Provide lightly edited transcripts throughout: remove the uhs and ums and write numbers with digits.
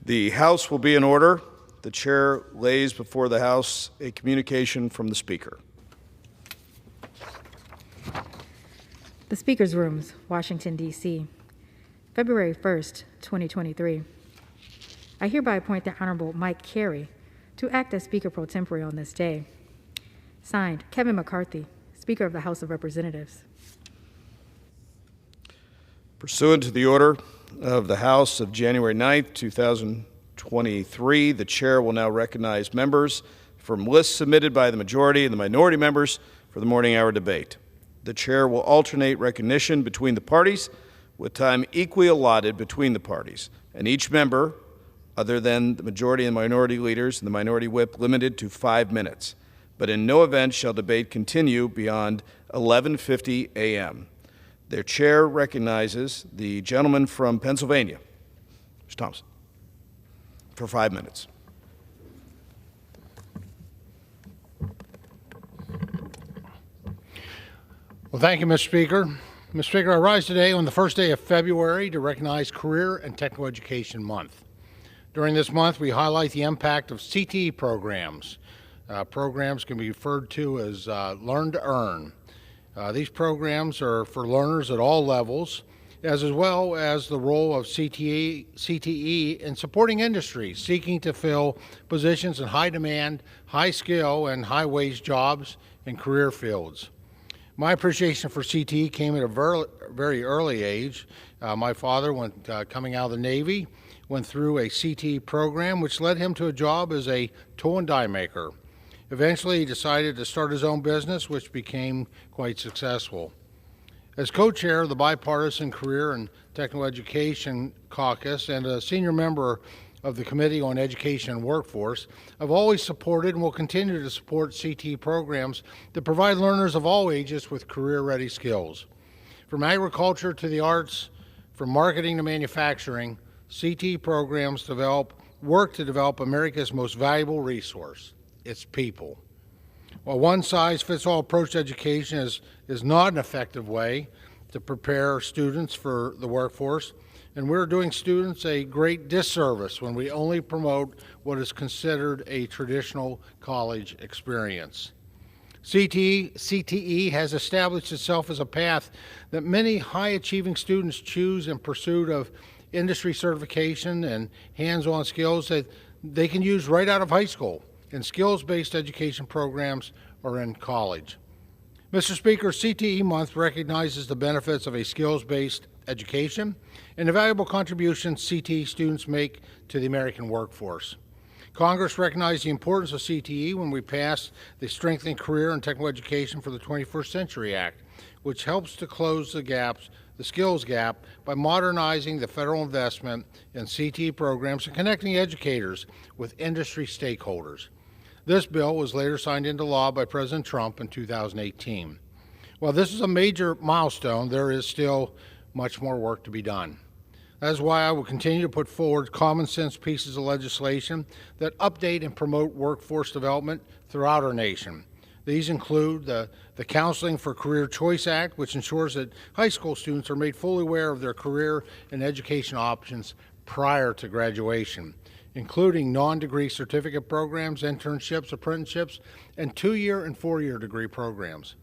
The House will be in order. The chair lays before the House a communication from the Speaker. The Speaker's Rooms, Washington, D.C., February 1st, 2023. I hereby appoint the Honorable Mike Carey to act as Speaker pro tempore on this day. Signed, Kevin McCarthy, Speaker of the House of Representatives. Pursuant to the order of the House of January 9th, 2023, the chair will now recognize members from lists submitted by the majority and the minority members for the morning hour debate. The chair will alternate recognition between the parties with time equally allotted between the parties, and each member, other than the majority and minority leaders and the minority whip, limited to 5 minutes. But in no event shall debate continue beyond 11:50 a.m. Their chair recognizes the gentleman from Pennsylvania, Mr. Thompson, for 5 minutes. Well, thank you, Mr. Speaker. Mr. Speaker, I rise today on the first day of February to recognize Career and Technical Education Month. During this month, we highlight the impact of CTE programs. Programs can be referred to as Learn to Earn. These programs are for learners at all levels, as well as the role of CTE in supporting industries seeking to fill positions in high demand, high skill, and high wage jobs and career fields. My appreciation for CTE came at a very early age. My father, coming out of the Navy, went through a CTE program which led him to a job as a tool and die maker. Eventually, he decided to start his own business, which became quite successful. As co-chair of the Bipartisan Career and Technical Education Caucus and a senior member of the Committee on Education and Workforce, I've always supported and will continue to support CTE programs that provide learners of all ages with career-ready skills. From agriculture to the arts, from marketing to manufacturing, CTE programs work to develop America's most valuable resource, its people. While one-size-fits-all approach to education is not an effective way to prepare students for the workforce, and we're doing students a great disservice when we only promote what is considered a traditional college experience. CTE has established itself as a path that many high-achieving students choose in pursuit of industry certification and hands-on skills that they can use right out of high school in skills-based education programs or in college. Mr. Speaker, CTE Month recognizes the benefits of a skills-based education and the valuable contributions CTE students make to the American workforce. Congress recognized the importance of CTE when we passed the Strengthening Career and Technical Education for the 21st Century Act, which helps to close the skills gap by modernizing the federal investment in CTE programs and connecting educators with industry stakeholders. This bill was later signed into law by President Trump in 2018. While this is a major milestone, there is still much more work to be done. That is why I will continue to put forward common sense pieces of legislation that update and promote workforce development throughout our nation. These include the Counseling for Career Choice Act, which ensures that high school students are made fully aware of their career and education options prior to graduation, including non-degree certificate programs, internships, apprenticeships, and 2-year and 4-year degree programs.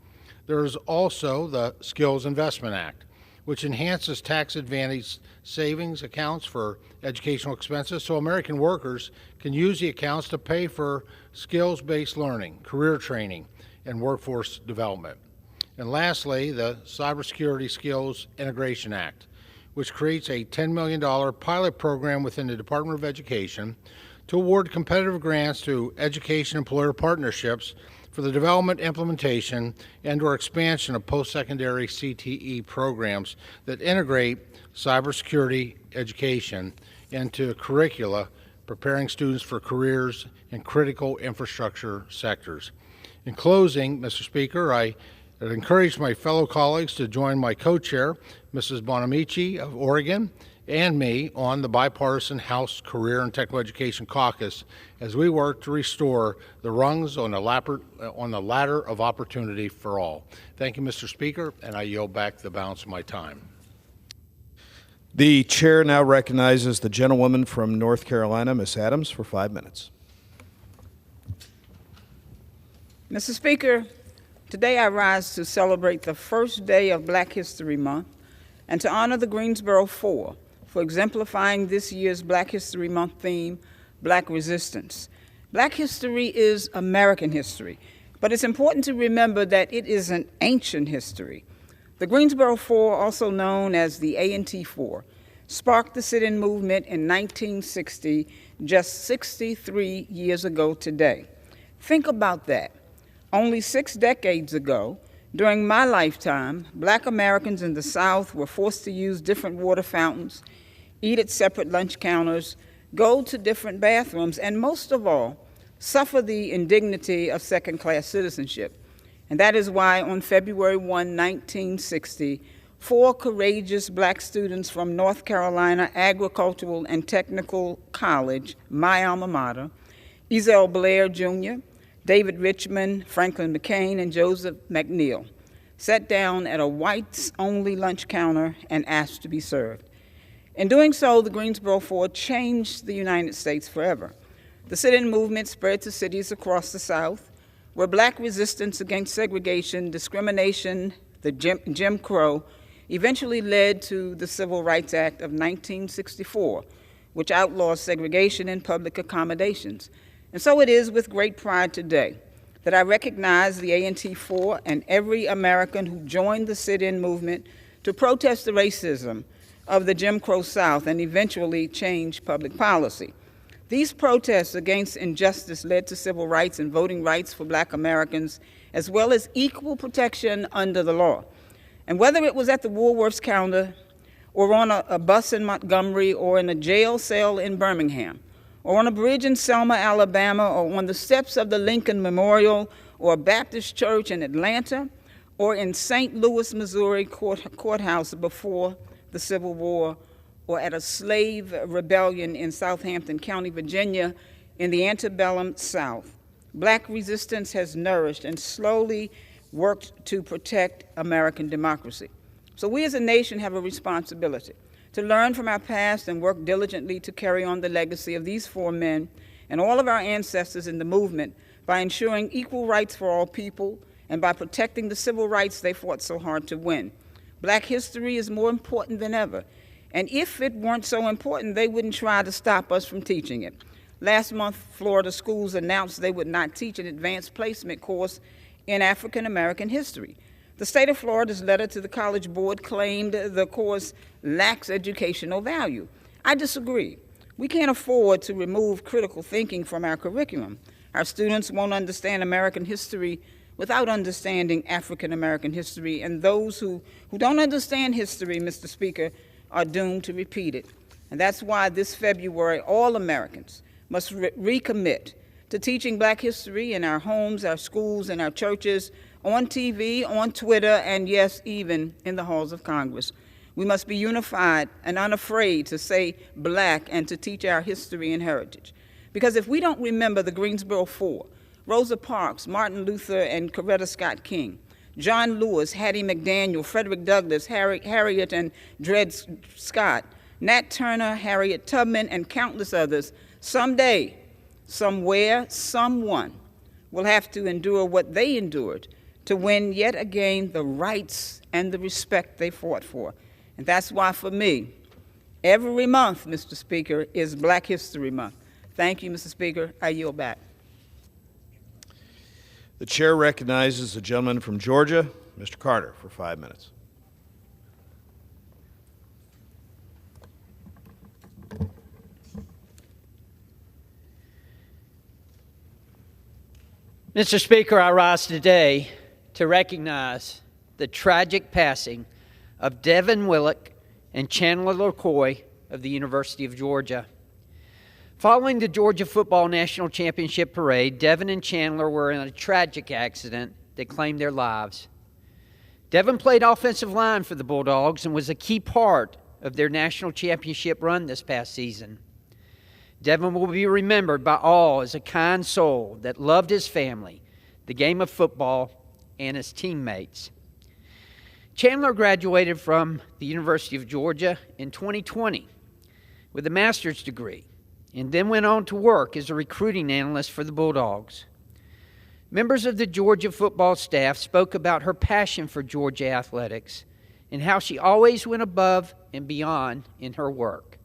There is also the Skills Investment Act, which enhances tax-advantaged savings accounts for educational expenses so American workers can use the accounts to pay for skills-based learning, career training, and workforce development. And lastly, the Cybersecurity Skills Integration Act, which creates a $10 million pilot program within the Department of Education to award competitive grants to education employer partnerships for the development, implementation, and/or expansion of post-secondary CTE programs that integrate cybersecurity education into curricula, preparing students for careers in critical infrastructure sectors. In closing, Mr. Speaker, I encourage my fellow colleagues to join my co-chair, Mrs. Bonamici of Oregon, and me on the Bipartisan House Career and Technical Education Caucus as we work to restore the rungs on the ladder of opportunity for all. Thank you, Mr. Speaker, and I yield back the balance of my time. The chair now recognizes the gentlewoman from North Carolina, Ms. Adams, for 5 minutes. Mr. Speaker, today I rise to celebrate the first day of Black History Month and to honor the Greensboro Four for exemplifying this year's Black History Month theme, Black Resistance. Black history is American history, but it's important to remember that it is an ancient history. The Greensboro Four, also known as the A&T Four, sparked the sit-in movement in 1960, just 63 years ago today. Think about that. Only 6 decades ago, during my lifetime, Black Americans in the South were forced to use different water fountains, eat at separate lunch counters, go to different bathrooms, and most of all, suffer the indignity of second-class citizenship. And that is why on February 1, 1960, 4 courageous Black students from North Carolina Agricultural and Technical College, my alma mater, Ezell Blair Jr., David Richmond, Franklin McCain, and Joseph McNeil, sat down at a whites-only lunch counter and asked to be served. In doing so, the Greensboro Four changed the United States forever. The sit-in movement spread to cities across the South, where Black resistance against segregation, discrimination, the Jim Crow, eventually led to the Civil Rights Act of 1964, which outlaws segregation in public accommodations. And so it is with great pride today that I recognize the A&T Four and every American who joined the sit-in movement to protest the racism of the Jim Crow South and eventually change public policy. These protests against injustice led to civil rights and voting rights for Black Americans, as well as equal protection under the law. And whether it was at the Woolworths counter, or on a bus in Montgomery, or in a jail cell in Birmingham, or on a bridge in Selma, Alabama, or on the steps of the Lincoln Memorial, or a Baptist church in Atlanta, or in St. Louis, Missouri courthouse before the Civil War, or at a slave rebellion in Southampton County, Virginia, in the antebellum South, Black resistance has nourished and slowly worked to protect American democracy. So we as a nation have a responsibility to learn from our past and work diligently to carry on the legacy of these 4 men and all of our ancestors in the movement by ensuring equal rights for all people and by protecting the civil rights they fought so hard to win. Black history is more important than ever, and if it weren't so important, they wouldn't try to stop us from teaching it. Last month, Florida schools announced they would not teach an advanced placement course in African American history. The state of Florida's letter to the College Board claimed the course lacks educational value. I disagree. We can't afford to remove critical thinking from our curriculum. Our students won't understand American history without understanding African American history, and those who don't understand history, Mr. Speaker, are doomed to repeat it. And that's why this February, all Americans must recommit to teaching Black history in our homes, our schools, and our churches, on TV, on Twitter, and yes, even in the halls of Congress. We must be unified and unafraid to say Black and to teach our history and heritage. Because if we don't remember the Greensboro Four, Rosa Parks, Martin Luther, and Coretta Scott King, John Lewis, Hattie McDaniel, Frederick Douglass, Harriet and Dred Scott, Nat Turner, Harriet Tubman, and countless others, someday, somewhere, someone will have to endure what they endured to win yet again the rights and the respect they fought for. And that's why, for me, every month, Mr. Speaker, is Black History Month. Thank you, Mr. Speaker. I yield back. The chair recognizes the gentleman from Georgia, Mr. Carter, for 5 minutes. Mr. Speaker, I rise today to recognize the tragic passing of Devin Willock and Chandler LaCoy of the University of Georgia. Following the Georgia Football National Championship parade, Devin and Chandler were in a tragic accident that claimed their lives. Devin played offensive line for the Bulldogs and was a key part of their national championship run this past season. Devin will be remembered by all as a kind soul that loved his family, the game of football, and his teammates. Chandler graduated from the University of Georgia in 2020 with a master's degree and then went on to work as a recruiting analyst for the Bulldogs. Members of the Georgia football staff spoke about her passion for Georgia athletics and how she always went above and beyond in her work.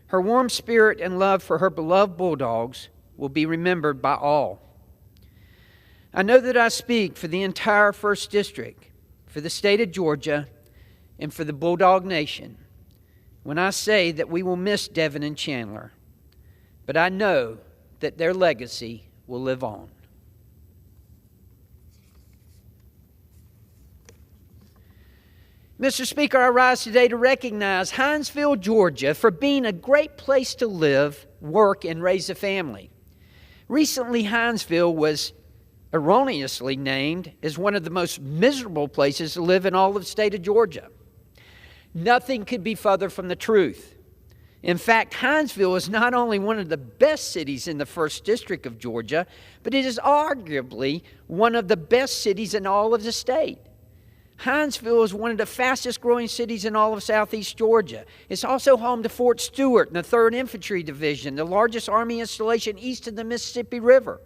Her warm spirit and love for her beloved Bulldogs will be remembered by all. I know that I speak for the entire 1st District, for the state of Georgia, and for the Bulldog Nation when I say that we will miss Devin and Chandler, but I know that their legacy will live on. Mr. Speaker, I rise today to recognize Hinesville, Georgia, for being a great place to live, work, and raise a family. Recently, Hinesville was erroneously named as one of the most miserable places to live in all of the state of Georgia. Nothing could be further from the truth. In fact, Hinesville is not only one of the best cities in the 1st District of Georgia, but it is arguably one of the best cities in all of the state. Hinesville is one of the fastest growing cities in all of Southeast Georgia. It's also home to Fort Stewart and the 3rd Infantry Division, the largest Army installation east of the Mississippi River.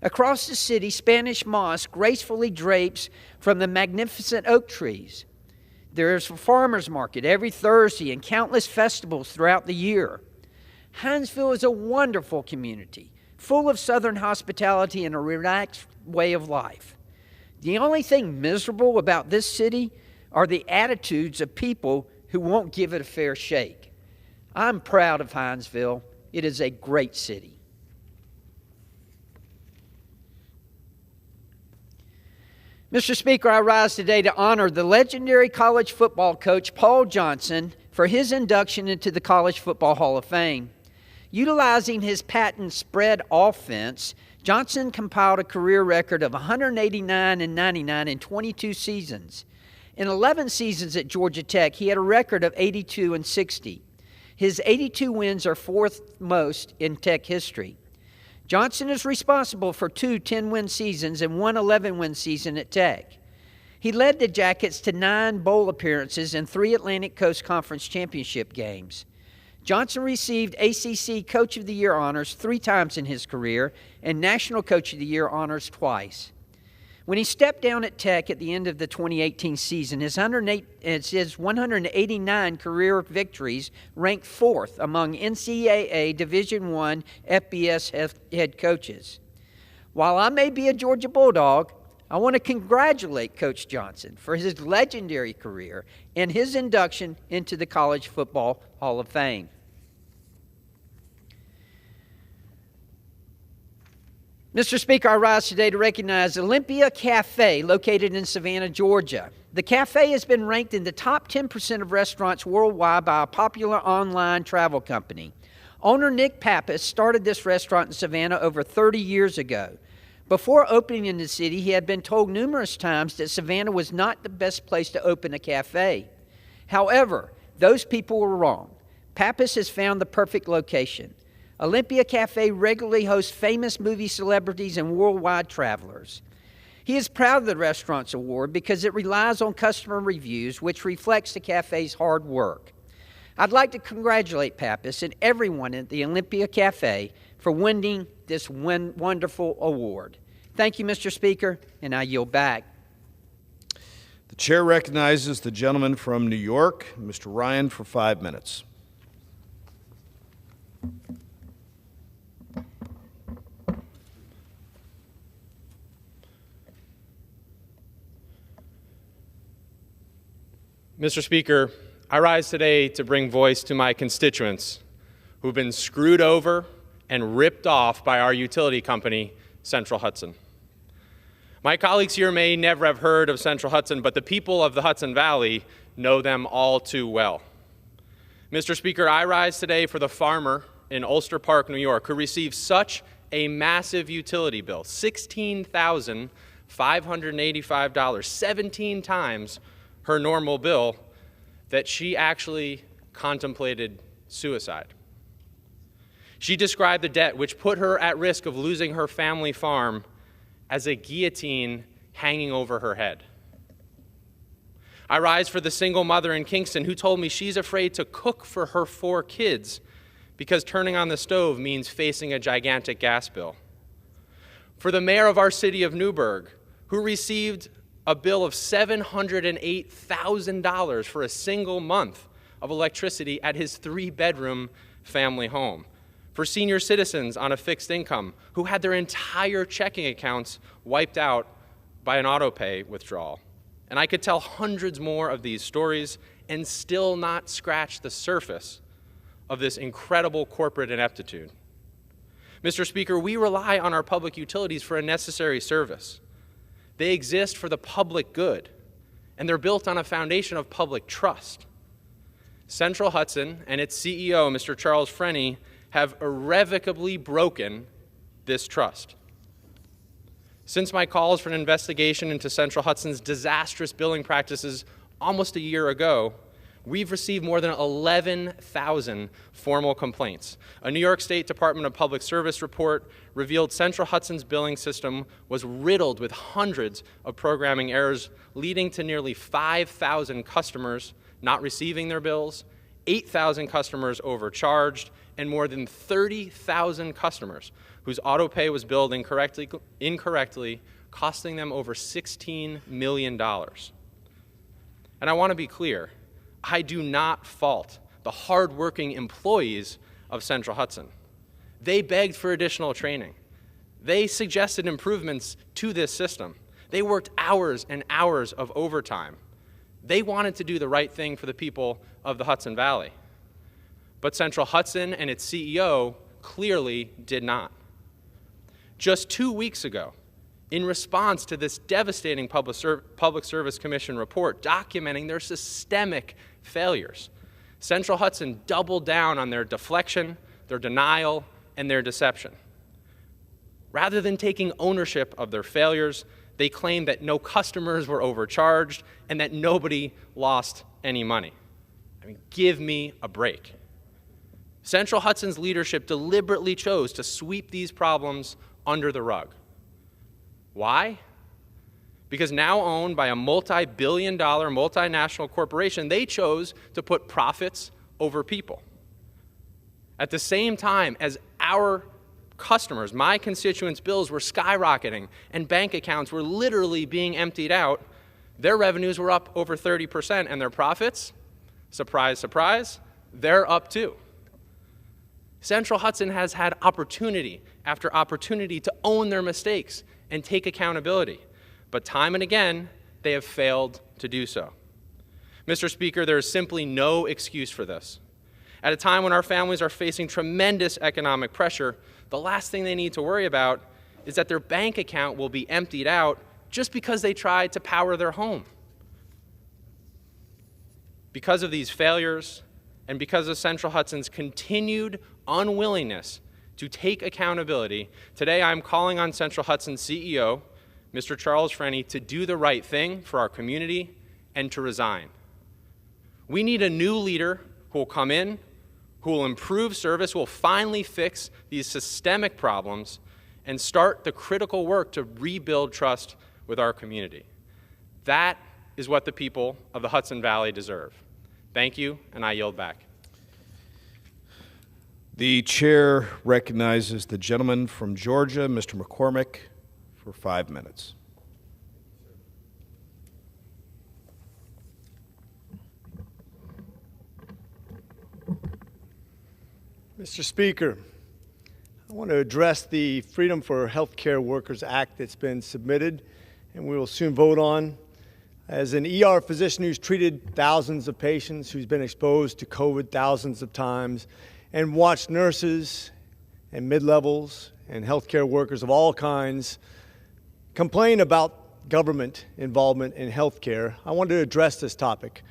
Across the city, Spanish moss gracefully drapes from the magnificent oak trees. There's a farmer's market every Thursday and countless festivals throughout the year. Hinesville is a wonderful community, full of Southern hospitality and a relaxed way of life. The only thing miserable about this city are the attitudes of people who won't give it a fair shake. I'm proud of Hinesville. It is a great city. Mr. Speaker, I rise today to honor the legendary college football coach Paul Johnson for his induction into the College Football Hall of Fame. Utilizing his patent spread offense, Johnson compiled a career record of 189-99 in 22 seasons. In 11 seasons at Georgia Tech, he had a record of 82-60. His 82 wins are 4th most in Tech history. Johnson is responsible for 2 10-win seasons and 1 11-win season at Tech. He led the Jackets to 9 bowl appearances and 3 Atlantic Coast Conference Championship games. Johnson received ACC Coach of the Year honors 3 times in his career and National Coach of the Year honors twice. When he stepped down at Tech at the end of the 2018 season, his 189 career victories ranked 4th among NCAA Division I FBS head coaches. While I may be a Georgia Bulldog, I want to congratulate Coach Johnson for his legendary career and his induction into the College Football Hall of Fame. Mr. Speaker, I rise today to recognize Olympia Cafe, located in Savannah, Georgia. The cafe has been ranked in the top 10% of restaurants worldwide by a popular online travel company. Owner Nick Pappas started this restaurant in Savannah over 30 years ago. Before opening in the city, he had been told numerous times that Savannah was not the best place to open a cafe. However, those people were wrong. Pappas has found the perfect location. Olympia Cafe regularly hosts famous movie celebrities and worldwide travelers. He is proud of the restaurant's award because it relies on customer reviews, which reflects the cafe's hard work. I'd like to congratulate Pappas and everyone at the Olympia Cafe for winning this wonderful award. Thank you, Mr. Speaker, and I yield back. The chair recognizes the gentleman from New York, Mr. Ryan, for 5 minutes. Mr. Speaker, I rise today to bring voice to my constituents who've been screwed over and ripped off by our utility company, Central Hudson. My colleagues here may never have heard of Central Hudson, but the people of the Hudson Valley know them all too well. Mr. Speaker, I rise today for the farmer in Ulster Park, New York, who received such a massive utility bill, $16,585, 17 times her normal bill, that she actually contemplated suicide. She described the debt, which put her at risk of losing her family farm, as a guillotine hanging over her head. I rise for the single mother in Kingston who told me she's afraid to cook for her 4 kids because turning on the stove means facing a gigantic gas bill. For the mayor of our city of Newburgh, who received a bill of $708,000 for a single month of electricity at his 3-bedroom family home. For senior citizens on a fixed income who had their entire checking accounts wiped out by an auto-pay withdrawal. And I could tell hundreds more of these stories and still not scratch the surface of this incredible corporate ineptitude. Mr. Speaker, we rely on our public utilities for a necessary service. They exist for the public good, and they're built on a foundation of public trust. Central Hudson and its CEO, Mr. Charles Freni, have irrevocably broken this trust. Since my calls for an investigation into Central Hudson's disastrous billing practices almost a year ago, we've received more than 11,000 formal complaints. A New York State Department of Public Service report revealed Central Hudson's billing system was riddled with hundreds of programming errors, leading to nearly 5,000 customers not receiving their bills, 8,000 customers overcharged, and more than 30,000 customers whose auto-pay was billed incorrectly, costing them over $16 million. And I want to be clear, I do not fault the hardworking employees of Central Hudson. They begged for additional training. They suggested improvements to this system. They worked hours and hours of overtime. They wanted to do the right thing for the people of the Hudson Valley. But Central Hudson and its CEO clearly did not. Just 2 weeks ago, in response to this devastating Public Service Commission report documenting their systemic failures, Central Hudson doubled down on their deflection, their denial, and their deception. Rather than taking ownership of their failures, they claimed that no customers were overcharged and that nobody lost any money. I mean, give me a break. Central Hudson's leadership deliberately chose to sweep these problems under the rug. Why? Because now owned by a multi-billion-dollar multinational corporation, they chose to put profits over people. At the same time as our customers, my constituents' bills were skyrocketing and bank accounts were literally being emptied out, their revenues were up over 30% and their profits, surprise, surprise, they're up too. Central Hudson has had opportunity after opportunity to own their mistakes and take accountability. But time and again, they have failed to do so. Mr. Speaker, there is simply no excuse for this. At a time when our families are facing tremendous economic pressure, the last thing they need to worry about is that their bank account will be emptied out just because they tried to power their home. Because of these failures, and because of Central Hudson's continued unwillingness to take accountability, today I'm calling on Central Hudson's CEO, Mr. Charles Freni, to do the right thing for our community and to resign. We need a new leader who will come in, who will improve service, who will finally fix these systemic problems and start the critical work to rebuild trust with our community. That is what the people of the Hudson Valley deserve. Thank you, and I yield back. The chair recognizes the gentleman from Georgia, Mr. McCormick, for 5 minutes. Mr. Speaker, I want to address the Freedom for Healthcare Workers Act that's been submitted and we will soon vote on. As an ER physician who's treated thousands of patients, who's been exposed to COVID thousands of times, and watched nurses and mid-levels and healthcare workers of all kinds complain about government involvement in healthcare, I wanted to address this topic.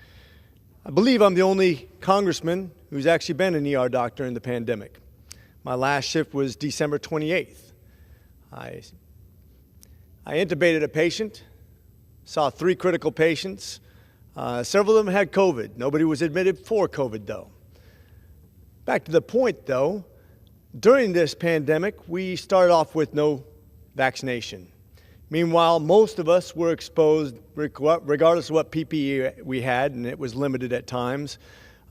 I believe I'm the only congressman who's actually been an ER doctor in the pandemic. My last shift was December 28th. I intubated a patient, saw 3 critical patients. Several of them had COVID. Nobody was admitted for COVID, though. Back to the point, though, during this pandemic, we started off with no vaccination. Meanwhile, most of us were exposed, regardless of what PPE we had, and it was limited at times,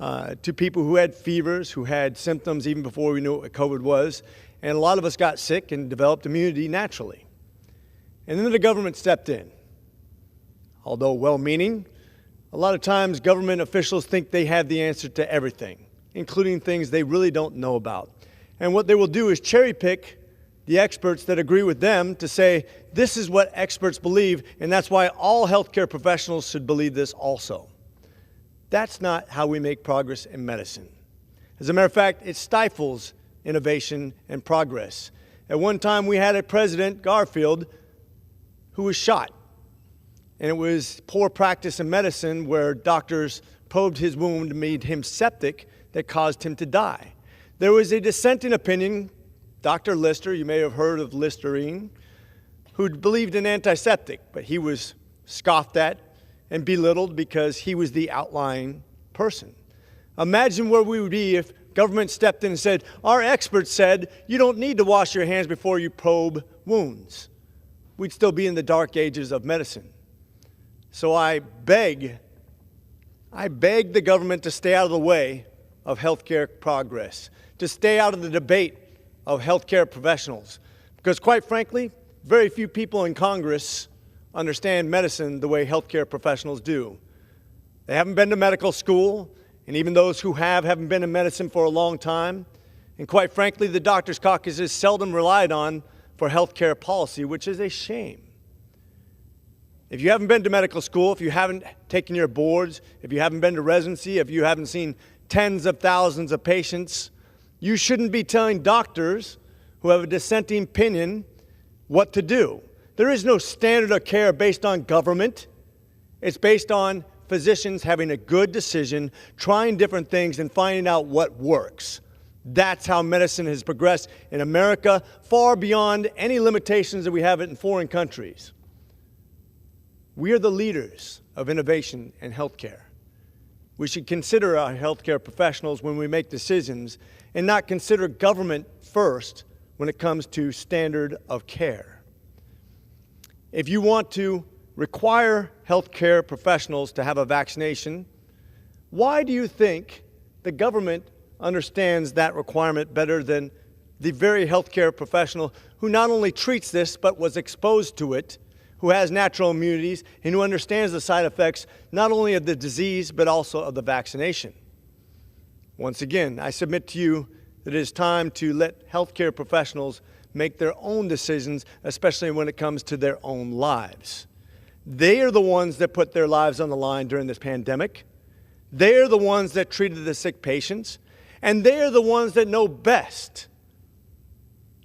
to people who had fevers, who had symptoms even before we knew what COVID was. And a lot of us got sick and developed immunity naturally. And then the government stepped in. Although well-meaning, a lot of times government officials think they have the answer to everything, including things they really don't know about. And what they will do is cherry pick the experts that agree with them to say, this is what experts believe, and that's why all healthcare professionals should believe this also. That's not how we make progress in medicine. As a matter of fact, it stifles innovation and progress. At one time, we had a president, Garfield, who was shot. And it was poor practice in medicine where doctors probed his wound and made him septic that caused him to die. There was a dissenting opinion, Dr. Lister, you may have heard of Listerine, who believed in antiseptic, but he was scoffed at and belittled because he was the outlying person. Imagine where we would be if government stepped in and said, our experts said you don't need to wash your hands before you probe wounds. We'd still be in the dark ages of medicine. So I beg the government to stay out of the way of healthcare progress, to stay out of the debate of healthcare professionals. Because quite frankly, very few people in Congress understand medicine the way healthcare professionals do. They haven't been to medical school, and even those who haven't been in medicine for a long time. And quite frankly, the Doctors' Caucus is seldom relied on for healthcare policy, which is a shame. If you haven't been to medical school, if you haven't taken your boards, if you haven't been to residency, if you haven't seen tens of thousands of patients, you shouldn't be telling doctors who have a dissenting opinion what to do. There is no standard of care based on government. It's based on physicians having a good decision, trying different things, and finding out what works. That's how medicine has progressed in America, far beyond any limitations that we have in foreign countries. We are the leaders of innovation in healthcare. We should consider our healthcare professionals when we make decisions and not consider government first when it comes to standard of care. If you want to require healthcare professionals to have a vaccination, why do you think the government understands that requirement better than the very healthcare professional who not only treats this but was exposed to it, who has natural immunities, and who understands the side effects not only of the disease but also of the vaccination? Once again, I submit to you that it is time to let healthcare professionals make their own decisions, especially when it comes to their own lives. They are the ones that put their lives on the line during this pandemic. They are the ones that treated the sick patients, and they are the ones that know best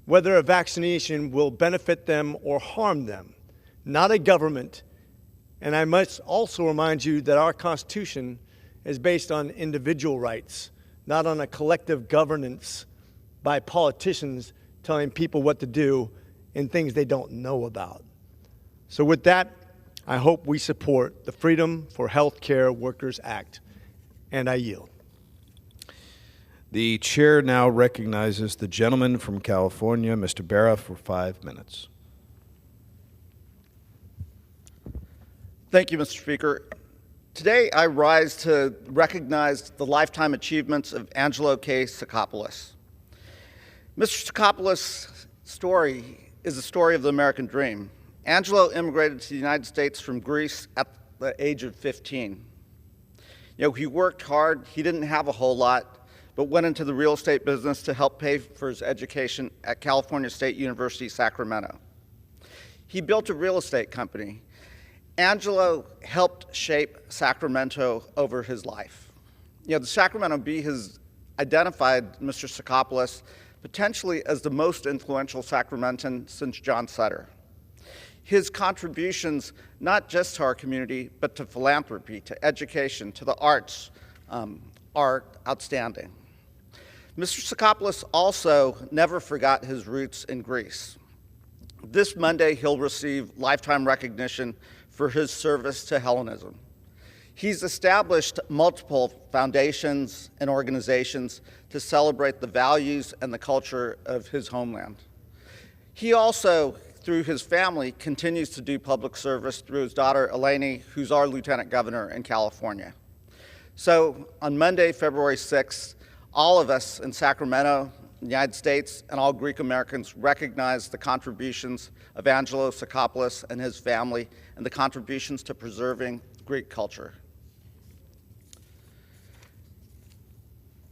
whether a vaccination will benefit them or harm them, not a government. And I must also remind you that our Constitution is based on individual rights, not on a collective governance by politicians telling people what to do in things they don't know about. So with that, I hope we support the Freedom for Healthcare Workers Act, and I yield. The chair now recognizes the gentleman from California, Mr. Berra, for 5 minutes. Thank you, Mr. Speaker. Today, I rise to recognize the lifetime achievements of Angelo K. Tsakopoulos. Mr. Tsakopoulos' story is the story of the American dream. Angelo immigrated to the United States from Greece at the age of 15. He worked hard. He didn't have a whole lot, but went into the real estate business to help pay for his education at California State University, Sacramento. He built a real estate company. Angelo helped shape Sacramento over his life. The Sacramento Bee has identified Mr. Tsakopoulos potentially as the most influential Sacramentan since John Sutter. His contributions, not just to our community, but to philanthropy, to education, to the arts, are outstanding. Mr. Tsakopoulos also never forgot his roots in Greece. This Monday, he'll receive lifetime recognition for his service to Hellenism. He's established multiple foundations and organizations to celebrate the values and the culture of his homeland. He also, through his family, continues to do public service through his daughter, Eleni, who's our lieutenant governor in California. So on Monday, February 6th, all of us in Sacramento, the United States, and all Greek Americans recognize the contributions of Angelo Sakopoulos and his family and the contributions to preserving Greek culture.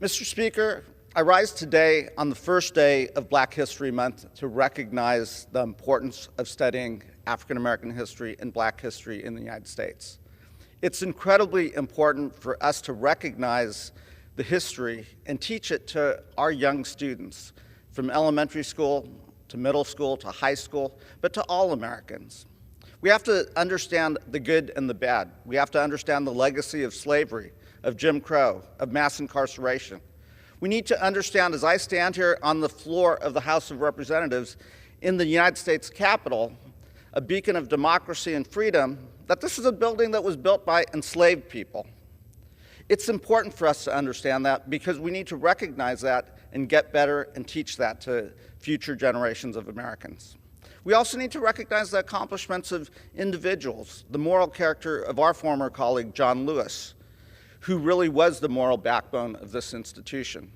Mr. Speaker, I rise today on the first day of Black History Month to recognize the importance of studying African American history and Black history in the United States. It's incredibly important for us to recognize the history and teach it to our young students, from elementary school to middle school to high school, but to all Americans. We have to understand the good and the bad. We have to understand the legacy of slavery, of Jim Crow, of mass incarceration. We need to understand, as I stand here on the floor of the House of Representatives in the United States Capitol, a beacon of democracy and freedom, that this is a building that was built by enslaved people. It's important for us to understand that because we need to recognize that and get better and teach that to future generations of Americans. We also need to recognize the accomplishments of individuals, the moral character of our former colleague, John Lewis, who really was the moral backbone of this institution.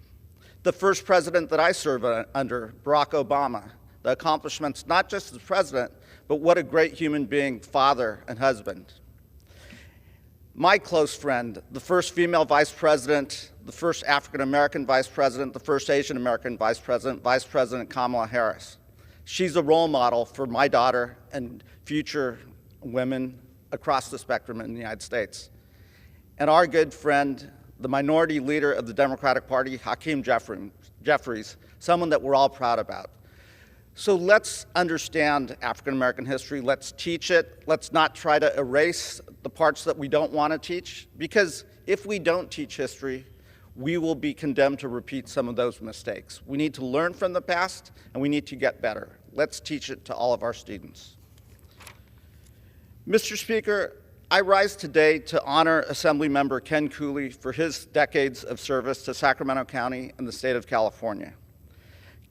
The first president that I served under, Barack Obama, the accomplishments not just as president, but what a great human being, father, and husband. My close friend, the first female vice president, the first African-American vice president, the first Asian-American vice President Kamala Harris. She's a role model for my daughter and future women across the spectrum in the United States. And our good friend, the minority leader of the Democratic Party, Hakeem Jeffries, someone that we're all proud about. So let's understand African American history, let's teach it, let's not try to erase the parts that we don't want to teach, because if we don't teach history, we will be condemned to repeat some of those mistakes. We need to learn from the past, and we need to get better. Let's teach it to all of our students. Mr. Speaker, I rise today to honor Assemblymember Ken Cooley for his decades of service to Sacramento County and the state of California.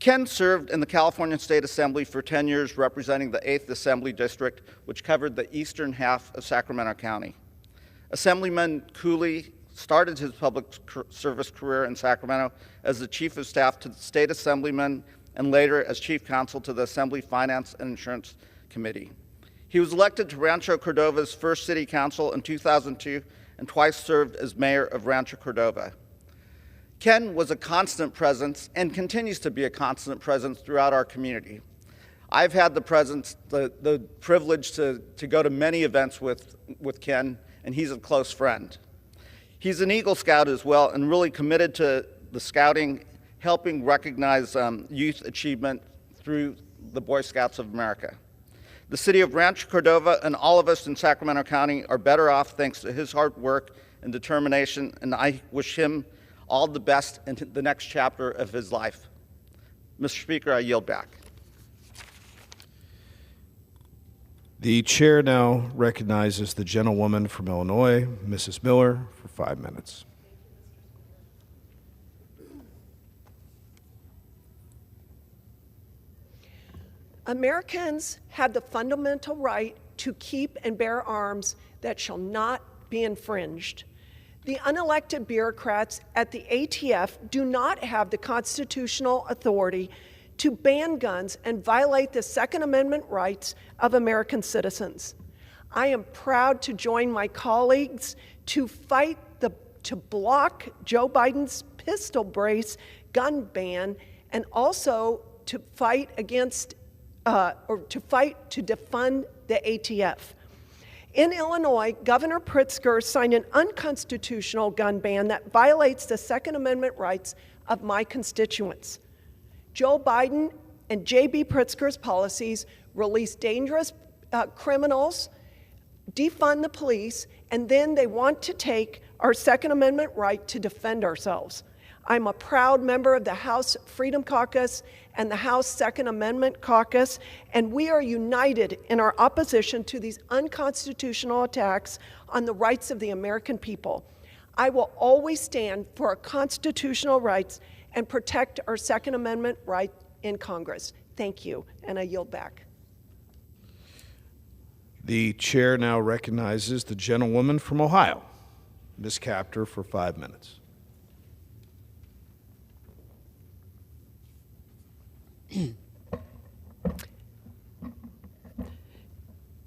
Ken served in the California State Assembly for 10 years, representing the 8th Assembly District, which covered the eastern half of Sacramento County. Assemblyman Cooley started his public service career in Sacramento as the Chief of Staff to the State Assemblyman and later as Chief Counsel to the Assembly Finance and Insurance Committee. He was elected to Rancho Cordova's first City Council in 2002 and twice served as Mayor of Rancho Cordova. Ken was a constant presence and continues to be a constant presence throughout our community. I've had the privilege to go to many events with Ken, and he's a close friend. He's an Eagle Scout as well and really committed to the scouting, helping recognize youth achievement through the Boy Scouts of America. The city of Rancho Cordova and all of us in Sacramento County are better off thanks to his hard work and determination, and I wish him all the best in the next chapter of his life. Mr. Speaker, I yield back. The chair now recognizes the gentlewoman from Illinois, Mrs. Miller, for 5 minutes. Americans have the fundamental right to keep and bear arms that shall not be infringed. The unelected bureaucrats at the ATF do not have the constitutional authority to ban guns and violate the Second Amendment rights of American citizens. I am proud to join my colleagues to block Joe Biden's pistol brace gun ban and also to fight against to defund the ATF. In Illinois, Governor Pritzker signed an unconstitutional gun ban that violates the Second Amendment rights of my constituents. Joe Biden and J.B. Pritzker's policies release dangerous criminals, defund the police, and then they want to take our Second Amendment right to defend ourselves. I'm a proud member of the House Freedom Caucus and the House Second Amendment Caucus, and we are united in our opposition to these unconstitutional attacks on the rights of the American people. I will always stand for our constitutional rights and protect our Second Amendment right in Congress. Thank you, and I yield back. The chair now recognizes the gentlewoman from Ohio, Ms. Capter, for 5 minutes.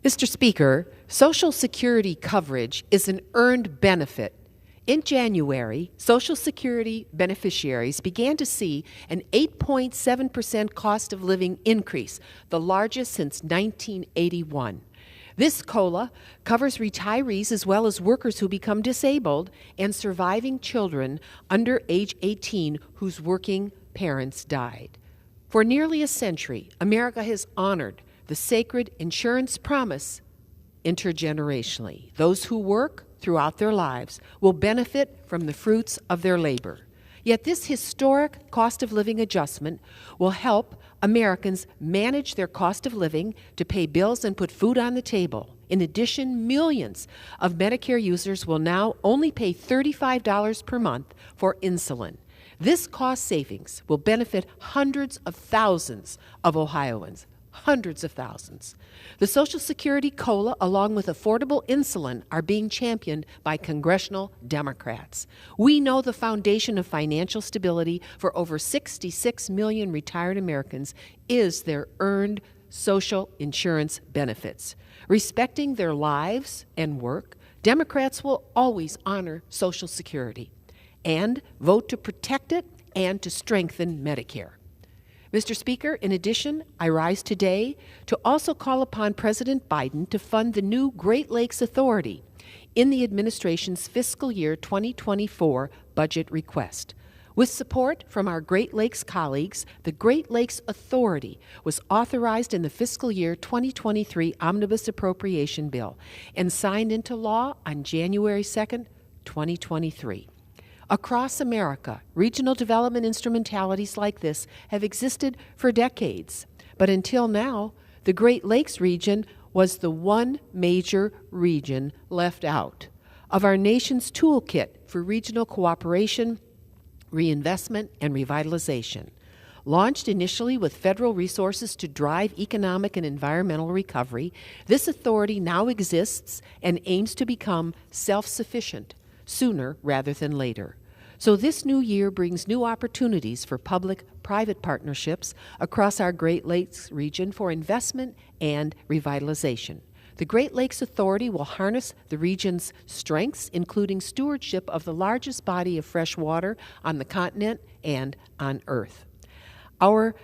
Mr. Speaker, Social Security coverage is an earned benefit. In January, Social Security beneficiaries began to see an 8.7% cost of living increase, the largest since 1981. This COLA covers retirees as well as workers who become disabled and surviving children under age 18 whose working parents died. For nearly a century, America has honored the sacred insurance promise intergenerationally. Those who work throughout their lives will benefit from the fruits of their labor. Yet this historic cost of living adjustment will help Americans manage their cost of living to pay bills and put food on the table. In addition, millions of Medicare users will now only pay $35 per month for insulin. This cost savings will benefit hundreds of thousands of Ohioans. Hundreds of thousands. The Social Security COLA, along with affordable insulin, are being championed by congressional Democrats. We know the foundation of financial stability for over 66 million retired Americans is their earned social insurance benefits. Respecting their lives and work, Democrats will always honor Social Security and vote to protect it and to strengthen Medicare. Mr. Speaker, in addition, I rise today to also call upon President Biden to fund the new Great Lakes Authority in the administration's fiscal year 2024 budget request. With support from our Great Lakes colleagues, the Great Lakes Authority was authorized in the fiscal year 2023 Omnibus Appropriation Bill and signed into law on January 2nd, 2023. Across America, regional development instrumentalities like this have existed for decades. But until now, the Great Lakes region was the one major region left out of our nation's toolkit for regional cooperation, reinvestment, and revitalization. Launched initially with federal resources to drive economic and environmental recovery, this authority now exists and aims to become self-sufficient sooner rather than later. So this new year brings new opportunities for public-private partnerships across our Great Lakes region for investment and revitalization. The Great Lakes Authority will harness the region's strengths, including stewardship of the largest body of fresh water on the continent and on Earth. Our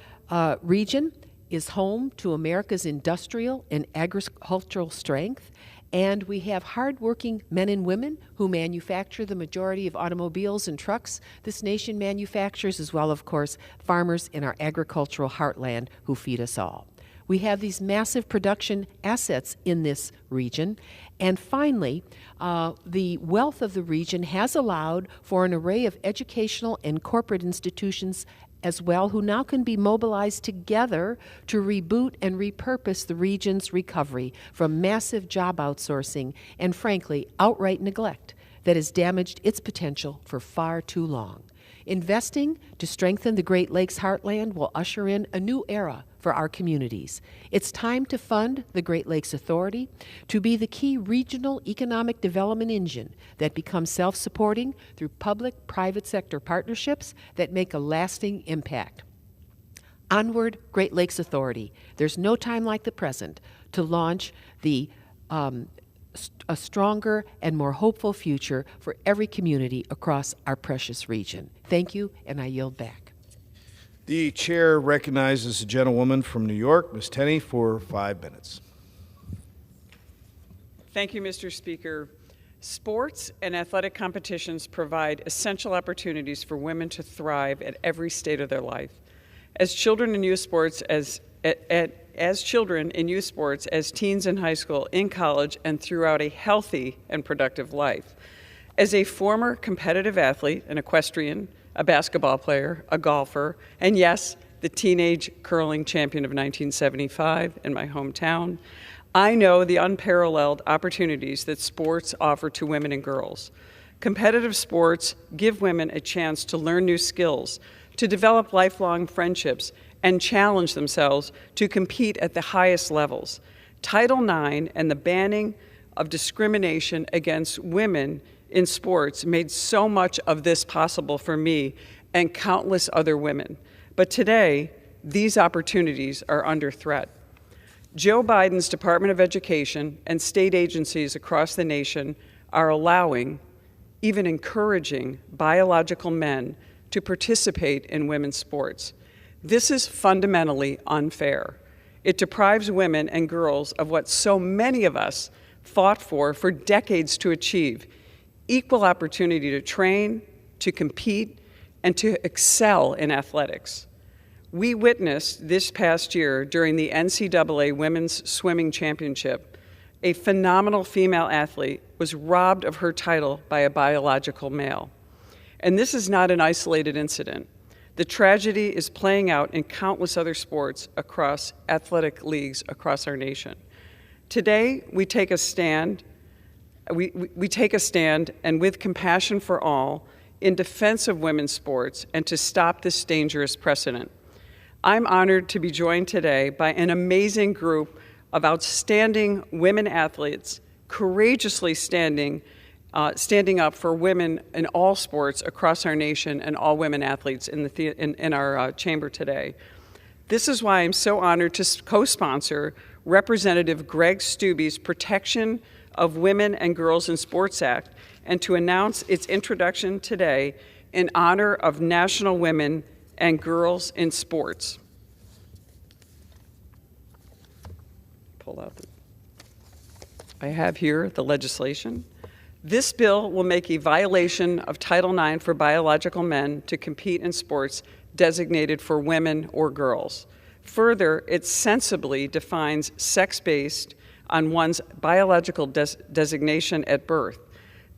region is home to America's industrial and agricultural strength, and we have hardworking men and women who manufacture the majority of automobiles and trucks this nation manufactures, as well, of course, farmers in our agricultural heartland who feed us all. We have these massive production assets in this region. And finally, the wealth of the region has allowed for an array of educational and corporate institutions as well, who now can be mobilized together to reboot and repurpose the region's recovery from massive job outsourcing and, frankly, outright neglect that has damaged its potential for far too long. Investing to strengthen the Great Lakes heartland will usher in a new era for our communities. It's time to fund the Great Lakes Authority to be the key regional economic development engine that becomes self-supporting through public-private sector partnerships that make a lasting impact. Onward, Great Lakes Authority. There's no time like the present to launch a stronger and more hopeful future for every community across our precious region. Thank you, and I yield back. The chair recognizes a gentlewoman from New York, Ms. Tenney, for 5 minutes. Thank you, Mr. Speaker. Sports and athletic competitions provide essential opportunities for women to thrive at every stage of their life. As children in youth sports, as teens in high school, in college, and throughout a healthy and productive life. As a former competitive athlete, an equestrian, a basketball player, a golfer, and yes, the teenage curling champion of 1975 in my hometown, I know the unparalleled opportunities that sports offer to women and girls. Competitive sports give women a chance to learn new skills, to develop lifelong friendships, and challenge themselves to compete at the highest levels. Title IX and the banning of discrimination against women in sports made so much of this possible for me and countless other women. But today, these opportunities are under threat. Joe Biden's Department of Education and state agencies across the nation are allowing, even encouraging, biological men to participate in women's sports. This is fundamentally unfair. It deprives women and girls of what so many of us fought for decades to achieve: equal opportunity to train, to compete, and to excel in athletics. We witnessed this past year during the NCAA Women's Swimming Championship, a phenomenal female athlete was robbed of her title by a biological male. And this is not an isolated incident. The tragedy is playing out in countless other sports across athletic leagues across our nation. Today, we take a stand. We take a stand, and with compassion for all, in defense of women's sports and to stop this dangerous precedent. I'm honored to be joined today by an amazing group of outstanding women athletes, courageously standing up for women in all sports across our nation and all women athletes in our chamber today. This is why I'm so honored to co-sponsor Representative Greg Steube's Protection of Women and Girls in Sports Act and to announce its introduction today in honor of National Women and Girls in Sports. I have here the legislation. This bill will make a violation of Title IX for biological men to compete in sports designated for women or girls. Further, it sensibly defines sex-based on one's biological designation at birth.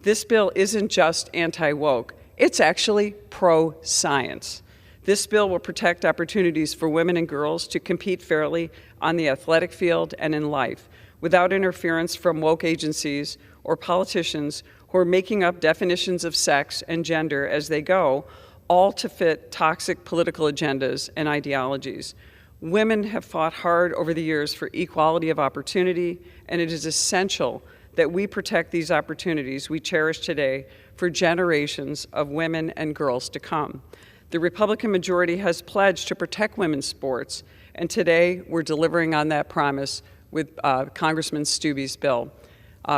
This bill isn't just anti-woke, it's actually pro-science. This bill will protect opportunities for women and girls to compete fairly on the athletic field and in life, without interference from woke agencies or politicians who are making up definitions of sex and gender as they go, all to fit toxic political agendas and ideologies. Women have fought hard over the years for equality of opportunity, and it is essential that we protect these opportunities we cherish today for generations of women and girls to come. The Republican majority has pledged to protect women's sports, and today we're delivering on that promise with Congressman Steube's bill.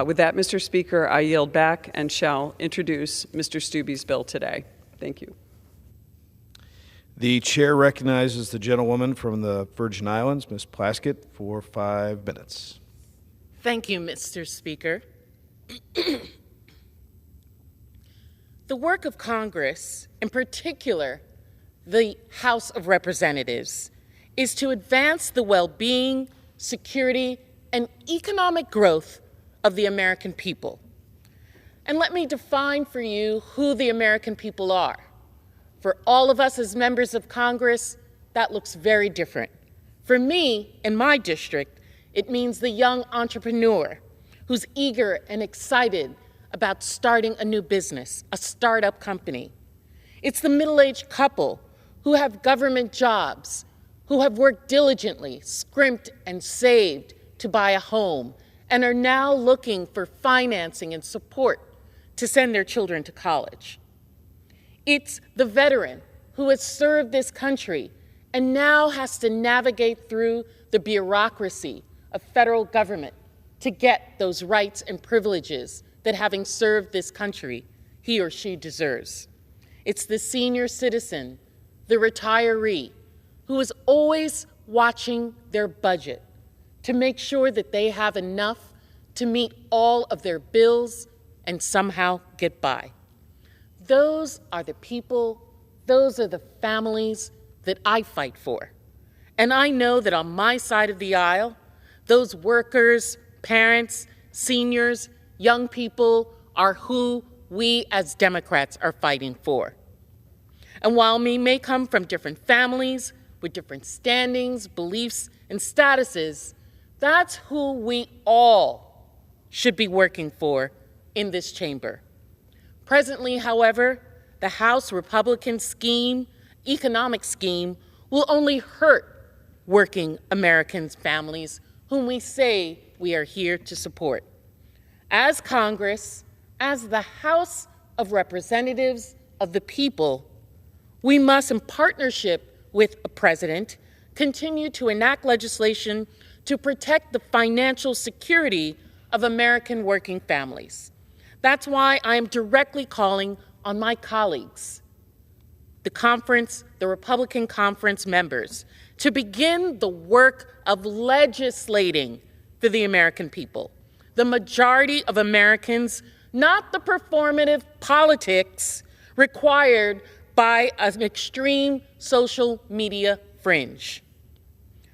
With that, Mr. Speaker, I yield back and shall introduce Mr. Steube's bill today. Thank you. The chair recognizes the gentlewoman from the Virgin Islands, Ms. Plaskett, for 5 minutes. Thank you, Mr. Speaker. The work of Congress, in particular the House of Representatives, is to advance the well-being, security, and economic growth of the American people. And let me define for you who the American people are. For all of us as members of Congress, that looks very different. For me, in my district, it means the young entrepreneur who's eager and excited about starting a new business, a startup company. It's the middle-aged couple who have government jobs, who have worked diligently, scrimped and saved to buy a home, and are now looking for financing and support to send their children to college. It's the veteran who has served this country and now has to navigate through the bureaucracy of federal government to get those rights and privileges that, having served this country, he or she deserves. It's the senior citizen, the retiree, who is always watching their budget to make sure that they have enough to meet all of their bills and somehow get by. Those are the people, those are the families that I fight for. And I know that on my side of the aisle, those workers, parents, seniors, young people are who we as Democrats are fighting for. And while we may come from different families with different standings, beliefs, and statuses, that's who we all should be working for in this chamber. Presently, however, the House Republican economic scheme, will only hurt working Americans' families whom we say we are here to support. As Congress, as the House of Representatives of the people, we must, in partnership with a president, continue to enact legislation to protect the financial security of American working families. That's why I am directly calling on my colleagues, the Republican conference members, to begin the work of legislating for the American people. The majority of Americans, not the performative politics required by an extreme social media fringe.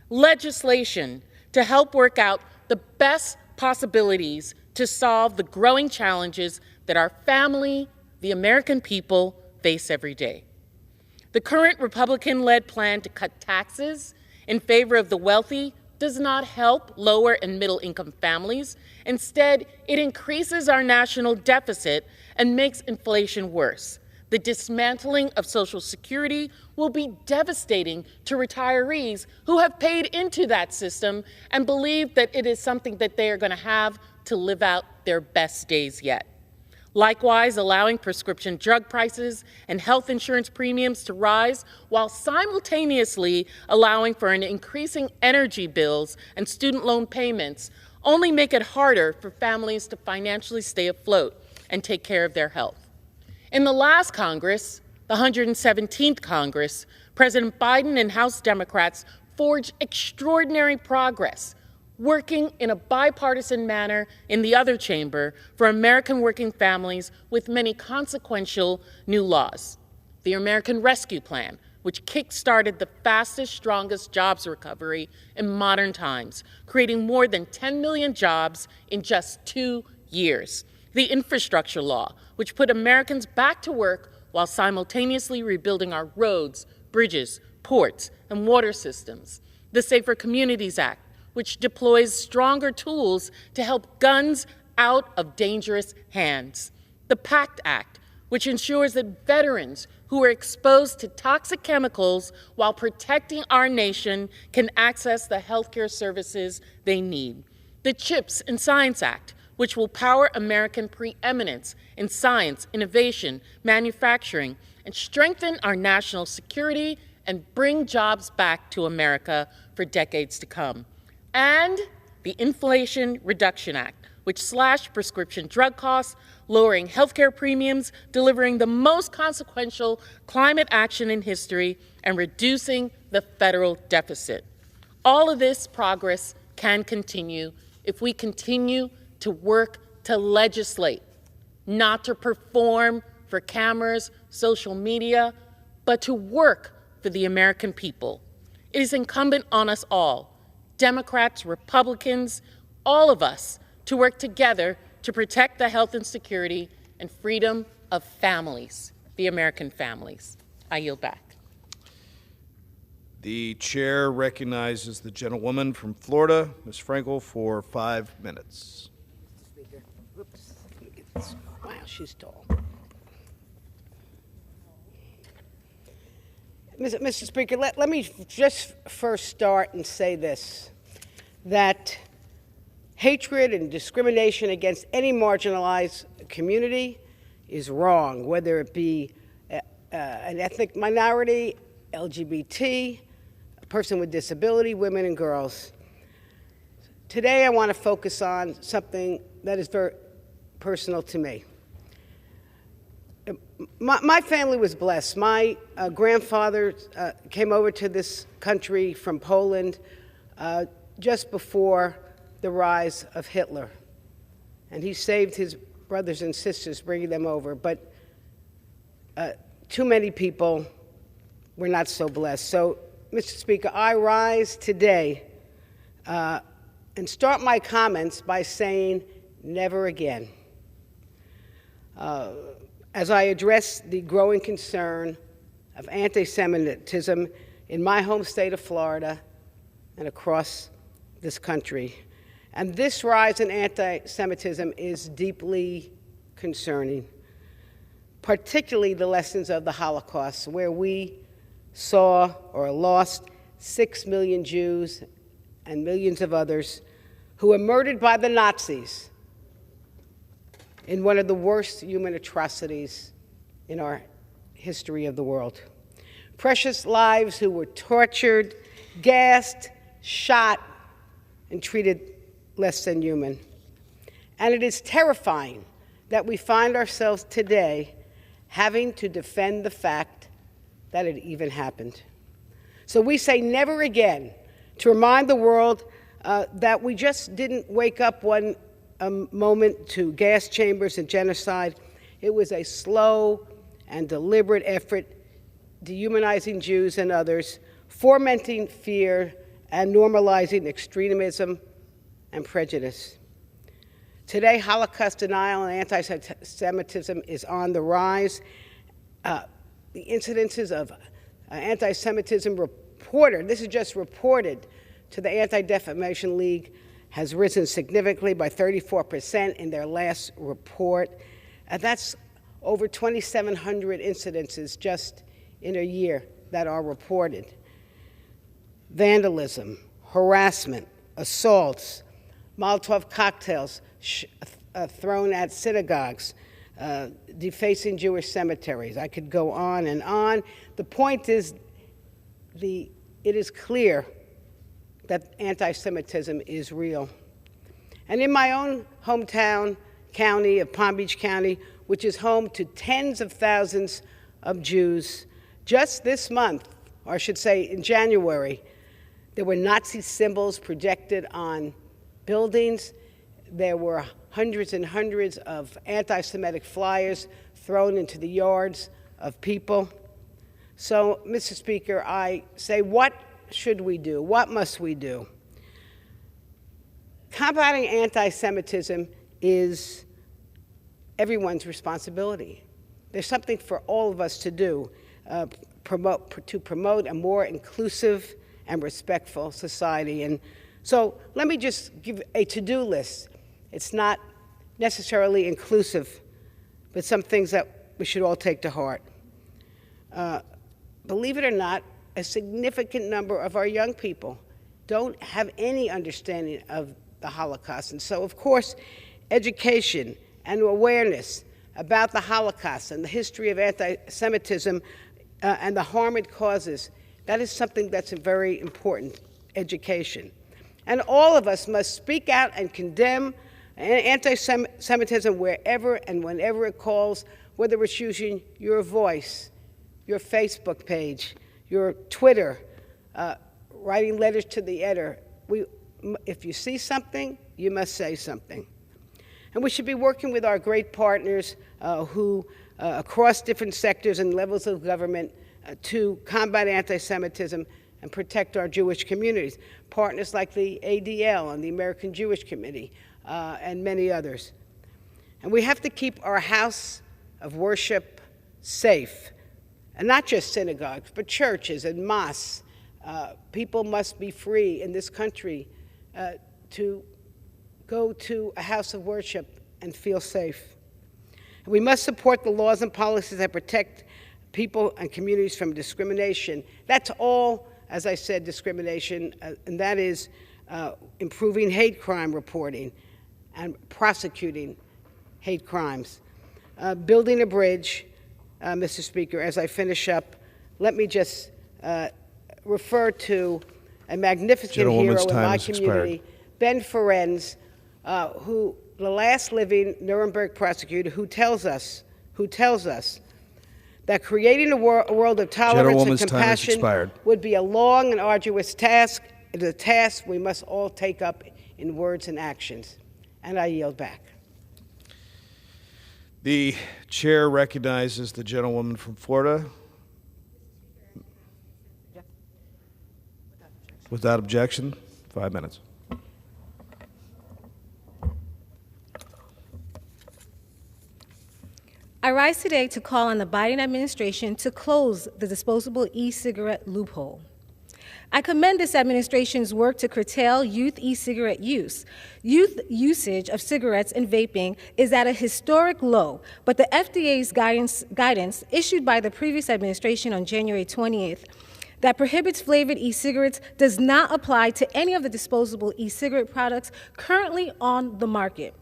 Legislation to help work out the best possibilities to solve the growing challenges that our family, the American people, face every day. The current Republican-led plan to cut taxes in favor of the wealthy does not help lower and middle-income families. Instead, it increases our national deficit and makes inflation worse. The dismantling of Social Security will be devastating to retirees who have paid into that system and believe that it is something that they are going to have to live out their best days yet. Likewise, allowing prescription drug prices and health insurance premiums to rise while simultaneously allowing for an increasing energy bills and student loan payments only make it harder for families to financially stay afloat and take care of their health. In the last Congress, the 117th Congress, President Biden and House Democrats forged extraordinary progress, working in a bipartisan manner in the other chamber for American working families with many consequential new laws. The American Rescue Plan, which kick-started the fastest, strongest jobs recovery in modern times, creating more than 10 million jobs in just 2 years. The Infrastructure Law, which put Americans back to work while simultaneously rebuilding our roads, bridges, ports, and water systems. The Safer Communities Act, which deploys stronger tools to help guns out of dangerous hands. The PACT Act, which ensures that veterans who are exposed to toxic chemicals while protecting our nation can access the healthcare services they need. The CHIPS and Science Act, which will power American preeminence in science, innovation, manufacturing, and strengthen our national security and bring jobs back to America for decades to come. And the Inflation Reduction Act, which slashed prescription drug costs, lowering healthcare premiums, delivering the most consequential climate action in history, and reducing the federal deficit. All of this progress can continue if we continue to work to legislate, not to perform for cameras, social media, but to work for the American people. It is incumbent on us all, Democrats, Republicans, all of us, to work together to protect the health and security and freedom of families, the American families. I yield back. The chair recognizes the gentlewoman from Florida, Ms. Frankel, for 5 minutes. Oops. Let me get this. Wow, she's tall. Mr. Speaker, let me just first start and say this, that hatred and discrimination against any marginalized community is wrong, whether it be an ethnic minority, LGBT, a person with disability, women and girls. Today I want to focus on something that is very personal to me. My family was blessed. My grandfather came over to this country from Poland just before the rise of Hitler. And he saved his brothers and sisters, bringing them over. But too many people were not so blessed. So, Mr. Speaker, I rise today and start my comments by saying, never again. As I address the growing concern of anti-Semitism in my home state of Florida and across this country. And this rise in anti-Semitism is deeply concerning, particularly the lessons of the Holocaust, where we saw or lost 6 million Jews and millions of others who were murdered by the Nazis in one of the worst human atrocities in our history of the world. Precious lives who were tortured, gassed, shot, and treated less than human. And it is terrifying that we find ourselves today having to defend the fact that it even happened. So we say never again, to remind the world that we just didn't wake up one moment to gas chambers and genocide. It was a slow and deliberate effort dehumanizing Jews and others, fomenting fear, and normalizing extremism and prejudice. Today, Holocaust denial and anti-Semitism is on the rise. The incidences of anti-Semitism reported, this is just reported to the Anti-Defamation League, has risen significantly by 34% in their last report. That's over 2,700 incidences just in a year that are reported. Vandalism, harassment, assaults, Molotov cocktails thrown at synagogues, defacing Jewish cemeteries. I could go on and on. The point is, it is clear that anti-Semitism is real. And in my own hometown county of Palm Beach County, which is home to tens of thousands of Jews, just this month, or I should say in January, there were Nazi symbols projected on buildings. There were hundreds and hundreds of anti-Semitic flyers thrown into the yards of people. So, Mr. Speaker, I say, what should we do? What must we do? Combating anti-Semitism is everyone's responsibility. There's something for all of us to do to promote a more inclusive and respectful society. And so let me just give a to-do list. It's not necessarily inclusive, but some things that we should all take to heart. Believe it or not, a significant number of our young people don't have any understanding of the Holocaust. And so, of course, education and awareness about the Holocaust and the history of anti-Semitism and the harm it causes, that is something that's very important, education. And all of us must speak out and condemn anti-Semitism wherever and whenever it calls, whether it's using your voice, your Facebook page, your Twitter, writing letters to the editor. If you see something, you must say something. And we should be working with our great partners who, across different sectors and levels of government, to combat anti-Semitism and protect our Jewish communities. Partners like the ADL and the American Jewish Committee and many others. And we have to keep our house of worship safe. And not just synagogues, but churches and mosques. People must be free in this country to go to a house of worship and feel safe. And we must support the laws and policies that protect people and communities from discrimination. That's all, as I said, discrimination, and that is improving hate crime reporting and prosecuting hate crimes. Building a bridge, Mr. Speaker, as I finish up, let me just refer to a magnificent hero in my community, Ben Ferencz, who the last living Nuremberg prosecutor, who tells us that creating a world of tolerance and compassion would be a long and arduous task. It is a task we must all take up in words and actions. And I yield back. The chair recognizes the gentlewoman from Florida. Without objection, 5 minutes. I rise today to call on the Biden administration to close the disposable e-cigarette loophole. I commend this administration's work to curtail youth e-cigarette use. Youth usage of cigarettes and vaping is at a historic low, but the FDA's guidance issued by the previous administration on January 20th that prohibits flavored e-cigarettes does not apply to any of the disposable e-cigarette products currently on the market.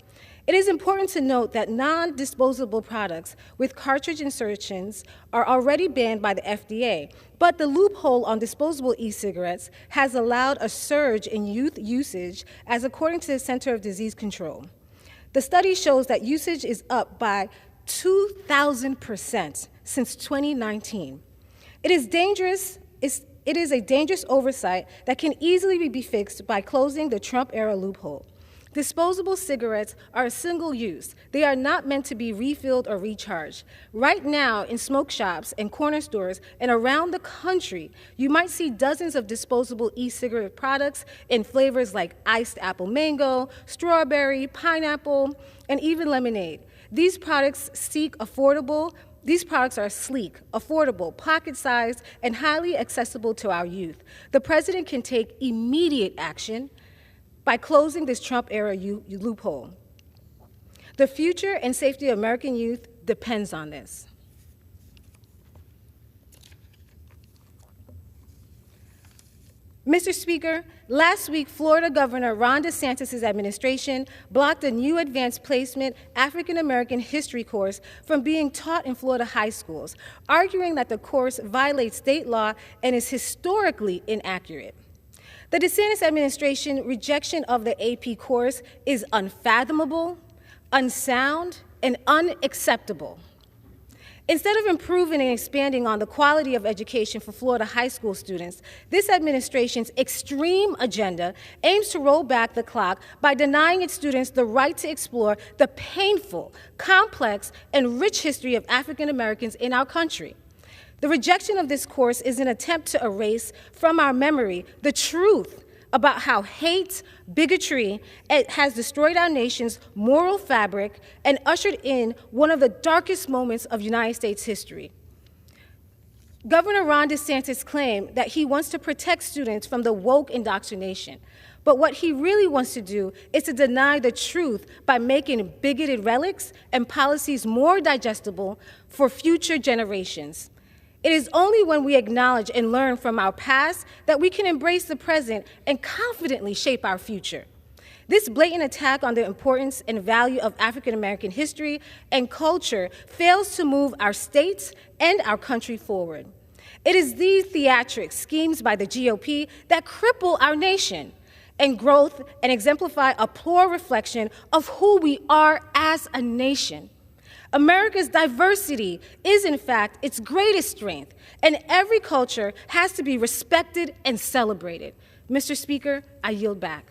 It is important to note that non-disposable products with cartridge insertions are already banned by the FDA, but the loophole on disposable e-cigarettes has allowed a surge in youth usage, as according to the Center of Disease Control. The study shows that usage is up by 2,000% since 2019. It is a dangerous oversight that can easily be fixed by closing the Trump-era loophole. Disposable cigarettes are single use. They are not meant to be refilled or recharged. Right now, in smoke shops and corner stores and around the country, you might see dozens of disposable e-cigarette products in flavors like iced apple mango, strawberry, pineapple, and even lemonade. These products are sleek, affordable, pocket-sized, and highly accessible to our youth. The president can take immediate action by closing this Trump-era loophole. The future and safety of American youth depends on this. Mr. Speaker, last week, Florida Governor Ron DeSantis' administration blocked a new advanced placement African American history course from being taught in Florida high schools, arguing that the course violates state law and is historically inaccurate. The DeSantis administration rejection of the AP course is unfathomable, unsound, and unacceptable. Instead of improving and expanding on the quality of education for Florida high school students, this administration's extreme agenda aims to roll back the clock by denying its students the right to explore the painful, complex, and rich history of African Americans in our country. The rejection of this course is an attempt to erase from our memory the truth about how hate, bigotry has destroyed our nation's moral fabric and ushered in one of the darkest moments of United States history. Governor Ron DeSantis claimed that he wants to protect students from the woke indoctrination, but what he really wants to do is to deny the truth by making bigoted relics and policies more digestible for future generations. It is only when we acknowledge and learn from our past that we can embrace the present and confidently shape our future. This blatant attack on the importance and value of African American history and culture fails to move our states and our country forward. It is these theatric schemes by the GOP that cripple our nation and growth and exemplify a poor reflection of who we are as a nation. America's diversity is, in fact, its greatest strength, and every culture has to be respected and celebrated. Mr. Speaker, I yield back.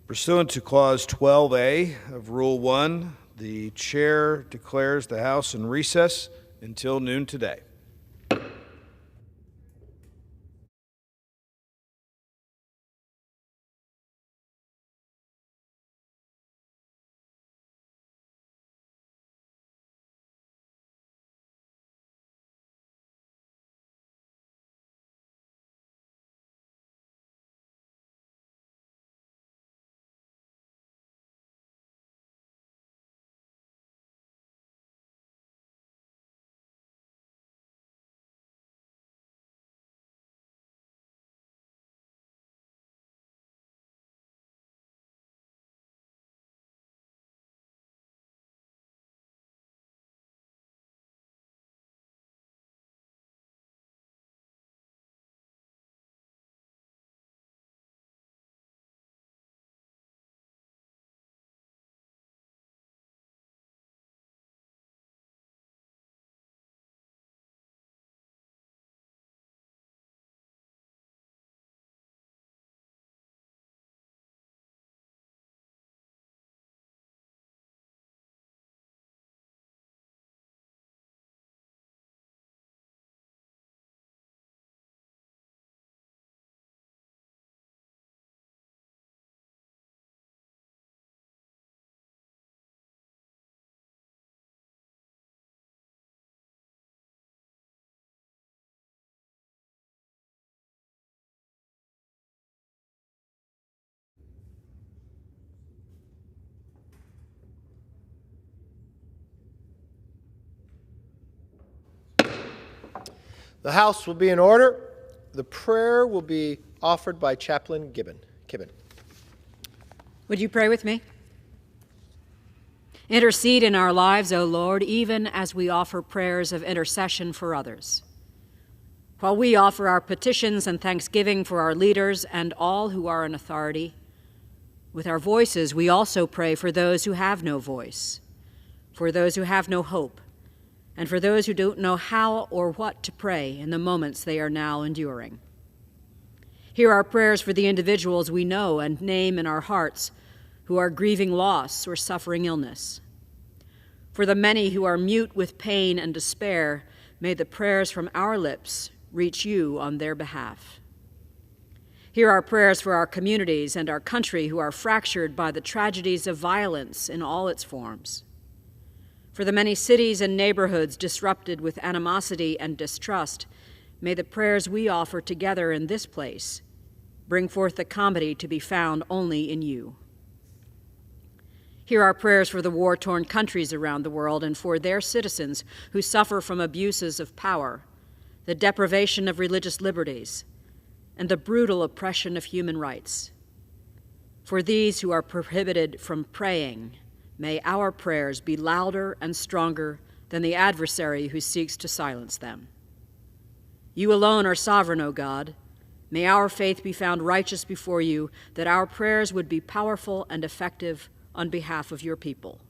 Pursuant to Clause 12A of Rule 1, the Chair declares the House in recess until noon today. The House will be in order. The prayer will be offered by Chaplain Kibben. Would you pray with me? Intercede in our lives, O Lord, even as we offer prayers of intercession for others. While we offer our petitions and thanksgiving for our leaders and all who are in authority, with our voices we also pray for those who have no voice, for those who have no hope, and for those who don't know how or what to pray in the moments they are now enduring. Hear our prayers for the individuals we know and name in our hearts who are grieving loss or suffering illness. For the many who are mute with pain and despair, may the prayers from our lips reach you on their behalf. Hear our prayers for our communities and our country who are fractured by the tragedies of violence in all its forms. For the many cities and neighborhoods disrupted with animosity and distrust, may the prayers we offer together in this place bring forth the comedy to be found only in you. Hear our prayers for the war-torn countries around the world and for their citizens who suffer from abuses of power, the deprivation of religious liberties, and the brutal oppression of human rights. For these who are prohibited from praying, may our prayers be louder and stronger than the adversary who seeks to silence them. You alone are sovereign, O God. May our faith be found righteous before you, that our prayers would be powerful and effective on behalf of your people.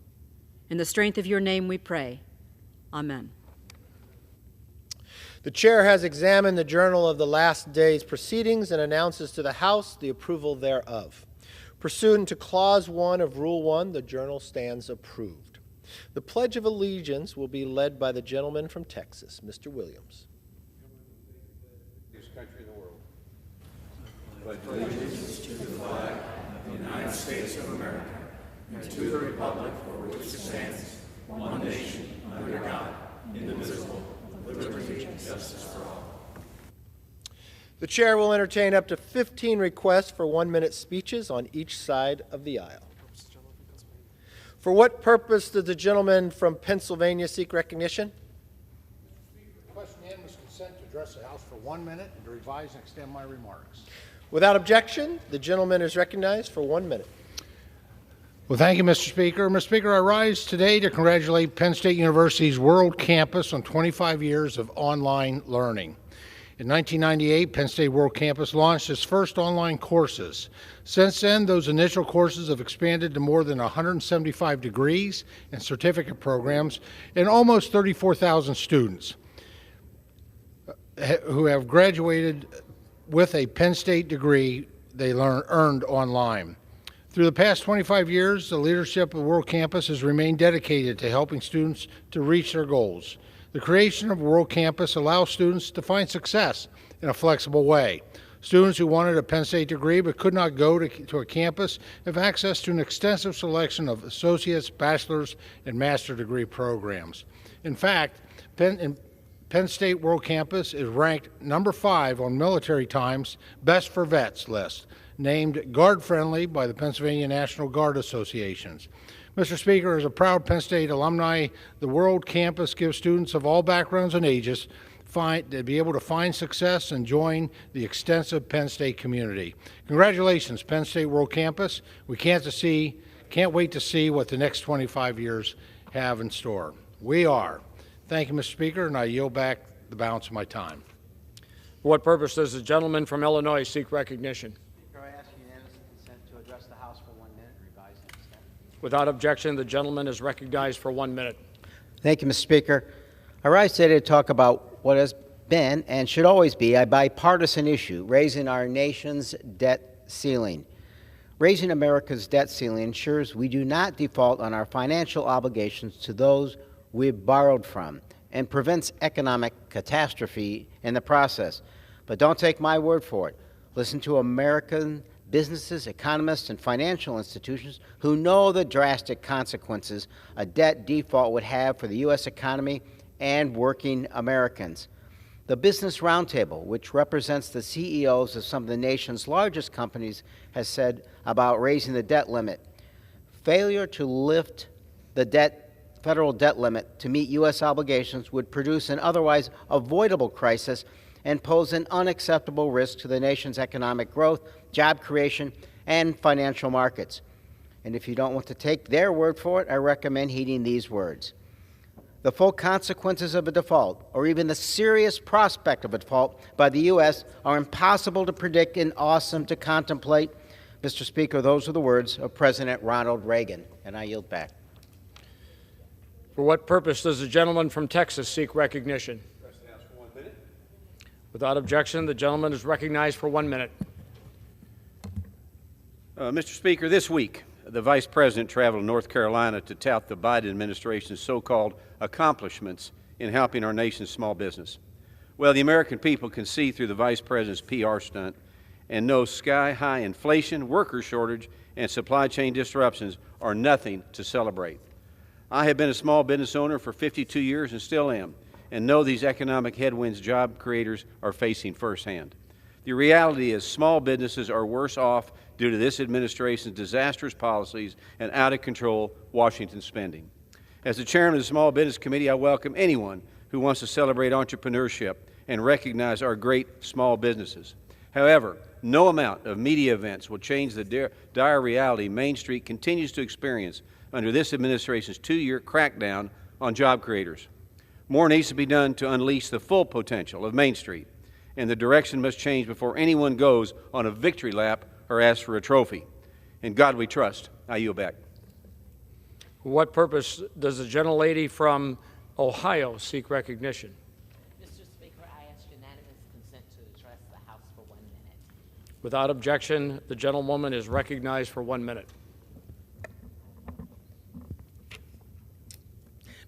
In the strength of your name we pray. Amen. The chair has examined the journal of the last day's proceedings and announces to the House the approval thereof. Pursuant to Clause 1 of Rule 1, the journal stands approved. The Pledge of Allegiance will be led by the gentleman from Texas, Mr. Williams. This country and the world. Pledge allegiance to the flag of the United States of America and to the republic for which it stands, one nation, under God, indivisible, with liberty and justice for all. The chair will entertain up to 15 requests for 1-minute speeches on each side of the aisle. For what purpose does the gentleman from Pennsylvania seek recognition? Mr. Speaker, request unanimous consent to address the House for 1 minute and to revise and extend my remarks. Without objection, the gentleman is recognized for 1 minute. Well, thank you, Mr. Speaker. Mr. Speaker, I rise today to congratulate Penn State University's World Campus on 25 years of online learning. In 1998, Penn State World Campus launched its first online courses. Since then, those initial courses have expanded to more than 175 degrees and certificate programs and almost 34,000 students who have graduated with a Penn State degree they earned online. Through the past 25 years, the leadership of World Campus has remained dedicated to helping students to reach their goals. The creation of World Campus allows students to find success in a flexible way. Students who wanted a Penn State degree but could not go to a campus have access to an extensive selection of associate's, bachelor's, and master's degree programs. In fact, Penn State World Campus is ranked number 5 on Military Times' Best for Vets list, named guard-friendly by the Pennsylvania National Guard Associations. Mr. Speaker, as a proud Penn State alumni, the World Campus gives students of all backgrounds and ages to be able to find success and join the extensive Penn State community. Congratulations, Penn State World Campus. We can't wait to see what the next 25 years have in store. We are. Thank you, Mr. Speaker, and I yield back the balance of my time. For what purpose does the gentleman from Illinois seek recognition? Speaker, I ask unanimous consent to address the House for 1 minute, revise and extend. Without objection, the gentleman is recognized for 1 minute. Thank you, Mr. Speaker. I rise today to talk about what has been and should always be a bipartisan issue, raising our nation's debt ceiling. Raising America's debt ceiling ensures we do not default on our financial obligations to those we've borrowed from and prevents economic catastrophe in the process. But don't take my word for it. Listen to American businesses, economists, and financial institutions who know the drastic consequences a debt default would have for the U.S. economy and working Americans. The Business Roundtable, which represents the CEOs of some of the nation's largest companies, has said about raising the debt limit, failure to lift the debt federal debt limit to meet U.S. obligations would produce an otherwise avoidable crisis and pose an unacceptable risk to the nation's economic growth, job creation, and financial markets. And if you don't want to take their word for it, I recommend heeding these words. The full consequences of a default, or even the serious prospect of a default by the U.S., are impossible to predict and awesome to contemplate. Mr. Speaker, those are the words of President Ronald Reagan, and I yield back. For what purpose does the gentleman from Texas seek recognition? Without objection, the gentleman is recognized for 1 minute. Mr. Speaker, this week, the Vice President traveled to North Carolina to tout the Biden administration's so-called accomplishments in helping our nation's small business. Well, the American people can see through the Vice President's PR stunt and know sky-high inflation, worker shortage, and supply chain disruptions are nothing to celebrate. I have been a small business owner for 52 years and still am, and know these economic headwinds job creators are facing firsthand. The reality is small businesses are worse off due to this administration's disastrous policies and out-of-control Washington spending. As the chairman of the Small Business Committee, I welcome anyone who wants to celebrate entrepreneurship and recognize our great small businesses. However, no amount of media events will change the dire reality Main Street continues to experience under this administration's 2-year crackdown on job creators. More needs to be done to unleash the full potential of Main Street, and the direction must change before anyone goes on a victory lap or asks for a trophy. In God we trust. I yield back. For what purpose does the gentlelady from Ohio seek recognition? Mr. Speaker, I ask unanimous consent to address the House for 1 minute. Without objection, the gentlewoman is recognized for 1 minute.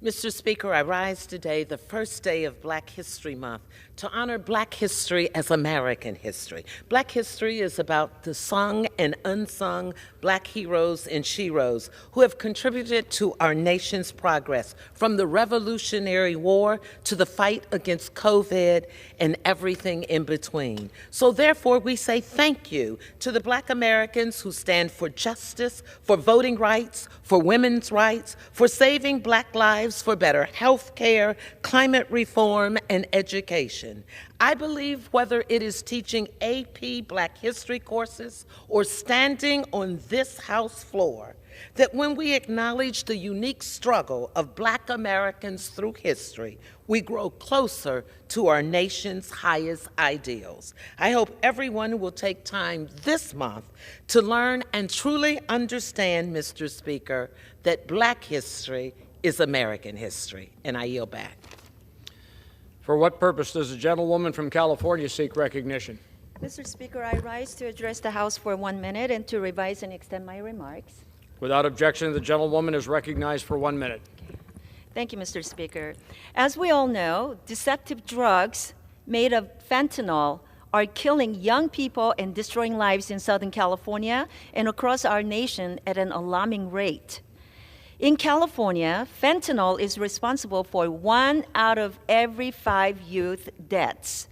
Mr. Speaker, I rise today, the first day of Black History Month, to honor Black history as American history. Black history is about the sung and unsung Black heroes and sheroes who have contributed to our nation's progress, from the Revolutionary War to the fight against COVID and everything in between. So therefore, we say thank you to the Black Americans who stand for justice, for voting rights, for women's rights, for saving Black lives, for better health care, climate reform, and education. I believe whether it is teaching AP Black History courses or standing on this House floor, that when we acknowledge the unique struggle of Black Americans through history, we grow closer to our nation's highest ideals. I hope everyone will take time this month to learn and truly understand, Mr. Speaker, that Black history is American history. And I yield back. For what purpose does the gentlewoman from California seek recognition? Mr. Speaker, I rise to address the House for 1 minute and to revise and extend my remarks. Without objection, the gentlewoman is recognized for 1 minute. Thank you, Mr. Speaker. As we all know, deceptive drugs made of fentanyl are killing young people and destroying lives in Southern California and across our nation at an alarming rate. In California, fentanyl is responsible for 1 out of every 5 youth deaths.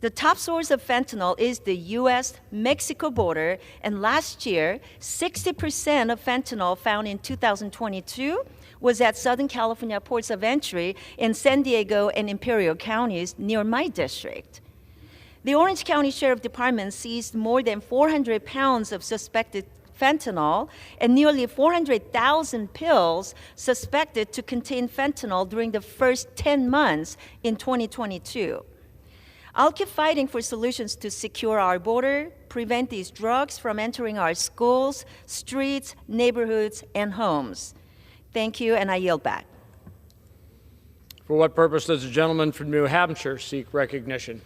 The top source of fentanyl is the U.S.-Mexico border, and last year, 60% of fentanyl found in 2022 was at Southern California ports of entry in San Diego and Imperial counties near my district. The Orange County Sheriff Department seized more than 400 pounds of suspected fentanyl and nearly 400,000 pills suspected to contain fentanyl during the first 10 months in 2022. I'll keep fighting for solutions to secure our border, prevent these drugs from entering our schools, streets, neighborhoods, and homes. Thank you, and I yield back. For what purpose does the gentleman from New Hampshire seek recognition?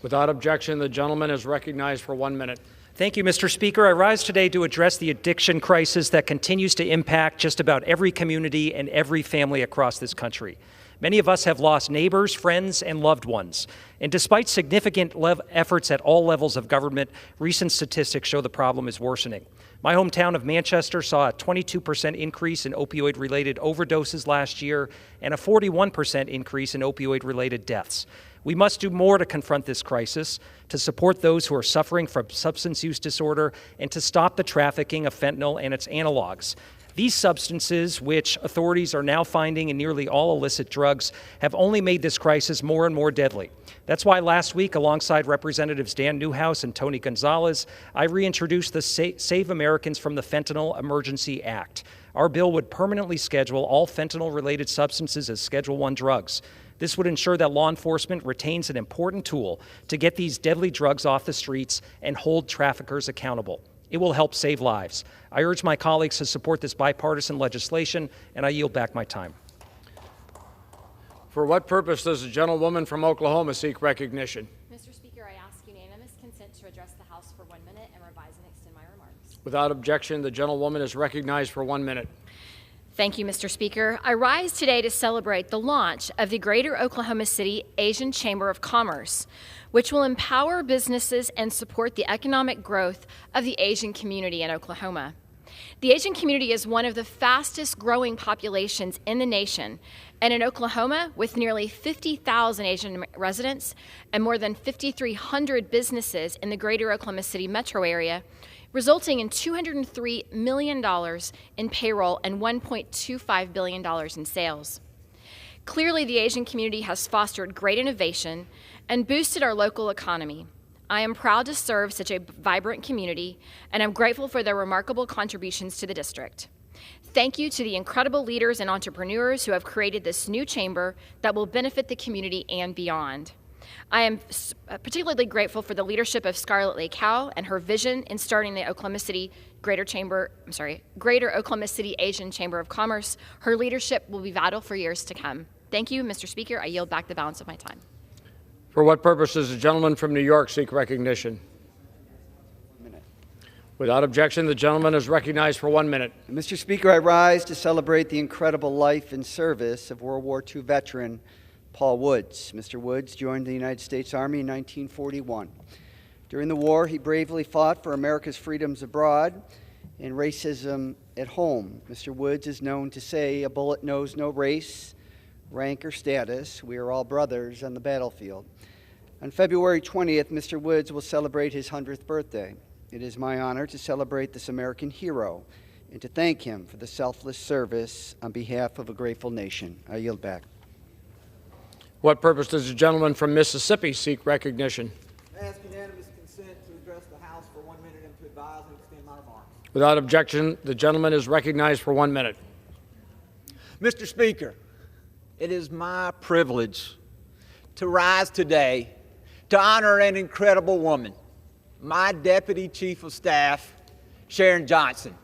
Without objection, the gentleman is recognized for 1 minute. Thank you, Mr. Speaker. I rise today to address the addiction crisis that continues to impact just about every community and every family across this country. Many of us have lost neighbors, friends, and loved ones. And despite significant efforts at all levels of government, recent statistics show the problem is worsening. My hometown of Manchester saw a 22% increase in opioid-related overdoses last year and a 41% increase in opioid-related deaths. We must do more to confront this crisis, to support those who are suffering from substance use disorder, and to stop the trafficking of fentanyl and its analogs. These substances, which authorities are now finding in nearly all illicit drugs, have only made this crisis more and more deadly. That's why last week, alongside Representatives Dan Newhouse and Tony Gonzalez, I reintroduced the Save Americans from the Fentanyl Emergency Act. Our bill would permanently schedule all fentanyl-related substances as Schedule I drugs. This would ensure that law enforcement retains an important tool to get these deadly drugs off the streets and hold traffickers accountable. It will help save lives. I urge my colleagues to support this bipartisan legislation, and I yield back my time. For what purpose does the gentlewoman from Oklahoma seek recognition? Mr. Speaker, I ask unanimous consent to address the House for 1 minute and revise and extend my remarks. Without objection, the gentlewoman is recognized for 1 minute. Thank you, Mr. Speaker. I rise today to celebrate the launch of the Greater Oklahoma City Asian Chamber of Commerce, which will empower businesses and support the economic growth of the Asian community in Oklahoma. The Asian community is one of the fastest growing populations in the nation, and in Oklahoma, with nearly 50,000 Asian residents and more than 5,300 businesses in the Greater Oklahoma City metro area, resulting in $203 million in payroll and $1.25 billion in sales. Clearly, the Asian community has fostered great innovation and boosted our local economy. I am proud to serve such a vibrant community, and I'm grateful for their remarkable contributions to the district. Thank you to the incredible leaders and entrepreneurs who have created this new chamber that will benefit the community and beyond. I am particularly grateful for the leadership of Scarlett Lake Howe and her vision in starting the Greater Oklahoma City Asian Chamber of Commerce. Her leadership will be vital for years to come. Thank you, Mr. Speaker. I yield back the balance of my time. For what purpose does the gentleman from New York seek recognition? Without objection, the gentleman is recognized for 1 minute. Mr. Speaker, I rise to celebrate the incredible life and service of World War II veteran Paul Woods. Mr. Woods joined the United States Army in 1941. During the war, he bravely fought for America's freedoms abroad and racism at home. Mr. Woods is known to say, "A bullet knows no race, rank, or status. We are all brothers on the battlefield." On February 20th, Mr. Woods will celebrate his 100th birthday. It is my honor to celebrate this American hero and to thank him for the selfless service on behalf of a grateful nation. I yield back. What purpose does the gentleman from Mississippi seek recognition? I ask unanimous consent to address the House for 1 minute and to advise and extend my remarks. Without objection, the gentleman is recognized for 1 minute. Mr. Speaker, it is my privilege to rise today to honor an incredible woman, my Deputy Chief of Staff, Sharon Johnson.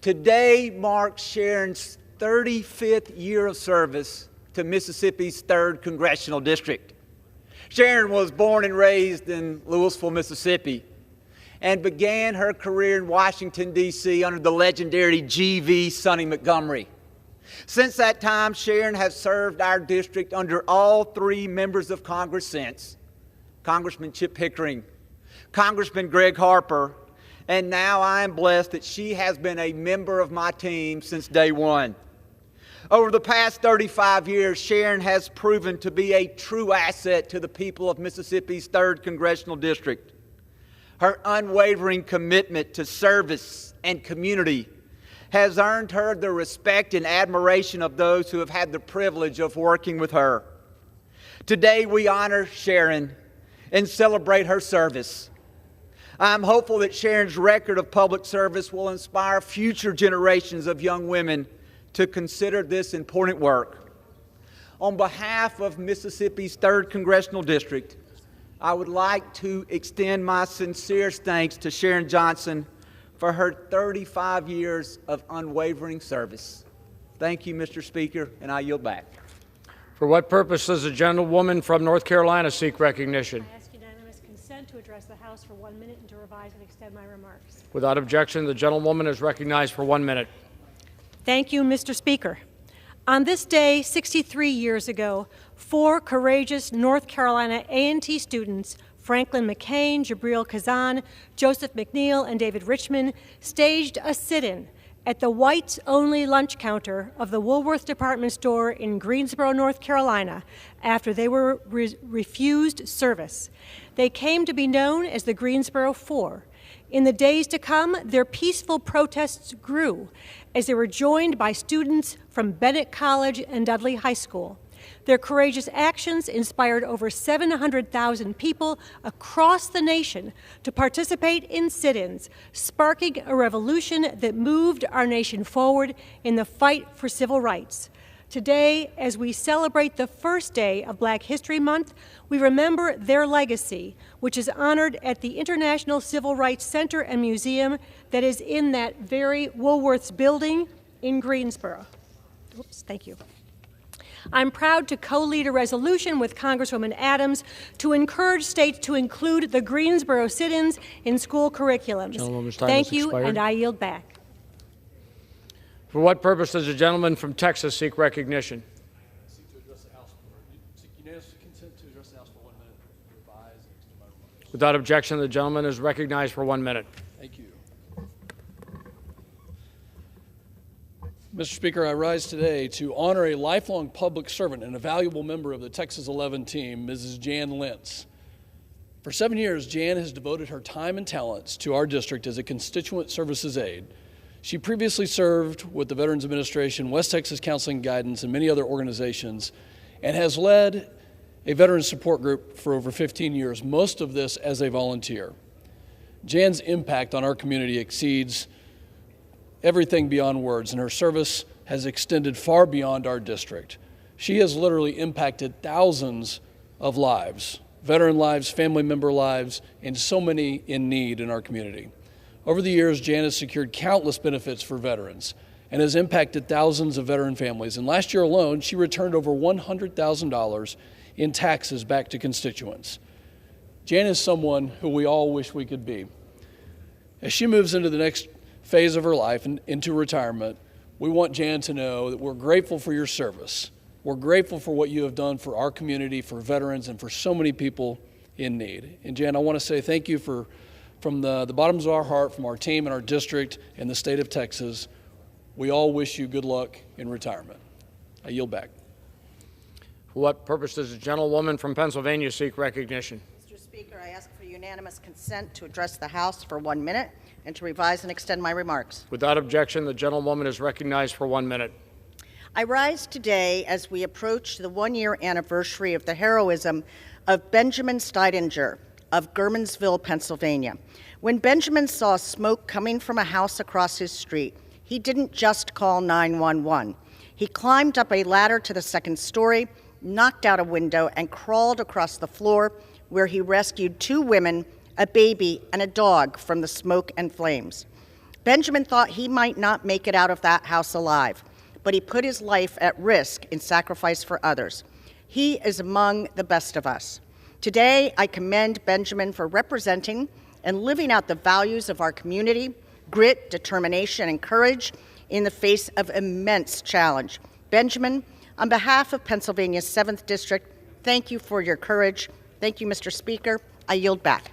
Today marks Sharon's 35th year of service to Mississippi's 3rd Congressional District. Sharon was born and raised in Louisville, Mississippi, and began her career in Washington, D.C. under the legendary G.V. Sonny Montgomery. Since that time, Sharon has served our district under all 3 members of Congress since: Congressman Chip Pickering, Congressman Greg Harper, and now I am blessed that she has been a member of my team since day one. Over the past 35 years, Sharon has proven to be a true asset to the people of Mississippi's 3rd Congressional District. Her unwavering commitment to service and community has earned her the respect and admiration of those who have had the privilege of working with her. Today, we honor Sharon and celebrate her service. I'm hopeful that Sharon's record of public service will inspire future generations of young women to consider this important work. On behalf of Mississippi's 3rd Congressional District, I would like to extend my sincerest thanks to Sharon Johnson for her 35 years of unwavering service. Thank you, Mr. Speaker, and I yield back. For what purpose does the gentlewoman from North Carolina seek recognition? I ask unanimous consent to address the House for 1 minute and to revise and extend my remarks. Without objection, the gentlewoman is recognized for 1 minute. Thank you, Mr. Speaker. On this day, 63 years ago, 4 courageous North Carolina A&T students Franklin McCain, Jabril Kazan, Joseph McNeil, and David Richmond staged a sit-in at the whites-only lunch counter of the Woolworth department store in Greensboro, North Carolina, after they were refused service. They came to be known as the Greensboro Four. In the days to come, their peaceful protests grew as they were joined by students from Bennett College and Dudley High School. Their courageous actions inspired over 700,000 people across the nation to participate in sit-ins, sparking a revolution that moved our nation forward in the fight for civil rights. Today, as we celebrate the first day of Black History Month, we remember their legacy, which is honored at the International Civil Rights Center and Museum that is in that very Woolworth's building in Greensboro. Oops, thank you. I'm proud to co-lead a resolution with Congresswoman Adams to encourage states to include the Greensboro sit-ins in school curriculums. Thank you, and I yield back. For what purpose does the gentleman from Texas seek recognition? Seek to address the House. Seek unanimous consent to address the House for 1 minute. Revise and extend my remarks. Without objection, the gentleman is recognized for 1 minute. Thank you. Mr. Speaker, I rise today to honor a lifelong public servant and a valuable member of the Texas 11 team, Mrs. Jan Lentz. For 7 years, Jan has devoted her time and talents to our district as a constituent services aide. She previously served with the Veterans Administration, West Texas Counseling Guidance, and many other organizations, and has led a veterans support group for over 15 years, most of this as a volunteer. Jan's impact on our community exceeds everything beyond words, and her service has extended far beyond our district. She has literally impacted thousands of lives, veteran lives, family member lives, and so many in need in our community. Over the years, Jan has secured countless benefits for veterans and has impacted thousands of veteran families. And last year alone, she returned over $100,000 in taxes back to constituents. Jan is someone who we all wish we could be. As she moves into the next phase of her life and into retirement, we want Jan to know that we're grateful for your service. We're grateful for what you have done for our community, for veterans, and for so many people in need. And Jan, I want to say thank you from the bottoms of our heart, from our team and our district and the state of Texas. We all wish you good luck in retirement. I yield back. For what purpose does the gentlewoman from Pennsylvania seek recognition? Mr. Speaker, I ask for unanimous consent to address the House for 1 minute and to revise and extend my remarks. Without objection, the gentlewoman is recognized for 1 minute. I rise today as we approach the 1-year anniversary of the heroism of Benjamin Steidinger of Germansville, Pennsylvania. When Benjamin saw smoke coming from a house across his street, he didn't just call 911. He climbed up a ladder to the second story, knocked out a window, and crawled across the floor, where he rescued 2 women, a baby, and a dog from the smoke and flames. Benjamin thought he might not make it out of that house alive, but he put his life at risk in sacrifice for others. He is among the best of us. Today, I commend Benjamin for representing and living out the values of our community, grit, determination, and courage in the face of immense challenge. Benjamin, on behalf of Pennsylvania's 7th District, thank you for your courage. Thank you, Mr. Speaker. I yield back.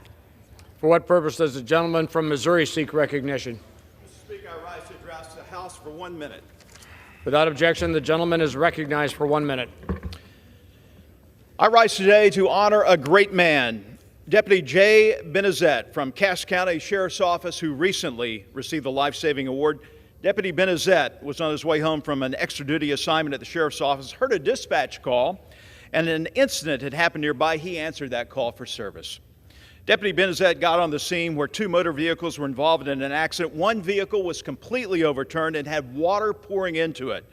For what purpose does the gentleman from Missouri seek recognition? Mr. Speaker, I rise to address the House for 1 minute. Without objection, the gentleman is recognized for 1 minute. I rise today to honor a great man, Deputy Jay Benezet from Cass County Sheriff's Office, who recently received the Life-Saving Award. Deputy Benezet was on his way home from an extra-duty assignment at the Sheriff's Office, heard a dispatch call, and an incident had happened nearby. He answered that call for service. Deputy Benezet got on the scene where 2 motor vehicles were involved in an accident. One vehicle was completely overturned and had water pouring into it.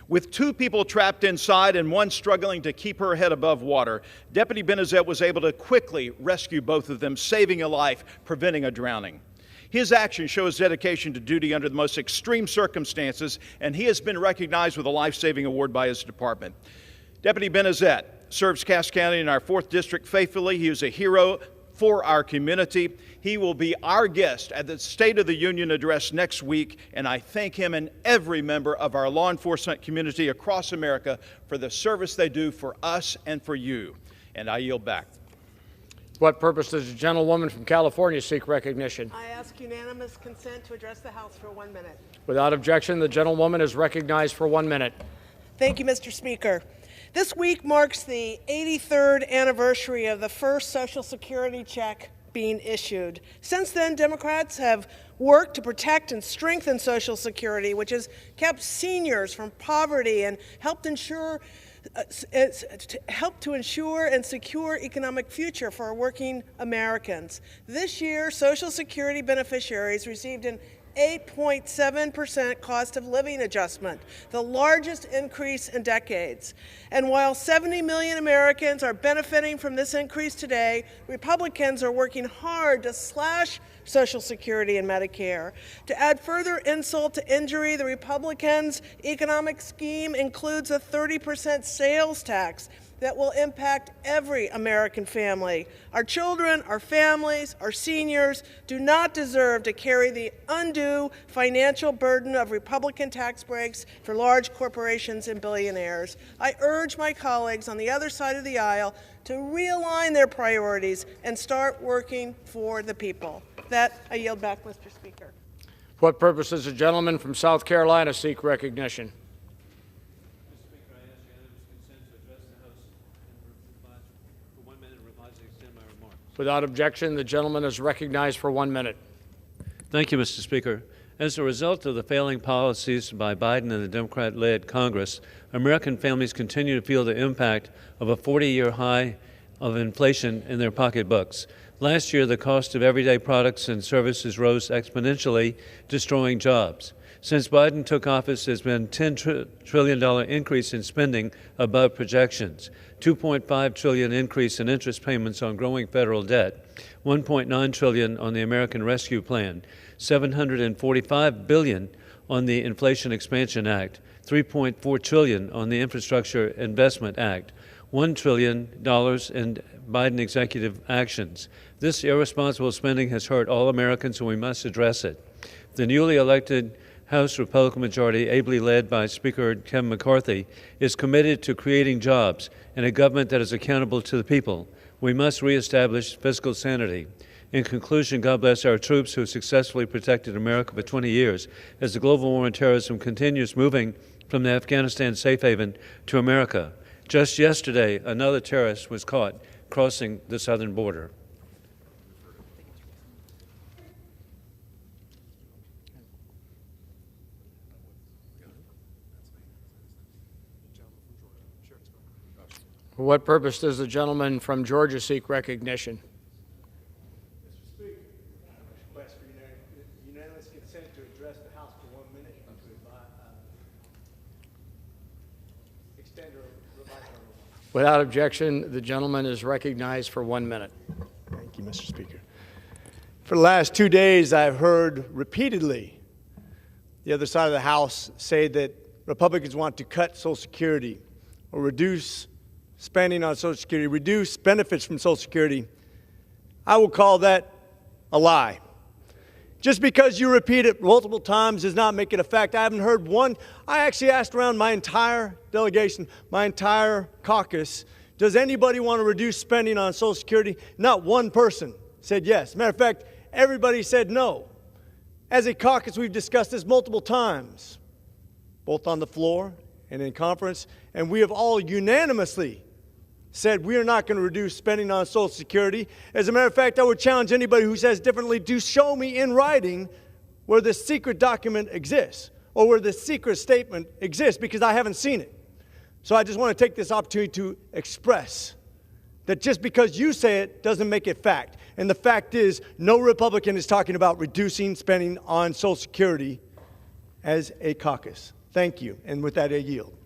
With 2 people trapped inside and one struggling to keep her head above water, Deputy Benezet was able to quickly rescue both of them, saving a life, preventing a drowning. His action shows dedication to duty under the most extreme circumstances, and he has been recognized with a life-saving award by his department. Deputy Benezet serves Cass County in our 4th District faithfully. He is a hero for our community. He will be our guest at the State of the Union address next week, and I thank him and every member of our law enforcement community across America for the service they do for us and for you. And I yield back. what purpose does the gentlewoman from California seek recognition? I ask unanimous consent to address the House for 1 minute. Without objection, the gentlewoman is recognized for 1 minute. Thank you, Mr. Speaker. This week marks the 83rd anniversary of the first Social Security check being issued. Since then, Democrats have worked to protect and strengthen Social Security, which has kept seniors from poverty and helped to ensure and secure economic future for working Americans. This year, Social Security beneficiaries received an 8.7% cost of living adjustment, the largest increase in decades. And while 70 million Americans are benefiting from this increase today, Republicans are working hard to slash Social Security and Medicare. To add further insult to injury, the Republicans' economic scheme includes a 30% sales tax that will impact every American family. Our children, our families, our seniors do not deserve to carry the undue financial burden of Republican tax breaks for large corporations and billionaires. I urge my colleagues on the other side of the aisle to realign their priorities and start working for the people. That I yield back, Mr. Speaker. What purpose does the gentleman from South Carolina seek recognition? Without objection, the gentleman is recognized for 1 minute. Thank you, Mr. Speaker. As a result of the failing policies by Biden and the Democrat-led Congress, American families continue to feel the impact of a 40-year high of inflation in their pocketbooks. Last year, the cost of everyday products and services rose exponentially, destroying jobs. Since Biden took office, there's been a $10 trillion increase in spending above projections, $2.5 trillion increase in interest payments on growing federal debt, $1.9 trillion on the American Rescue Plan, $745 billion on the Inflation Expansion Act, $3.4 trillion on the Infrastructure Investment Act, $1 trillion in Biden executive actions. This irresponsible spending has hurt all Americans, and we must address it. The newly elected House Republican majority, ably led by Speaker Kevin McCarthy, is committed to creating jobs and a government that is accountable to the people. We must reestablish fiscal sanity. In conclusion, God bless our troops who successfully protected America for 20 years as the global war on terrorism continues moving from the Afghanistan safe haven to America. Just yesterday, another terrorist was caught crossing the southern border. For what purpose does the gentleman from Georgia seek recognition? Mr. Speaker, I request for unanimous consent to address the House for 1 minute and to extend or revise our rule. Without objection, the gentleman is recognized for 1 minute. Thank you, Mr. Speaker. For the last 2 days, I've heard repeatedly the other side of the House say that Republicans want to cut Social Security or reduce spending on Social Security, reduce benefits from Social Security. I will call that a lie. Just because you repeat it multiple times does not make it a fact. I haven't heard one. I actually asked around my entire delegation, my entire caucus, does anybody want to reduce spending on Social Security? Not one person said yes. Matter of fact, everybody said no. As a caucus, we've discussed this multiple times, both on the floor and in conference, and we have all unanimously said we are not going to reduce spending on Social Security. As a matter of fact, I would challenge anybody who says differently to show me in writing where the secret document exists or where the secret statement exists, because I haven't seen it. So I just want to take this opportunity to express that just because you say it doesn't make it fact. And the fact is, no Republican is talking about reducing spending on Social Security as a caucus. Thank you. And with that, I yield.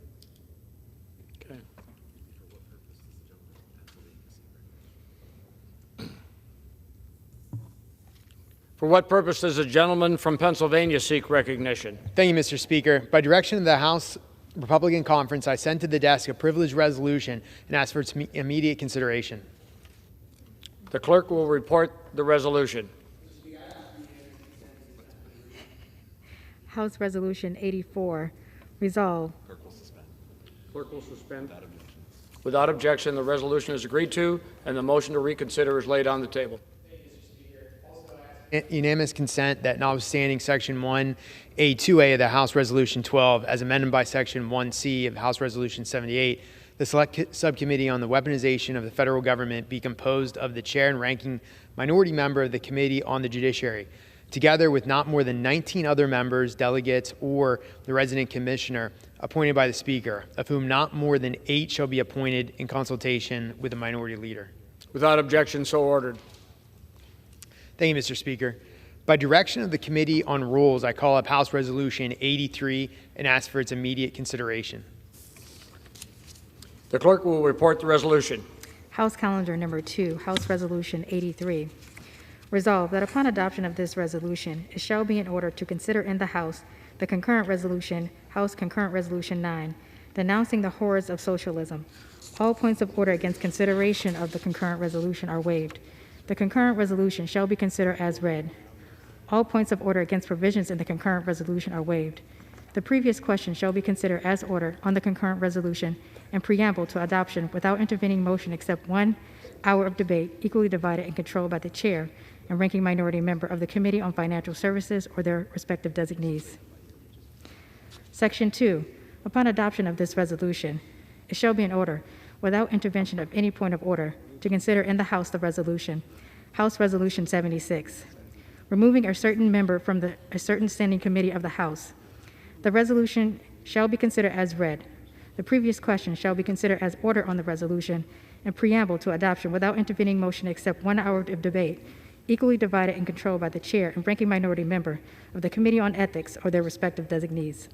For what purpose does the gentleman from Pennsylvania seek recognition? Thank you, Mr. Speaker. By direction of the House Republican Conference, I sent to the desk a privileged resolution and asked for its immediate consideration. The clerk will report the resolution. House Resolution 84, resolve. Clerk will suspend. Without objection. Without objection, the resolution is agreed to, and the motion to reconsider is laid on the table. Unanimous consent that notwithstanding Section 1A2A of the House Resolution 12, as amended by Section 1C of House Resolution 78, the Select Subcommittee on the Weaponization of the Federal Government be composed of the chair and ranking minority member of the Committee on the Judiciary, together with not more than 19 other members, delegates, or the resident commissioner appointed by the Speaker, of whom not more than 8 shall be appointed in consultation with the minority leader. Without objection, so ordered. Thank you, Mr. Speaker. By direction of the Committee on Rules, I call up House Resolution 83 and ask for its immediate consideration. The clerk will report the resolution. House Calendar Number 2, House Resolution 83. Resolved that upon adoption of this resolution, it shall be in order to consider in the House the concurrent resolution, House Concurrent Resolution 9, denouncing the horrors of socialism. All points of order against consideration of the concurrent resolution are waived. The concurrent resolution shall be considered as read. All points of order against provisions in the concurrent resolution are waived. The previous question shall be considered as ordered on the concurrent resolution and preamble to adoption without intervening motion except 1 hour of debate equally divided and controlled by the chair and ranking minority member of the Committee on Financial Services or their respective designees. Section 2. Upon adoption of this resolution, it shall be in order, without intervention of any point of order, to consider in the House the resolution, House Resolution 76, removing a certain member from a certain standing committee of the House. The resolution shall be considered as read. The previous question shall be considered as ordered on the resolution and preamble to adoption without intervening motion except 1 hour of debate, equally divided and controlled by the chair and ranking minority member of the Committee on Ethics or their respective designees.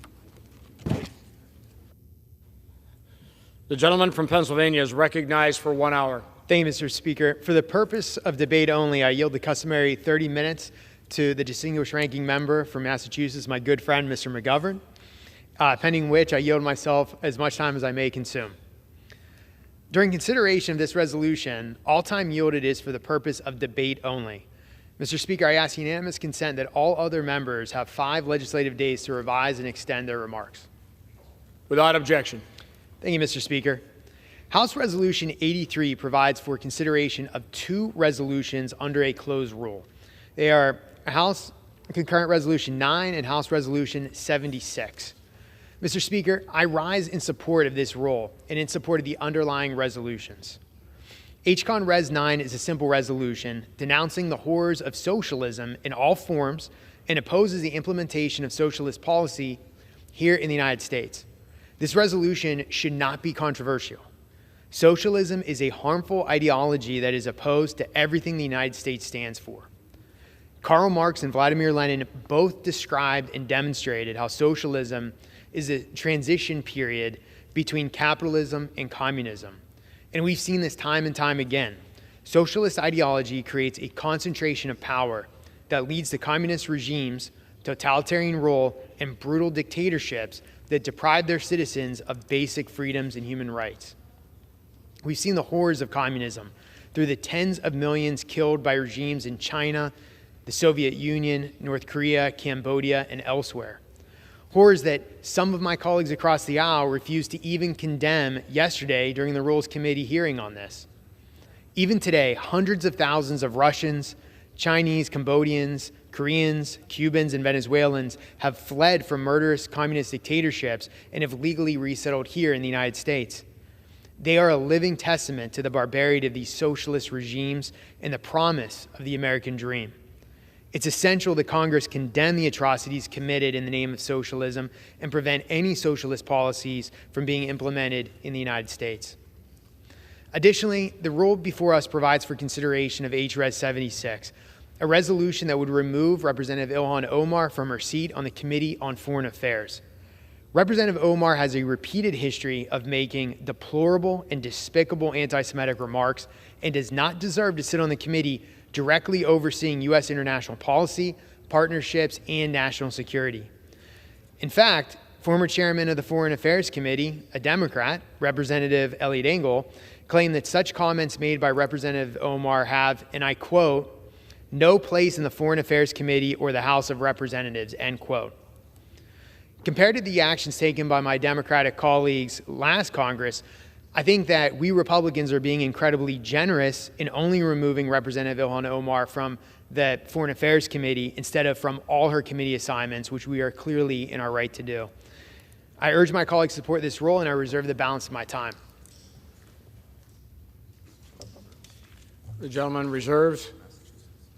The gentleman from Pennsylvania is recognized for 1 hour. Thank you, Mr. Speaker. For the purpose of debate only, I yield the customary 30 minutes to the distinguished ranking member from Massachusetts, my good friend, Mr. McGovern, pending which I yield myself as much time as I may consume. During consideration of this resolution, all time yielded is for the purpose of debate only. Mr. Speaker, I ask unanimous consent that all other members have 5 legislative days to revise and extend their remarks. Without objection. Thank you, Mr. Speaker. House Resolution 83 provides for consideration of 2 resolutions under a closed rule. They are House Concurrent Resolution 9 and House Resolution 76. Mr. Speaker, I rise in support of this rule and in support of the underlying resolutions. HCON Res 9 is a simple resolution denouncing the horrors of socialism in all forms and opposes the implementation of socialist policy here in the United States. This resolution should not be controversial. Socialism is a harmful ideology that is opposed to everything the United States stands for. Karl Marx and Vladimir Lenin both described and demonstrated how socialism is a transition period between capitalism and communism. And we've seen this time and time again. Socialist ideology creates a concentration of power that leads to communist regimes, totalitarian rule, and brutal dictatorships that deprive their citizens of basic freedoms and human rights. We've seen the horrors of communism through the tens of millions killed by regimes in China, the Soviet Union, North Korea, Cambodia, and elsewhere. Horrors that some of my colleagues across the aisle refused to even condemn yesterday during the Rules Committee hearing on this. Even today, hundreds of thousands of Russians, Chinese, Cambodians, Koreans, Cubans, and Venezuelans have fled from murderous communist dictatorships and have legally resettled here in the United States. They are a living testament to the barbarity of these socialist regimes and the promise of the American dream. It's essential that Congress condemn the atrocities committed in the name of socialism and prevent any socialist policies from being implemented in the United States. Additionally, the rule before us provides for consideration of HRES 76, a resolution that would remove Representative Ilhan Omar from her seat on the Committee on Foreign Affairs. Representative Omar has a repeated history of making deplorable and despicable anti-Semitic remarks and does not deserve to sit on the committee directly overseeing U.S. international policy, partnerships, and national security. In fact, former chairman of the Foreign Affairs Committee, a Democrat, Representative Eliot Engel, claimed that such comments made by Representative Omar have, and I quote, "no place in the Foreign Affairs Committee or the House of Representatives," end quote. Compared to the actions taken by my Democratic colleagues last Congress, I think that we Republicans are being incredibly generous in only removing Representative Ilhan Omar from the Foreign Affairs Committee instead of from all her committee assignments, which we are clearly in our right to do. I urge my colleagues to support this rule, and I reserve the balance of my time. The gentleman reserves.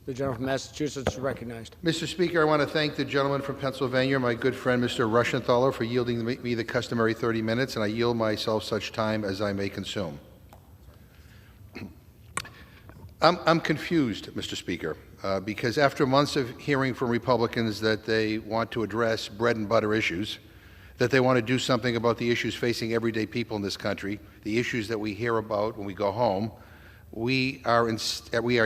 The gentleman from Massachusetts is recognized. Mr. Speaker, I want to thank the gentleman from Pennsylvania, my good friend Mr. Rushenthaler, for yielding me the customary 30 minutes, and I yield myself such time as I may consume. I'm confused, Mr. Speaker, because after months of hearing from Republicans that they want to address bread and butter issues, that they want to do something about the issues facing everyday people in this country, the issues that we hear about when we go home, we are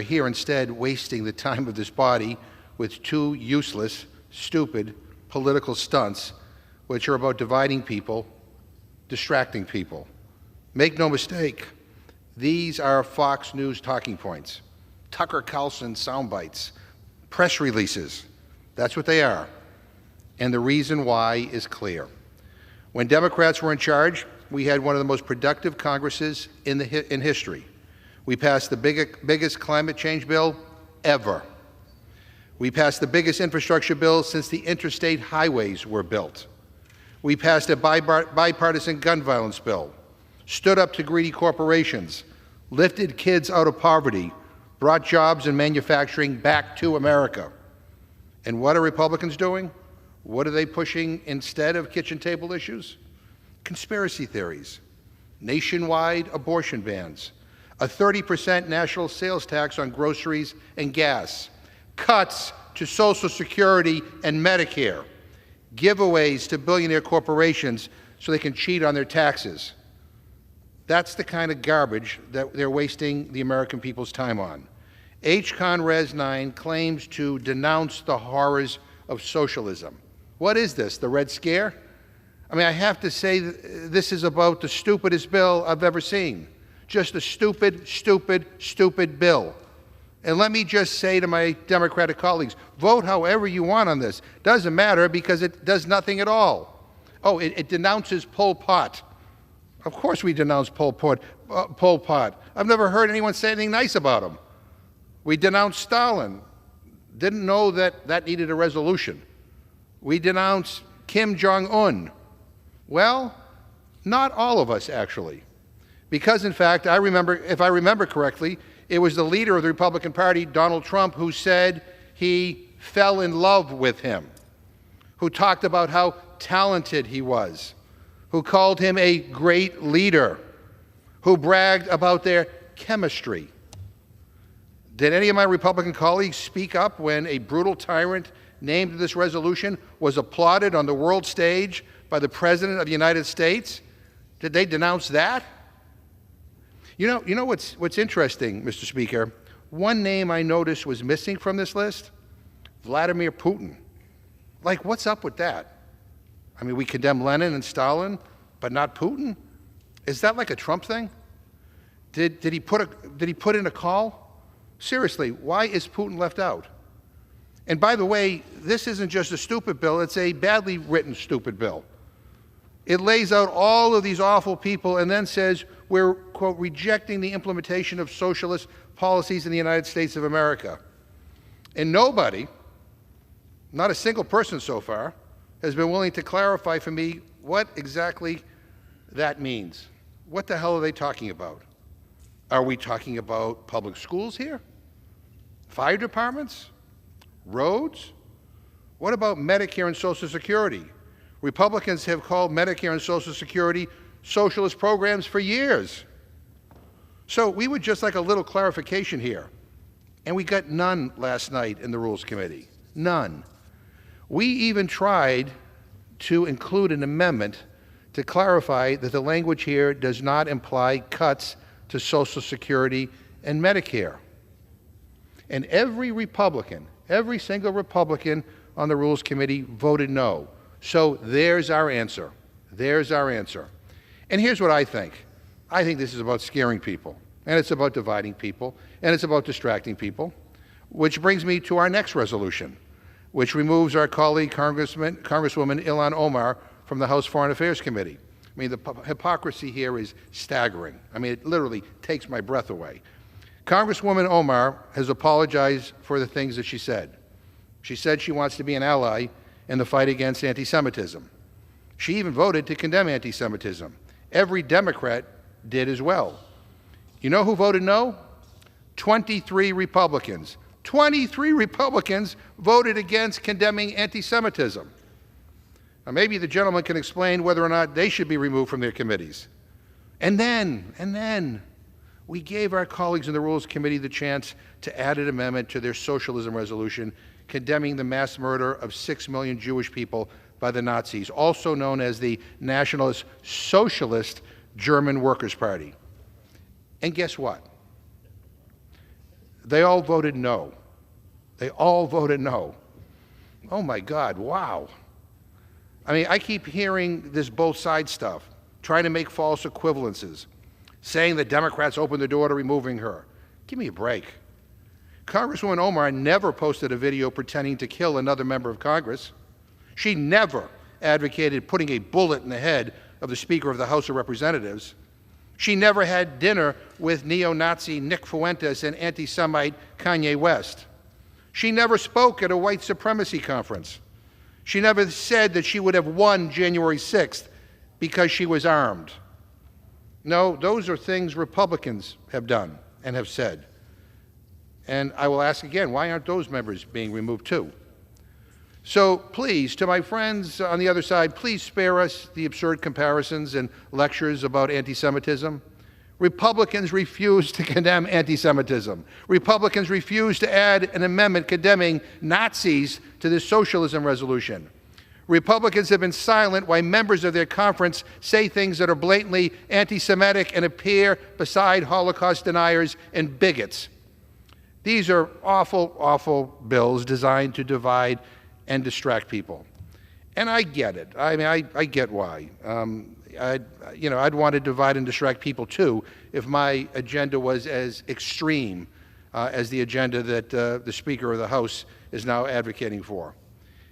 here instead wasting the time of this body with two useless, stupid political stunts which are about dividing people, distracting people. Make no mistake, these are Fox News talking points, Tucker Carlson sound bites, press releases. That's what they are. And the reason why is clear. When Democrats were in charge, we had one of the most productive Congresses in history. We passed the biggest climate change bill ever. We passed the biggest infrastructure bill since the interstate highways were built. We passed a bipartisan gun violence bill, stood up to greedy corporations, lifted kids out of poverty, brought jobs and manufacturing back to America. And what are Republicans doing? What are they pushing instead of kitchen table issues? Conspiracy theories, nationwide abortion bans, a 30% national sales tax on groceries and gas, cuts to Social Security and Medicare, giveaways to billionaire corporations so they can cheat on their taxes. That's the kind of garbage that they're wasting the American people's time on. H. Con Res 9 claims to denounce the horrors of socialism. What is this, the Red Scare? I mean, I have to say this is about the stupidest bill I've ever seen. Just a stupid, stupid, stupid bill. And let me just say to my Democratic colleagues, vote however you want on this. Doesn't matter because it does nothing at all. Oh, it denounces Pol Pot. Of course we denounce Pol Pot. I've never heard anyone say anything nice about him. We denounced Stalin. Didn't know that needed a resolution. We denounce Kim Jong-un. Well, not all of us, actually. Because, in fact, if I remember correctly, it was the leader of the Republican Party, Donald Trump, who said he fell in love with him, who talked about how talented he was, who called him a great leader, who bragged about their chemistry. Did any of my Republican colleagues speak up when a brutal tyrant named this resolution was applauded on the world stage by the President of the United States? Did they denounce that? You know what's interesting, Mr. Speaker? One name I noticed was missing from this list, Vladimir Putin. Like, what's up with that? I mean, we condemn Lenin and Stalin, but not Putin? Is that like a Trump thing? Did he put in a call? Seriously, why is Putin left out? And by the way, this isn't just a stupid bill, it's a badly written stupid bill. It lays out all of these awful people and then says we're, quote, rejecting the implementation of socialist policies in the United States of America. And nobody, not a single person so far, has been willing to clarify for me what exactly that means. What the hell are they talking about? Are we talking about public schools here? Fire departments? Roads? What about Medicare and Social Security? Republicans have called Medicare and Social Security socialist programs for years. So we would just like a little clarification here. And we got none last night in the Rules Committee. None. We even tried to include an amendment to clarify that the language here does not imply cuts to Social Security and Medicare. And every Republican, every single Republican on the Rules Committee voted no. So there's our answer. There's our answer. And here's what I think. I think this is about scaring people, and it's about dividing people, and it's about distracting people, which brings me to our next resolution, which removes our colleague Congresswoman Ilhan Omar from the House Foreign Affairs Committee. I mean, the hypocrisy here is staggering. I mean, it literally takes my breath away. Congresswoman Omar has apologized for the things that she said. She said she wants to be an ally in the fight against anti-Semitism. She even voted to condemn anti-Semitism. Every Democrat did as well. You know who voted no? 23 Republicans. 23 Republicans voted against condemning anti-Semitism. Now, maybe the gentleman can explain whether or not they should be removed from their committees. And then, we gave our colleagues in the Rules Committee the chance to add an amendment to their socialism resolution condemning the mass murder of 6 million Jewish people by the Nazis, also known as the Nationalist Socialist German Workers' Party. And guess what? They all voted no. They all voted no. Oh my God, wow. I mean, I keep hearing this both sides stuff, trying to make false equivalences, saying the Democrats opened the door to removing her. Give me a break. Congresswoman Omar never posted a video pretending to kill another member of Congress. She never advocated putting a bullet in the head of the Speaker of the House of Representatives. She never had dinner with neo-Nazi Nick Fuentes and anti-Semite Kanye West. She never spoke at a white supremacy conference. She never said that she would have won January 6th because she was armed. No, those are things Republicans have done and have said. And I will ask again, why aren't those members being removed too? So please, to my friends on the other side, please spare us the absurd comparisons and lectures about anti-Semitism. Republicans refuse to condemn anti-Semitism. Republicans refuse to add an amendment condemning Nazis to this socialism resolution. Republicans have been silent while members of their conference say things that are blatantly anti-Semitic and appear beside Holocaust deniers and bigots. These are awful, awful bills designed to divide and distract people. And I get it. I mean, I get why. I'd want to divide and distract people too if my agenda was as extreme as the agenda that the Speaker of the House is now advocating for.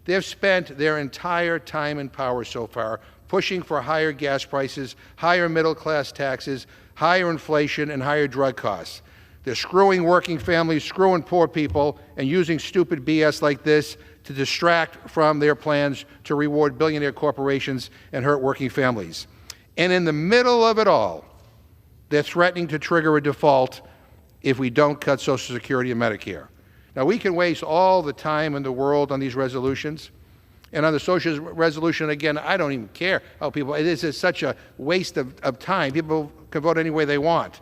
They have spent their entire time and power so far pushing for higher gas prices, higher middle-class taxes, higher inflation, and higher drug costs. They're screwing working families, screwing poor people, and using stupid BS like this to distract from their plans to reward billionaire corporations and hurt working families. And in the middle of it all, they're threatening to trigger a default if we don't cut Social Security and Medicare. Now, we can waste all the time in the world on these resolutions. And on the social resolution, again, I don't even care how people, it is such a waste of time. People can vote any way they want.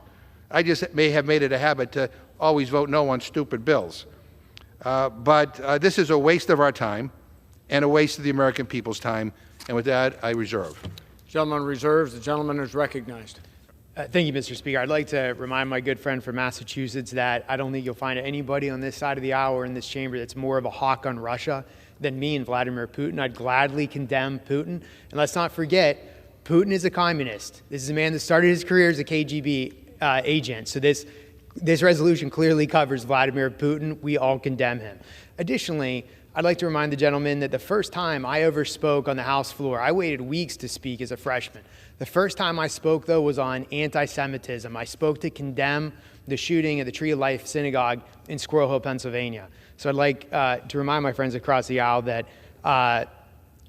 I just may have made it a habit to always vote no on stupid bills. But this is a waste of our time and a waste of the American people's time. And with that, I reserve. Gentleman reserves. The gentleman is recognized. Thank you, Mr. Speaker. I'd like to remind my good friend from Massachusetts that I don't think you'll find anybody on this side of the aisle or in this chamber that's more of a hawk on Russia than me and Vladimir Putin. I'd gladly condemn Putin. And let's not forget, Putin is a communist. This is a man that started his career as a KGB agent. So this resolution clearly covers Vladimir Putin. We all condemn him. Additionally, I'd like to remind the gentleman that the first time I ever spoke on the House floor, I waited weeks to speak as a freshman. The first time I spoke, though, was on anti-Semitism. I spoke to condemn the shooting at the Tree of Life Synagogue in Squirrel Hill, Pennsylvania. So I'd like to remind my friends across the aisle that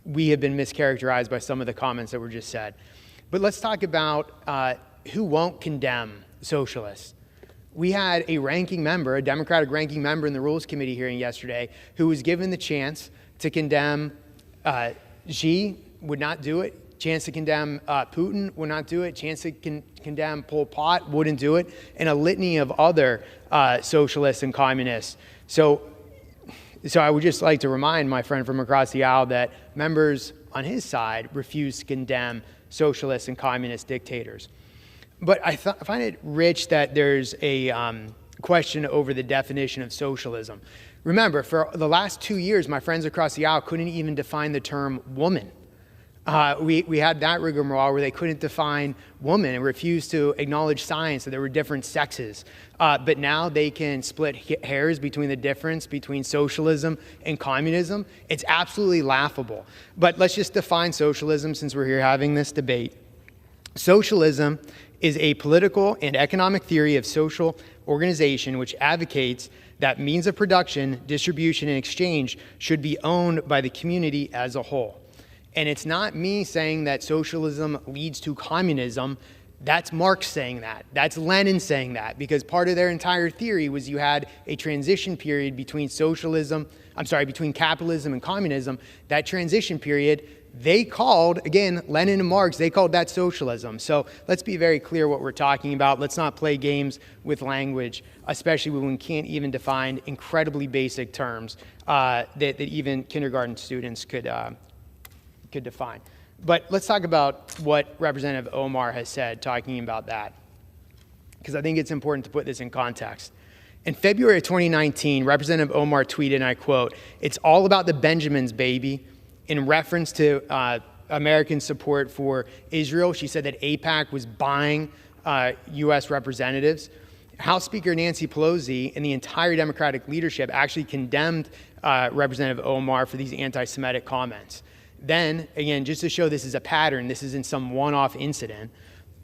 we have been mischaracterized by some of the comments that were just said. But let's talk about who won't condemn socialists. We had a ranking member, a Democratic ranking member in the Rules Committee hearing yesterday, who was given the chance to condemn Xi, would not do it. Chance to condemn Putin, would not do it. Chance to condemn Pol Pot, wouldn't do it. And a litany of other socialists and communists. So I would just like to remind my friend from across the aisle that members on his side refuse to condemn socialists and communist dictators. But I find it rich that there's a question over the definition of socialism. Remember, for the last 2 years, my friends across the aisle couldn't even define the term woman. We had that rigmarole where they couldn't define woman and refused to acknowledge science, that there were different sexes. But now they can split hairs between the difference between socialism and communism. It's absolutely laughable. But let's just define socialism since we're here having this debate. Socialism is a political and economic theory of social organization which advocates that means of production, distribution, and exchange should be owned by the community as a whole. And it's not me saying that socialism leads to communism. That's Marx saying that. That's Lenin saying that, because part of their entire theory was you had a transition period between between capitalism and communism. That transition period, they called, again, Lenin and Marx, they called that socialism. So let's be very clear what we're talking about. Let's not play games with language, especially when we can't even define incredibly basic terms that even kindergarten students could define. But let's talk about what Representative Omar has said talking about that, because I think it's important to put this in context. In February of 2019, Representative Omar tweeted, and I quote, "It's all about the Benjamins, baby," in reference to American support for Israel. She said that AIPAC was buying U.S. representatives. House Speaker Nancy Pelosi and the entire Democratic leadership actually condemned Representative Omar for these anti-Semitic comments. Then, again, just to show this is a pattern, this isn't some one-off incident,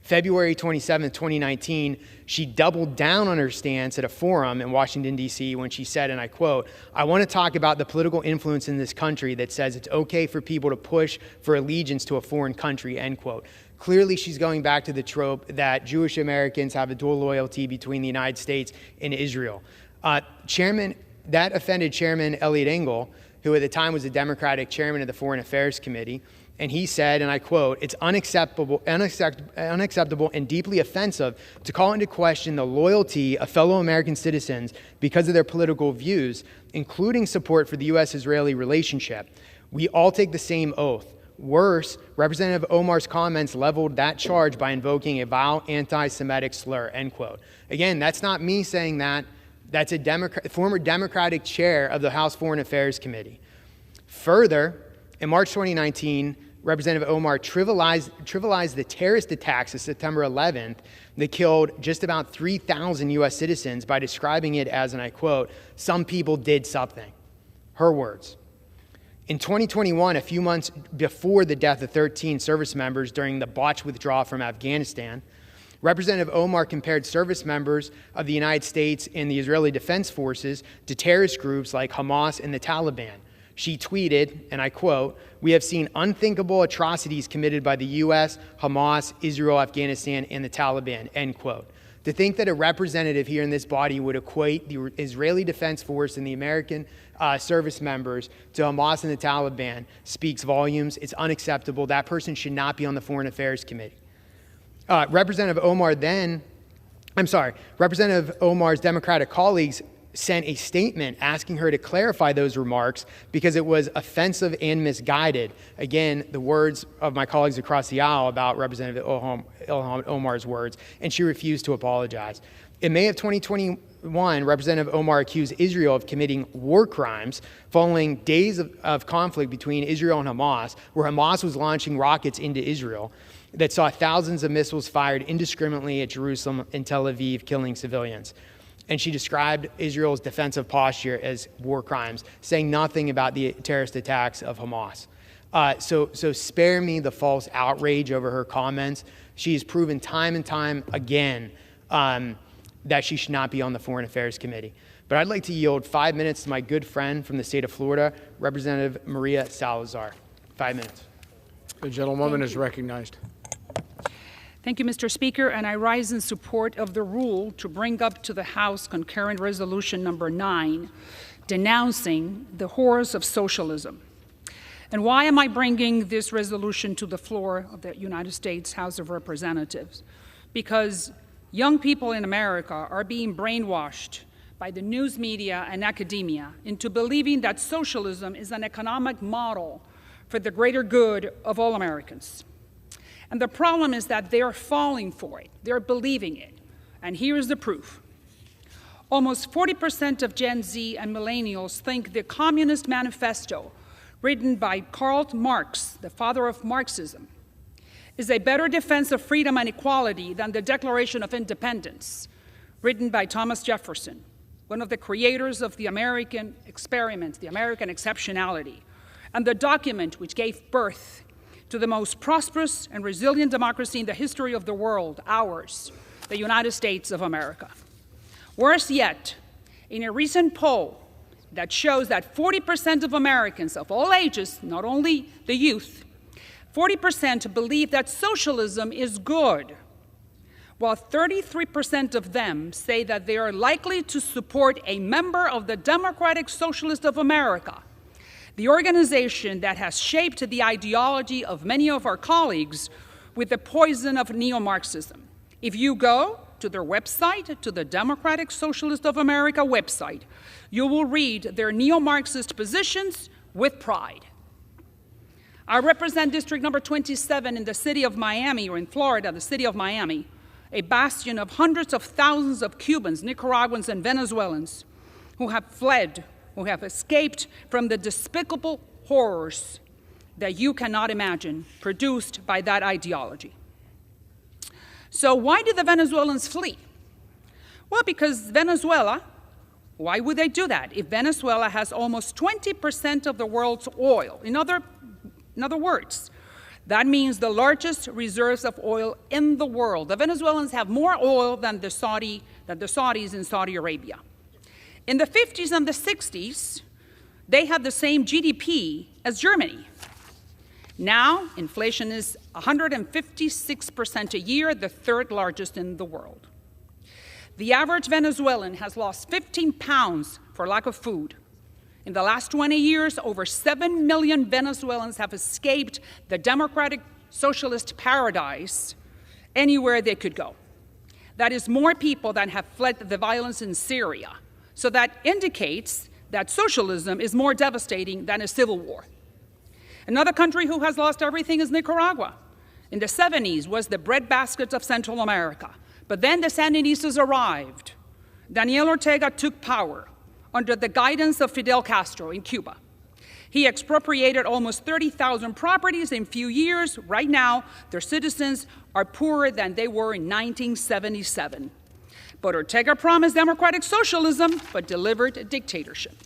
February 27, 2019, she doubled down on her stance at a forum in Washington, D.C. when she said, and I quote, "I want to talk about the political influence in this country that says it's okay for people to push for allegiance to a foreign country," end quote. Clearly, she's going back to the trope that Jewish Americans have a dual loyalty between the United States and Israel. That offended Chairman Eliot Engel, who at the time was the Democratic chairman of the Foreign Affairs Committee. And he said, and I quote, "It's unacceptable and deeply offensive to call into question the loyalty of fellow American citizens because of their political views, including support for the U.S.-Israeli relationship. We all take the same oath. Worse, Representative Omar's comments leveled that charge by invoking a vile anti-Semitic slur," end quote. Again, that's not me saying that. That's a former Democratic chair of the House Foreign Affairs Committee. Further, in March 2019, Representative Omar trivialized the terrorist attacks of September 11th that killed just about 3,000 U.S. citizens by describing it as, and I quote, "some people did something." Her words. In 2021, a few months before the death of 13 service members during the botched withdrawal from Afghanistan, Representative Omar compared service members of the United States and the Israeli Defense Forces to terrorist groups like Hamas and the Taliban. She tweeted, and I quote, "We have seen unthinkable atrocities committed by the U.S., Hamas, Israel, Afghanistan, and the Taliban," end quote. To think that a representative here in this body would equate the Israeli Defense Force and the American service members to Hamas and the Taliban speaks volumes. It's unacceptable. That person should not be on the Foreign Affairs Committee. Representative Omar's Democratic colleagues sent a statement asking her to clarify those remarks because it was offensive and misguided. Again, the words of my colleagues across the aisle about Representative Ilhan Omar's words, and she refused to apologize. In May of 2021, Representative Omar accused Israel of committing war crimes following days of conflict between Israel and Hamas, where Hamas was launching rockets into Israel that saw thousands of missiles fired indiscriminately at Jerusalem and Tel Aviv, killing civilians. And she described Israel's defensive posture as war crimes, saying nothing about the terrorist attacks of Hamas. So spare me the false outrage over her comments. She has proven time and time again that she should not be on the Foreign Affairs Committee. But I'd like to yield 5 minutes to my good friend from the state of Florida, Representative Maria Salazar. 5 minutes. The gentlewoman is recognized. Thank you, Mr. Speaker, and I rise in support of the rule to bring up to the House concurrent resolution number 9, denouncing the horrors of socialism. And why am I bringing this resolution to the floor of the United States House of Representatives? Because young people in America are being brainwashed by the news media and academia into believing that socialism is an economic model for the greater good of all Americans. And the problem is that they are falling for it. They're believing it. And here is the proof. Almost 40% of Gen Z and millennials think the Communist Manifesto, written by Karl Marx, the father of Marxism, is a better defense of freedom and equality than the Declaration of Independence, written by Thomas Jefferson, one of the creators of the American experiment, the American exceptionality, and the document which gave birth to the most prosperous and resilient democracy in the history of the world, ours, the United States of America. Worse yet, in a recent poll that shows that 40% of Americans of all ages, not only the youth, 40% believe that socialism is good, while 33% of them say that they are likely to support a member of the Democratic Socialists of America, the organization that has shaped the ideology of many of our colleagues with the poison of neo-Marxism. If you go to their website, to the Democratic Socialist of America website, you will read their neo-Marxist positions with pride. I represent District number 27 in the city of Miami, or in Florida, the city of Miami, a bastion of hundreds of thousands of Cubans, Nicaraguans, and Venezuelans who have fled, who have escaped from the despicable horrors that you cannot imagine produced by that ideology. So why did the Venezuelans flee? Well, because Venezuela, why would they do that if Venezuela has almost 20% of the world's oil? In other words, that means the largest reserves of oil in the world. The Venezuelans have more oil than the Saudis in Saudi Arabia. In the 50s and the 60s, they had the same GDP as Germany. Now, inflation is 156% a year, the third largest in the world. The average Venezuelan has lost 15 pounds for lack of food. In the last 20 years, over 7 million Venezuelans have escaped the democratic socialist paradise anywhere they could go. That is more people than have fled the violence in Syria. So that indicates that socialism is more devastating than a civil war. Another country who has lost everything is Nicaragua. In the 70s was the breadbasket of Central America. But then the Sandinistas arrived. Daniel Ortega took power under the guidance of Fidel Castro in Cuba. He expropriated almost 30,000 properties in a few years. Right now, their citizens are poorer than they were in 1977. But Ortega promised democratic socialism, but delivered a dictatorship.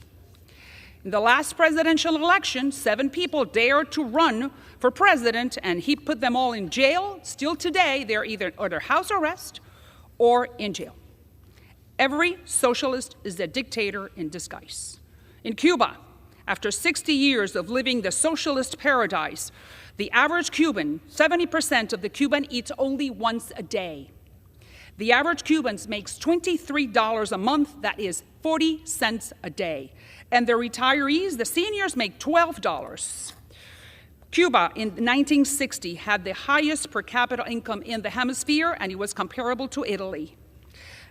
In the last presidential election, 7 people dared to run for president, and he put them all in jail. Still today, they're either under house arrest or in jail. Every socialist is a dictator in disguise. In Cuba, after 60 years of living the socialist paradise, the average Cuban, 70% of the Cuban eats only once a day. The average Cuban makes $23 a month, that is 40 cents a day. And the retirees, the seniors, make $12. Cuba in 1960 had the highest per capita income in the hemisphere, and it was comparable to Italy.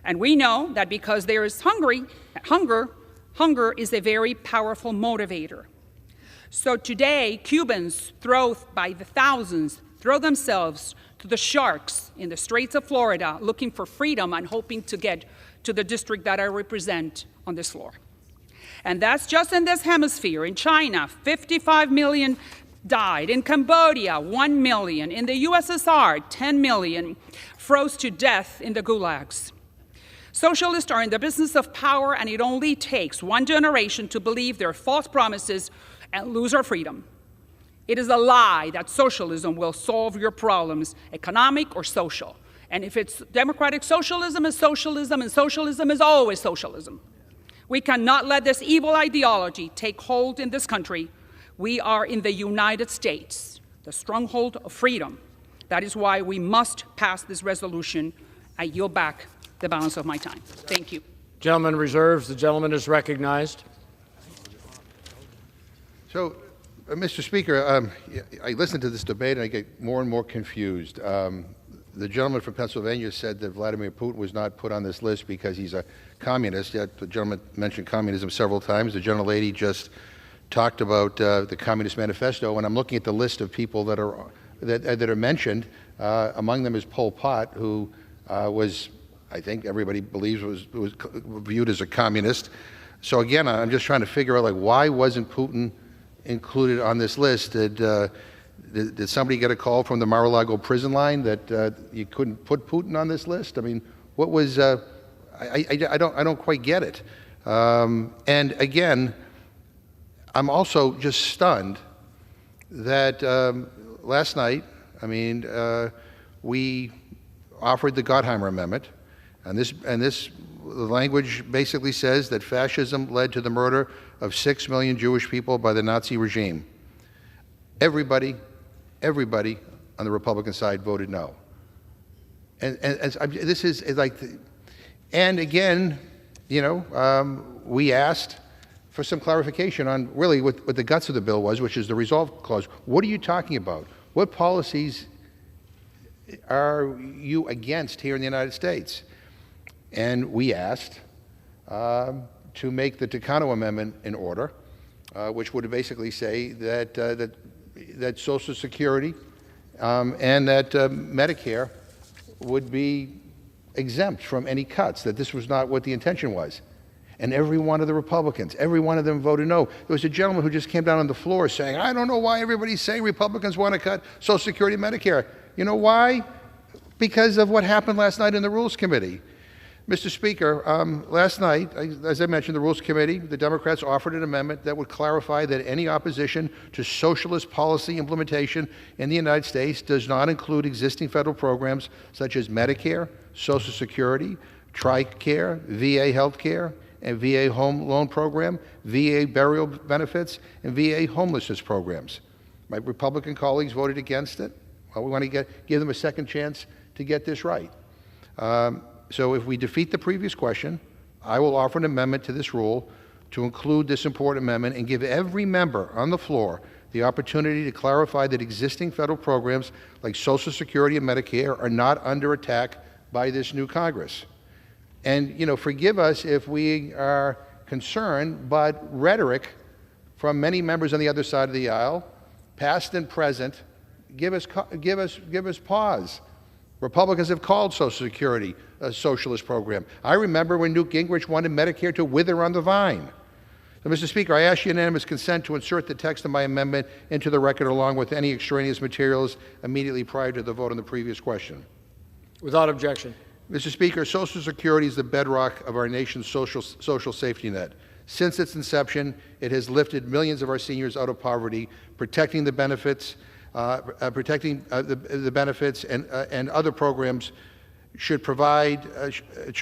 And we know that because there is hunger is a very powerful motivator. So today, Cubans by the thousands throw themselves to the sharks in the Straits of Florida looking for freedom and hoping to get to the district that I represent on this floor. And that's just in this hemisphere. In China, 55 million died. In Cambodia, 1 million. In the USSR, 10 million froze to death in the gulags. Socialists are in the business of power, and it only takes one generation to believe their false promises and lose our freedom. It is a lie that socialism will solve your problems, economic or social. And if it's democratic socialism is socialism, and socialism is always socialism. We cannot let this evil ideology take hold in this country. We are in the United States, the stronghold of freedom. That is why we must pass this resolution. I yield back the balance of my time. Thank you. Gentleman reserves. The gentleman is recognized. So, Mr. Speaker, I listened to this debate and I get more and more confused. The gentleman from Pennsylvania said that Vladimir Putin was not put on this list because he's a communist, yet the gentleman mentioned communism several times. The gentlelady just talked about the Communist Manifesto, and I'm looking at the list of people that are mentioned. Among them is Pol Pot, who was, I think everybody believes, was viewed as a communist. So again, I'm just trying to figure out, like, why wasn't Putin included on this list? Did somebody get a call from the Mar-a-Lago prison line that you couldn't put Putin on this list? I mean, what was? I don't quite get it. And again, I'm also just stunned that last night, we offered the Gottheimer Amendment, and this language basically says that fascism led to the murder of 6 million Jewish people by the Nazi regime. Everybody on the Republican side voted no. And this is like, and again, we asked for some clarification on really what the guts of the bill was, which is the resolve clause. What are you talking about? What policies are you against here in the United States? And we asked to make the Takano Amendment in order, which would basically say that that Social Security and that Medicare would be exempt from any cuts, that this was not what the intention was. And every one of the Republicans, every one of them voted no. There was a gentleman who just came down on the floor saying, I don't know why everybody's saying Republicans want to cut Social Security and Medicare. You know why? Because of what happened last night in the Rules Committee. Mr. Speaker, last night, as I mentioned, the Rules Committee, the Democrats offered an amendment that would clarify that any opposition to socialist policy implementation in the United States does not include existing federal programs such as Medicare, Social Security, TRICARE, VA health care, and VA home loan program, VA burial benefits, and VA homelessness programs. My Republican colleagues voted against it. Well, we want to give them a second chance to get this right. So if we defeat the previous question, I will offer an amendment to this rule to include this important amendment and give every member on the floor the opportunity to clarify that existing federal programs like Social Security and Medicare are not under attack by this new Congress. And, forgive us if we are concerned, but rhetoric from many members on the other side of the aisle, past and present, give us pause. Republicans have called Social Security a socialist program. I remember when Newt Gingrich wanted Medicare to wither on the vine. So, Mr. Speaker, I ask unanimous consent to insert the text of my amendment into the record along with any extraneous materials immediately prior to the vote on the previous question. Without objection. Mr. Speaker, Social Security is the bedrock of our nation's social safety net. Since its inception, it has lifted millions of our seniors out of poverty, protecting the benefits, the benefits and other programs should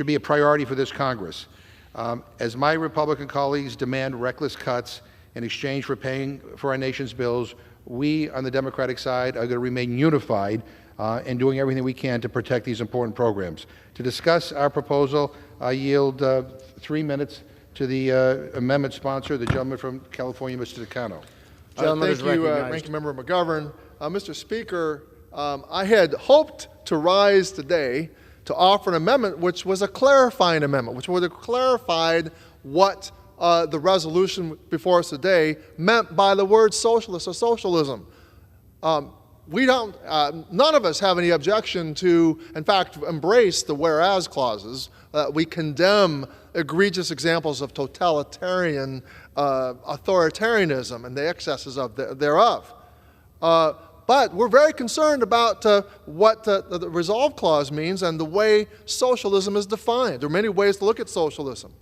be a priority for this Congress. As my Republican colleagues demand reckless cuts in exchange for paying for our nation's bills, we on the Democratic side are going to remain unified in doing everything we can to protect these important programs. To discuss our proposal, I yield 3 minutes to the amendment sponsor, the gentleman from California, Mr. Takano. Thank you, Ranking Member McGovern. Mr. Speaker, I had hoped to rise today to offer an amendment which was a clarifying amendment, which would have clarified what the resolution before us today meant by the word socialist or socialism. We don't, none of us have any objection to, in fact, embrace the whereas clauses. We condemn egregious examples of totalitarian authoritarianism and the excesses thereof. But we're very concerned about what the resolve clause means and the way socialism is defined. There are many ways to look at socialism.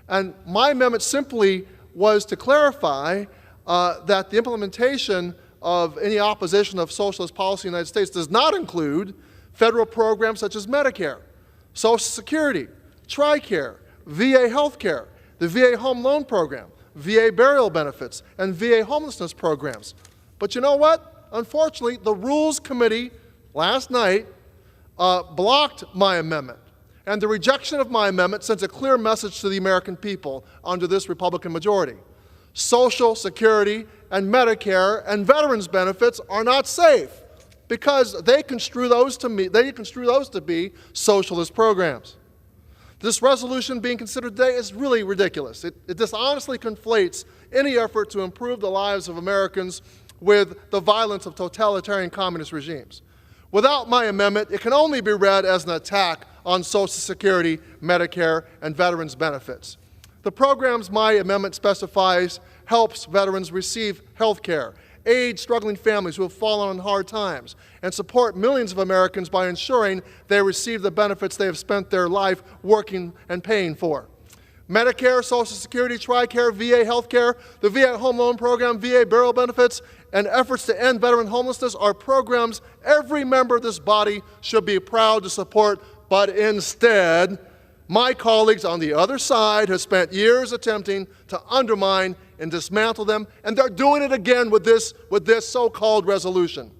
And my amendment simply was to clarify that the implementation of any opposition of socialist policy in the United States does not include federal programs such as Medicare, Social Security, TRICARE, VA health care, the VA home loan program, VA burial benefits, and VA homelessness programs. But you know what? Unfortunately, the Rules Committee last night blocked my amendment. And the rejection of my amendment sends a clear message to the American people under this Republican majority. Social Security and Medicare and veterans benefits are not safe because they construe those to be socialist programs. This resolution being considered today is really ridiculous. It dishonestly conflates any effort to improve the lives of Americans with the violence of totalitarian communist regimes. Without my amendment, it can only be read as an attack on Social Security, Medicare, and veterans benefits. The programs my amendment specifies helps veterans receive health care, aid struggling families who have fallen on hard times, and support millions of Americans by ensuring they receive the benefits they have spent their life working and paying for. Medicare, Social Security, TRICARE, VA healthcare, the VA home loan program, VA burial benefits, and efforts to end veteran homelessness are programs every member of this body should be proud to support, but instead, my colleagues on the other side have spent years attempting to undermine and dismantle them, and they're doing it again with this so-called resolution.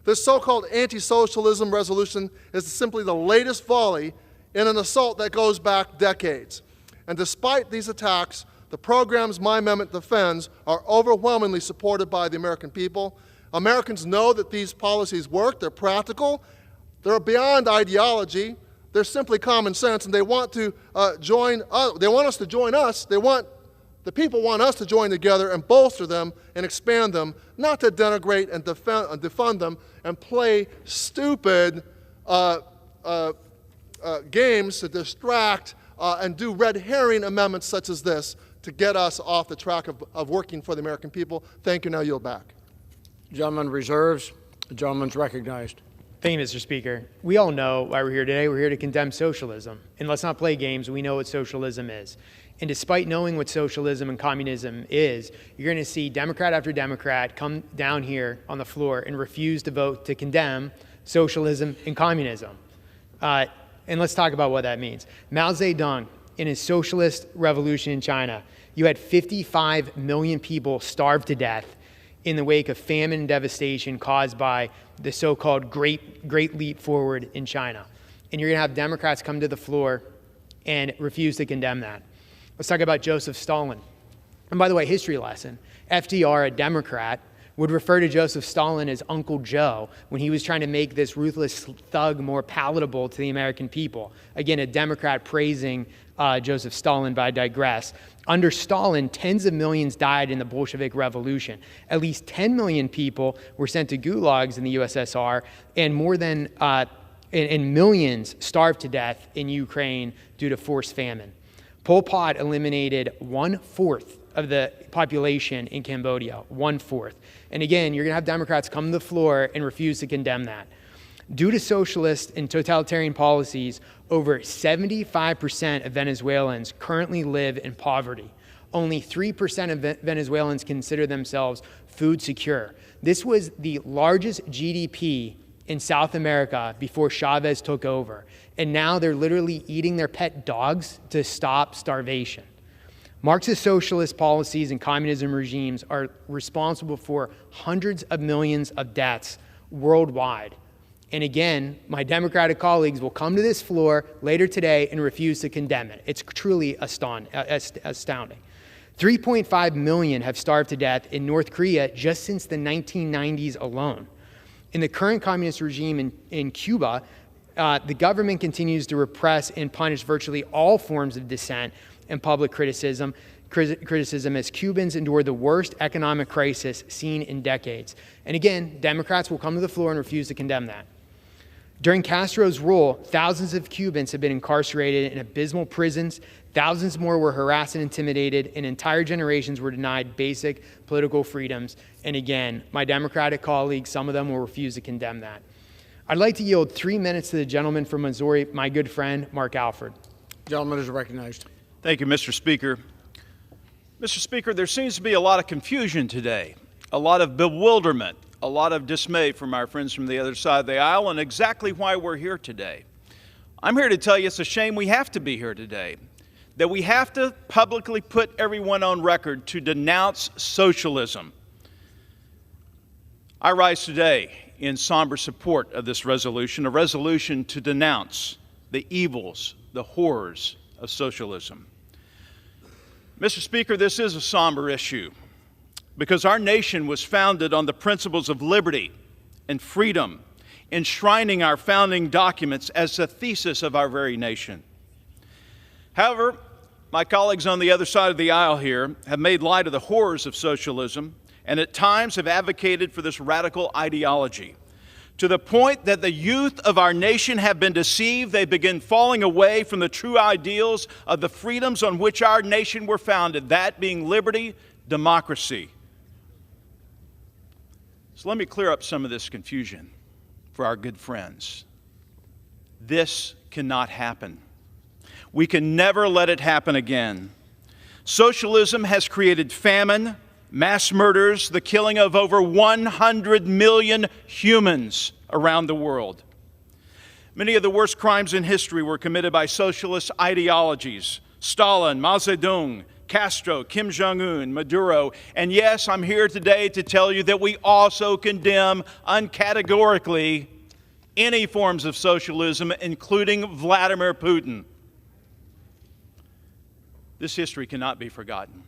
This so-called anti-socialism resolution is simply the latest volley in an assault that goes back decades. And despite these attacks, the programs my amendment defends are overwhelmingly supported by the American people. Americans know that these policies work, they're practical, they're beyond ideology, they're simply common sense, and they want to they want us to join us. The people want us to join together and bolster them and expand them, not to denigrate and defund them and play stupid games to distract and do red herring amendments such as this to get us off the track of working for the American people. Thank you. Now yield back. Gentleman reserves. The gentleman's recognized. Thank you, Mr. Speaker. We all know why we're here today. We're here to condemn socialism. And let's not play games. We know what socialism is. And despite knowing what socialism and communism is, you're going to see Democrat after Democrat come down here on the floor and refuse to vote to condemn socialism and communism. And let's talk about what that means. Mao Zedong, in his socialist revolution in China, you had 55 million people starve to death in the wake of famine and devastation caused by the so-called great leap forward in China. And you're going to have Democrats come to the floor and refuse to condemn that. Let's talk about Joseph Stalin. And by the way, history lesson, FDR, a Democrat, would refer to Joseph Stalin as Uncle Joe when he was trying to make this ruthless thug more palatable to the American people. Again, a Democrat praising Joseph Stalin, but I digress. Under Stalin, tens of millions died in the Bolshevik Revolution. At least 10 million people were sent to gulags in the USSR, and more than and millions starved to death in Ukraine due to forced famine. Pol Pot eliminated 1/4 of the population in Cambodia, 1/4. And again, you're going to have Democrats come to the floor and refuse to condemn that. Due to socialist and totalitarian policies, over 75% of Venezuelans currently live in poverty. Only 3% of Venezuelans consider themselves food secure. This was the largest GDP in South America before Chavez took over. And now they're literally eating their pet dogs to stop starvation. Marxist socialist policies and communism regimes are responsible for hundreds of millions of deaths worldwide. And again, my Democratic colleagues will come to this floor later today and refuse to condemn it. It's truly astounding. 3.5 million have starved to death in North Korea just since the 1990s alone. In the current communist regime in Cuba, the government continues to repress and punish virtually all forms of dissent and public criticism as Cubans endure the worst economic crisis seen in decades. And again, Democrats will come to the floor and refuse to condemn that. During Castro's rule, thousands of Cubans have been incarcerated in abysmal prisons, thousands more were harassed and intimidated, and entire generations were denied basic political freedoms. And again, my Democratic colleagues, some of them will refuse to condemn that. I'd like to yield 3 minutes to the gentleman from Missouri, my good friend, Mark Alford. Gentleman is recognized. Thank you, Mr. Speaker. Mr. Speaker, there seems to be a lot of confusion today, a lot of bewilderment, a lot of dismay from our friends from the other side of the aisle, and exactly why we're here today. I'm here to tell you it's a shame we have to be here today, that we have to publicly put everyone on record to denounce socialism. I rise today in somber support of this resolution, a resolution to denounce the evils, the horrors of socialism. Mr. Speaker, this is a somber issue because our nation was founded on the principles of liberty and freedom, enshrining our founding documents as the thesis of our very nation. However, my colleagues on the other side of the aisle here have made light of the horrors of socialism and at times have advocated for this radical ideology, to the point that the youth of our nation have been deceived. They begin falling away from the true ideals of the freedoms on which our nation were founded, that being liberty, democracy. So let me clear up some of this confusion for our good friends. This cannot happen. We can never let it happen again. Socialism has created famine, mass murders, the killing of over 100 million humans around the world. Many of the worst crimes in history were committed by socialist ideologies: Stalin, Mao Zedong, Castro, Kim Jong-un, Maduro. And yes, I'm here today to tell you that we also condemn uncategorically any forms of socialism, including Vladimir Putin. This history cannot be forgotten.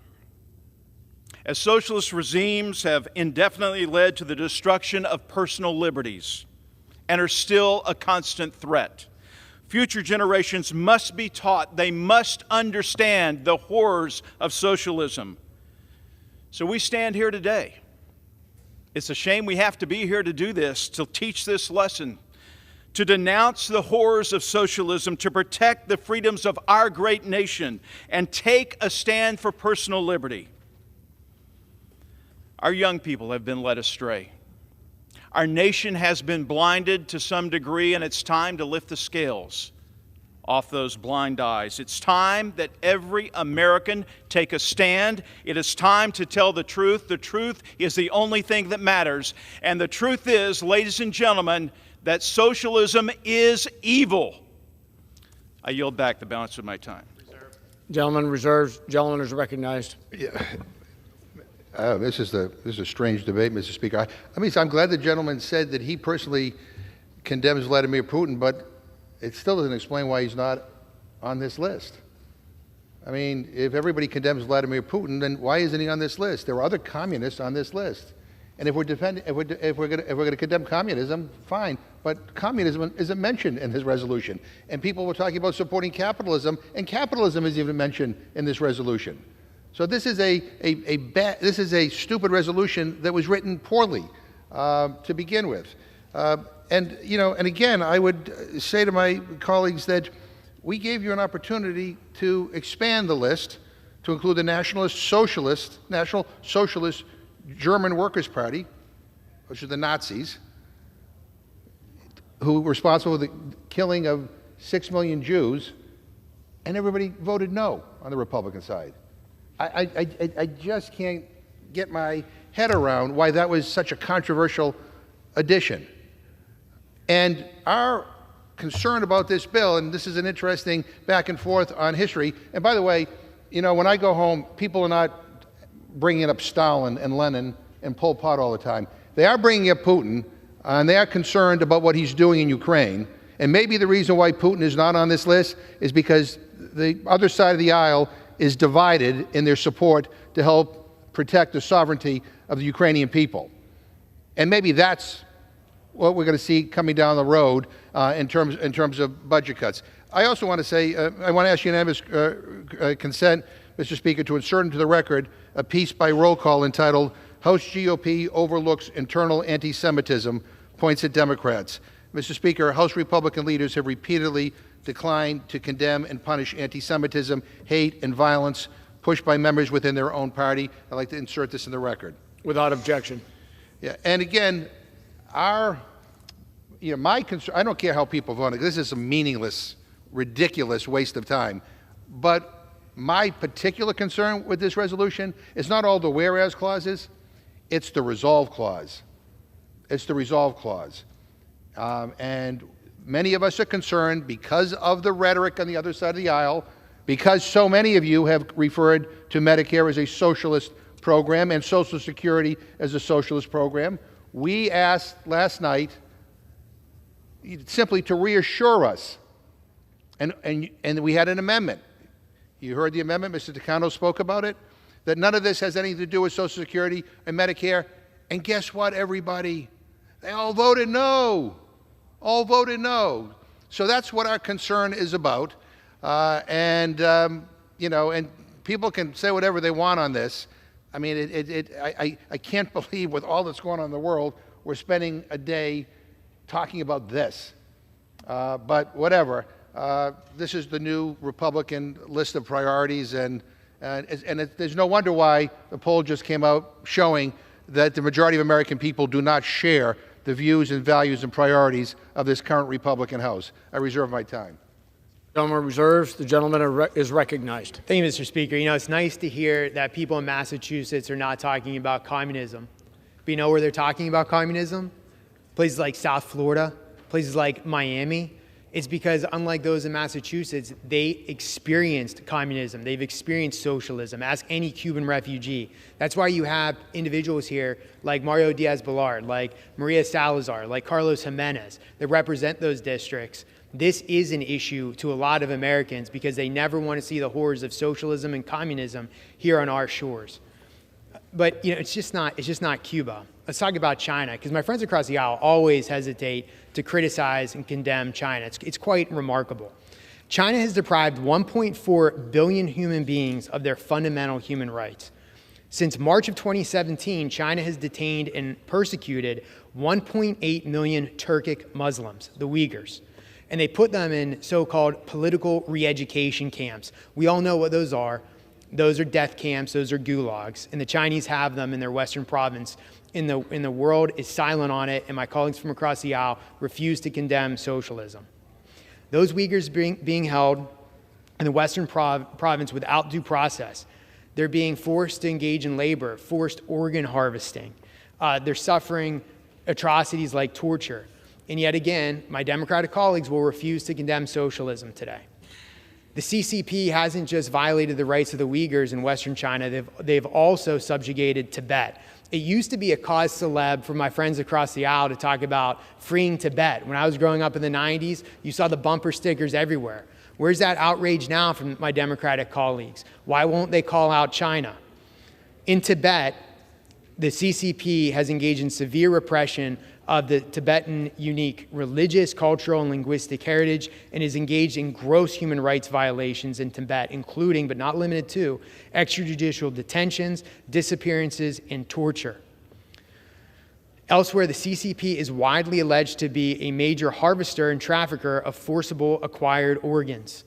As socialist regimes have indefinitely led to the destruction of personal liberties and are still a constant threat, future generations must be taught, they must understand the horrors of socialism. So we stand here today. It's a shame we have to be here to do this, to teach this lesson, to denounce the horrors of socialism, to protect the freedoms of our great nation, and take a stand for personal liberty. Our young people have been led astray. Our nation has been blinded to some degree, and it's time to lift the scales off those blind eyes. It's time that every American take a stand. It is time to tell the truth. The truth is the only thing that matters. And the truth is, ladies and gentlemen, that socialism is evil. I yield back the balance of my time. Gentleman reserves. Gentleman is recognized. Yeah. This is a strange debate, Mr. Speaker. I'm glad the gentleman said that he personally condemns Vladimir Putin, but it still doesn't explain why he's not on this list. I mean, if everybody condemns Vladimir Putin, then why isn't he on this list? There are other communists on this list. And if we're going to condemn communism, fine. But communism isn't mentioned in this resolution. And people were talking about supporting capitalism, and capitalism isn't even mentioned in this resolution. So this is a stupid resolution that was written poorly to begin with. And again, I would say to my colleagues that we gave you an opportunity to expand the list to include the National Socialist German Workers' Party, which are the Nazis, who were responsible for the killing of 6 million Jews, and everybody voted no on the Republican side. I just can't get my head around why that was such a controversial addition. And our concern about this bill, and this is an interesting back and forth on history, and by the way, when I go home, people are not bringing up Stalin and Lenin and Pol Pot all the time. They are bringing up Putin, and they are concerned about what he's doing in Ukraine. And maybe the reason why Putin is not on this list is because the other side of the aisle is divided in their support to help protect the sovereignty of the Ukrainian people. And maybe that's what we're going to see coming down the road in terms of budget cuts. I also want to say, I want to ask unanimous consent, Mr. Speaker, to insert into the record a piece by roll call entitled House GOP Overlooks Internal Anti-Semitism, Points at Democrats. Mr. Speaker, House Republican leaders have repeatedly declined to condemn and punish anti-Semitism, hate, and violence pushed by members within their own party. I'd like to insert this in the record. Without objection. Yeah, and again, my concern, I don't care how people vote. This is a meaningless, ridiculous waste of time. But my particular concern with this resolution is not all the whereas clauses, it's the resolve clause. It's the resolve clause. And many of us are concerned because of the rhetoric on the other side of the aisle, because so many of you have referred to Medicare as a socialist program and Social Security as a socialist program. We asked last night simply to reassure us, and we had an amendment. You heard the amendment, Mr. Takano spoke about it, that none of this has anything to do with Social Security and Medicare. And guess what, everybody? They all voted no. All voted no. So that's what our concern is about. And people can say whatever they want on this. I mean, I can't believe with all that's going on in the world, we're spending a day talking about this. But whatever. This is the new Republican list of priorities, and there's no wonder why the poll just came out showing that the majority of American people do not share the views and values and priorities of this current Republican House. I reserve my time. Gentleman reserves. The gentleman is recognized. Thank you, Mr. Speaker. You know, it's nice to hear that people in Massachusetts are not talking about communism. But you know where they're talking about communism? Places like South Florida, places like Miami. It's because unlike those in Massachusetts, they experienced communism. They've experienced socialism. Ask any Cuban refugee. That's why you have individuals here like Mario Diaz-Balart, like Maria Salazar, like Carlos Jimenez that represent those districts. This is an issue to a lot of Americans because they never want to see the horrors of socialism and communism here on our shores. But you know, it's just not Cuba. Let's talk about China, because my friends across the aisle always hesitate to criticize and condemn China. It's quite remarkable. China has deprived 1.4 billion human beings of their fundamental human rights. Since March of 2017, China has detained and persecuted 1.8 million Turkic Muslims, the Uyghurs. And they put them in so-called political re-education camps. We all know what those are. Those are death camps, those are gulags, and the Chinese have them in their western province. In the world is silent on it, and my colleagues from across the aisle refuse to condemn socialism. Those Uyghurs being held in the western province without due process. They're being forced to engage in labor, forced organ harvesting. They're suffering atrocities like torture. And yet again, my Democratic colleagues will refuse to condemn socialism today. The CCP hasn't just violated the rights of the Uyghurs in Western China, they've also subjugated Tibet. It used to be a cause célèbre for my friends across the aisle to talk about freeing Tibet. When I was growing up in the 90s, you saw the bumper stickers everywhere. Where's that outrage now from my Democratic colleagues? Why won't they call out China? In Tibet, the CCP has engaged in severe repression of the Tibetan unique religious, cultural, and linguistic heritage, and is engaged in gross human rights violations in Tibet, including, but not limited to, extrajudicial detentions, disappearances, and torture. Elsewhere, the CCP is widely alleged to be a major harvester and trafficker of forcible acquired organs.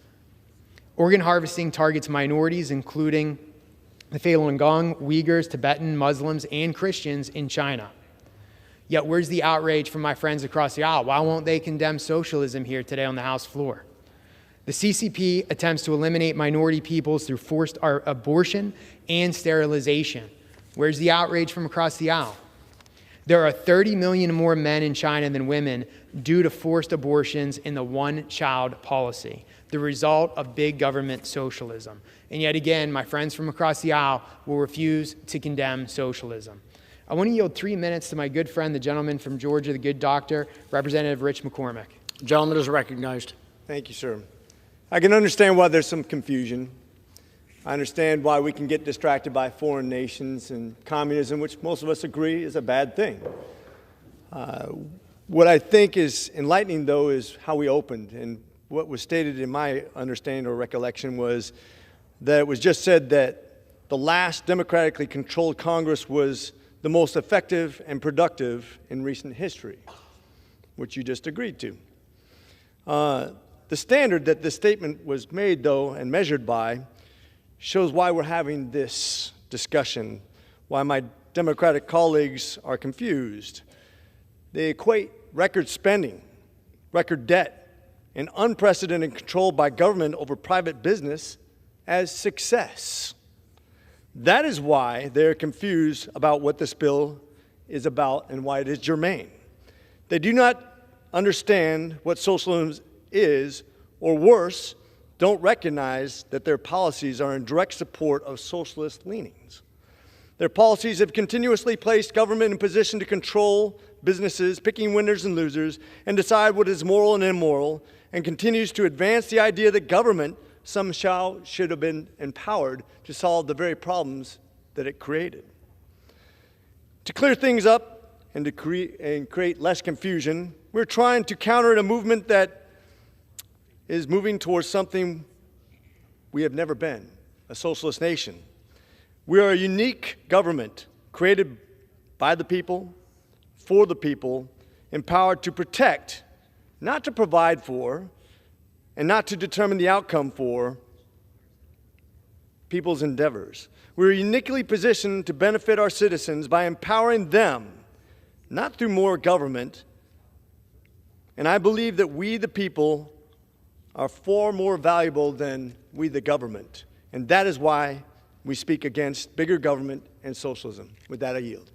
Organ harvesting targets minorities, including the Falun Gong, Uyghurs, Tibetan, Muslims, and Christians in China. Yet where's the outrage from my friends across the aisle? Why won't they condemn socialism here today on the House floor? The CCP attempts to eliminate minority peoples through forced abortion and sterilization. Where's the outrage from across the aisle? There are 30 million more men in China than women due to forced abortions in the one-child policy, the result of big government socialism. And yet again, my friends from across the aisle will refuse to condemn socialism. I want to yield 3 minutes to my good friend, the gentleman from Georgia, the good doctor, Representative Rich McCormick. The gentleman is recognized. Thank you, sir. I can understand why there's some confusion. I understand why we can get distracted by foreign nations and communism, which most of us agree is a bad thing. What I think is enlightening, though, is how we opened. And what was stated in my understanding or recollection was that it was just said that the last democratically controlled Congress was the most effective and productive in recent history, which you just agreed to. The standard that this statement was made, though, and measured by, shows why we're having this discussion, why my Democratic colleagues are confused. They equate record spending, record debt, and unprecedented control by government over private business as success. That is why they're confused about what this bill is about and why it is germane. They do not understand what socialism is, or worse, don't recognize that their policies are in direct support of socialist leanings. Their policies have continuously placed government in position to control businesses, picking winners and losers, and decide what is moral and immoral, and continues to advance the idea that government somehow should have been empowered to solve the very problems that it created. To clear things up and to create less confusion, we're trying to counter a movement that is moving towards something we have never been, a socialist nation. We are a unique government created by the people, for the people, empowered to protect, not to provide for, and not to determine the outcome for people's endeavors. We're uniquely positioned to benefit our citizens by empowering them, not through more government. And I believe that we, the people, are far more valuable than we, the government. And that is why we speak against bigger government and socialism. With that, I yield.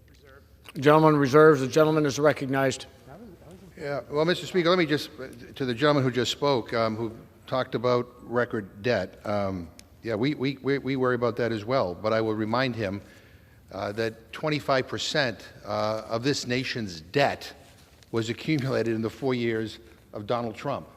The gentleman reserves. The gentleman is recognized. Yeah, well, Mr. Speaker, let me just, to the gentleman who just spoke, who talked about record debt, yeah, we worry about that as well, but I will remind him that 25% of this nation's debt was accumulated in the 4 years of Donald Trump.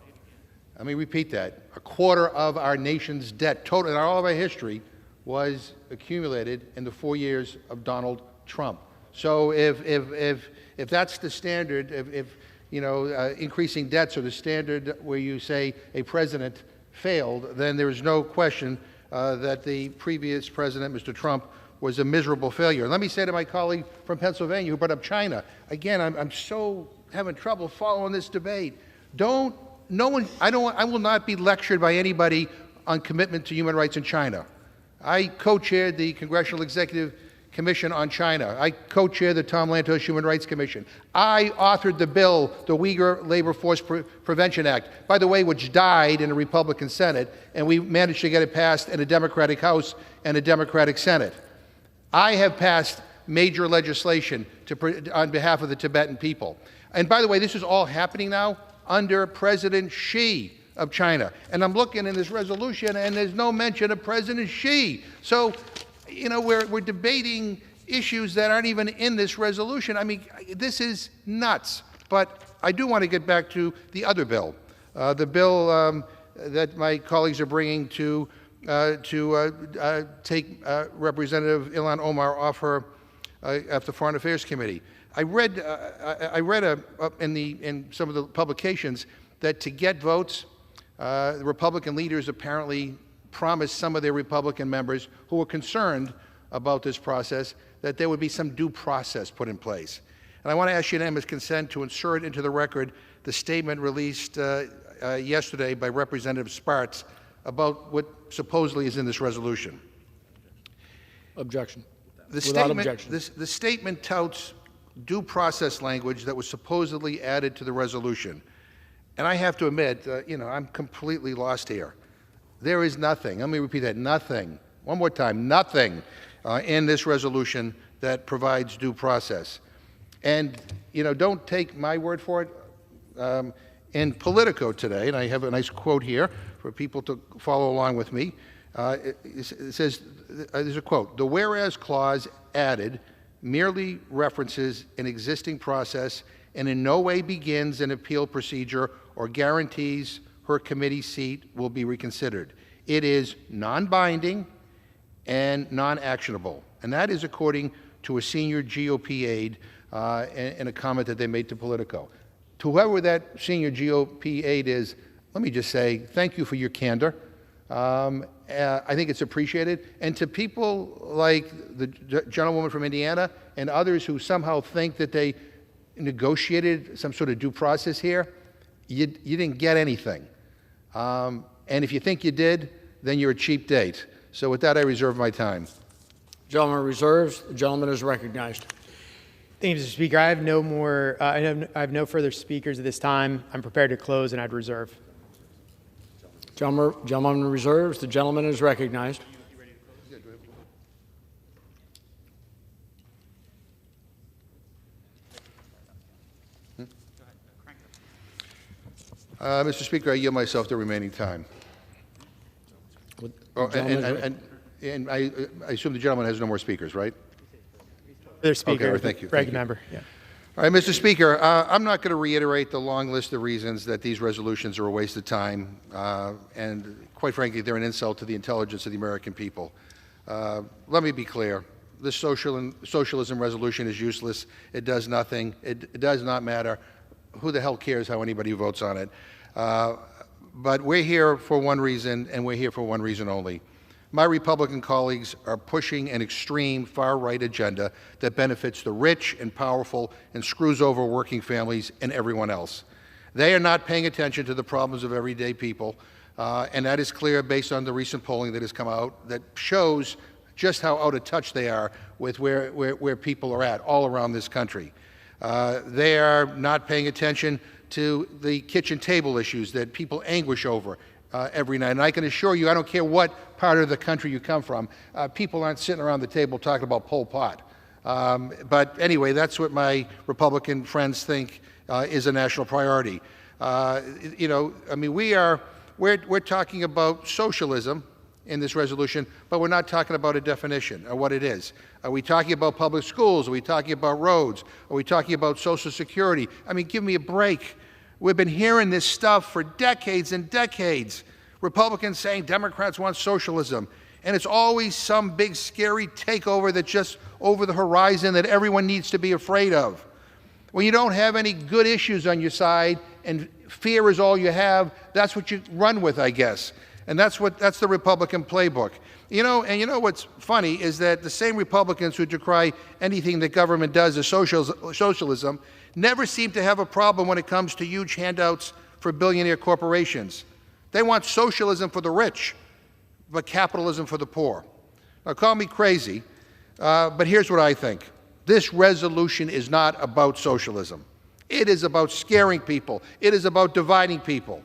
Let me repeat that. A quarter of our nation's debt, total in all of our history, was accumulated in the 4 years of Donald Trump. So if that's the standard, if you know, increasing debts are the standard where you say a president failed, then there is no question that the previous president, Mr. Trump, was a miserable failure. And let me say to my colleague from Pennsylvania who brought up China, again, I'm so having trouble following this debate. I will not be lectured by anybody on commitment to human rights in China. I co-chaired the Congressional Executive Commission on China. I co-chaired the Tom Lantos Human Rights Commission. I authored the bill, the Uyghur Labor Force Prevention Act, by the way, which died in a Republican Senate, and we managed to get it passed in a Democratic House and a Democratic Senate. I have passed major legislation on behalf of the Tibetan people. And by the way, this is all happening now under President Xi of China. And I'm looking in this resolution, and there's no mention of President Xi. So, you know, we're debating issues that aren't even in this resolution. I mean, this is nuts. But I do want to get back to the other bill, the bill that my colleagues are bringing to take Representative Ilhan Omar off her at the Foreign Affairs Committee. I read in some of the publications that to get votes, the Republican leaders apparently promised some of their Republican members who were concerned about this process that there would be some due process put in place. And I want to ask unanimous consent to insert into the record the statement released yesterday by Representative Spartz about what supposedly is in this resolution. Objection. Without objection. The statement touts due process language that was supposedly added to the resolution. And I have to admit, you know, I'm completely lost here. There is nothing, let me repeat that, nothing, one more time, nothing in this resolution that provides due process. And, you know, don't take my word for it. In Politico today, and I have a nice quote here for people to follow along with me, it says, there's a quote, "The whereas clause added merely references an existing process and in no way begins an appeal procedure or guarantees her committee seat will be reconsidered. It is non-binding and non-actionable." And that is according to a senior GOP aide in a comment that they made to Politico. To whoever that senior GOP aide is, let me just say thank you for your candor. I think it's appreciated. And to people like the gentlewoman from Indiana and others who somehow think that they negotiated some sort of due process here, you didn't get anything. And if you think you did, then you're a cheap date. So with that, I reserve my time. Gentleman reserves. The gentleman is recognized. Thank you, Mr. Speaker. I have no more. I have no further speakers at this time. I'm prepared to close, and I'd reserve. Gentleman reserves. The gentleman is recognized. Mr. Speaker, I yield myself the remaining time. And I assume the gentleman has no more speakers, right? Their speaker, okay, thank you. Ranking member. Yeah. All right, Mr. Speaker, I'm not going to reiterate the long list of reasons that these resolutions are a waste of time, and quite frankly, they're an insult to the intelligence of the American people. Let me be clear. This socialism resolution is useless. It does nothing. It does not matter. Who the hell cares how anybody votes on it? But we're here for one reason, and we're here for one reason only. My Republican colleagues are pushing an extreme far-right agenda that benefits the rich and powerful and screws over working families and everyone else. They are not paying attention to the problems of everyday people, and that is clear based on the recent polling that has come out that shows just how out of touch they are with where people are at all around this country. They are not paying attention to the kitchen table issues that people anguish over every night. And I can assure you, I don't care what part of the country you come from, people aren't sitting around the table talking about Pol Pot. But anyway, that's what my Republican friends think is a national priority. You know, I mean, we're talking about socialism in this resolution, but we're not talking about a definition of what it is. Are we talking about public schools? Are we talking about roads? Are we talking about Social Security? I mean, give me a break. We've been hearing this stuff for decades and decades. Republicans saying Democrats want socialism. And it's always some big scary takeover that's just over the horizon that everyone needs to be afraid of. When you don't have any good issues on your side and fear is all you have, that's what you run with, I guess. And that's the Republican playbook. You know, and you know what's funny is that the same Republicans who decry anything that government does as socialism never seem to have a problem when it comes to huge handouts for billionaire corporations. They want socialism for the rich, but capitalism for the poor. Now, call me crazy, but here's what I think. This resolution is not about socialism. It is about scaring people. It is about dividing people.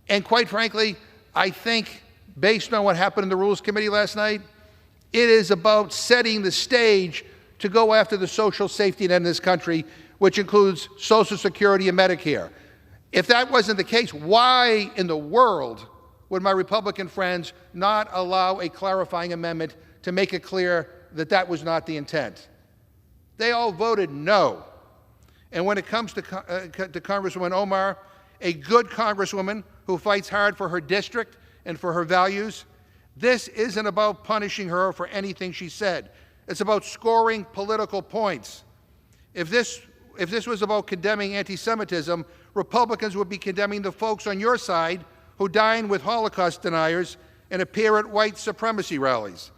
And quite frankly, I think, based on what happened in the Rules Committee last night, it is about setting the stage to go after the social safety net in this country, which includes Social Security and Medicare. If that wasn't the case, why in the world would my Republican friends not allow a clarifying amendment to make it clear that that was not the intent? They all voted no. And when it comes to Congresswoman Omar, a good Congresswoman who fights hard for her district and for her values, this isn't about punishing her for anything she said. It's about scoring political points. If this was about condemning anti-Semitism, Republicans would be condemning the folks on your side who dine with Holocaust deniers and appear at white supremacy rallies.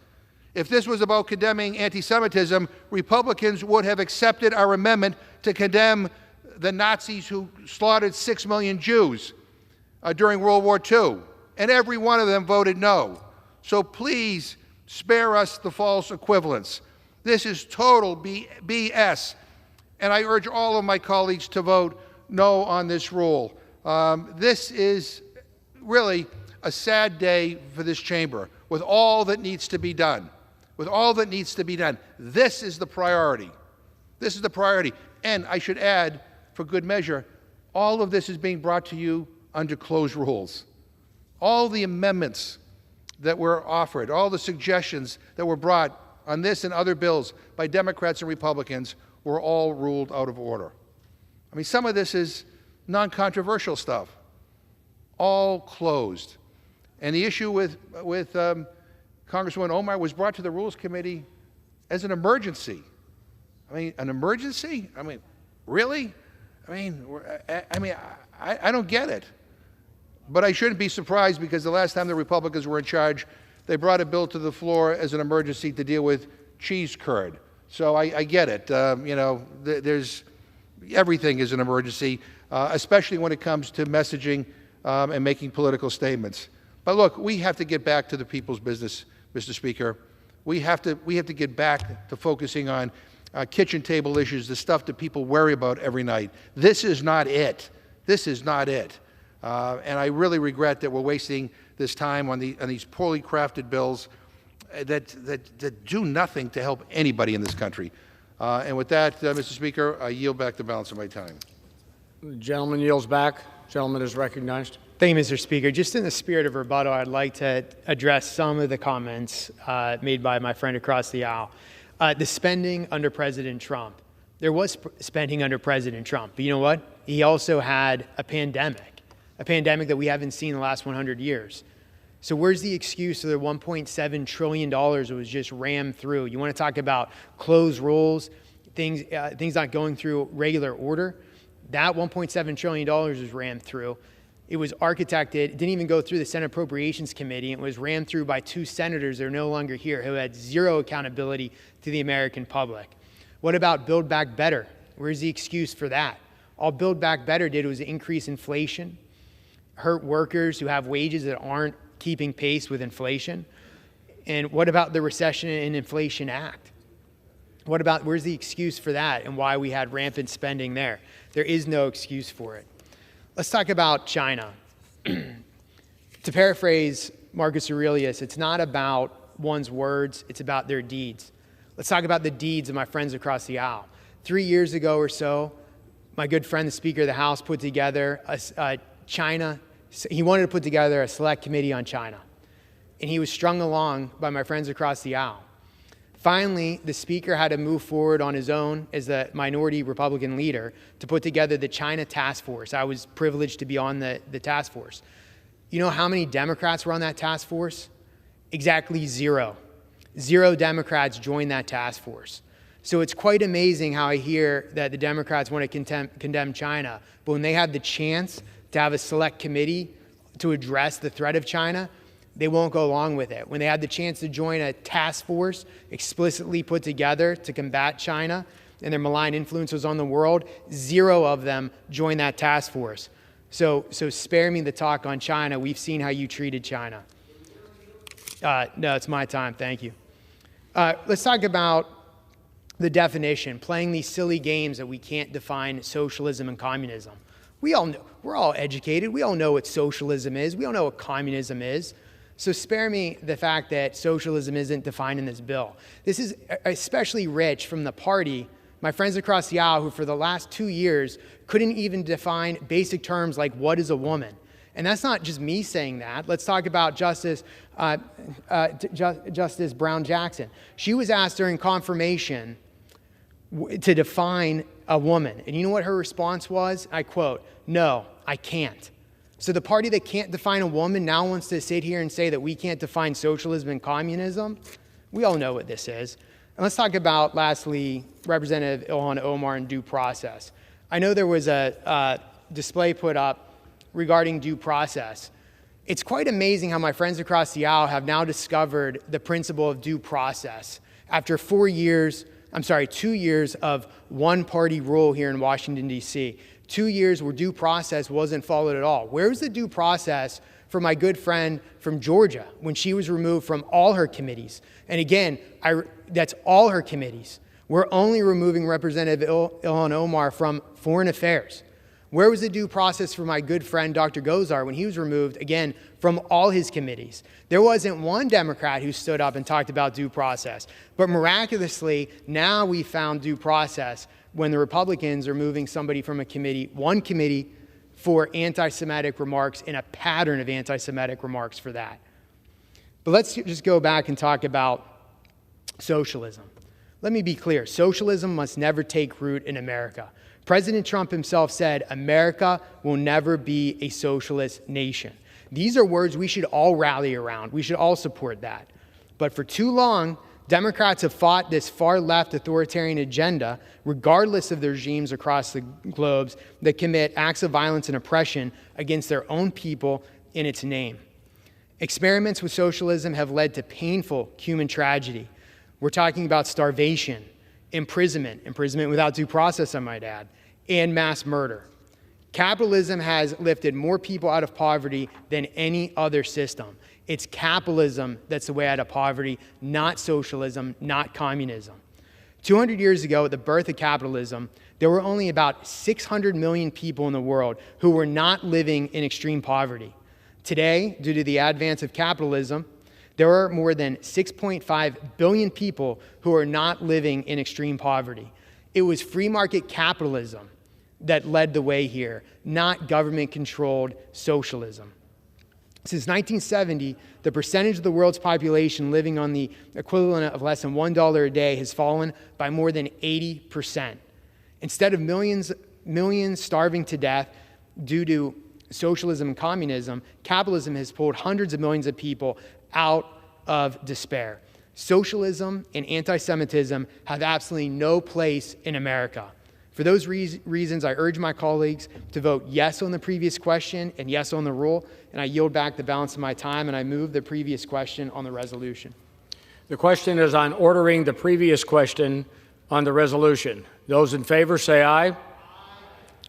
If this was about condemning anti-Semitism, Republicans would have accepted our amendment to condemn the Nazis who slaughtered 6 million Jews during World War II. And every one of them voted no. So please spare us the false equivalence. This is total BS. And I urge all of my colleagues to vote no on this rule. This is really a sad day for this chamber with all that needs to be done. With all that needs to be done. This is the priority. This is the priority. And I should add, for good measure, all of this is being brought to you under closed rules. All the amendments that were offered, all the suggestions that were brought on this and other bills by Democrats and Republicans were all ruled out of order. I mean, some of this is non-controversial stuff, all closed. And the issue with Congresswoman Omar was brought to the Rules Committee as an emergency. I mean, an emergency? I mean, really? I don't get it. But I shouldn't be surprised because the last time the Republicans were in charge, they brought a bill to the floor as an emergency to deal with cheese curd. So I get it. You know, everything is an emergency, especially when it comes to messaging and making political statements. But look, we have to get back to the people's business, Mr. Speaker. We have to get back to focusing on kitchen table issues, the stuff that people worry about every night. This is not it. This is not it. And I really regret that we're wasting this time on these poorly crafted bills that do nothing to help anybody in this country. And with that, Mr. Speaker, I yield back the balance of my time. The gentleman yields back. Gentleman is recognized. Thank you, Mr. Speaker. Just in the spirit of rebuttal, I'd like to address some of the comments made by my friend across the aisle. The spending under President Trump. There was spending under President Trump, but you know what? He also had a pandemic that we haven't seen in the last 100 years. So where's the excuse for the $1.7 trillion that was just rammed through? You want to talk about closed rules, things not going through regular order? That $1.7 trillion was rammed through. It was architected, it didn't even go through the Senate Appropriations Committee. It was rammed through by 2 senators that are no longer here who had zero accountability to the American public. What about Build Back Better? Where's the excuse for that? All Build Back Better did was increase inflation, hurt workers who have wages that aren't keeping pace with inflation. And what about the Recession and Inflation Act? Where's the excuse for that and why we had rampant spending there? There is no excuse for it. Let's talk about China. To paraphrase Marcus Aurelius, it's not about one's words, it's about their deeds. Let's talk about the deeds of my friends across the aisle. 3 years ago or so, my good friend, the Speaker of the House, put together he wanted to put together a select committee on China. And he was strung along by my friends across the aisle. Finally, the Speaker had to move forward on his own as the minority Republican leader to put together the China Task Force. I was privileged to be on the task force. You know how many Democrats were on that task force? Exactly 0. 0 Democrats joined that task force. So it's quite amazing how I hear that the Democrats want to condemn China, but when they have the chance to have a select committee to address the threat of China, they won't go along with it. When they had the chance to join a task force explicitly put together to combat China and their malign influences on the world, 0 of them joined that task force. So spare me the talk on China. We've seen how you treated China. No, it's my time. Thank you. Let's talk about the definition, playing these silly games that we can't define socialism and communism. We all know, we're all educated. We all know what socialism is. We all know what communism is. So spare me the fact that socialism isn't defined in this bill. This is especially rich from the party, my friends across the aisle, who for the last 2 years couldn't even define basic terms like what is a woman. And that's not just me saying that. Let's talk about Justice Brown Jackson. She was asked during confirmation to define a woman. And you know what her response was? I quote, "No, I can't." So the party that can't define a woman now wants to sit here and say that we can't define socialism and communism? We all know what this is. And let's talk about, lastly, Representative Ilhan Omar and due process. I know there was a display put up regarding due process. It's quite amazing how my friends across the aisle have now discovered the principle of due process after 2 years of one-party rule here in Washington, D.C. 2 years where due process wasn't followed at all. Where's the due process for my good friend from Georgia when she was removed from all her committees? And again, that's all her committees. We're only removing Representative Ilhan Omar from Foreign Affairs. Where was the due process for my good friend Dr. Gosar when he was removed, again, from all his committees? There wasn't one Democrat who stood up and talked about due process. But miraculously, now we found due process when the Republicans are moving somebody from one committee for anti-Semitic remarks and a pattern of anti-Semitic remarks for that. But let's just go back and talk about socialism. Let me be clear. Socialism must never take root in America. President Trump himself said, "America will never be a socialist nation." These are words we should all rally around. We should all support that. But for too long, Democrats have fought this far-left authoritarian agenda, regardless of the regimes across the globe that commit acts of violence and oppression against their own people in its name. Experiments with socialism have led to painful human tragedy. We're talking about starvation, imprisonment without due process, I might add, and mass murder. Capitalism has lifted more people out of poverty than any other system. It's capitalism that's the way out of poverty, not socialism, not communism. 200 years ago, at the birth of capitalism, there were only about 600 million people in the world who were not living in extreme poverty. Today, due to the advance of capitalism, there are more than 6.5 billion people who are not living in extreme poverty. It was free market capitalism that led the way here, not government-controlled socialism. Since 1970, the percentage of the world's population living on the equivalent of less than $1 a day has fallen by more than 80%. Instead of millions starving to death due to socialism and communism, capitalism has pulled hundreds of millions of people out of despair. Socialism and anti-Semitism have absolutely no place in America. For those reasons, I urge my colleagues to vote yes on the previous question and yes on the rule, and I yield back the balance of my time, and I move the previous question on the resolution. The question is on ordering the previous question on the resolution. Those in favor say aye.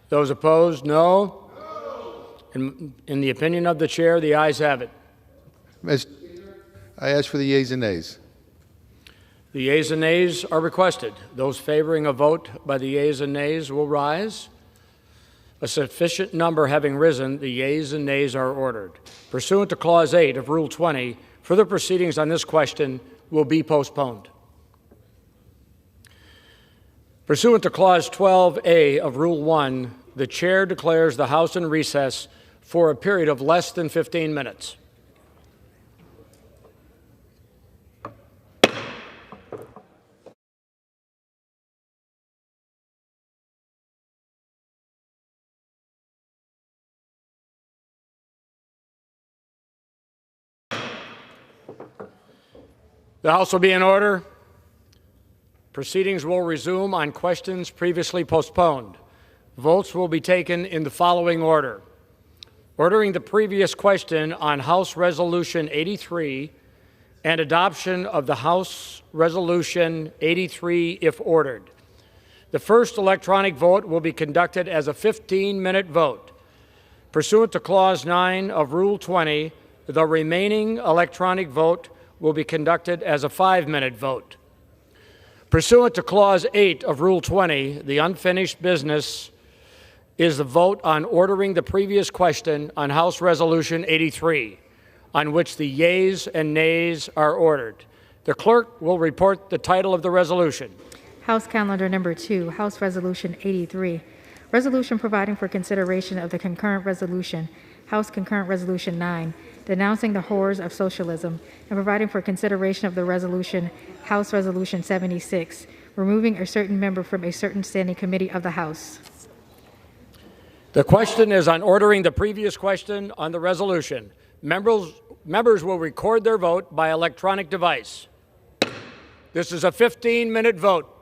Those opposed, no. In the opinion of the chair, the ayes have it. I ask for the yeas and nays. The yeas and nays are requested. Those favoring a vote by the yeas and nays will rise. A sufficient number having risen, the yeas and nays are ordered. Pursuant to Clause 8 of Rule 20, further proceedings on this question will be postponed. Pursuant to Clause 12A of Rule 1, the Chair declares the House in recess for a period of less than 15 minutes. The House will be in order. Proceedings will resume on questions previously postponed. Votes will be taken in the following order. Ordering the previous question on House Resolution 83 and adoption of the House Resolution 83 if ordered. The first electronic vote will be conducted as a 15-minute vote. Pursuant to Clause 9 of Rule 20, the remaining electronic vote will be conducted as a 5-minute vote. Pursuant to Clause 8 of Rule 20, the unfinished business is the vote on ordering the previous question on House Resolution 83, on which the yeas and nays are ordered. The clerk will report the title of the resolution. House Calendar Number 2, House Resolution 83, resolution providing for consideration of the concurrent resolution, House Concurrent Resolution 9, denouncing the horrors of socialism, and providing for consideration of the resolution, House Resolution 76, removing a certain member from a certain standing committee of the House. The question is on ordering the previous question on the resolution. Members will record their vote by electronic device. This is a 15-minute vote.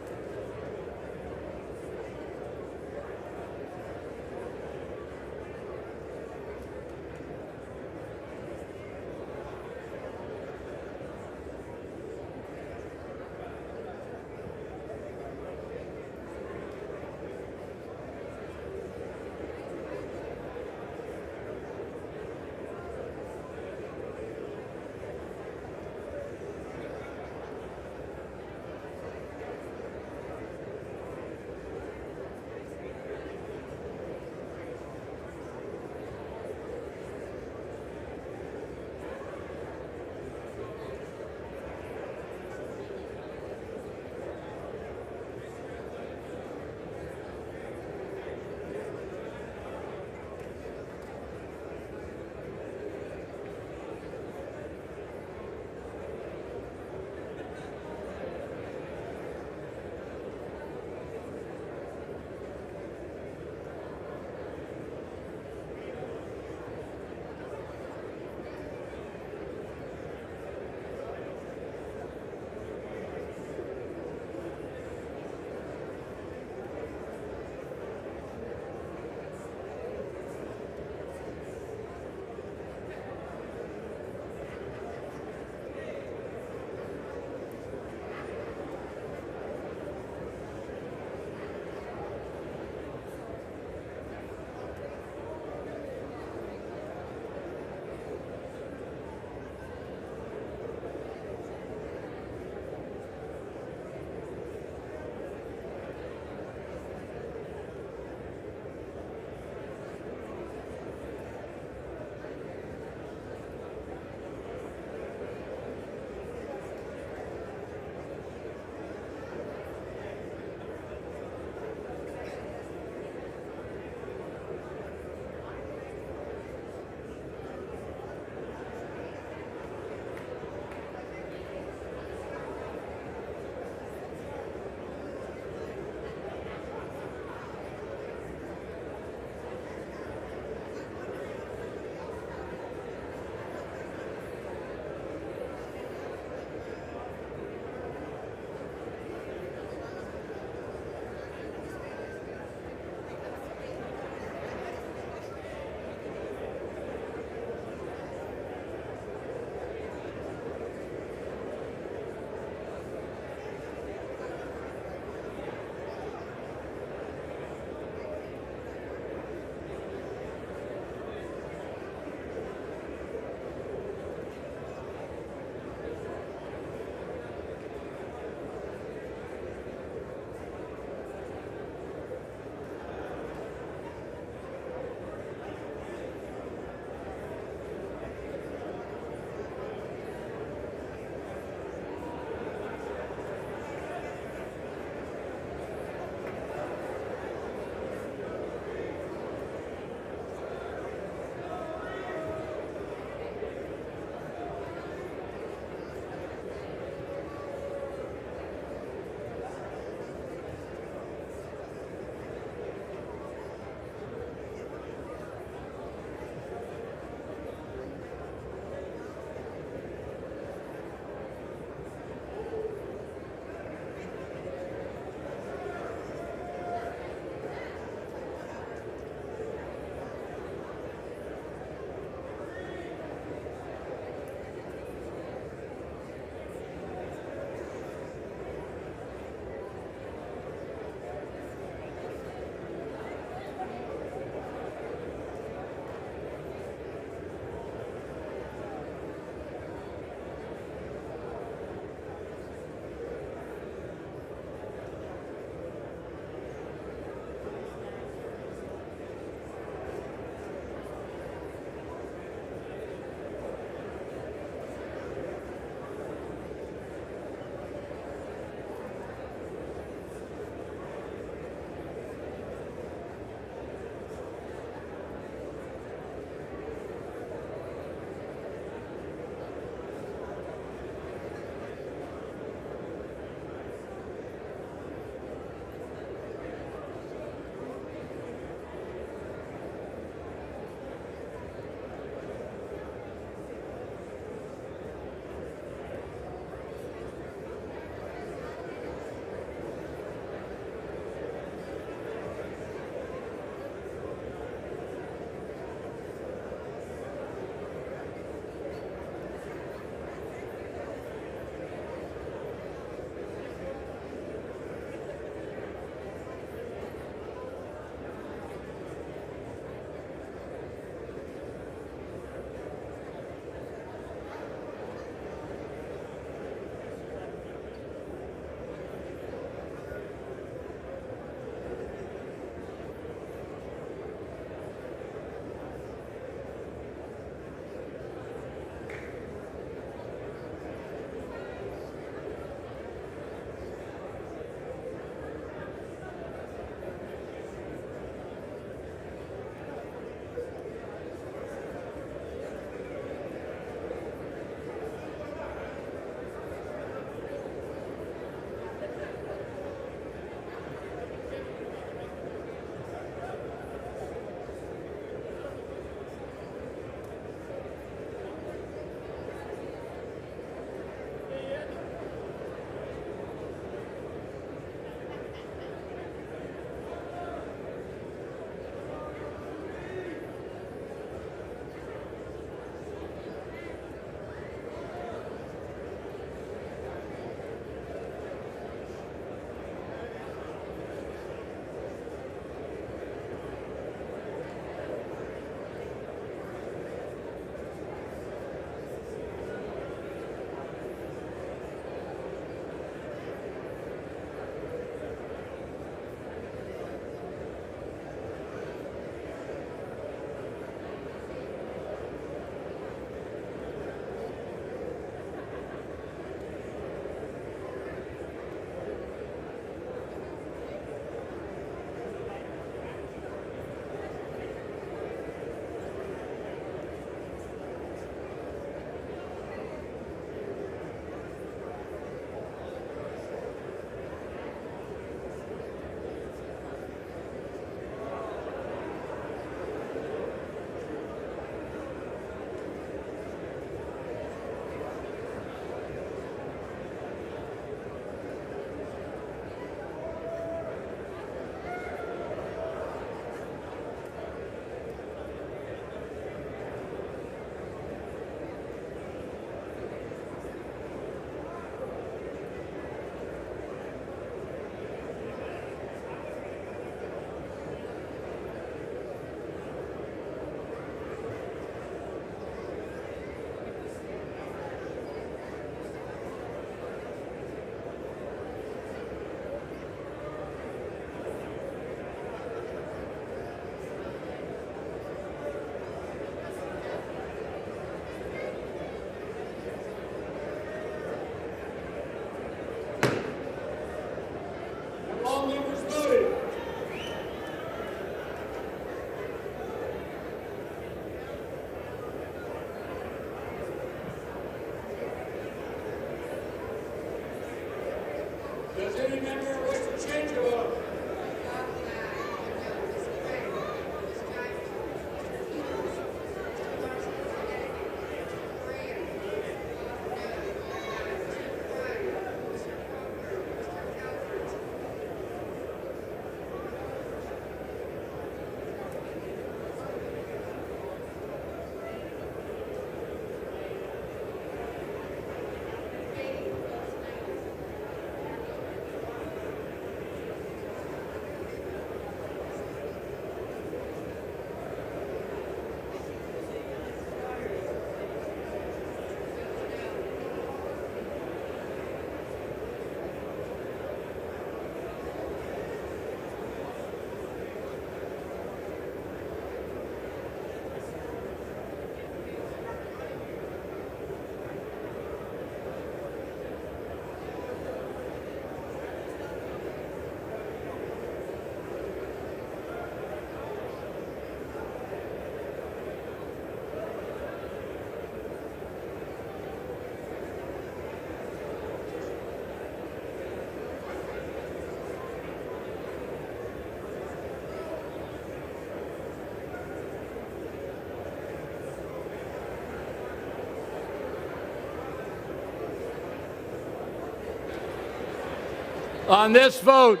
On this vote,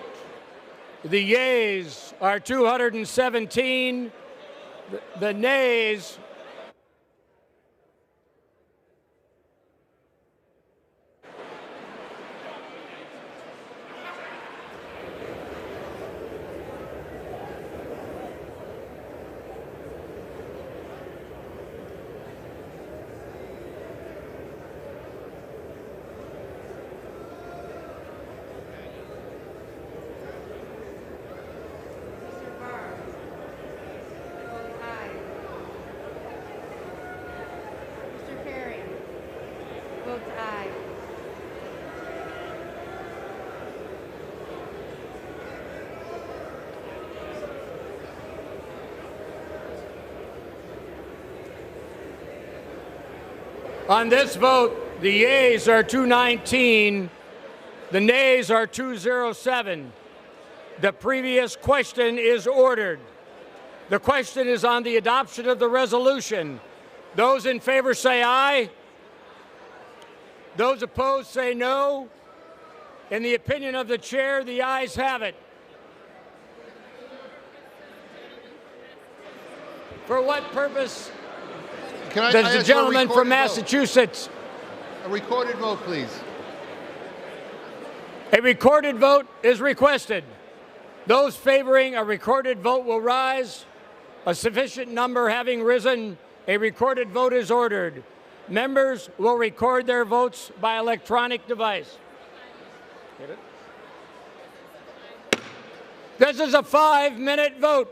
the yeas are 217. The nays Votes aye. On this vote, the yeas are 219, the nays are 207. The previous question is ordered. The question is on the adoption of the resolution. Those in favor say aye. Those opposed say no. In the opinion of the chair, the ayes have it. For what purpose does the gentleman from Massachusetts? A recorded vote, please. A recorded vote is requested. Those favoring a recorded vote will rise. A sufficient number having risen, a recorded vote is ordered. Members will record their votes by electronic device. This is a 5-minute vote.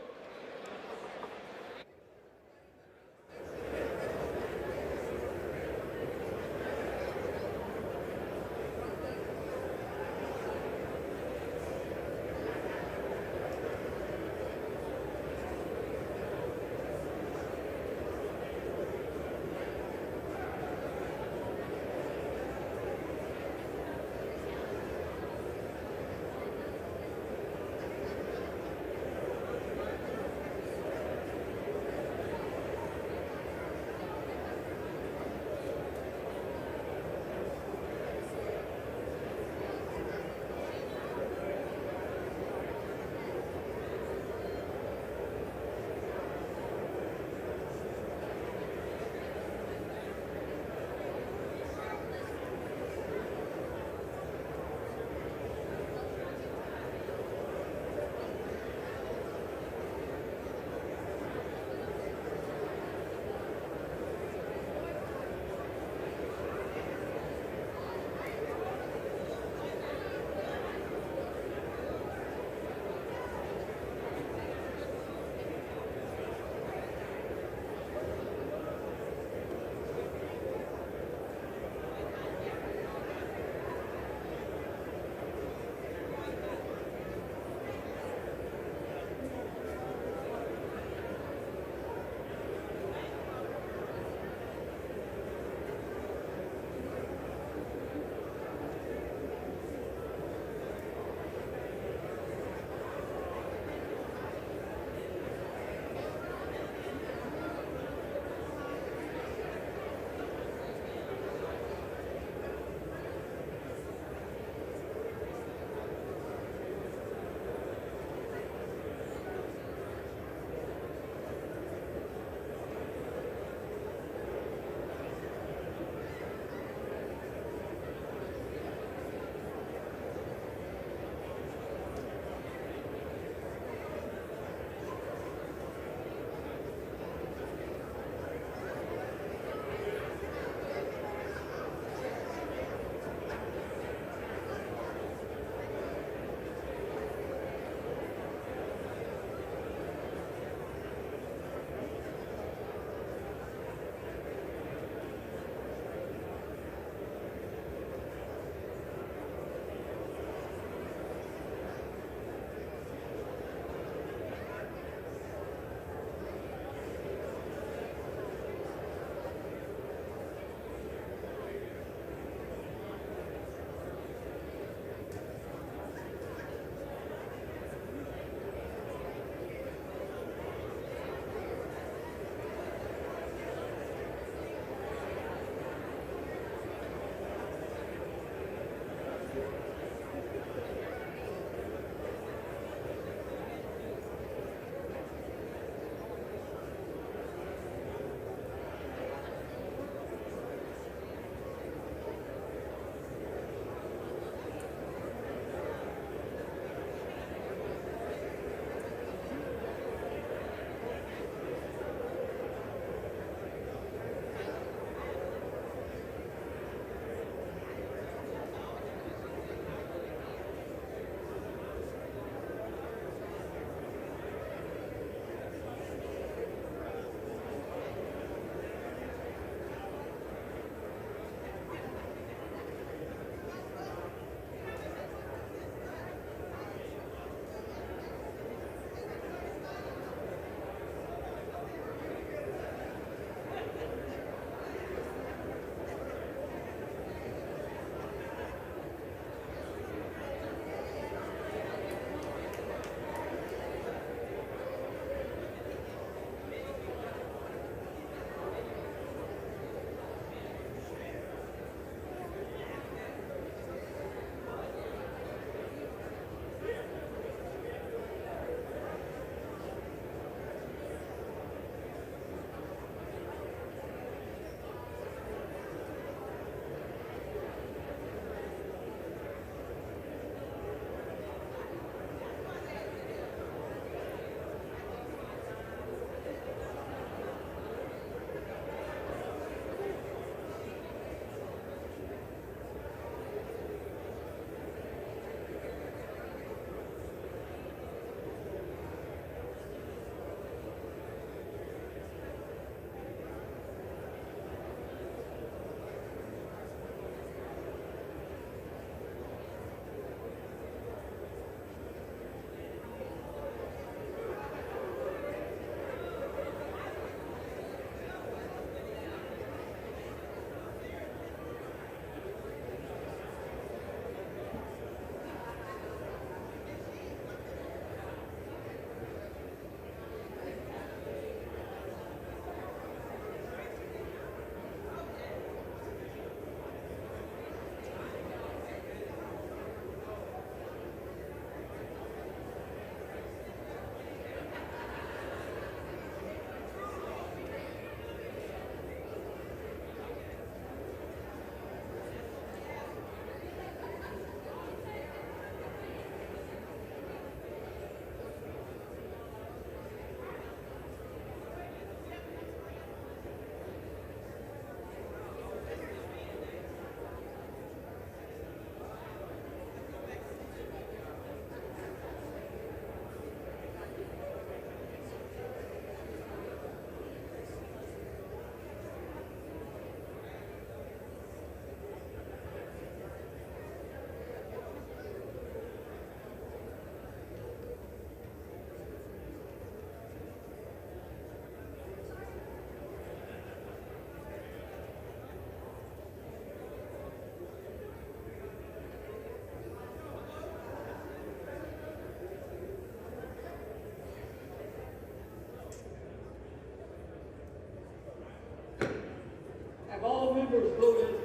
members voted.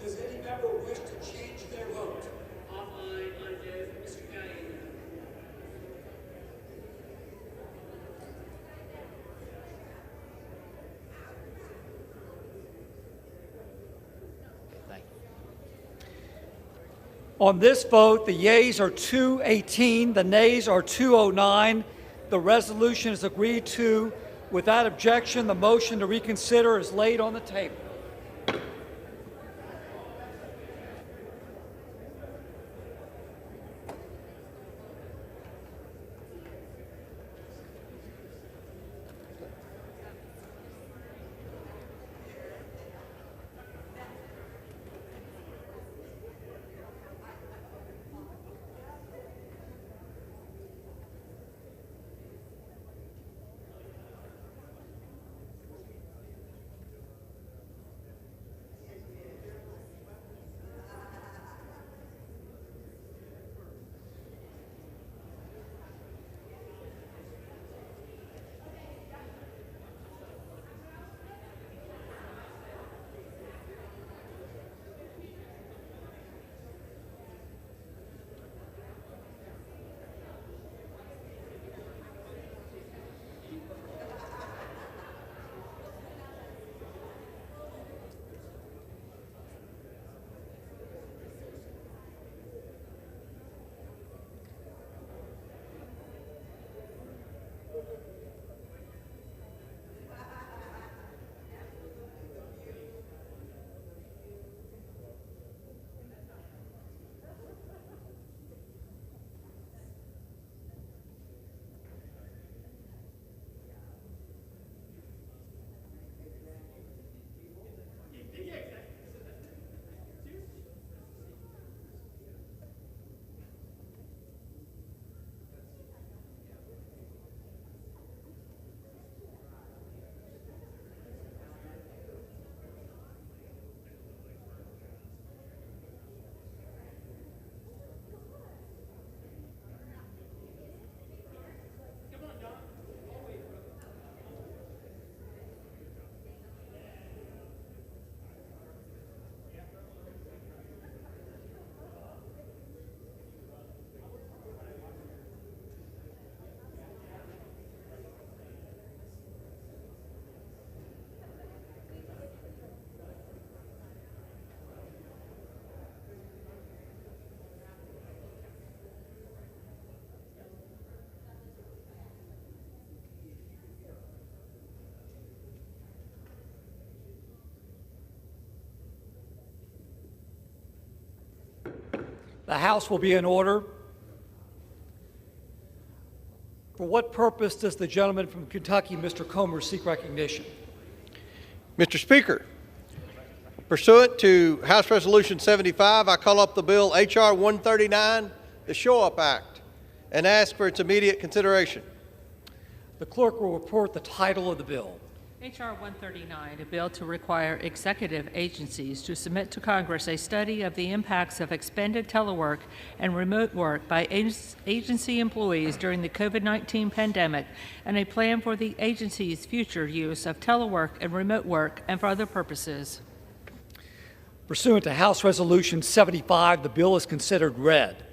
Does any member wish to change their vote? On this vote, the yeas are 218, the nays are 209. The resolution is agreed to. Without objection, the motion to reconsider is laid on the table. The House will be in order. For what purpose does the gentleman from Kentucky, Mr. Comer, seek recognition? Mr. Speaker, pursuant to House Resolution 75, I call up the bill H.R. 139, the Show Up Act, and ask for its immediate consideration. The clerk will report the title of the bill. H.R. 139, a bill to require executive agencies to submit to Congress a study of the impacts of expanded telework and remote work by agency employees during the COVID-19 pandemic and a plan for the agency's future use of telework and remote work and for other purposes. Pursuant to House Resolution 75, the bill is considered read.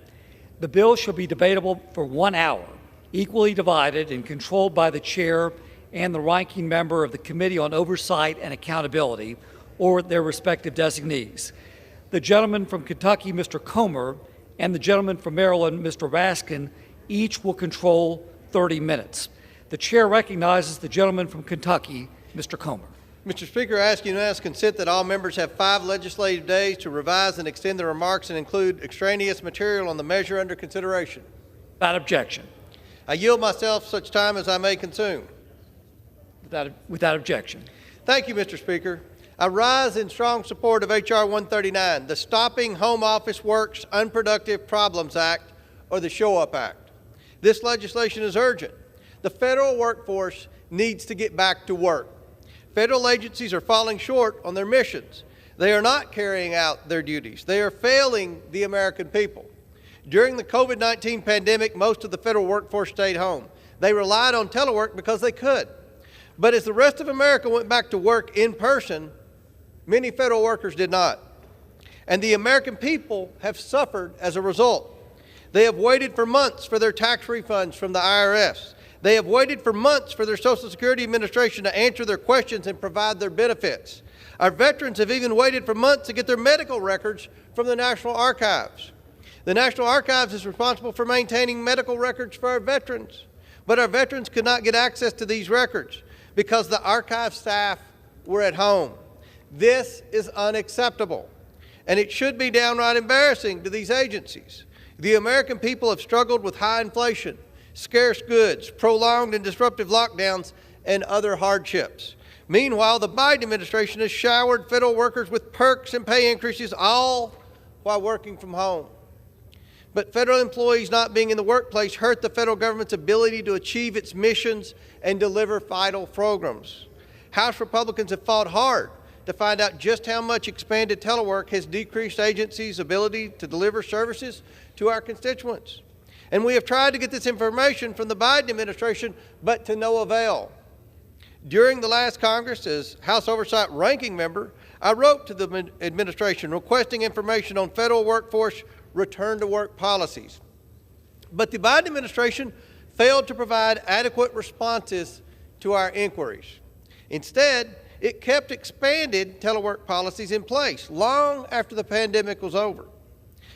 The bill shall be debatable for 1 hour, equally divided and controlled by the chair and the ranking member of the Committee on Oversight and Accountability, or their respective designees. The gentleman from Kentucky, Mr. Comer, and the gentleman from Maryland, Mr. Raskin, each will control 30 minutes. The chair recognizes the gentleman from Kentucky, Mr. Comer. Mr. Speaker, I ask unanimous consent that all members have 5 legislative days to revise and extend their remarks and include extraneous material on the measure under consideration. Without objection. I yield myself such time as I may consume. Without objection. Thank you, Mr. Speaker. I rise in strong support of H.R. 139, the Stopping Home Office Work's Unproductive Problems Act, or the Show Up Act. This legislation is urgent. The federal workforce needs to get back to work. Federal agencies are falling short on their missions. They are not carrying out their duties. They are failing the American people. During the COVID-19 pandemic, most of the federal workforce stayed home. They relied on telework because they could. But as the rest of America went back to work in person, Many federal workers did not. And the American people have suffered as a result. They have waited for months for their tax refunds from the IRS. They have waited for months for their Social Security Administration to answer their questions and provide their benefits. Our veterans have even waited for months to get their medical records from the National Archives. The National Archives is responsible for maintaining medical records for our veterans, but our veterans could not get access to these records because the archive staff were at home. This is unacceptable, and it should be downright embarrassing to these agencies. The American people have struggled with high inflation, scarce goods, prolonged and disruptive lockdowns, and other hardships. Meanwhile, the Biden administration has showered federal workers with perks and pay increases, all while working from home. But federal employees not being in the workplace hurt the federal government's ability to achieve its missions and deliver vital programs. House Republicans have fought hard to find out just how much expanded telework has decreased agencies' ability to deliver services to our constituents. And we have tried to get this information from the Biden administration, but to no avail. During the last Congress, as House Oversight Ranking Member, I wrote to the administration requesting information on federal workforce return-to-work policies. But the Biden administration failed to provide adequate responses to our inquiries. Instead, it kept expanded telework policies in place long after the pandemic was over.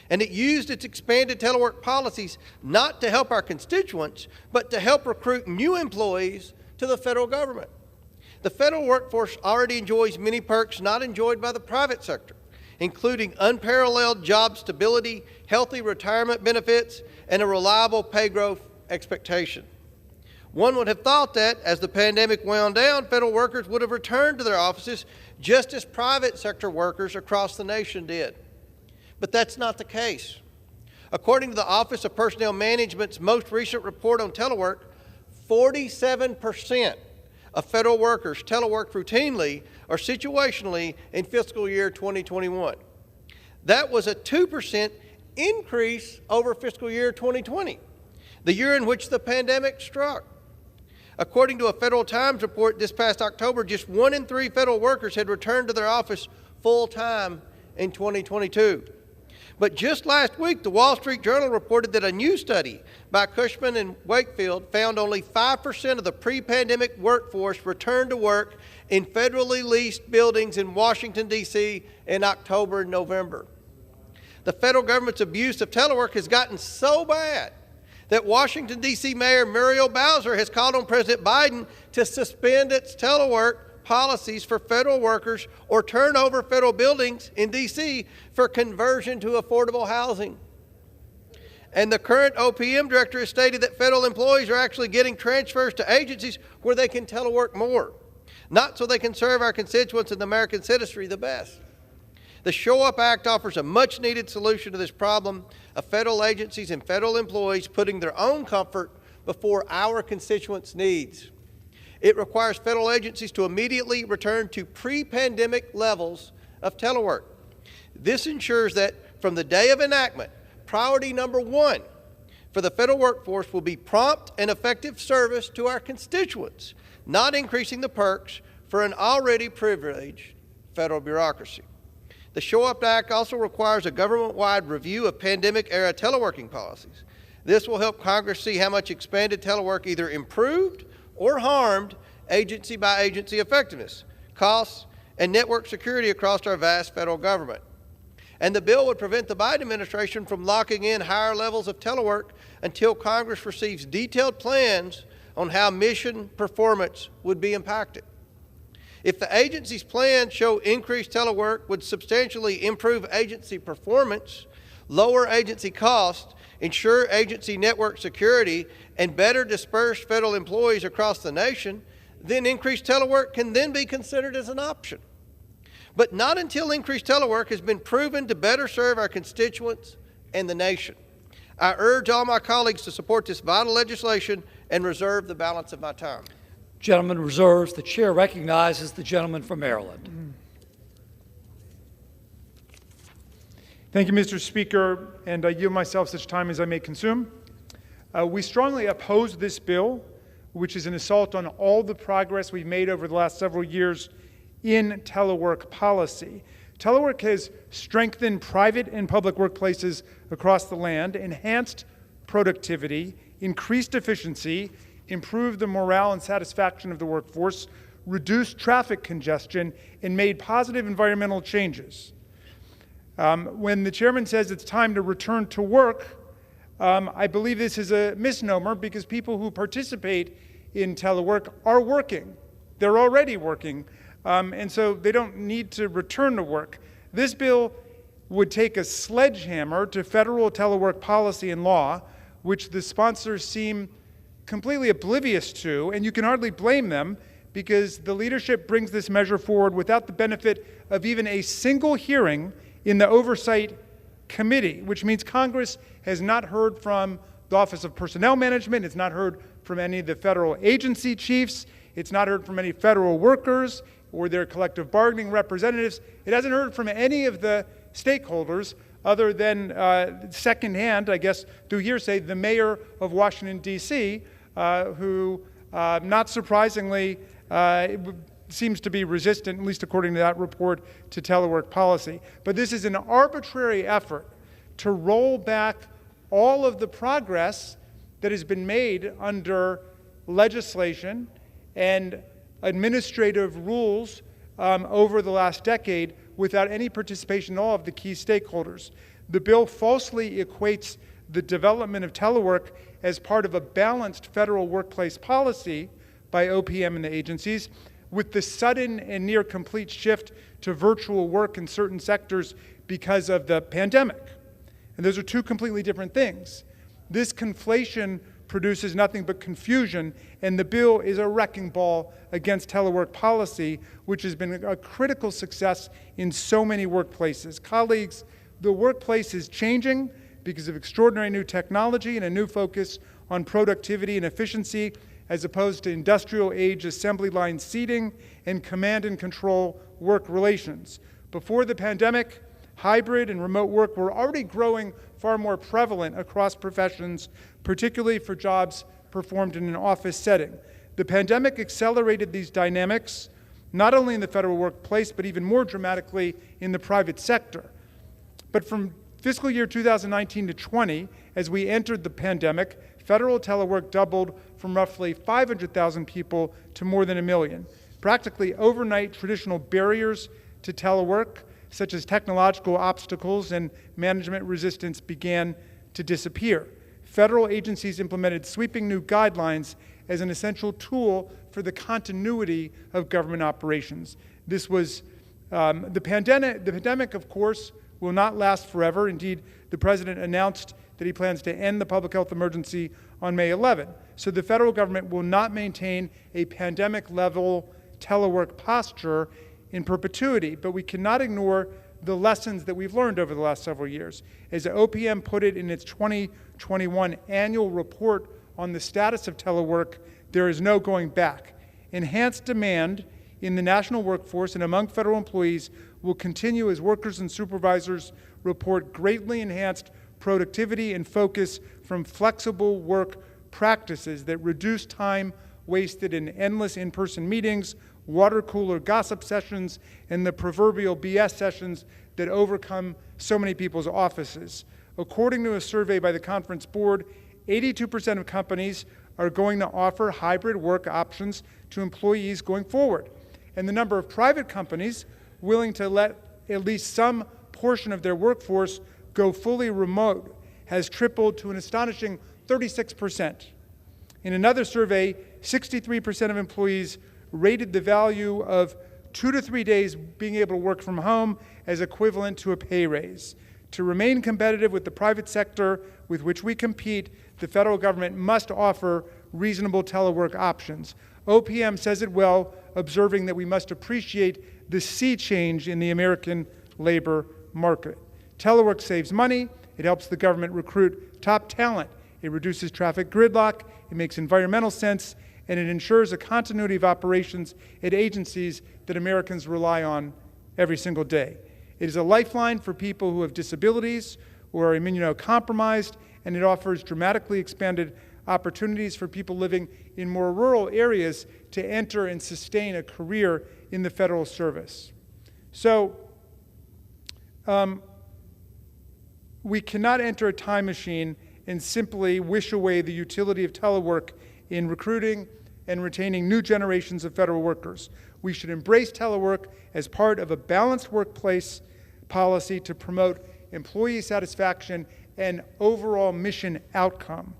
And it used its expanded telework policies not to help our constituents, but to help recruit new employees to the federal government. The federal workforce already enjoys many perks not enjoyed by the private sector, including unparalleled job stability, healthy retirement benefits, and a reliable pay growth expectation. One would have thought that, as the pandemic wound down, federal workers would have returned to their offices just as private sector workers across the nation did. But that's not the case. According to the Office of Personnel Management's most recent report on telework, 47% of federal workers teleworked routinely or situationally in fiscal year 2021. That was a 2% increase over fiscal year 2020, the year in which the pandemic struck. According to a Federal Times report this past October, just 1 in 3 federal workers had returned to their office full-time in 2022. But just last week, the Wall Street Journal reported that a new study by Cushman and Wakefield found only 5% of the pre-pandemic workforce returned to work in federally leased buildings in Washington, D.C. in October and November. The federal government's abuse of telework has gotten so bad that Washington, D.C. Mayor Muriel Bowser has called on President Biden to suspend its telework policies for federal workers or turn over federal buildings in D.C. for conversion to affordable housing. And the current OPM director has stated that federal employees are actually getting transfers to agencies where they can telework more, not so they can serve our constituents and the American citizenry the best. The Show Up Act offers a much-needed solution to this problem of federal agencies and federal employees putting their own comfort before our constituents' needs. It requires federal agencies to immediately return to pre-pandemic levels of telework. This ensures that from the day of enactment, priority number 1 for the federal workforce will be prompt and effective service to our constituents, not increasing the perks for an already privileged federal bureaucracy. The Show Up Act also requires a government-wide review of pandemic-era teleworking policies. This will help Congress see how much expanded telework either improved or harmed agency by agency effectiveness, costs, and network security across our vast federal government. And the bill would prevent the Biden administration from locking in higher levels of telework until Congress receives detailed plans on how mission performance would be impacted. If the agency's plans show increased telework would substantially improve agency performance, lower agency costs, ensure agency network security, and better disperse federal employees across the nation, then increased telework can then be considered as an option. But not until increased telework has been proven to better serve our constituents and the nation. I urge all my colleagues to support this vital legislation and reserve the balance of my time. Gentleman reserves. The chair recognizes the gentleman from Maryland. Thank you, Mr. Speaker, and I yield myself such time as I may consume. We strongly oppose this bill, which is an assault on all the progress we've made over the last several years in telework policy. Telework has strengthened private and public workplaces across the land, enhanced productivity, increased efficiency, improved the morale and satisfaction of the workforce, reduced traffic congestion, and made positive environmental changes. When the chairman says it's time to return to work, I believe this is a misnomer because people who participate in telework are working. They're already working, and so they don't need to return to work. This bill would take a sledgehammer to federal telework policy and law, which the sponsors seem completely oblivious to, and you can hardly blame them because the leadership brings this measure forward without the benefit of even a single hearing in the Oversight Committee, which means Congress has not heard from the Office of Personnel Management, it's not heard from any of the federal agency chiefs, it's not heard from any federal workers or their collective bargaining representatives. It hasn't heard from any of the stakeholders other than secondhand, I guess, through hearsay, the mayor of Washington, D.C., who, not surprisingly, seems to be resistant, at least according to that report, to telework policy. But this is an arbitrary effort to roll back all of the progress that has been made under legislation and administrative rules over the last decade without any participation at all of the key stakeholders. The bill falsely equates the development of telework as part of a balanced federal workplace policy by OPM and the agencies, with the sudden and near complete shift to virtual work in certain sectors because of the pandemic. And those are two completely different things. This conflation produces nothing but confusion, and the bill is a wrecking ball against telework policy, which has been a critical success in so many workplaces. Colleagues, the workplace is changing because of extraordinary new technology and a new focus on productivity and efficiency, as opposed to industrial age assembly line seating and command and control work relations. Before the pandemic, hybrid and remote work were already growing far more prevalent across professions, particularly for jobs performed in an office setting. The pandemic accelerated these dynamics, not only in the federal workplace, but even more dramatically in the private sector. But from fiscal year 2019 to 20, as we entered the pandemic, federal telework doubled from roughly 500,000 people to more than 1 million. Practically overnight, traditional barriers to telework, such as technological obstacles and management resistance, began to disappear. Federal agencies implemented sweeping new guidelines as an essential tool for the continuity of government operations. This was the pandemic, of course, will not last forever. Indeed, the president announced that he plans to end the public health emergency on May 11. So the federal government will not maintain a pandemic-level telework posture in perpetuity, but we cannot ignore the lessons that we've learned over the last several years. As the OPM put it in its 2021 annual report on the status of telework, there is no going back. Enhanced demand in the national workforce and among federal employees will continue as workers and supervisors report greatly enhanced productivity and focus from flexible work practices that reduce time wasted in endless in-person meetings, water cooler gossip sessions, and the proverbial BS sessions that overcome so many people's offices. According to a survey by the Conference Board, 82% of companies are going to offer hybrid work options to employees going forward. And the number of private companies willing to let at least some portion of their workforce go fully remote has tripled to an astonishing 36%. In another survey, 63% of employees rated the value of 2 to 3 days being able to work from home as equivalent to a pay raise. To remain competitive with the private sector with which we compete, the federal government must offer reasonable telework options. OPM says it well, observing that we must appreciate the sea change in the American labor market. Telework saves money, it helps the government recruit top talent, it reduces traffic gridlock, it makes environmental sense, and it ensures a continuity of operations at agencies that Americans rely on every single day. It is a lifeline for people who have disabilities or are immunocompromised, and it offers dramatically expanded opportunities for people living in more rural areas to enter and sustain a career in the federal service. So we cannot enter a time machine and simply wish away the utility of telework in recruiting and retaining new generations of federal workers. We should embrace telework as part of a balanced workplace policy to promote employee satisfaction and overall mission outcome.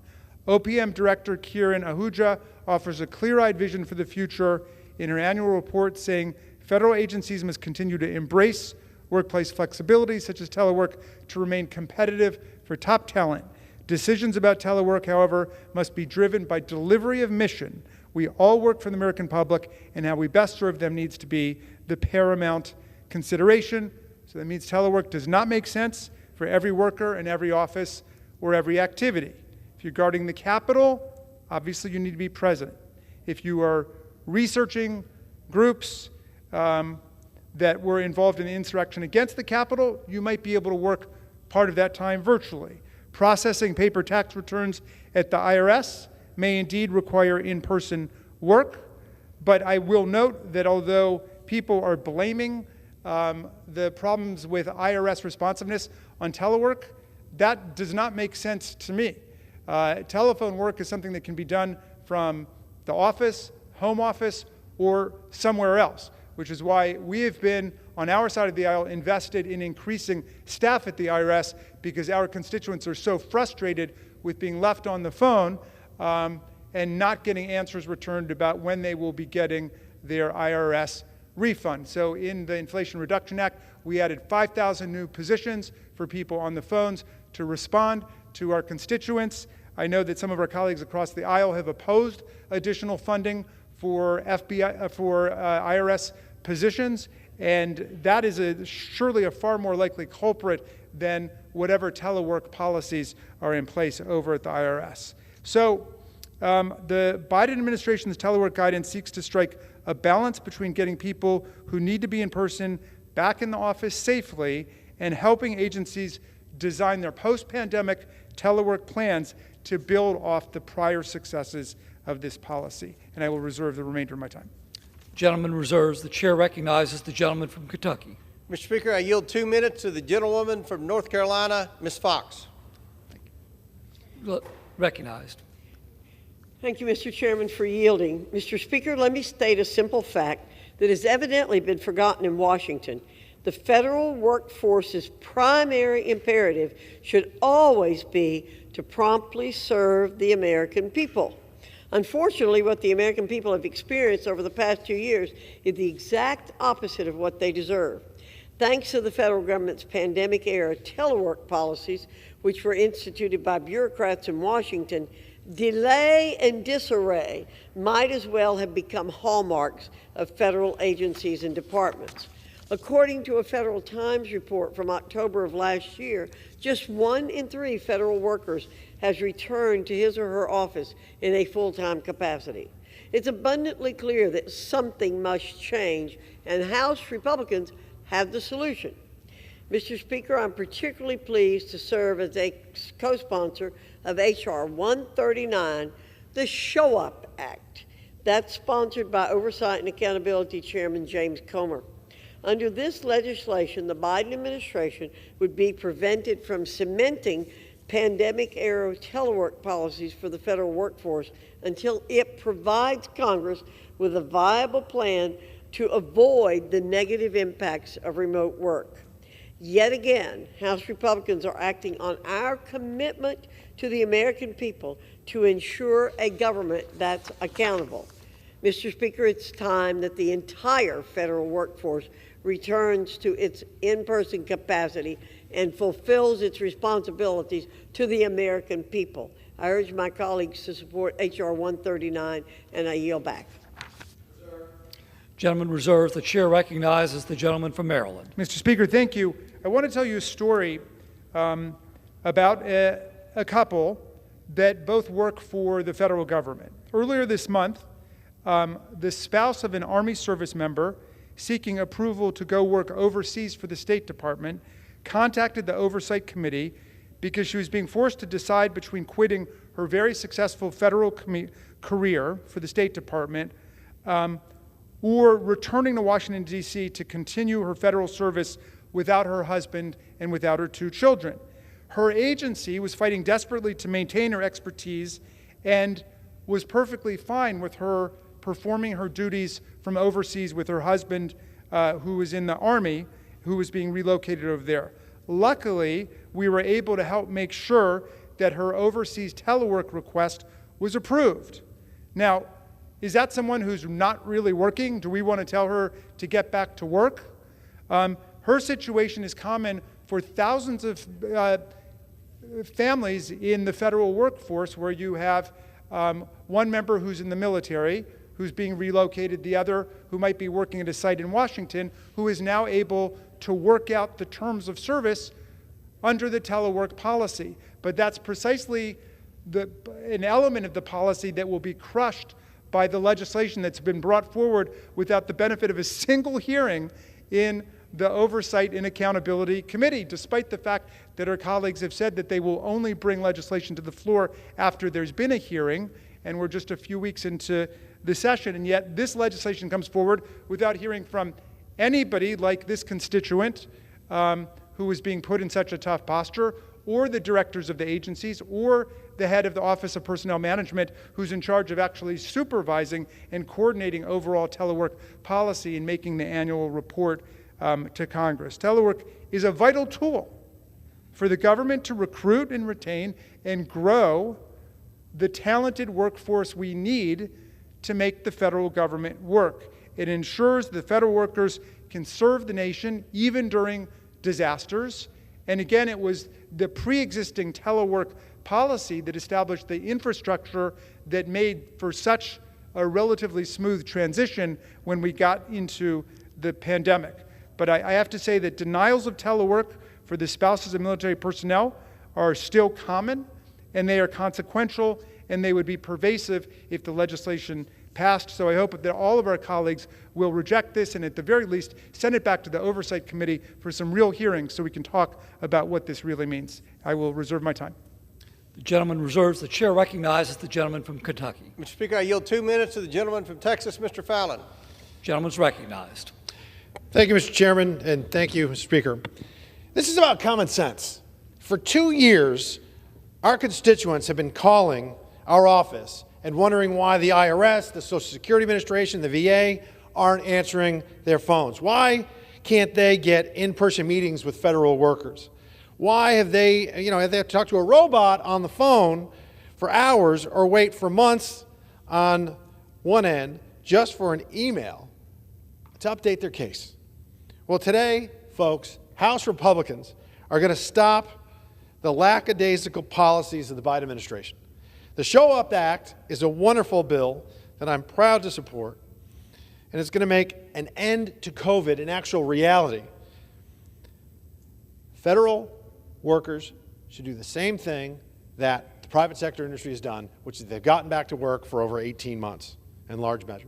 OPM Director Kiran Ahuja offers a clear-eyed vision for the future in her annual report, saying federal agencies must continue to embrace workplace flexibility, such as telework, to remain competitive for top talent. Decisions about telework, however, must be driven by delivery of mission. We all work for the American public, and how we best serve them needs to be the paramount consideration. So that means telework does not make sense for every worker in every office or every activity. If you're guarding the Capitol, obviously you need to be present. If you are researching groups that were involved in the insurrection against the Capitol, you might be able to work part of that time virtually. Processing paper tax returns at the IRS may indeed require in-person work, but I will note that although people are blaming the problems with IRS responsiveness on telework, that does not make sense to me. Telephone work is something that can be done from the office, home office, or somewhere else, which is why we have been, on our side of the aisle, invested in increasing staff at the IRS, because our constituents are so frustrated with being left on the phone and not getting answers returned about when they will be getting their IRS refund. So in the Inflation Reduction Act, we added 5,000 new positions for people on the phones to respond to our constituents. I know that some of our colleagues across the aisle have opposed additional funding for IRS positions, and that is surely a far more likely culprit than whatever telework policies are in place over at the IRS. So the Biden administration's telework guidance seeks to strike a balance between getting people who need to be in person back in the office safely and helping agencies design their post-pandemic telework plans to build off the prior successes of this policy. And I will reserve the remainder of my time. Gentleman reserves. The chair recognizes the gentleman from Kentucky. Mr. Speaker, I yield 2 minutes to the gentlewoman from North Carolina, Ms. Fox. Recognized. Thank you, Mr. Chairman, for yielding. Mr. Speaker, let me state a simple fact that has evidently been forgotten in Washington. The federal workforce's primary imperative should always be to promptly serve the American people. Unfortunately, what the American people have experienced over the past 2 years is the exact opposite of what they deserve. Thanks to the federal government's pandemic-era telework policies, which were instituted by bureaucrats in Washington, delay and disarray might as well have become hallmarks of federal agencies and departments. According to a Federal Times report from October of last year, just 1 in 3 federal workers has returned to his or her office in a full-time capacity. It's abundantly clear that something must change, and House Republicans have the solution. Mr. Speaker, I'm particularly pleased to serve as a co-sponsor of H.R. 139, the Show Up Act. That's sponsored by Oversight and Accountability Chairman James Comer. Under this legislation, the Biden administration would be prevented from cementing pandemic-era telework policies for the federal workforce until it provides Congress with a viable plan to avoid the negative impacts of remote work. Yet again, House Republicans are acting on our commitment to the American people to ensure a government that's accountable. Mr. Speaker, it's time that the entire federal workforce returns to its in-person capacity and fulfills its responsibilities to the American people. I urge my colleagues to support H.R. 139, and I yield back. Gentleman reserves. The chair recognizes the gentleman from Maryland. Mr. Speaker, thank you. I want to tell you a story about a couple that both work for the federal government. Earlier this month, the spouse of an Army service member seeking approval to go work overseas for the State Department contacted the Oversight Committee because she was being forced to decide between quitting her very successful federal career for the State Department or returning to Washington, D.C. to continue her federal service without her husband and without her 2 children. Her agency was fighting desperately to maintain her expertise and was perfectly fine with her performing her duties from overseas with her husband, who was in the Army, who was being relocated over there. Luckily, we were able to help make sure that her overseas telework request was approved. Now, is that someone who's not really working? Do we want to tell her to get back to work? Her situation is common for thousands of families in the federal workforce, where you have one member who's in the military, who's being relocated, the other who might be working at a site in Washington, who is now able to work out the terms of service under the telework policy. But that's precisely an element of the policy that will be crushed by the legislation that's been brought forward without the benefit of a single hearing in the Oversight and Accountability Committee, despite the fact that our colleagues have said that they will only bring legislation to the floor after there's been a hearing, and we're just a few weeks into the session, and yet this legislation comes forward without hearing from anybody like this constituent who is being put in such a tough posture, or the directors of the agencies, or the head of the Office of Personnel Management, who's in charge of actually supervising and coordinating overall telework policy and making the annual report to Congress. Telework is a vital tool for the government to recruit and retain and grow the talented workforce we need to make the federal government work. It ensures the federal workers can serve the nation even during disasters. And again, it was the pre-existing telework policy that established the infrastructure that made for such a relatively smooth transition when we got into the pandemic. But I have to say that denials of telework for the spouses of military personnel are still common, and they are consequential, and they would be pervasive if the legislation passed. So I hope that all of our colleagues will reject this and at the very least send it back to the Oversight Committee for some real hearings so we can talk about what this really means. I will reserve my time. The gentleman reserves. The chair recognizes the gentleman from Kentucky. Mr. Speaker, I yield 2 minutes to the gentleman from Texas, Mr. Fallon. Gentleman's recognized. Thank you, Mr. Chairman, and thank you, Mr. Speaker. This is about common sense. For 2 years, our constituents have been calling our office and wondering why the IRS, the Social Security Administration, the VA aren't answering their phones. Why can't they get in-person meetings with federal workers? Why have they have to talk to a robot on the phone for hours or wait for months on one end just for an email to update their case? Well, today, folks, House Republicans are going to stop the lackadaisical policies of the Biden administration. The Show Up Act is a wonderful bill that I'm proud to support, and it's going to make an end to COVID an actual reality. Federal workers should do the same thing that the private sector industry has done, which is they've gotten back to work for over 18 months in large measure.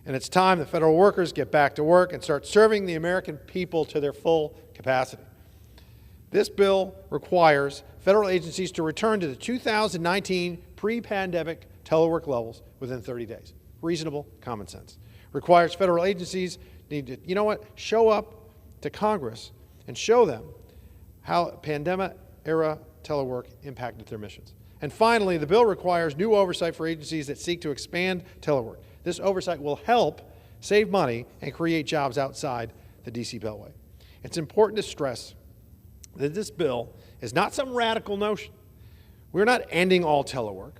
And it's time the federal workers get back to work and start serving the American people to their full capacity. This bill requires federal agencies to return to the 2019 pre-pandemic telework levels within 30 days. Reasonable common sense. Requires federal agencies need to, show up to Congress and show them how pandemic-era telework impacted their missions. And finally, the bill requires new oversight for agencies that seek to expand telework. This oversight will help save money and create jobs outside the D.C. Beltway. It's important to stress that this bill is not some radical notion. We're not ending all telework,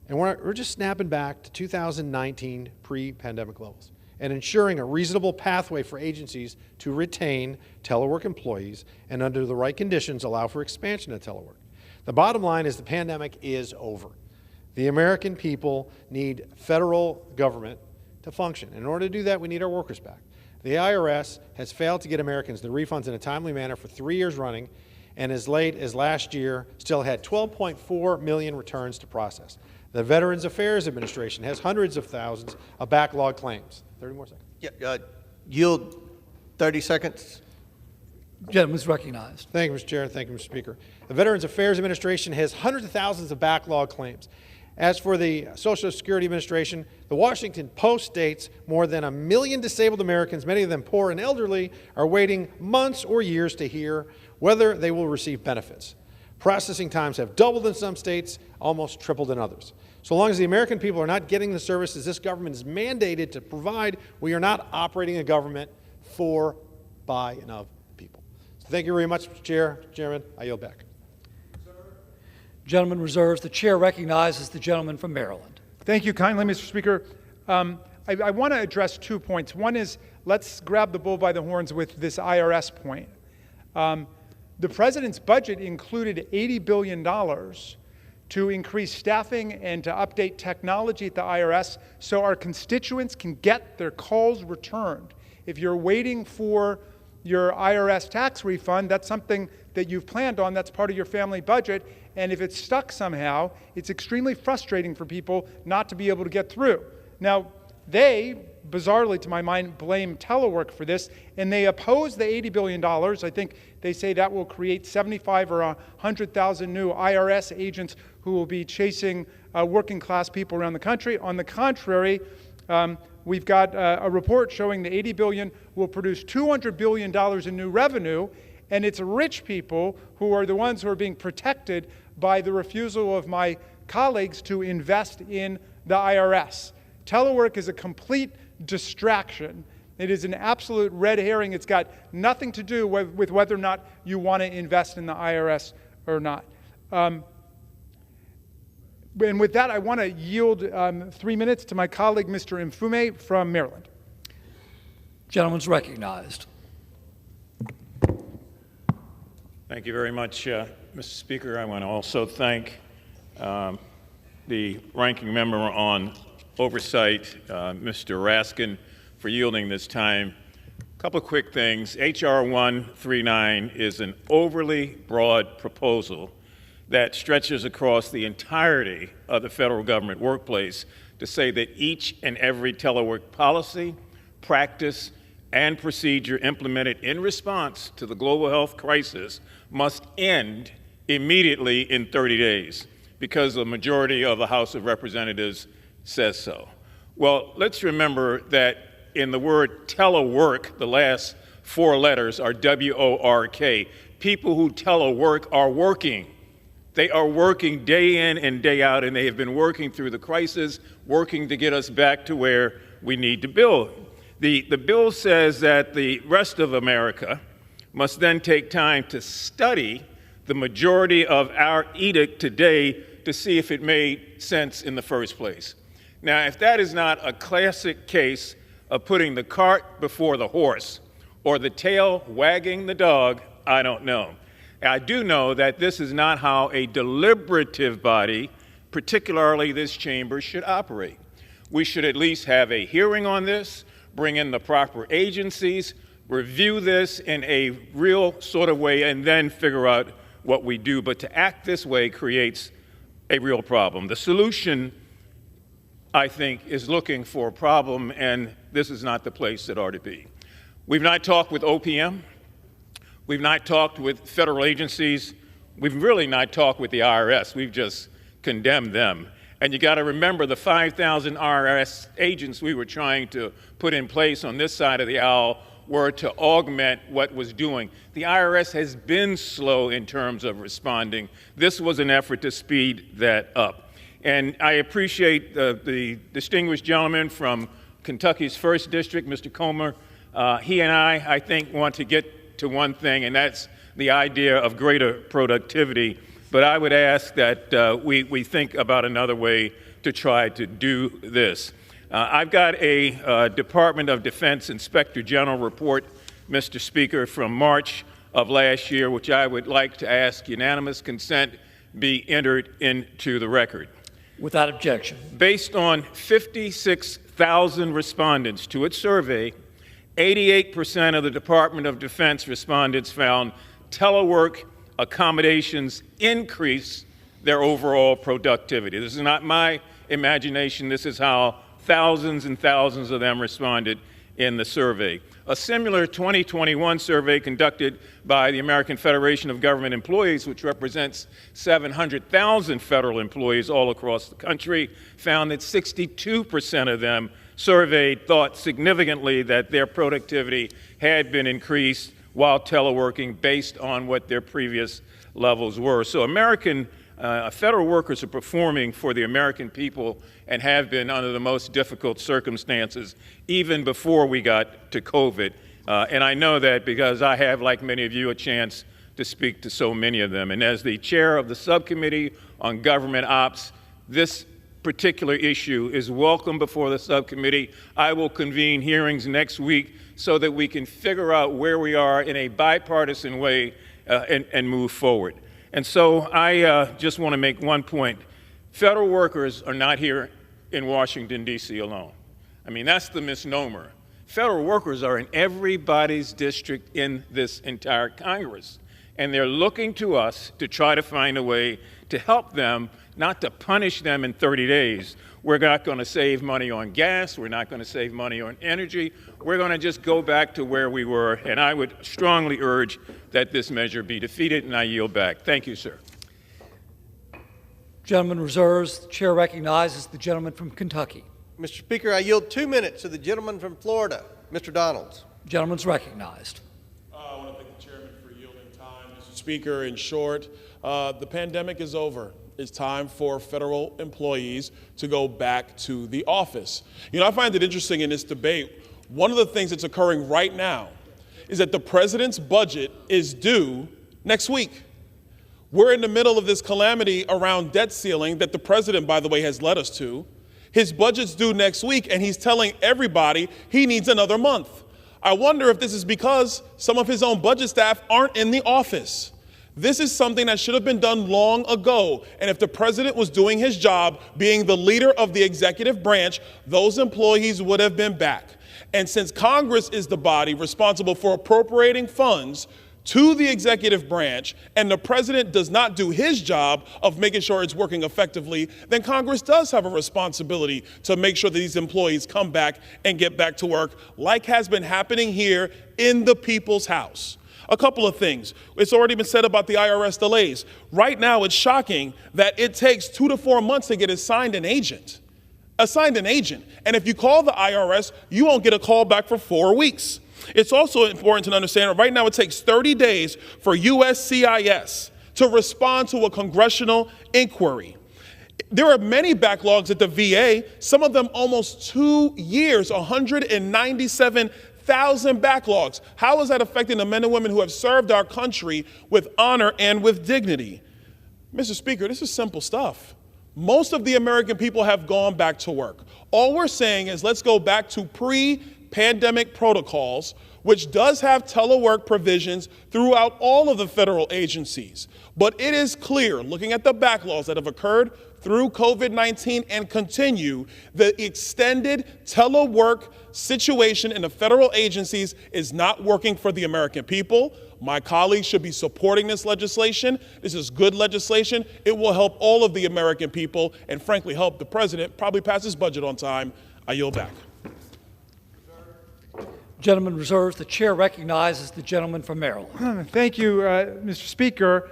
and we're just snapping back to 2019 pre-pandemic levels and ensuring a reasonable pathway for agencies to retain telework employees and under the right conditions allow for expansion of telework. The bottom line is the pandemic is over. The American people need federal government to function. In order to do that, we need our workers back. The IRS has failed to get Americans the refunds in a timely manner for 3 years running, and as late as last year still had 12.4 million returns to process. The Veterans Affairs Administration has hundreds of thousands of backlog claims. 30 more seconds. Yeah, yield 30 seconds. Gentleman's recognized. Thank you, Mr. Chair. Thank you, Mr. Speaker. The Veterans Affairs Administration has hundreds of thousands of backlog claims. As for the Social Security Administration, the Washington Post states more than 1 million disabled Americans, many of them poor and elderly, are waiting months or years to hear whether they will receive benefits. Processing times have doubled in some states, almost tripled in others. So long as the American people are not getting the services this government is mandated to provide, we are not operating a government for, by, and of the people. So thank you very much, Mr. Chairman. I yield back. Gentleman reserves. The chair recognizes the gentleman from Maryland. Thank you kindly, Mr. Speaker. I want to address 2 points. One is, let's grab the bull by the horns with this IRS point. The president's budget included $80 billion to increase staffing and to update technology at the IRS so our constituents can get their calls returned. If you're waiting for your IRS tax refund, that's something that you've planned on, that's part of your family budget, and if it's stuck somehow, it's extremely frustrating for people not to be able to get through. Now, they, bizarrely to my mind, blame telework for this, and they oppose the $80 billion. I think they say that will create 75 or 100,000 new IRS agents who will be chasing working class people around the country. On the contrary, we've got a report showing the $80 billion will produce $200 billion in new revenue, and it's rich people who are the ones who are being protected by the refusal of my colleagues to invest in the IRS. Telework is a complete distraction. It is an absolute red herring. It's got nothing to do with whether or not you want to invest in the IRS or not. And with that, I want to yield 3 minutes to my colleague, Mr. Mfume from Maryland. Gentleman's recognized. Thank you very much, Mr. Speaker. I want to also thank the ranking member on oversight, Mr. Raskin, for yielding this time. A couple of quick things. H.R. 139 is an overly broad proposal that stretches across the entirety of the federal government workplace to say that each and every telework policy, practice, and procedure implemented in response to the global health crisis must end immediately in 30 days because the majority of the House of Representatives says so. Well, let's remember that in the word telework, the last 4 letters are W-O-R-K. People who telework are working. They are working day in and day out, and they have been working through the crisis, working to get us back to where we need to build. The bill says that the rest of America must then take time to study the majority of our edict today to see if it made sense in the first place. Now, if that is not a classic case of putting the cart before the horse or the tail wagging the dog, I don't know. I do know that this is not how a deliberative body, particularly this chamber, should operate. We should at least have a hearing on this, bring in the proper agencies, review this in a real sort of way, and then figure out what we do. But to act this way creates a real problem. The solution, I think, is looking for a problem, and this is not the place that ought to be. We've not talked with OPM. We've not talked with federal agencies. We've really not talked with the IRS. We've just condemned them. And you got to remember the 5,000 IRS agents we were trying to put in place on this side of the aisle were to augment what was doing. The IRS has been slow in terms of responding. This was an effort to speed that up. And I appreciate the distinguished gentleman from Kentucky's 1st District, Mr. Comer. He and I think, want to get to one thing, and that's the idea of greater productivity. But I would ask that we think about another way to try to do this. I've got a Department of Defense Inspector General report, Mr. Speaker, from March of last year, which I would like to ask unanimous consent be entered into the record. Without objection. Based on 56,000 respondents to its survey, 88% of the Department of Defense respondents found telework accommodations increase their overall productivity. This is not my imagination. This is how thousands and thousands of them responded. in the survey. A similar 2021 survey conducted by the American Federation of Government Employees, which represents 700,000 federal employees all across the country, found that 62% of them surveyed thought significantly that their productivity had been increased while teleworking based on what their previous levels were. So federal workers are performing for the American people and have been under the most difficult circumstances even before we got to COVID. And I know that because I have, like many of you, a chance to speak to so many of them. And as the chair of the subcommittee on government ops, this particular issue is welcome before the subcommittee. I will convene hearings next week so that we can figure out where we are in a bipartisan way and move forward. And so I just want to make one point. Federal workers are not here in Washington, D.C. alone. I mean, that's the misnomer. Federal workers are in everybody's district in this entire Congress. And they're looking to us to try to find a way to help them, not to punish them in 30 days. We're not going to save money on gas. We're not going to save money on energy. We're going to just go back to where we were. And I would strongly urge that this measure be defeated, and I yield back. Thank you, sir. Gentleman reserves. The chair recognizes the gentleman from Kentucky. Mr. Speaker, I yield 2 minutes to the gentleman from Florida, Mr. Donalds. Gentleman's recognized. I want to thank the chairman for yielding time. Mr. Speaker, in short, the pandemic is over. It's time for federal employees to go back to the office. You know, I find it interesting in this debate, one of the things that's occurring right now is that the president's budget is due next week. We're in the middle of this calamity around debt ceiling that the president, by the way, has led us to. His budget's due next week, and he's telling everybody he needs another month. I wonder if this is because some of his own budget staff aren't in the office. This is something that should have been done long ago. And if the president was doing his job, being the leader of the executive branch, those employees would have been back. And since Congress is the body responsible for appropriating funds to the executive branch, and the president does not do his job of making sure it's working effectively, then Congress does have a responsibility to make sure that these employees come back and get back to work, like has been happening here in the People's House. A couple of things. It's already been said about the IRS delays. Right now, it's shocking that it takes 2 to 4 months to get assigned an agent. And if you call the IRS, you won't get a call back for 4 weeks. It's also important to understand that right now it takes 30 days for USCIS to respond to a congressional inquiry. There are many backlogs at the VA, some of them almost 2 years, 197,000 backlogs. How is that affecting the men and women who have served our country with honor and with dignity? Mr. Speaker, this is simple stuff. Most of the American people have gone back to work. All we're saying is let's go back to pre-pandemic protocols, which does have telework provisions throughout all of the federal agencies. But it is clear, looking at the backlogs that have occurred through COVID-19 and continue, the extended telework situation in the federal agencies is not working for the American people. My colleagues should be supporting this legislation. This is good legislation. It will help all of the American people and frankly help the president probably pass his budget on time. I yield back. Gentleman reserves. The chair recognizes the gentleman from Maryland. Thank you, Mr. Speaker.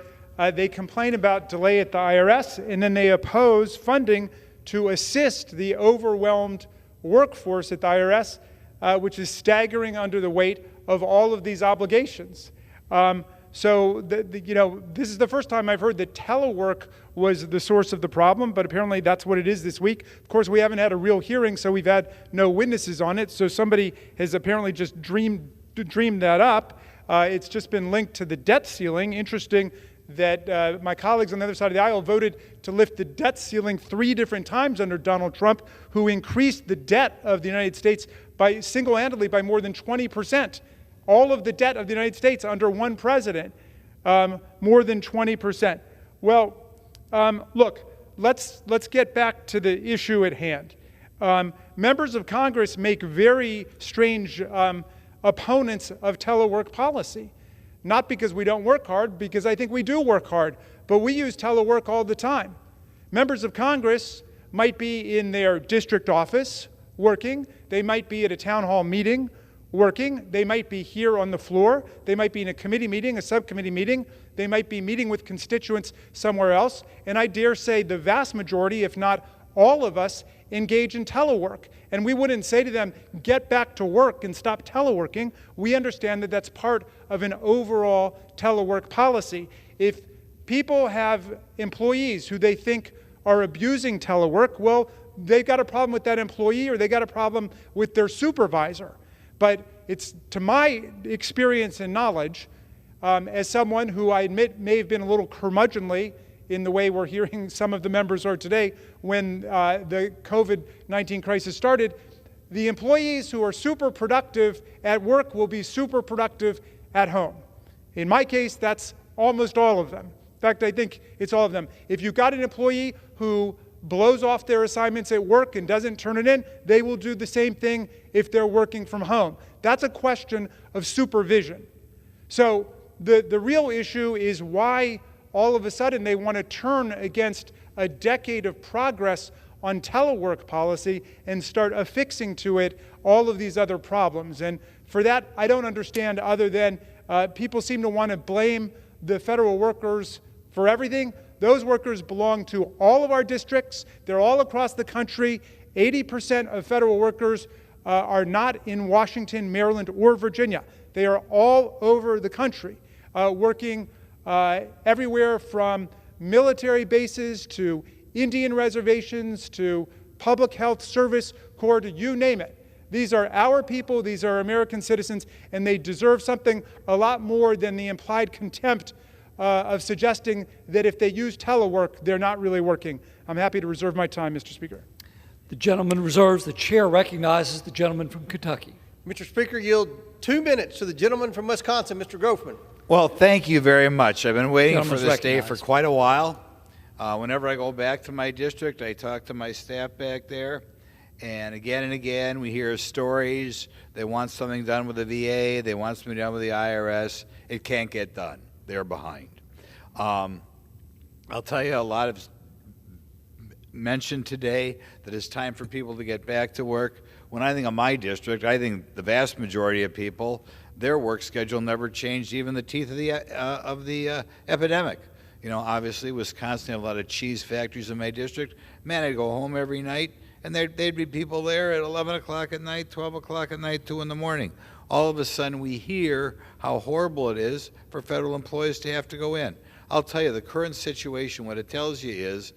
They complain about delay at the IRS, and then they oppose funding to assist the overwhelmed workforce at the IRS, which is staggering under the weight of all of these obligations. This is the first time I've heard that telework was the source of the problem, but apparently that's what it is this week. Of course, we haven't had a real hearing, so we've had no witnesses on it. So somebody has apparently just dreamed that up. It's just been linked to the debt ceiling. Interesting that my colleagues on the other side of the aisle voted to lift the debt ceiling 3 different times under Donald Trump, who increased the debt of the United States by single-handedly by more than 20%. All of the debt of the United States under one president, more than 20%. Well, look, let's get back to the issue at hand. Members of Congress make very strange opponents of telework policy. Not because we don't work hard, because I think we do work hard, but we use telework all the time. Members of Congress might be in their district office working. They might be at a town hall meeting working. They might be here on the floor. They might be in a committee meeting, a subcommittee meeting. They might be meeting with constituents somewhere else. And I dare say the vast majority, if not all of us, engage in telework. And we wouldn't say to them, get back to work and stop teleworking. We understand that that's part of an overall telework policy. If people have employees who they think are abusing telework, well, they've got a problem with that employee or they got a problem with their supervisor. But it's, to my experience and knowledge, as someone who I admit may have been a little curmudgeonly in the way we're hearing some of the members are today, when the COVID-19 crisis started, the employees who are super productive at work will be super productive at home. In my case, that's almost all of them. In fact, I think it's all of them. If you've got an employee who blows off their assignments at work and doesn't turn it in, they will do the same thing if they're working from home. That's a question of supervision. So the real issue is why all of a sudden they want to turn against a decade of progress on telework policy and start affixing to it all of these other problems. And for that, I don't understand, other than people seem to want to blame the federal workers for everything. Those workers belong to all of our districts. They're all across the country. 80% of federal workers are not in Washington, Maryland, or Virginia. They are all over the country, working everywhere from military bases to Indian reservations to public health service corps, to you name it. These are our people, these are American citizens, and they deserve something a lot more than the implied contempt of suggesting that if they use telework, they're not really working. I'm happy to reserve my time, Mr. Speaker. The gentleman reserves. The chair recognizes the gentleman from Kentucky. Mr. Speaker, yield 2 minutes to the gentleman from Wisconsin, Mr. Grofman. Well, thank you very much. I've been waiting for Gentleman's this day for recognized. quite a while. Whenever I go back to my district, I talk to my staff back there, and again, we hear stories. They want something done with the VA. They want something done with the IRS. It can't get done. They're behind. I'll tell you, a lot of mentioned today that it's time for people to get back to work. When I think of my district, I think the vast majority of people, their work schedule never changed, even the teeth of the epidemic. You know, obviously, Wisconsin had a lot of cheese factories in my district. Man, I'd go home every night, and there'd be people there at 11 o'clock at night, 12 o'clock at night, 2 in the morning. All of a sudden, we hear how horrible it is for federal employees to have to go in. I'll tell you, the current situation, what it tells you is,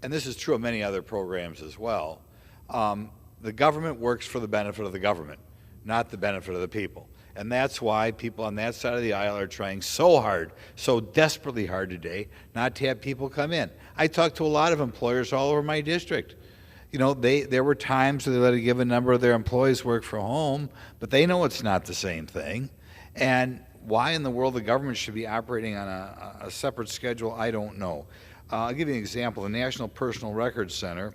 and this is true of many other programs as well, the government works for the benefit of the government, not the benefit of the people. And that's why people on that side of the aisle are trying so hard, so desperately hard today, not to have people come in. I talked to a lot of employers all over my district. You know, there were times where they let a given number of their employees work from home, but they know it's not the same thing. And why in the world the government should be operating on a separate schedule, I don't know. I'll give you an example. The National Personal Records Center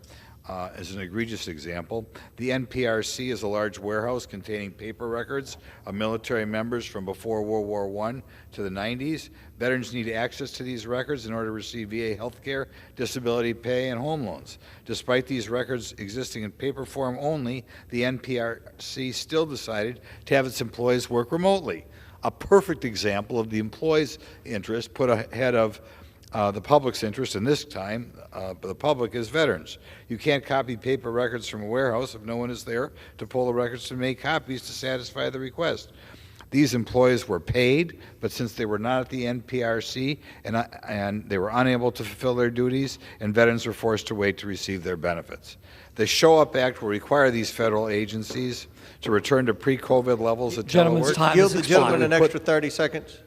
is an egregious example. The NPRC is a large warehouse containing paper records of military members from before World War I to the 90s. Veterans need access to these records in order to receive VA health care, disability pay, and home loans. Despite these records existing in paper form only, the NPRC still decided to have its employees work remotely. A perfect example of the employees' interest put ahead of the public's interest, and this time the public is veterans. You can't copy paper records from a warehouse if no one is there to pull the records to make copies to satisfy the request. These employees were paid, but since they were not at the NPRC and they were unable to fulfill their duties, and veterans were forced to wait to receive their benefits. The Show Up Act will require these federal agencies to return to pre-COVID levels of telework. Yield the gentleman an extra 30 seconds.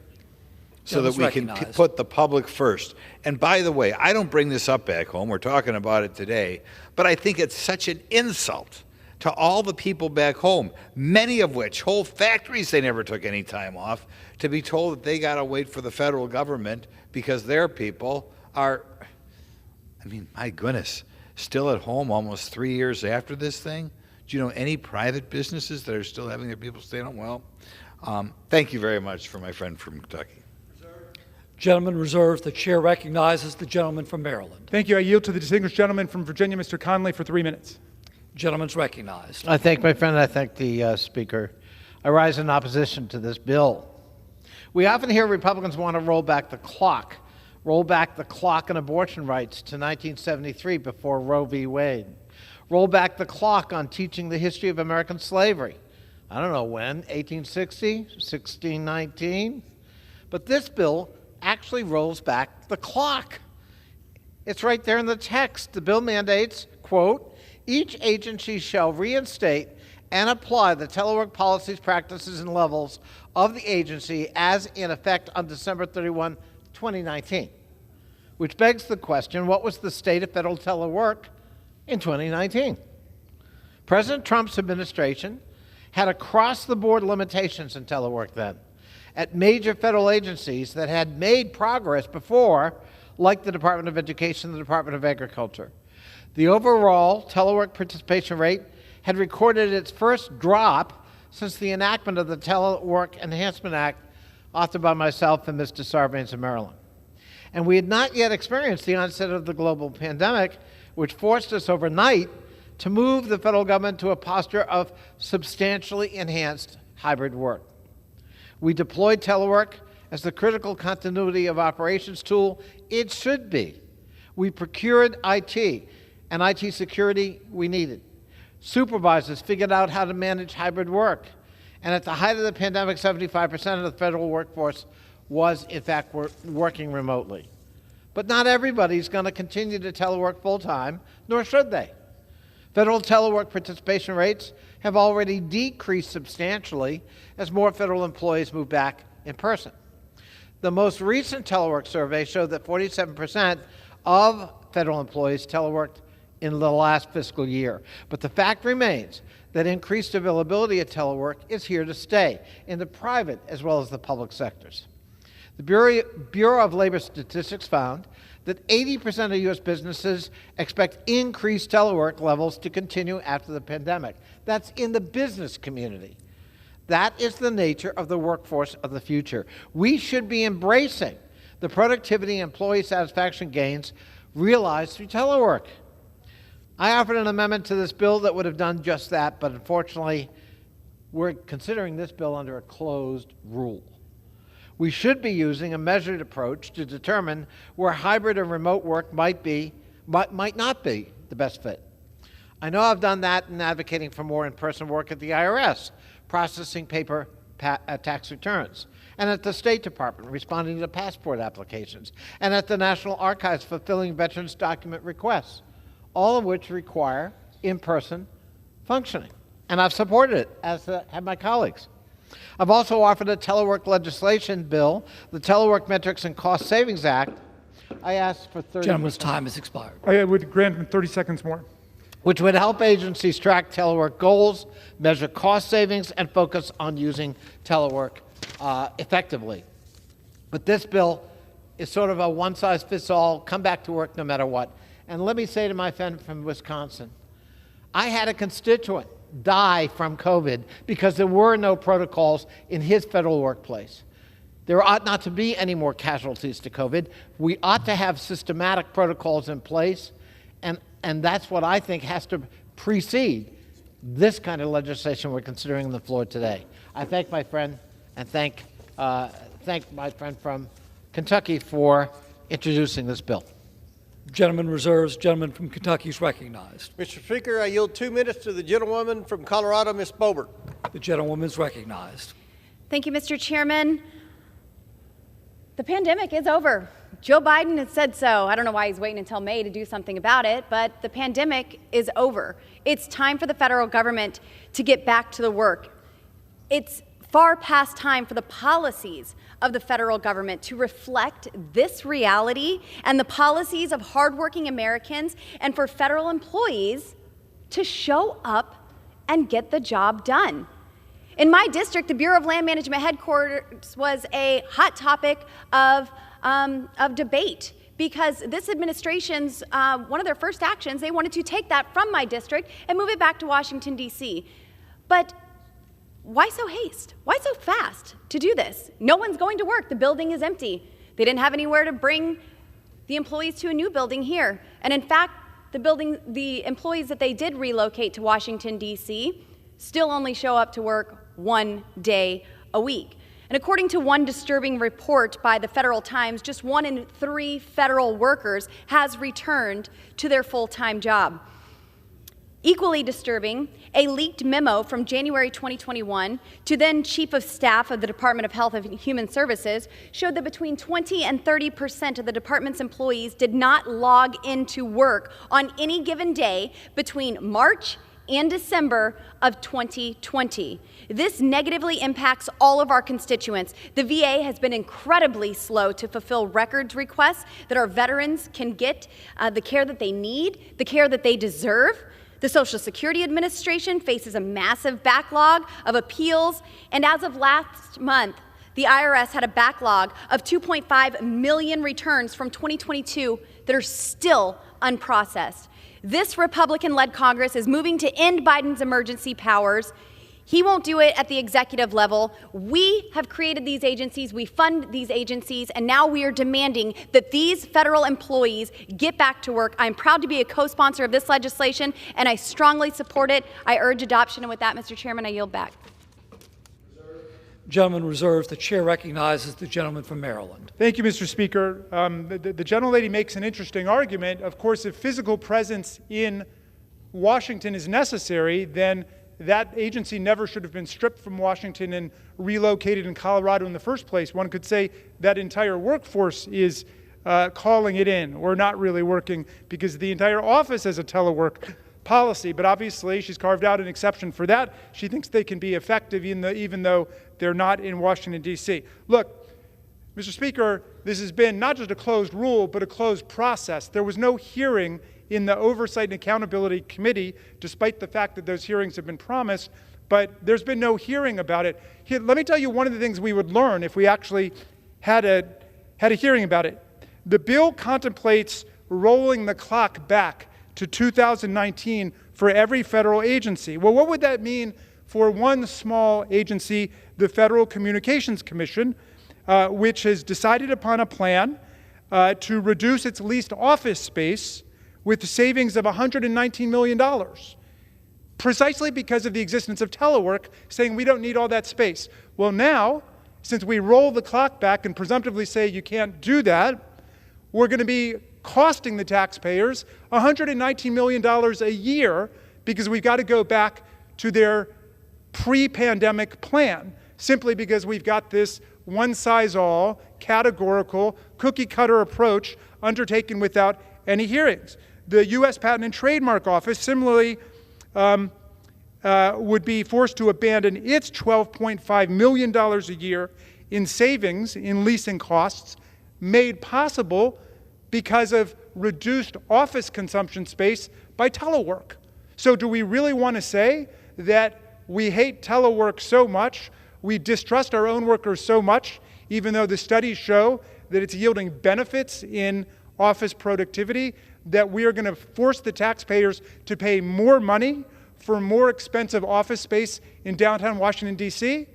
So that we can put the public first. And by the way, I don't bring this up back home. We're talking about it today. But I think it's such an insult to all the people back home, many of which, whole factories they never took any time off, to be told that they got to wait for the federal government because their people are, I mean, my goodness, still at home almost 3 years after this thing. Do you know any private businesses that are still having their people stay home? Well, thank you very much for my friend from Kentucky. Gentleman reserves. The chair recognizes the gentleman from Maryland. Thank you. I yield to the distinguished gentleman from Virginia, Mr. Conley, for 3 minutes. Gentleman's recognized. I thank my friend. I thank the Speaker. I rise in opposition to this bill. We often hear Republicans want to roll back the clock on abortion rights to 1973 before Roe v. Wade. Roll back the clock on teaching the history of American slavery. I don't know when, 1860, 1619? But this bill actually rolls back the clock. It's right there in the text. The bill mandates, quote, each agency shall reinstate and apply the telework policies, practices, and levels of the agency as in effect on December 31, 2019. Which begs the question, what was the state of federal telework in 2019? President Trump's administration had across-the-board limitations in telework then at major federal agencies that had made progress before, like the Department of Education and the Department of Agriculture. The overall telework participation rate had recorded its first drop since the enactment of the Telework Enhancement Act, authored by myself and Mr. Sarbanes-Maryland. And we had not yet experienced the onset of the global pandemic, which forced us overnight to move the federal government to a posture of substantially enhanced hybrid work. We deployed telework as the critical continuity of operations tool it should be. We procured IT and IT security we needed. Supervisors figured out how to manage hybrid work. And at the height of the pandemic, 75% of the federal workforce was, in fact, working remotely. But not everybody's going to continue to telework full-time, nor should they. Federal telework participation rates have already decreased substantially as more federal employees move back in person. The most recent telework survey showed that 47% of federal employees teleworked in the last fiscal year. But the fact remains that increased availability of telework is here to stay in the private as well as the public sectors. The Bureau of Labor Statistics found that 80% of U.S. businesses expect increased telework levels to continue after the pandemic. That's in the business community. That is the nature of the workforce of the future. We should be embracing the productivity and employee satisfaction gains realized through telework. I offered an amendment to this bill that would have done just that, but unfortunately, we're considering this bill under a closed rule. We should be using a measured approach to determine where hybrid or remote work might not be the best fit. I know I've done that in advocating for more in-person work at the IRS, processing paper tax returns, and at the State Department, responding to passport applications, and at the National Archives, fulfilling veterans' document requests, all of which require in-person functioning. And I've supported it, as have my colleagues. I've also offered a telework legislation bill, the Telework Metrics and Cost Savings Act. I asked for 30 Gentleman's time has expired. I would grant him 30 seconds more. Which would help agencies track telework goals, measure cost savings, and focus on using telework effectively. But this bill is sort of a one-size-fits-all, come back to work no matter what. And let me say to my friend from Wisconsin, I had a constituent die from COVID because there were no protocols in his federal workplace. There ought not to be any more casualties to COVID. We ought to have systematic protocols in place, and that's what I think has to precede this kind of legislation we're considering on the floor today. I thank my friend and thank my friend from Kentucky for introducing this bill. Gentleman reserves. Gentleman from Kentucky is recognized. Mr. Speaker, I yield 2 minutes to the gentlewoman from Colorado, Ms. Boebert. The gentlewoman is recognized. Thank you, Mr. Chairman. The pandemic is over. Joe Biden has said so. I don't know why he's waiting until May to do something about it, but the pandemic is over. It's time for the federal government to get back to the work. It's far past time for the policies of the federal government to reflect this reality and the policies of hardworking Americans, and for federal employees to show up and get the job done. In my district, the Bureau of Land Management headquarters was a hot topic of debate, because this administration's, one of their first actions, they wanted to take that from my district and move it back to Washington, D.C. But why so haste? Why so fast to do this? No one's going to work. The building is empty. They didn't have anywhere to bring the employees to a new building here. And in fact, the employees that they did relocate to Washington, D.C., still only show up to work 1 day a week. And according to one disturbing report by the Federal Times, just 1 in 3 federal workers has returned to their full-time job. Equally disturbing, a leaked memo from January 2021 to then Chief of Staff of the Department of Health and Human Services showed that between 20 and 30% of the department's employees did not log into work on any given day between March and December of 2020. This negatively impacts all of our constituents. The VA has been incredibly slow to fulfill records requests that our veterans can get the care that they need, the care that they deserve. The Social Security Administration faces a massive backlog of appeals, and as of last month, the IRS had a backlog of 2.5 million returns from 2022 that are still unprocessed. This Republican-led Congress is moving to end Biden's emergency powers. He won't do it at the executive level. We have created these agencies, we fund these agencies, and now we are demanding that these federal employees get back to work. I'm proud to be a co-sponsor of this legislation, and I strongly support it. I urge adoption, and with that, Mr. Chairman, I yield back. Gentleman reserves. The chair recognizes the gentleman from Maryland. Thank you, Mr. Speaker. The gentlelady makes an interesting argument. Of course, if physical presence in Washington is necessary, then that agency never should have been stripped from Washington and relocated in Colorado in the first place. One could say that entire workforce is calling it in or not really working because the entire office has a telework policy. But obviously, she's carved out an exception for that. She thinks they can be effective even though they're not in Washington, D.C. Look, Mr. Speaker, this has been not just a closed rule, but a closed process. There was no hearing in the Oversight and Accountability Committee, despite the fact that those hearings have been promised, but there's been no hearing about it. Here, let me tell you one of the things we would learn if we actually had a hearing about it. The bill contemplates rolling the clock back to 2019 for every federal agency. Well, what would that mean for one small agency, the Federal Communications Commission, which has decided upon a plan to reduce its leased office space with savings of $119 million, precisely because of the existence of telework, saying we don't need all that space. Well, now, since we roll the clock back and presumptively say you can't do that, we're going to be costing the taxpayers $119 million a year because we've got to go back to their pre-pandemic plan, simply because we've got this one-size-all, categorical, cookie-cutter approach undertaken without any hearings. The U.S. Patent and Trademark Office similarly would be forced to abandon its $12.5 million a year in savings in leasing costs made possible because of reduced office consumption space by telework. So do we really want to say that we hate telework so much, we distrust our own workers so much, even though the studies show that it's yielding benefits in office productivity, that we are going to force the taxpayers to pay more money for more expensive office space in downtown Washington, D.C.?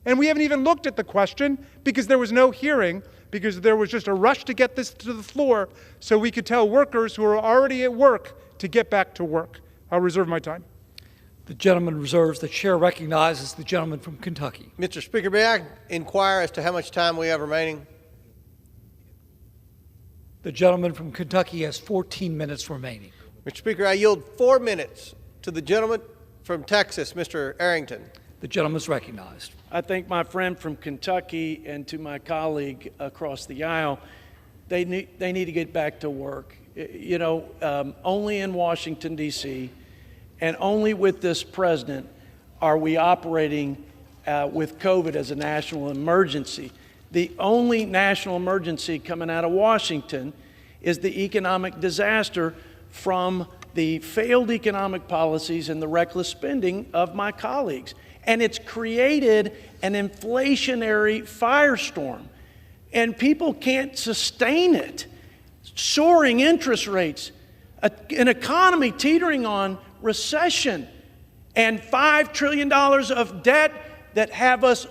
And we haven't even looked at the question because there was no hearing, because there was just a rush to get this to the floor so we could tell workers who are already at work to get back to work. I'll reserve my time. The gentleman reserves. The chair recognizes the gentleman from Kentucky. Mr. Speaker, may I inquire as to how much time we have remaining? The gentleman from Kentucky has 14 minutes remaining. Mr. Speaker, I yield 4 minutes to the gentleman from Texas, Mr. Arrington. The gentleman is recognized. I thank my friend from Kentucky and to my colleague across the aisle. They need to get back to work. You know, only in Washington, D.C., and only with this president are we operating with COVID as a national emergency. The only national emergency coming out of Washington is the economic disaster from the failed economic policies and the reckless spending of my colleagues. And it's created an inflationary firestorm, and people can't sustain it. Soaring interest rates, an economy teetering on recession, and $5 trillion of debt that have us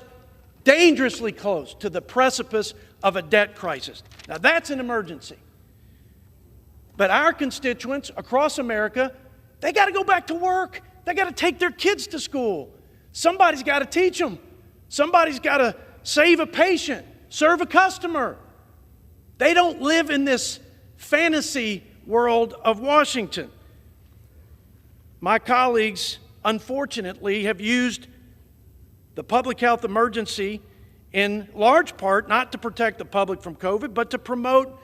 dangerously close to the precipice of a debt crisis. Now that's an emergency. But our constituents across America, they got to go back to work. They got to take their kids to school. Somebody's got to teach them. Somebody's got to save a patient, serve a customer. They don't live in this fantasy world of Washington. My colleagues, unfortunately, have used the public health emergency in large part not to protect the public from COVID, but to promote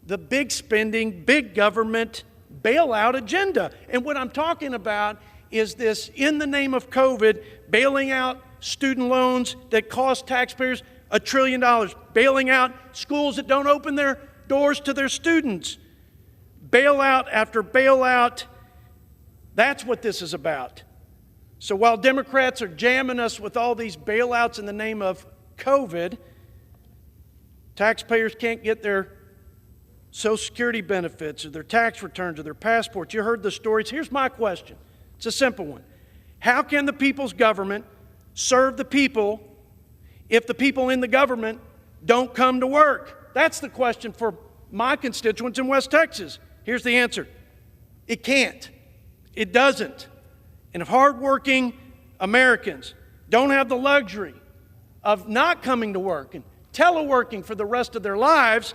the big spending, big government bailout agenda. And what I'm talking about is this, in the name of COVID, bailing out student loans that cost taxpayers $1 trillion, bailing out schools that don't open their doors to their students, bailout after bailout. That's what this is about. So while Democrats are jamming us with all these bailouts in the name of COVID, taxpayers can't get their Social Security benefits or their tax returns or their passports. You heard the stories. Here's my question. It's a simple one. How can the people's government serve the people if the people in the government don't come to work? That's the question for my constituents in West Texas. Here's the answer. It can't. It doesn't. And if hardworking Americans don't have the luxury of not coming to work and teleworking for the rest of their lives,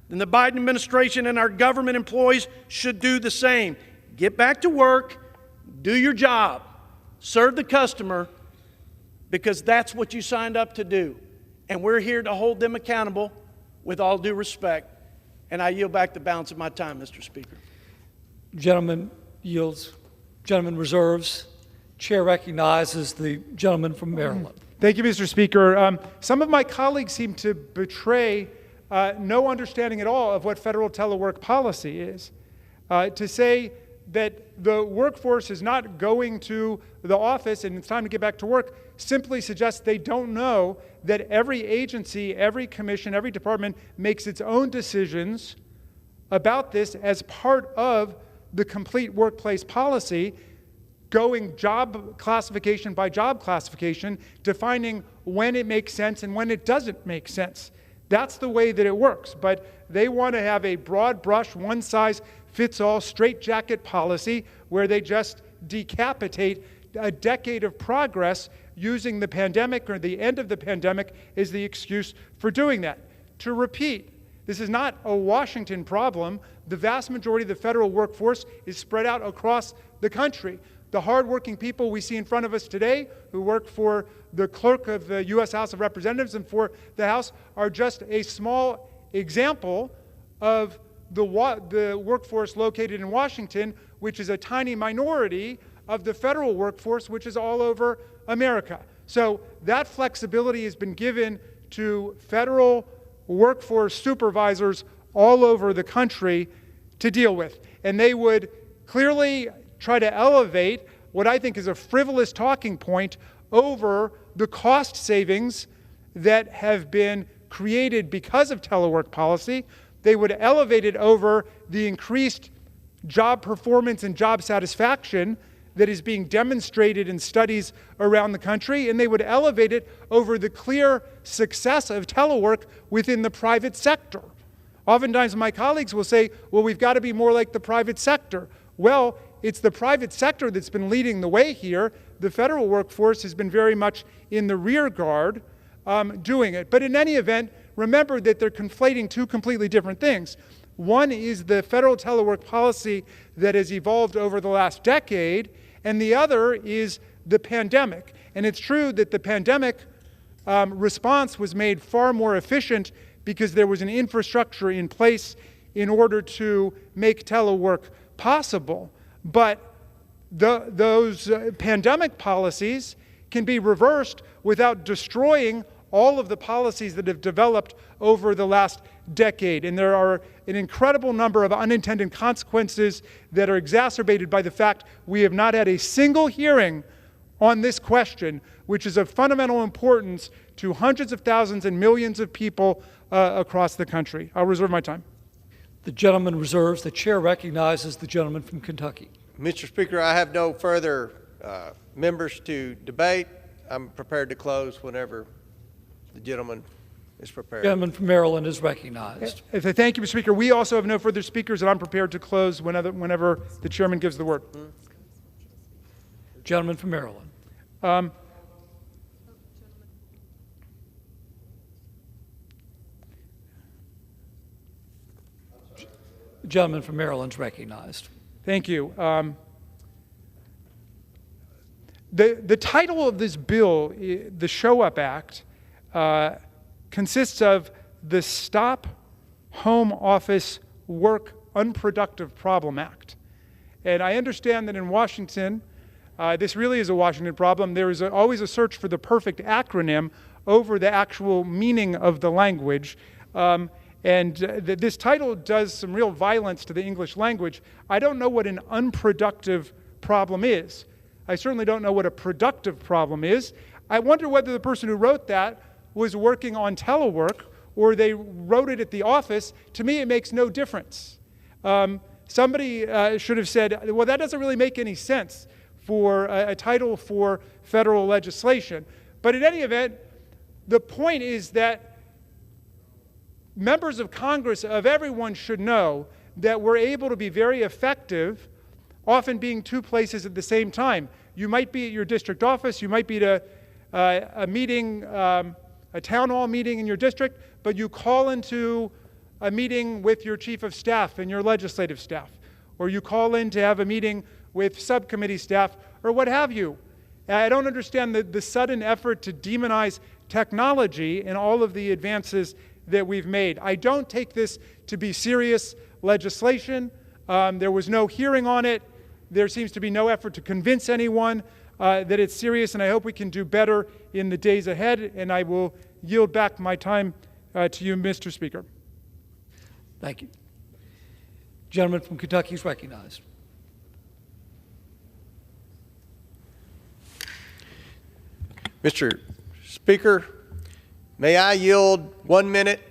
then the Biden administration and our government employees should do the same. Get back to work, do your job, serve the customer, because that's what you signed up to do. And we're here to hold them accountable with all due respect. And I yield back the balance of my time, Mr. Speaker. Gentleman yields. Gentleman reserves. Chair recognizes the gentleman from Maryland. Thank you, Mr. Speaker. Some of my colleagues seem to betray no understanding at all of what federal telework policy is. To say that the workforce is not going to the office and it's time to get back to work simply suggests they don't know that every agency, every commission, every department makes its own decisions about this as part of the complete workplace policy, going job classification by job classification, defining when it makes sense and when it doesn't make sense. That's the way that it works. But they want to have a broad brush, one-size-fits-all straitjacket policy where they just decapitate a decade of progress using the pandemic or the end of the pandemic as the excuse for doing that. To repeat, this is not a Washington problem. The vast majority of the federal workforce is spread out across the country. The hardworking people we see in front of us today who work for the clerk of the U.S. House of Representatives and for the House are just a small example of the workforce located in Washington, which is a tiny minority of the federal workforce, which is all over America. So that flexibility has been given to federal workforce supervisors all over the country to deal with. And they would clearly try to elevate what I think is a frivolous talking point over the cost savings that have been created because of telework policy. They would elevate it over the increased job performance and job satisfaction that is being demonstrated in studies around the country, and they would elevate it over the clear success of telework within the private sector. Oftentimes my colleagues will say, well, we've got to be more like the private sector. Well, it's the private sector that's been leading the way here. The federal workforce has been very much in the rear guard doing it. But in any event, remember that they're conflating two completely different things. One is the federal telework policy that has evolved over the last decade, and the other is the pandemic. And it's true that the pandemic response was made far more efficient because there was an infrastructure in place in order to make telework possible. But those pandemic policies can be reversed without destroying all of the policies that have developed over the last decade. And there are an incredible number of unintended consequences that are exacerbated by the fact we have not had a single hearing on this question, which is of fundamental importance to hundreds of thousands and millions of people across the country. I'll reserve my time. The gentleman reserves. The chair recognizes the gentleman from Kentucky. Mr. Speaker, I have no further members to debate. I'm prepared to close whenever the gentleman is prepared. Gentleman from Maryland is recognized. Thank you, Mr. Speaker. We also have no further speakers, and I'm prepared to close whenever the chairman gives the word. Gentleman from Maryland. Gentleman from Maryland is recognized. Thank you. The title of this bill, the Show Up Act, consists of the Stop Home Office Work Unproductive Problem Act. And I understand that in Washington, this really is a Washington problem. There is always a search for the perfect acronym over the actual meaning of the language. This title does some real violence to the English language. I don't know what an unproductive problem is. I certainly don't know what a productive problem is. I wonder whether the person who wrote that was working on telework or they wrote it at the office. To me, it makes no difference. Somebody should have said, well, that doesn't really make any sense for a title for federal legislation. But in any event, the point is that members of Congress, of everyone, should know that we're able to be very effective, often being two places at the same time. You might be at your district office, you might be at a meeting, a town hall meeting in your district, but you call into a meeting with your chief of staff and your legislative staff, or you call in to have a meeting with subcommittee staff, or what have you. I don't understand the sudden effort to demonize technology and all of the advances that we've made. I don't take this to be serious legislation. There was no hearing on it. There seems to be no effort to convince anyone that it's serious, and I hope we can do better in the days ahead, and I will yield back my time to you, Mr. Speaker. Thank you. Gentleman from Kentucky is recognized. Mr. Speaker, may I yield 1 minute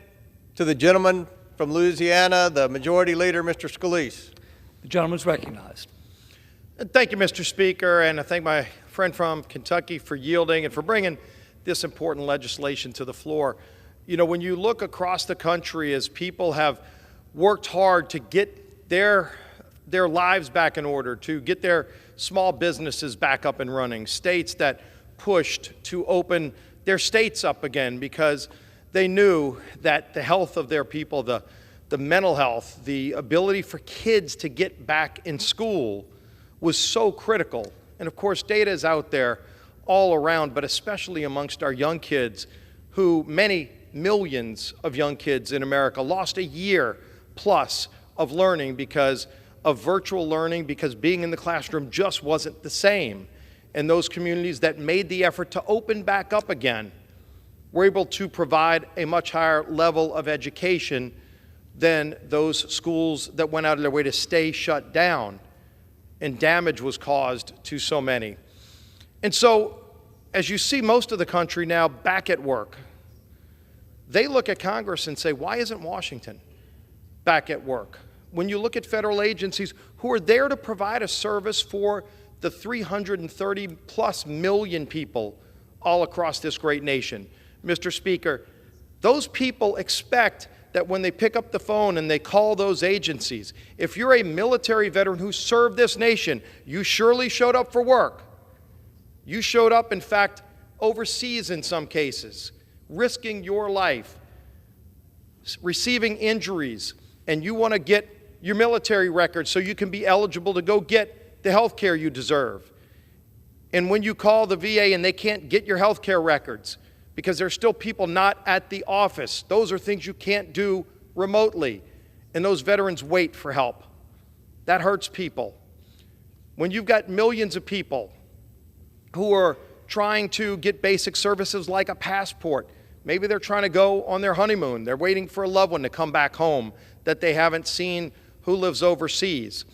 to the gentleman from Louisiana, the Majority Leader, Mr. Scalise. The gentleman is recognized. Thank you, Mr. Speaker, and I thank my friend from Kentucky for yielding and for bringing this important legislation to the floor. You know, when you look across the country as people have worked hard to get their lives back in order, to get their small businesses back up and running, states that pushed to open their states up again because they knew that the health of their people, the mental health, the ability for kids to get back in school was so critical. And of course, data is out there all around, but especially amongst our young kids, who many millions of young kids in America lost a year plus of learning because of virtual learning, because being in the classroom just wasn't the same. And those communities that made the effort to open back up again were able to provide a much higher level of education than those schools that went out of their way to stay shut down, and damage was caused to so many. And so, as you see most of the country now back at work, they look at Congress and say, why isn't Washington back at work? When you look at federal agencies who are there to provide a service for the 330 plus million people all across this great nation. Mr. Speaker, those people expect that when they pick up the phone and they call those agencies, if you're a military veteran who served this nation, you surely showed up for work. You showed up, in fact, overseas in some cases, risking your life, receiving injuries, and you want to get your military record so you can be eligible to go get the health care you deserve. And when you call the VA and they can't get your health care records because there's still people not at the office, those are things you can't do remotely. And those veterans wait for help. That hurts people. When you've got millions of people who are trying to get basic services like a passport, maybe they're trying to go on their honeymoon, they're waiting for a loved one to come back home that they haven't seen who lives overseas,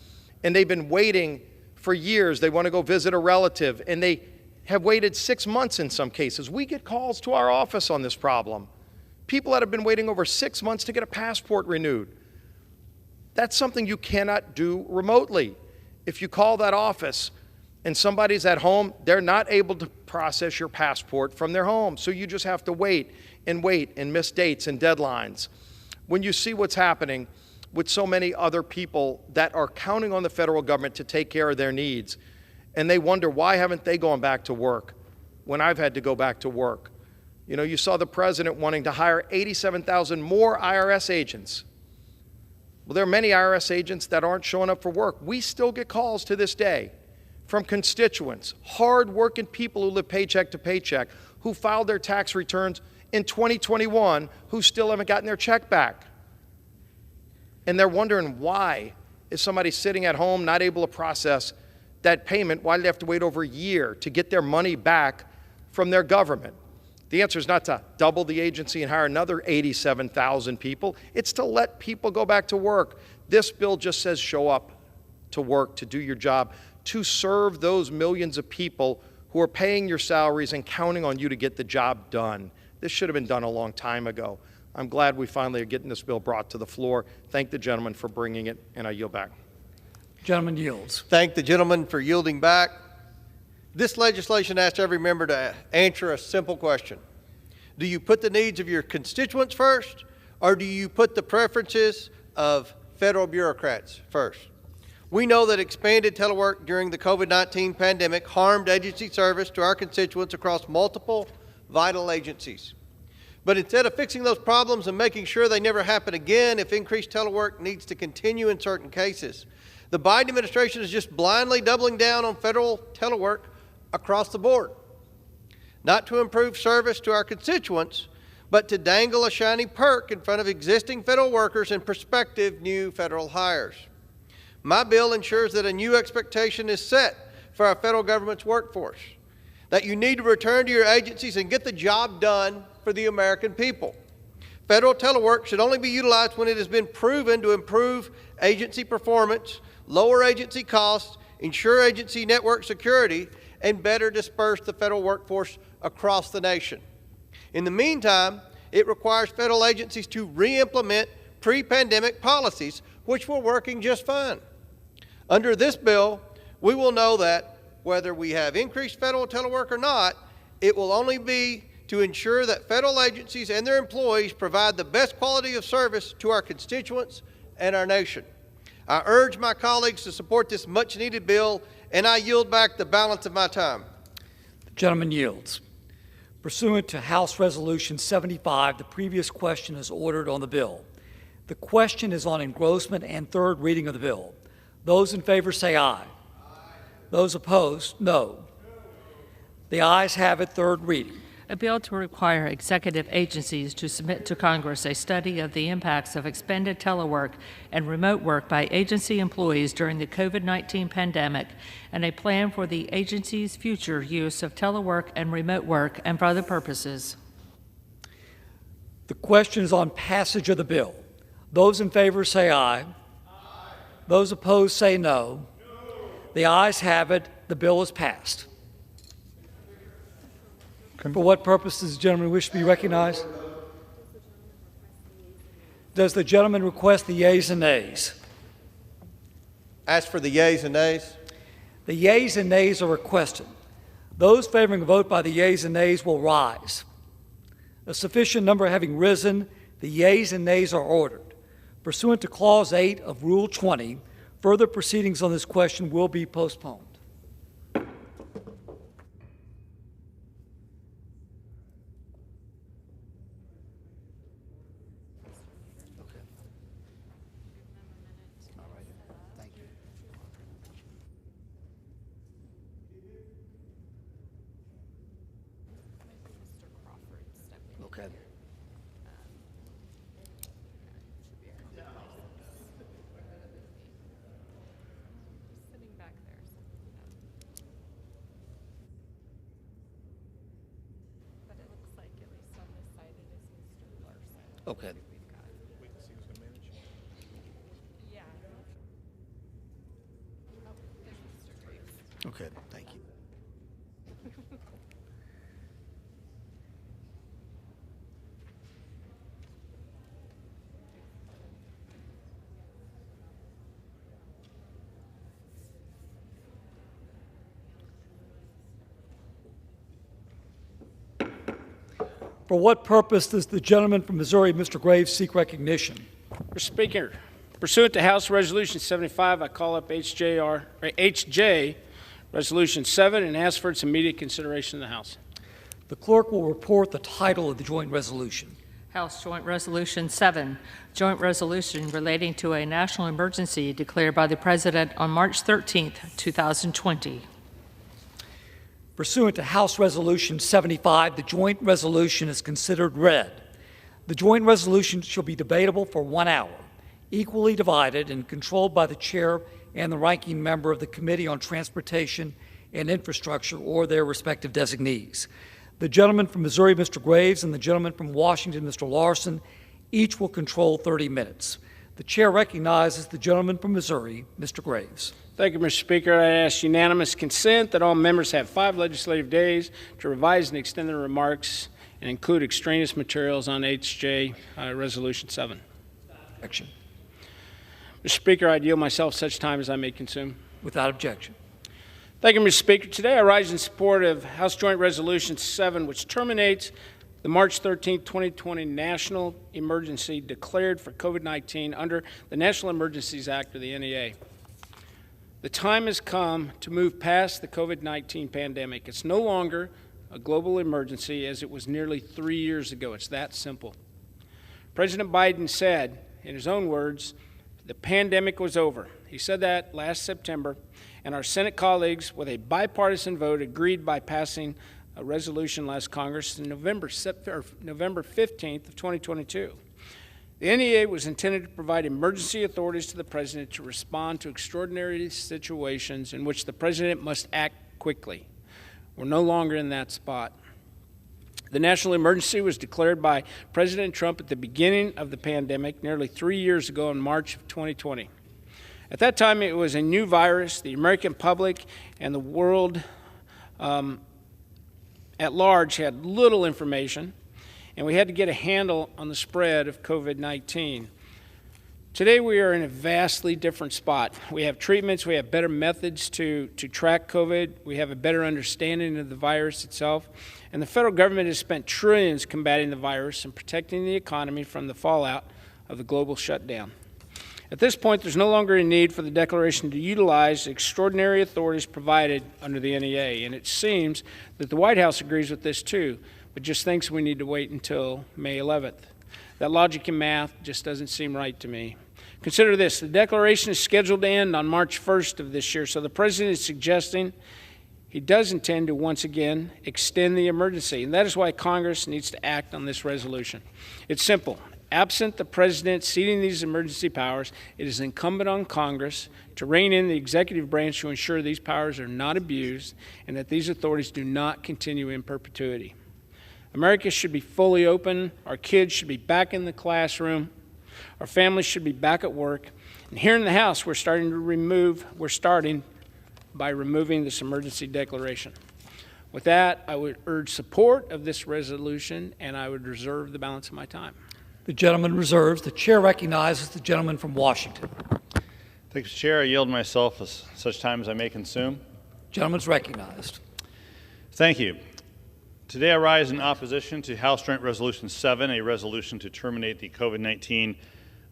and they've been waiting for years. They want to go visit a relative, and they have waited 6 months in some cases. We get calls to our office on this problem. People that have been waiting over 6 months to get a passport renewed. That's something you cannot do remotely. If you call that office and somebody's at home, they're not able to process your passport from their home. So you just have to wait and miss dates and deadlines. When you see what's happening with so many other people that are counting on the federal government to take care of their needs, and they wonder, why haven't they gone back to work when I've had to go back to work? You know, you saw the president wanting to hire 87,000 more IRS agents. Well, there are many IRS agents that aren't showing up for work. We still get calls to this day from constituents, hard-working people who live paycheck to paycheck, who filed their tax returns in 2021, who still haven't gotten their check back. And they're wondering, why is somebody sitting at home not able to process that payment? Why do they have to wait over a year to get their money back from their government? The answer is not to double the agency and hire another 87,000 people. It's to let people go back to work. This bill just says show up to work, to do your job, to serve those millions of people who are paying your salaries and counting on you to get the job done. This should have been done a long time ago. I'm glad we finally are getting this bill brought to the floor. Thank the gentleman for bringing it, and I yield back. Gentleman yields. Thank the gentleman for yielding back. This legislation asks every member to answer a simple question. Do you put the needs of your constituents first, or do you put the preferences of federal bureaucrats first? We know that expanded telework during the COVID-19 pandemic harmed agency service to our constituents across multiple vital agencies. But instead of fixing those problems and making sure they never happen again if increased telework needs to continue in certain cases, the Biden administration is just blindly doubling down on federal telework across the board. Not to improve service to our constituents, but to dangle a shiny perk in front of existing federal workers and prospective new federal hires. My bill ensures that a new expectation is set for our federal government's workforce, that you need to return to your agencies and get the job done for the American people. Federal telework should only be utilized when it has been proven to improve agency performance, lower agency costs, ensure agency network security, and better disperse the federal workforce across the nation. In the meantime, it requires federal agencies to re-implement pre-pandemic policies, which were working just fine. Under this bill, we will know that whether we have increased federal telework or not, it will only be to ensure that federal agencies and their employees provide the best quality of service to our constituents and our nation. I urge my colleagues to support this much-needed bill, and I yield back the balance of my time. The gentleman yields. Pursuant to House Resolution 75, the previous question is ordered on the bill. The question is on engrossment and third reading of the bill. Those in favor say aye. Those opposed, no. The ayes have it, third reading. A bill to require executive agencies to submit to Congress a study of the impacts of expanded telework and remote work by agency employees during the COVID-19 pandemic and a plan for the agency's future use of telework and remote work and for other purposes. The question is on passage of the bill. Those in favor say aye. Those opposed say no. The ayes have it. The bill is passed. For what purpose does the gentleman wish to be recognized? Does the gentleman request the yeas and nays? Ask for the yeas and nays. The yeas and nays are requested. Those favoring a vote by the yeas and nays will rise. A sufficient number having risen, the yeas and nays are ordered. Pursuant to Clause 8 of Rule 20, further proceedings on this question will be postponed. Okay. Okay. Okay, thank you. For what purpose does the gentleman from Missouri, Mr. Graves, seek recognition? Mr. Speaker, pursuant to House Resolution 75, I call up HJ Resolution 7 and ask for its immediate consideration in the House. The clerk will report the title of the joint resolution. House Joint Resolution 7, joint resolution relating to a national emergency declared by the President on March 13, 2020. Pursuant to House Resolution 75, the joint resolution is considered read. The joint resolution shall be debatable for 1 hour, equally divided and controlled by the chair and the ranking member of the Committee on Transportation and Infrastructure or their respective designees. The gentleman from Missouri, Mr. Graves, and the gentleman from Washington, Mr. Larson, each will control 30 minutes. The chair recognizes the gentleman from Missouri, Mr. Graves. Thank you, Mr. Speaker. I ask unanimous consent that all members have 5 legislative days to revise and extend their remarks and include extraneous materials on HJ Resolution 7. Action. Mr. Speaker, I yield myself such time as I may consume. Without objection. Thank you, Mr. Speaker. Today I rise in support of House Joint Resolution 7, which terminates the March 13, 2020 national emergency declared for COVID-19 under the National Emergencies Act, or the NEA. The time has come to move past the COVID-19 pandemic. It's no longer a global emergency as it was nearly 3 years ago. It's that simple. President Biden said, in his own words, the pandemic was over. He said that last September, and our Senate colleagues, with a bipartisan vote, agreed by passing a resolution last Congress on November 15th of 2022. The NEA was intended to provide emergency authorities to the President to respond to extraordinary situations in which the President must act quickly. We're no longer in that spot. The national emergency was declared by President Trump at the beginning of the pandemic nearly 3 years ago in March of 2020. At that time, it was a new virus. The American public and the world at large had little information, and we had to get a handle on the spread of COVID-19. Today, we are in a vastly different spot. We have treatments, we have better methods to track COVID, we have a better understanding of the virus itself, and the federal government has spent trillions combating the virus and protecting the economy from the fallout of the global shutdown. At this point, there's no longer a need for the declaration to utilize extraordinary authorities provided under the NEA, and it seems that the White House agrees with this too, but just thinks we need to wait until May 11th. That logic and math just doesn't seem right to me. Consider this, the declaration is scheduled to end on March 1st of this year, so the President is suggesting he does intend to once again extend the emergency, and that is why Congress needs to act on this resolution. It's simple. Absent the President ceding these emergency powers, it is incumbent on Congress to rein in the executive branch to ensure these powers are not abused and that these authorities do not continue in perpetuity. America should be fully open, our kids should be back in the classroom, our families should be back at work, and here in the House we're starting by removing this emergency declaration. With that, I would urge support of this resolution, and I would reserve the balance of my time. The gentleman reserves. The chair recognizes the gentleman from Washington. Thank you, Mr. Chair. I yield myself as such time as I may consume. Gentleman's recognized. Thank you. Today I rise in opposition to House Joint Resolution 7, a resolution to terminate the COVID-19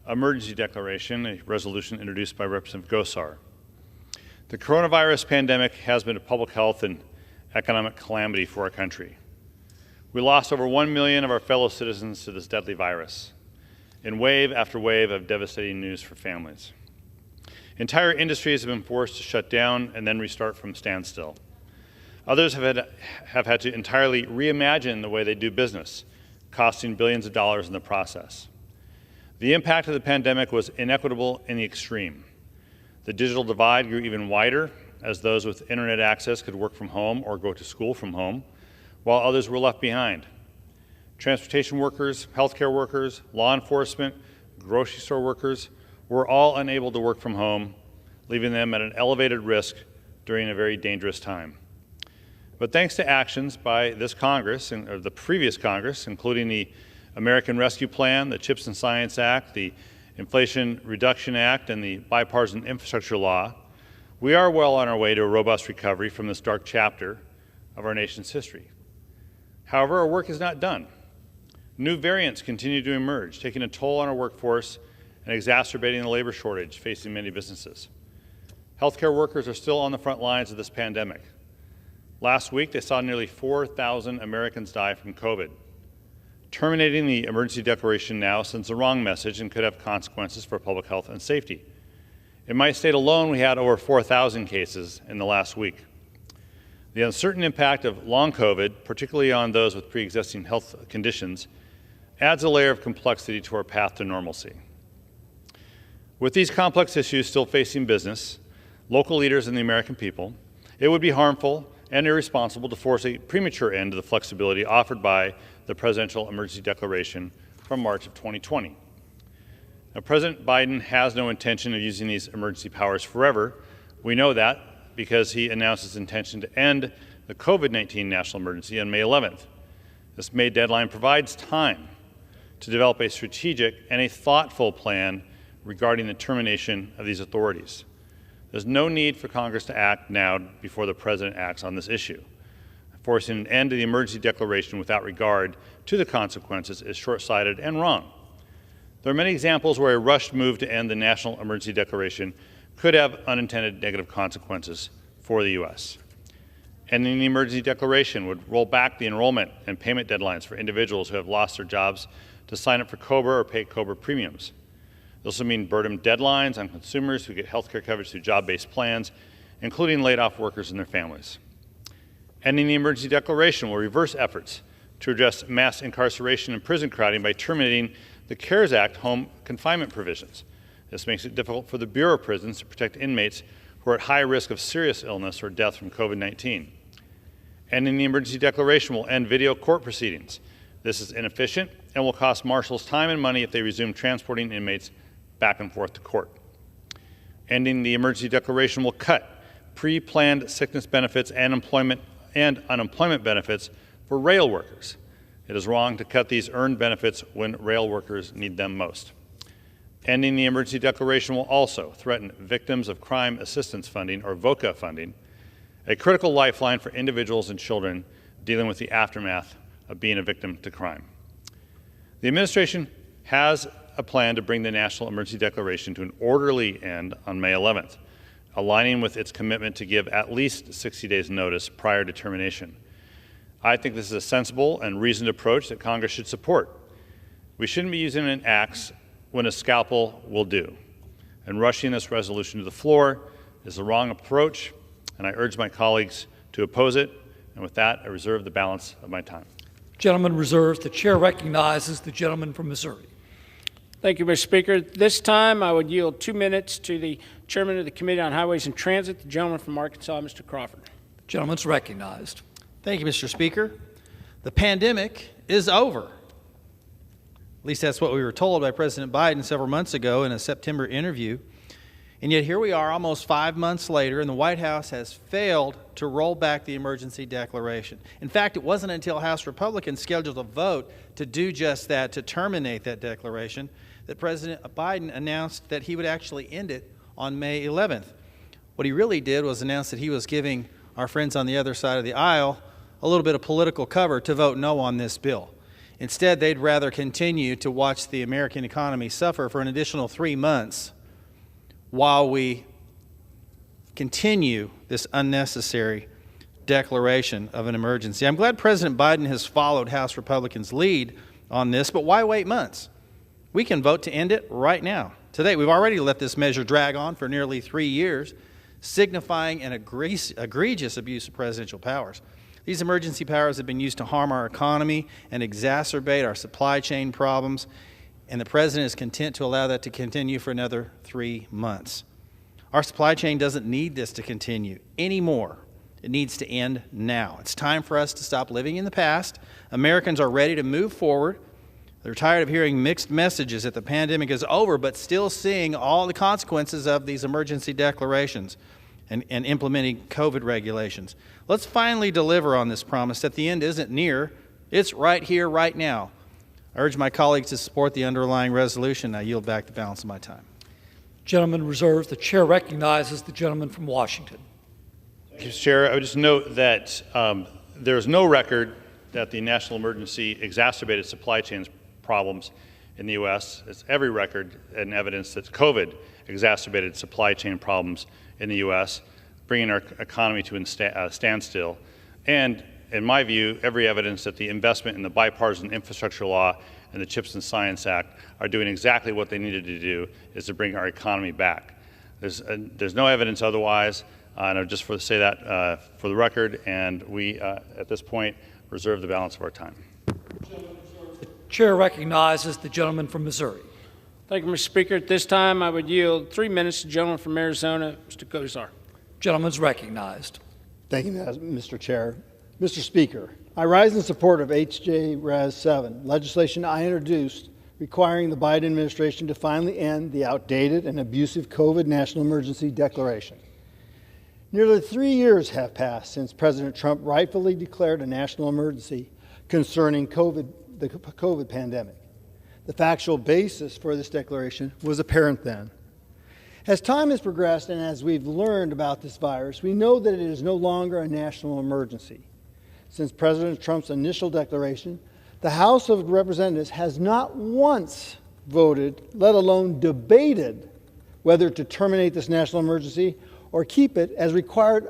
emergency declaration, a resolution introduced by Representative Gosar. The coronavirus pandemic has been a public health and economic calamity for our country. We lost over 1 million of our fellow citizens to this deadly virus, in wave after wave of devastating news for families. Entire industries have been forced to shut down and then restart from standstill. Others have had to entirely reimagine the way they do business, costing billions of dollars in the process. The impact of the pandemic was inequitable in the extreme. The digital divide grew even wider as those with internet access could work from home or go to school from home, while others were left behind. Transportation workers, healthcare workers, law enforcement, grocery store workers were all unable to work from home, leaving them at an elevated risk during a very dangerous time. But thanks to actions by this Congress, or the previous Congress, including the American Rescue Plan, the CHIPS and Science Act, the Inflation Reduction Act, and the Bipartisan Infrastructure Law, we are well on our way to a robust recovery from this dark chapter of our nation's history. However, our work is not done. New variants continue to emerge, taking a toll on our workforce and exacerbating the labor shortage facing many businesses. Healthcare workers are still on the front lines of this pandemic. Last week, they saw nearly 4,000 Americans die from COVID. Terminating the emergency declaration now sends the wrong message and could have consequences for public health and safety. In my state alone, we had over 4,000 cases in the last week. The uncertain impact of long COVID, particularly on those with pre-existing health conditions, adds a layer of complexity to our path to normalcy. With these complex issues still facing business, local leaders, and the American people, it would be harmful and irresponsible to force a premature end to the flexibility offered by the Presidential Emergency Declaration from March of 2020. Now, President Biden has no intention of using these emergency powers forever. We know that because he announced his intention to end the COVID-19 national emergency on May 11th. This May deadline provides time to develop a strategic and a thoughtful plan regarding the termination of these authorities. There's no need for Congress to act now before the President acts on this issue. Forcing an end to the emergency declaration without regard to the consequences is short-sighted and wrong. There are many examples where a rushed move to end the national emergency declaration could have unintended negative consequences for the U.S. Ending the emergency declaration would roll back the enrollment and payment deadlines for individuals who have lost their jobs to sign up for COBRA or pay COBRA premiums. This will mean burdened deadlines on consumers who get health care coverage through job-based plans, including laid-off workers and their families. Ending the emergency declaration will reverse efforts to address mass incarceration and prison crowding by terminating the CARES Act home confinement provisions. This makes it difficult for the Bureau of Prisons to protect inmates who are at high risk of serious illness or death from COVID-19. Ending the emergency declaration will end video court proceedings. This is inefficient and will cost marshals time and money if they resume transporting inmates back and forth to court. Ending the emergency declaration will cut pre-planned sickness benefits and unemployment benefits for rail workers. It is wrong to cut these earned benefits when rail workers need them most. Ending the emergency declaration will also threaten victims of crime assistance funding, or VOCA funding, a critical lifeline for individuals and children dealing with the aftermath of being a victim to crime. The administration has a plan to bring the National Emergency Declaration to an orderly end on May 11th, aligning with its commitment to give at least 60 days notice prior to termination. I think this is a sensible and reasoned approach that Congress should support. We shouldn't be using an axe when a scalpel will do, and rushing this resolution to the floor is the wrong approach, and I urge my colleagues to oppose it. And with that, I reserve the balance of my time. Gentleman reserves. The chair recognizes the gentleman from Missouri. Thank you, Mr. Speaker. This time, I would yield 2 minutes to the Chairman of the Committee on Highways and Transit, the gentleman from Arkansas, Mr. Crawford. The gentleman's recognized. Thank you, Mr. Speaker. The pandemic is over. At least that's what we were told by President Biden several months ago in a September interview. And yet here we are almost 5 months later, and the White House has failed to roll back the emergency declaration. In fact, it wasn't until House Republicans scheduled a vote to do just that, to terminate that declaration, that President Biden announced that he would actually end it on May 11th. What he really did was announce that he was giving our friends on the other side of the aisle a little bit of political cover to vote no on this bill. Instead, they'd rather continue to watch the American economy suffer for an additional 3 months while we continue this unnecessary declaration of an emergency. I'm glad President Biden has followed House Republicans' lead on this, but why wait months? We can vote to end it right now. Today, we've already let this measure drag on for nearly 3 years, signifying an egregious abuse of presidential powers. These emergency powers have been used to harm our economy and exacerbate our supply chain problems, and the President is content to allow that to continue for another 3 months. Our supply chain doesn't need this to continue anymore. It needs to end now. It's time for us to stop living in the past. Americans are ready to move forward. They're tired of hearing mixed messages that the pandemic is over, but still seeing all the consequences of these emergency declarations and implementing COVID regulations. Let's finally deliver on this promise that the end isn't near. It's right here, right now. I urge my colleagues to support the underlying resolution. I yield back the balance of my time. Gentleman reserves. The chair recognizes the gentleman from Washington. Thank you, Mr. Chair. I would just note that there's no record that the national emergency exacerbated supply chain problems in the U.S. It's every record and evidence that COVID exacerbated supply chain problems in the U.S., bringing our economy to a standstill. And in my view, every evidence that the investment in the bipartisan infrastructure law and the CHIPS and Science Act are doing exactly what they needed to do, is to bring our economy back. There's no evidence otherwise, and I just for to say that for the record, and we, at this point, reserve the balance of our time. The chair recognizes the gentleman from Missouri. Thank you, Mr. Speaker. At this time, I would yield 3 minutes to the gentleman from Arizona, Mr. Gosar. Gentleman's recognized. Thank you, Mr. Chair. Mr. Speaker, I rise in support of H.J. Res. 7, legislation I introduced requiring the Biden administration to finally end the outdated and abusive COVID national emergency declaration. Nearly 3 years have passed since President Trump rightfully declared a national emergency concerning the COVID pandemic. The factual basis for this declaration was apparent then. As time has progressed and as we've learned about this virus, we know that it is no longer a national emergency. Since President Trump's initial declaration, the House of Representatives has not once voted, let alone debated, whether to terminate this national emergency or keep it as required.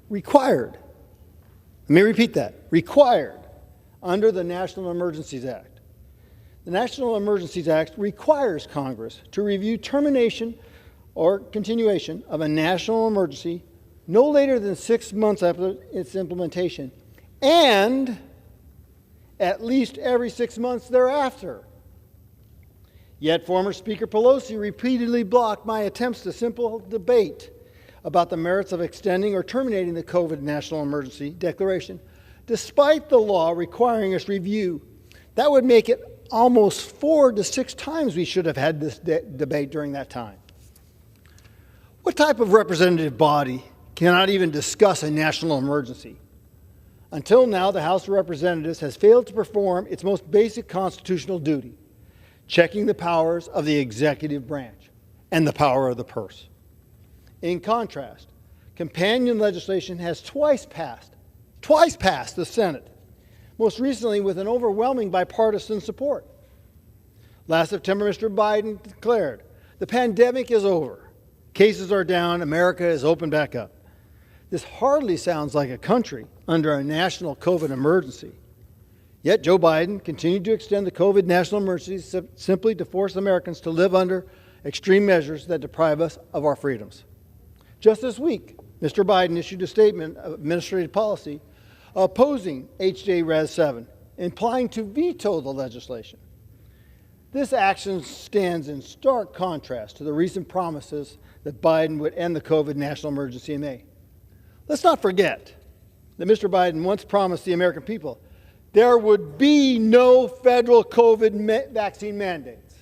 Let me repeat that. Required under the National Emergencies Act. The National Emergencies Act requires Congress to review termination or continuation of a national emergency no later than 6 months after its implementation, and at least every 6 months thereafter. Yet former Speaker Pelosi repeatedly blocked my attempts to simple debate about the merits of extending or terminating the COVID national emergency declaration, despite the law requiring its review. That would make it almost 4 to 6 times we should have had this debate during that time. What type of representative body cannot even discuss a national emergency? Until now, the House of Representatives has failed to perform its most basic constitutional duty, checking the powers of the executive branch and the power of the purse. In contrast, companion legislation has twice passed the Senate, most recently with an overwhelming bipartisan support. Last September, Mr. Biden declared, the pandemic is over. Cases are down. America is opened back up. This hardly sounds like a country under a national COVID emergency. Yet Joe Biden continued to extend the COVID national emergency simply to force Americans to live under extreme measures that deprive us of our freedoms. Just this week, Mr. Biden issued a statement of administrative policy opposing H.J. Res. 7, implying to veto the legislation. This action stands in stark contrast to the recent promises that Biden would end the COVID national emergency in May. Let's not forget that Mr. Biden once promised the American people there would be no federal COVID vaccine mandates.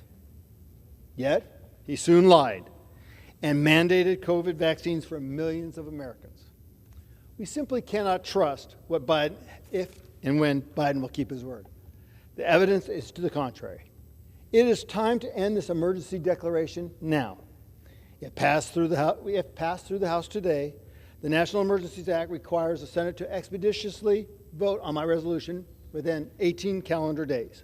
Yet, he soon lied and mandated COVID vaccines for millions of Americans. We simply cannot trust what Biden, if and when Biden will keep his word. The evidence is to the contrary. It is time to end this emergency declaration now. If passed through the House today, the National Emergencies Act requires the Senate to expeditiously vote on my resolution within 18 calendar days.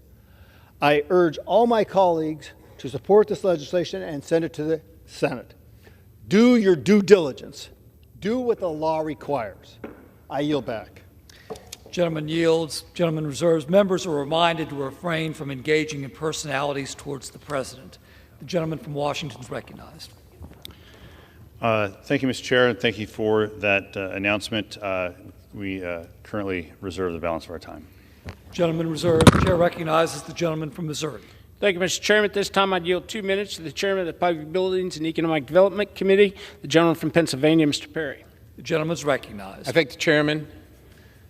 I urge all my colleagues to support this legislation and send it to the Senate. Do your due diligence. Do what the law requires. I yield back. Gentleman yields. Gentleman reserves. Members are reminded to refrain from engaging in personalities towards the President. The gentleman from Washington is recognized. Thank you, Mr. Chair, and thank you for that announcement. We currently reserve the balance of our time. Gentleman reserves. The chair recognizes the gentleman from Missouri. Thank you, Mr. Chairman. At this time, I'd yield 2 minutes to the Chairman of the Public Buildings and Economic Development Committee, the gentleman from Pennsylvania, Mr. Perry. The gentleman is recognized. I thank the Chairman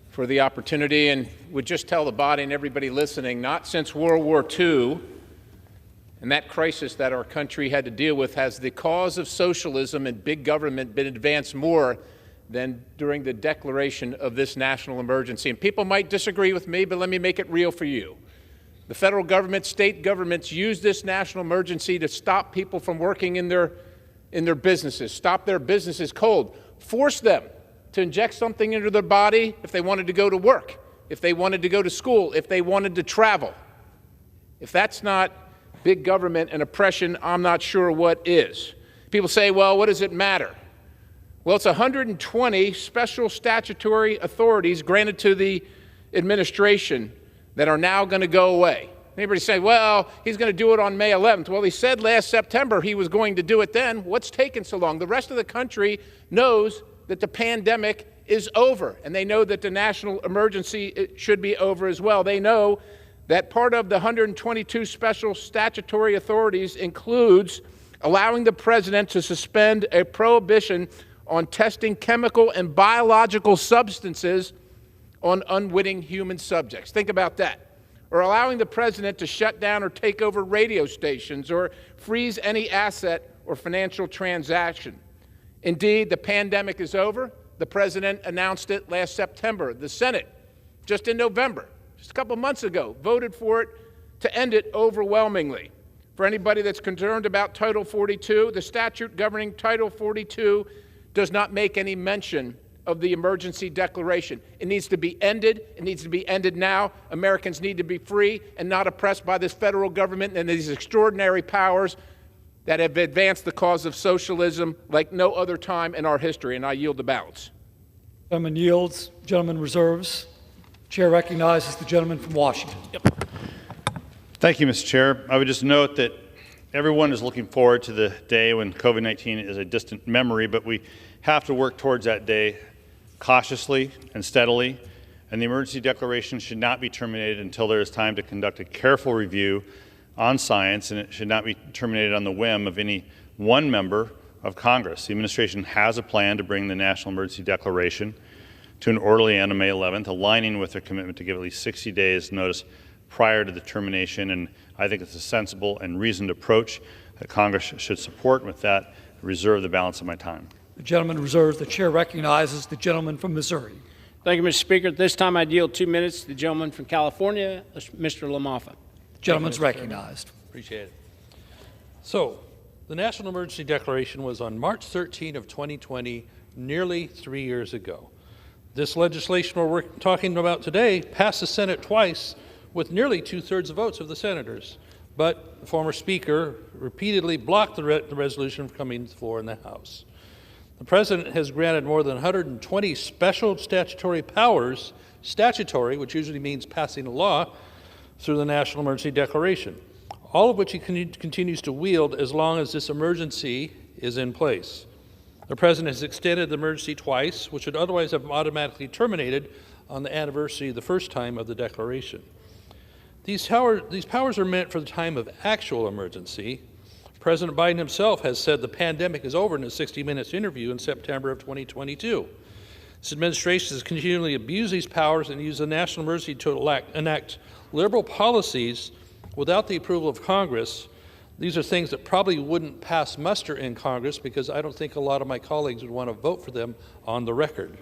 for the opportunity and would just tell the body and everybody listening, not since World War II and that crisis that our country had to deal with has the cause of socialism and big government been advanced more than during the declaration of this national emergency. And people might disagree with me, but let me make it real for you. The federal government, state governments use this national emergency to stop people from working in their businesses, stop their businesses cold, force them to inject something into their body if they wanted to go to work. if they wanted to go to school, if they wanted to travel. If that's not big government and oppression, I'm not sure what is. People say, well, what does it matter? Well, it's 120 special statutory authorities granted to the administration that are now going to go away. Anybody say, well, he's going to do it on May 11th. Well, he said last September he was going to do it then. What's taken so long? The rest of the country knows that the pandemic is over, and they know that the national emergency should be over as well. They know that part of the 122 special statutory authorities includes allowing the president to suspend a prohibition on testing chemical and biological substances on unwitting human subjects. Think about that. Or allowing the president to shut down or take over radio stations or freeze any asset or financial transaction. Indeed, the pandemic is over. The president announced it last September. The Senate, just in November, just a couple months ago, voted for it to end it overwhelmingly. For anybody that's concerned about Title 42, the statute governing Title 42 does not make any mention of the emergency declaration. It needs to be ended. It needs to be ended now. Americans need to be free and not oppressed by this federal government and these extraordinary powers that have advanced the cause of socialism like no other time in our history. And I yield the balance. Gentleman yields. Gentleman reserves. Chair recognizes the gentleman from Washington. Thank you, Mr. Chair. I would just note that everyone is looking forward to the day when COVID-19 is a distant memory, but we have to work towards that day cautiously and steadily, and the emergency declaration should not be terminated until there is time to conduct a careful review on science, and it should not be terminated on the whim of any one member of Congress. The administration has a plan to bring the National Emergency Declaration to an orderly end on May 11th, aligning with their commitment to give at least 60 days notice prior to the termination, and I think it's a sensible and reasoned approach that Congress should support. With that, I reserve the balance of my time. The gentleman reserves. The chair recognizes the gentleman from Missouri. Thank you, Mr. Speaker. At this time, I'd yield 2 minutes to the gentleman from California, Mr. LaMoffa. The gentleman's recognized. Appreciate it. So, the National Emergency Declaration was on March 13 of 2020, nearly 3 years ago. This legislation we're talking about today passed the Senate twice with nearly 2/3 of votes of the senators. But the former Speaker repeatedly blocked the resolution from coming to the floor in the House. The President has granted more than 120 special statutory powers, statutory, which usually means passing a law, through the National Emergency Declaration, all of which he continues to wield as long as this emergency is in place. The President has extended the emergency twice, which would otherwise have automatically terminated on the anniversary of the first time of the declaration. These powers are meant for the time of actual emergency. President Biden himself has said the pandemic is over in a 60 Minutes interview in September of 2022. This administration has continually abused these powers and used the national emergency to enact liberal policies without the approval of Congress. These are things that probably wouldn't pass muster in Congress because I don't think a lot of my colleagues would want to vote for them on the record.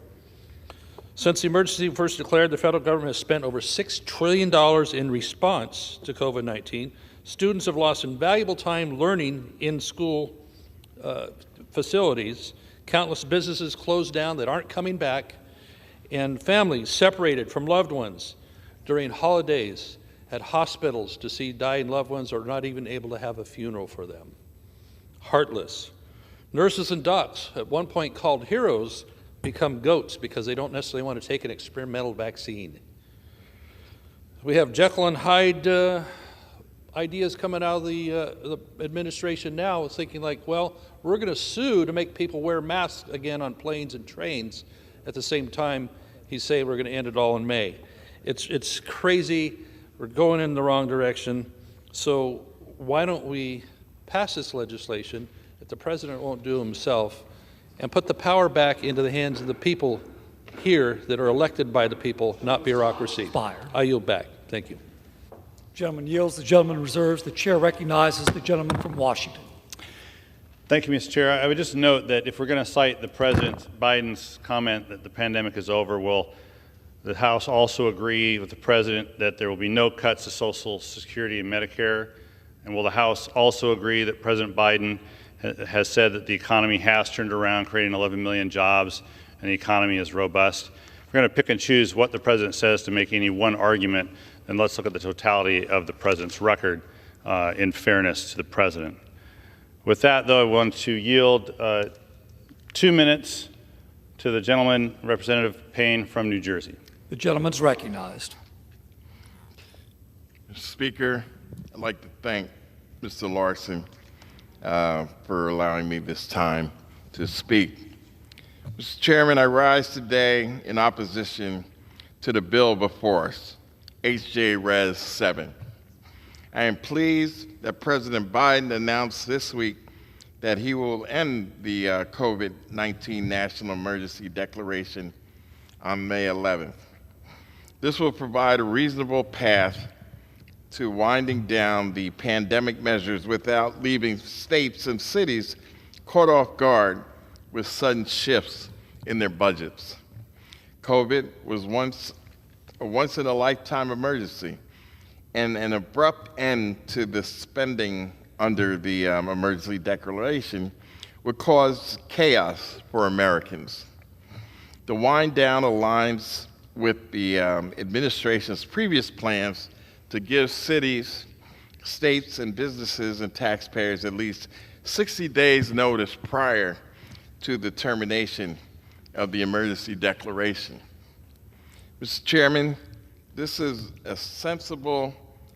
Since the emergency was first declared, the federal government has spent over $6 trillion in response to COVID-19. Students have lost invaluable time learning in school facilities. Countless businesses closed down that aren't coming back, and families separated from loved ones during holidays at hospitals to see dying loved ones or not even able to have a funeral for them. Heartless. Nurses and docs, at one point called heroes, become goats because they don't necessarily want to take an experimental vaccine. We have Jekyll and Hyde ideas coming out of the administration now, thinking like, well, we're going to sue to make people wear masks again on planes and trains. At the same time, he's saying we're going to end it all in May. It's crazy. We're going in the wrong direction. So why don't we pass this legislation if the president won't do himself and put the power back into the hands of the people here that are elected by the people, not bureaucracy. I yield back. Thank you. Gentleman yields. The gentleman reserves. The chair recognizes the gentleman from Washington. Thank you, Mr. Chair. I would just note that if we're going to cite the President Biden's comment that the pandemic is over, will the House also agree with the President that there will be no cuts to Social Security and Medicare? And will the House also agree that President Biden has said that the economy has turned around, creating 11 million jobs, and the economy is robust? we're going to pick and choose what the President says to make any one argument, then let's look at the totality of the President's record in fairness to the President. With that, though, I want to yield 2 minutes to the gentleman, Representative Payne from New Jersey. The gentleman's recognized. Mr. Speaker, I'd like to thank Mr. Larson for allowing me this time to speak. Mr. Chairman, I rise today in opposition to the bill before us, H.J. Res. 7. I am pleased that President Biden announced this week that he will end the COVID-19 national emergency declaration on May 11th. This will provide a reasonable path to winding down the pandemic measures without leaving states and cities caught off guard with sudden shifts in their budgets. COVID was a once-in-a-lifetime emergency, and an abrupt end to the spending under the emergency declaration would cause chaos for Americans. The wind down aligns with the administration's previous plans to give cities, states, and businesses and taxpayers at least 60 days notice prior to the termination of the emergency declaration. Mr. Chairman, this is a sensible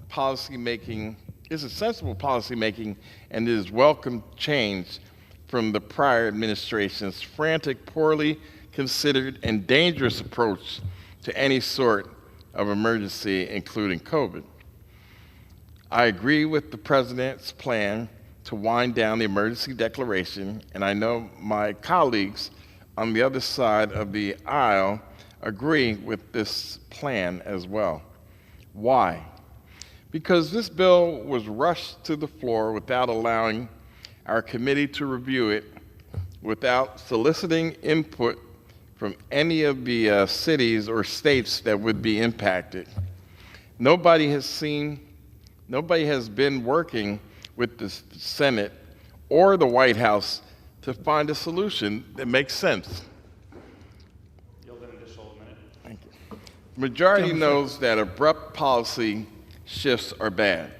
policy making and it is welcome change from the prior administration's frantic, poorly considered, and dangerous approach to any sort of emergency, including COVID. I agree with the President's plan to wind down the emergency declaration, and I know my colleagues on the other side of the aisle agree with this plan as well. Why? Because this bill was rushed to the floor without allowing our committee to review it, without soliciting input from any of the cities or states that would be impacted. Nobody has been working with the Senate or the White House to find a solution that makes sense. Thank you. The majority knows that abrupt policy shifts are bad,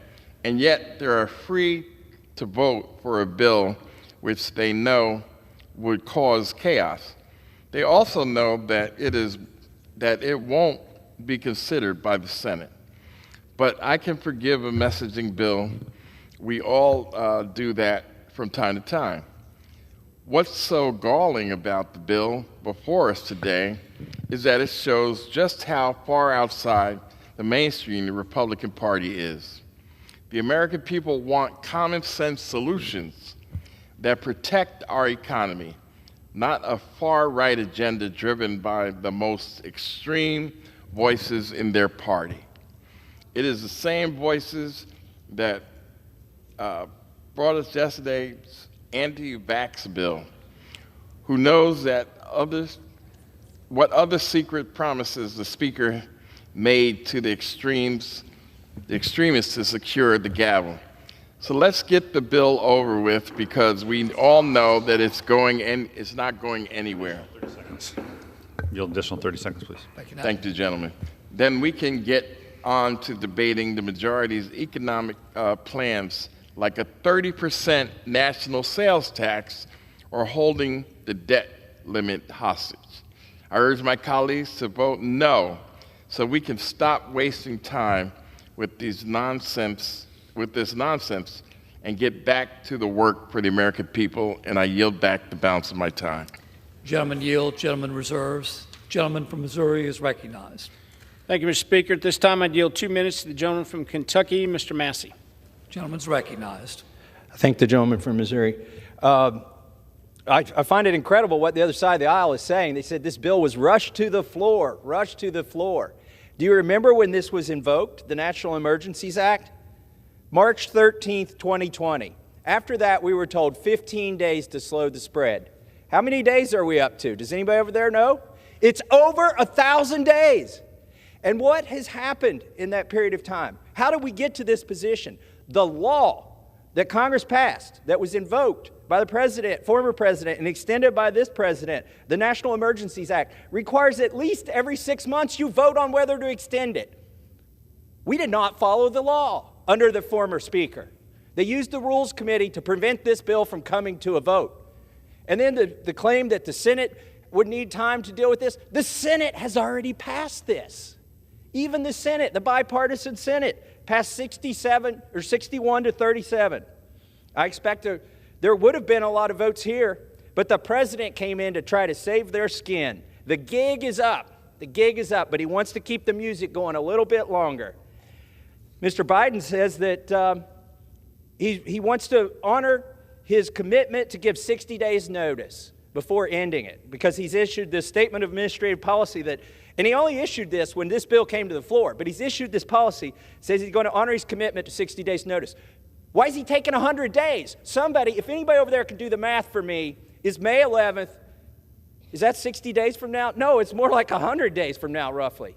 and yet they are free to vote for a bill which they know would cause chaos. They also know that it won't be considered by the Senate. But I can forgive a messaging bill. We all do that from time to time. What's so galling about the bill before us today is that it shows just how far outside the mainstream the Republican Party is. The American people want common sense solutions that protect our economy, not a far-right agenda driven by the most extreme voices in their party. It is the same voices that brought us yesterday's anti-vax bill, who knows that what other secret promises the Speaker made to the extremists to secure the gavel. So let's get the bill over with, because we all know that it's not going anywhere. 30 seconds. Yield additional 30 seconds, please. Thank you, gentlemen. Then we can get on to debating the majority's economic plans, like a 30% national sales tax or holding the debt limit hostage. I urge my colleagues to vote no, so we can stop wasting time with this nonsense and get back to the work for the American people, and I yield back the balance of my time. Gentleman yield, gentleman reserves. Gentleman from Missouri is recognized. Thank you, Mr. Speaker. At this time, I'd yield 2 minutes to the gentleman from Kentucky, Mr. Massey. Gentleman's recognized. I thank the gentleman from Missouri. I find it incredible what the other side of the aisle is saying. They said this bill was rushed to the floor, rushed to the floor. Do you remember when this was invoked, the National Emergencies Act? March 13th, 2020. After that, we were told 15 days to slow the spread. How many days are we up to? Does anybody over there know? It's over 1,000 days. And what has happened in that period of time? How did we get to this position? The law that Congress passed that was invoked by the president, former president, and extended by this president, the National Emergencies Act, requires at least every 6 months you vote on whether to extend it. We did not follow the law under the former speaker. They used the Rules Committee to prevent this bill from coming to a vote. And then the claim that the Senate would need time to deal with this. The Senate has already passed this. Even the Senate, the bipartisan Senate, passed 61 to 37. I expect there would have been a lot of votes here, but the president came in to try to save their skin. The gig is up. The gig is up, but he wants to keep the music going a little bit longer. Mr. Biden says that he wants to honor his commitment to give 60 days notice before ending it, because he's issued this statement of administrative policy and he only issued this when this bill came to the floor, but he's issued this policy, says he's going to honor his commitment to 60 days notice. Why is he taking 100 days? Somebody, if anybody over there can do the math for me, is May 11th, is that 60 days from now? No, it's more like 100 days from now, roughly.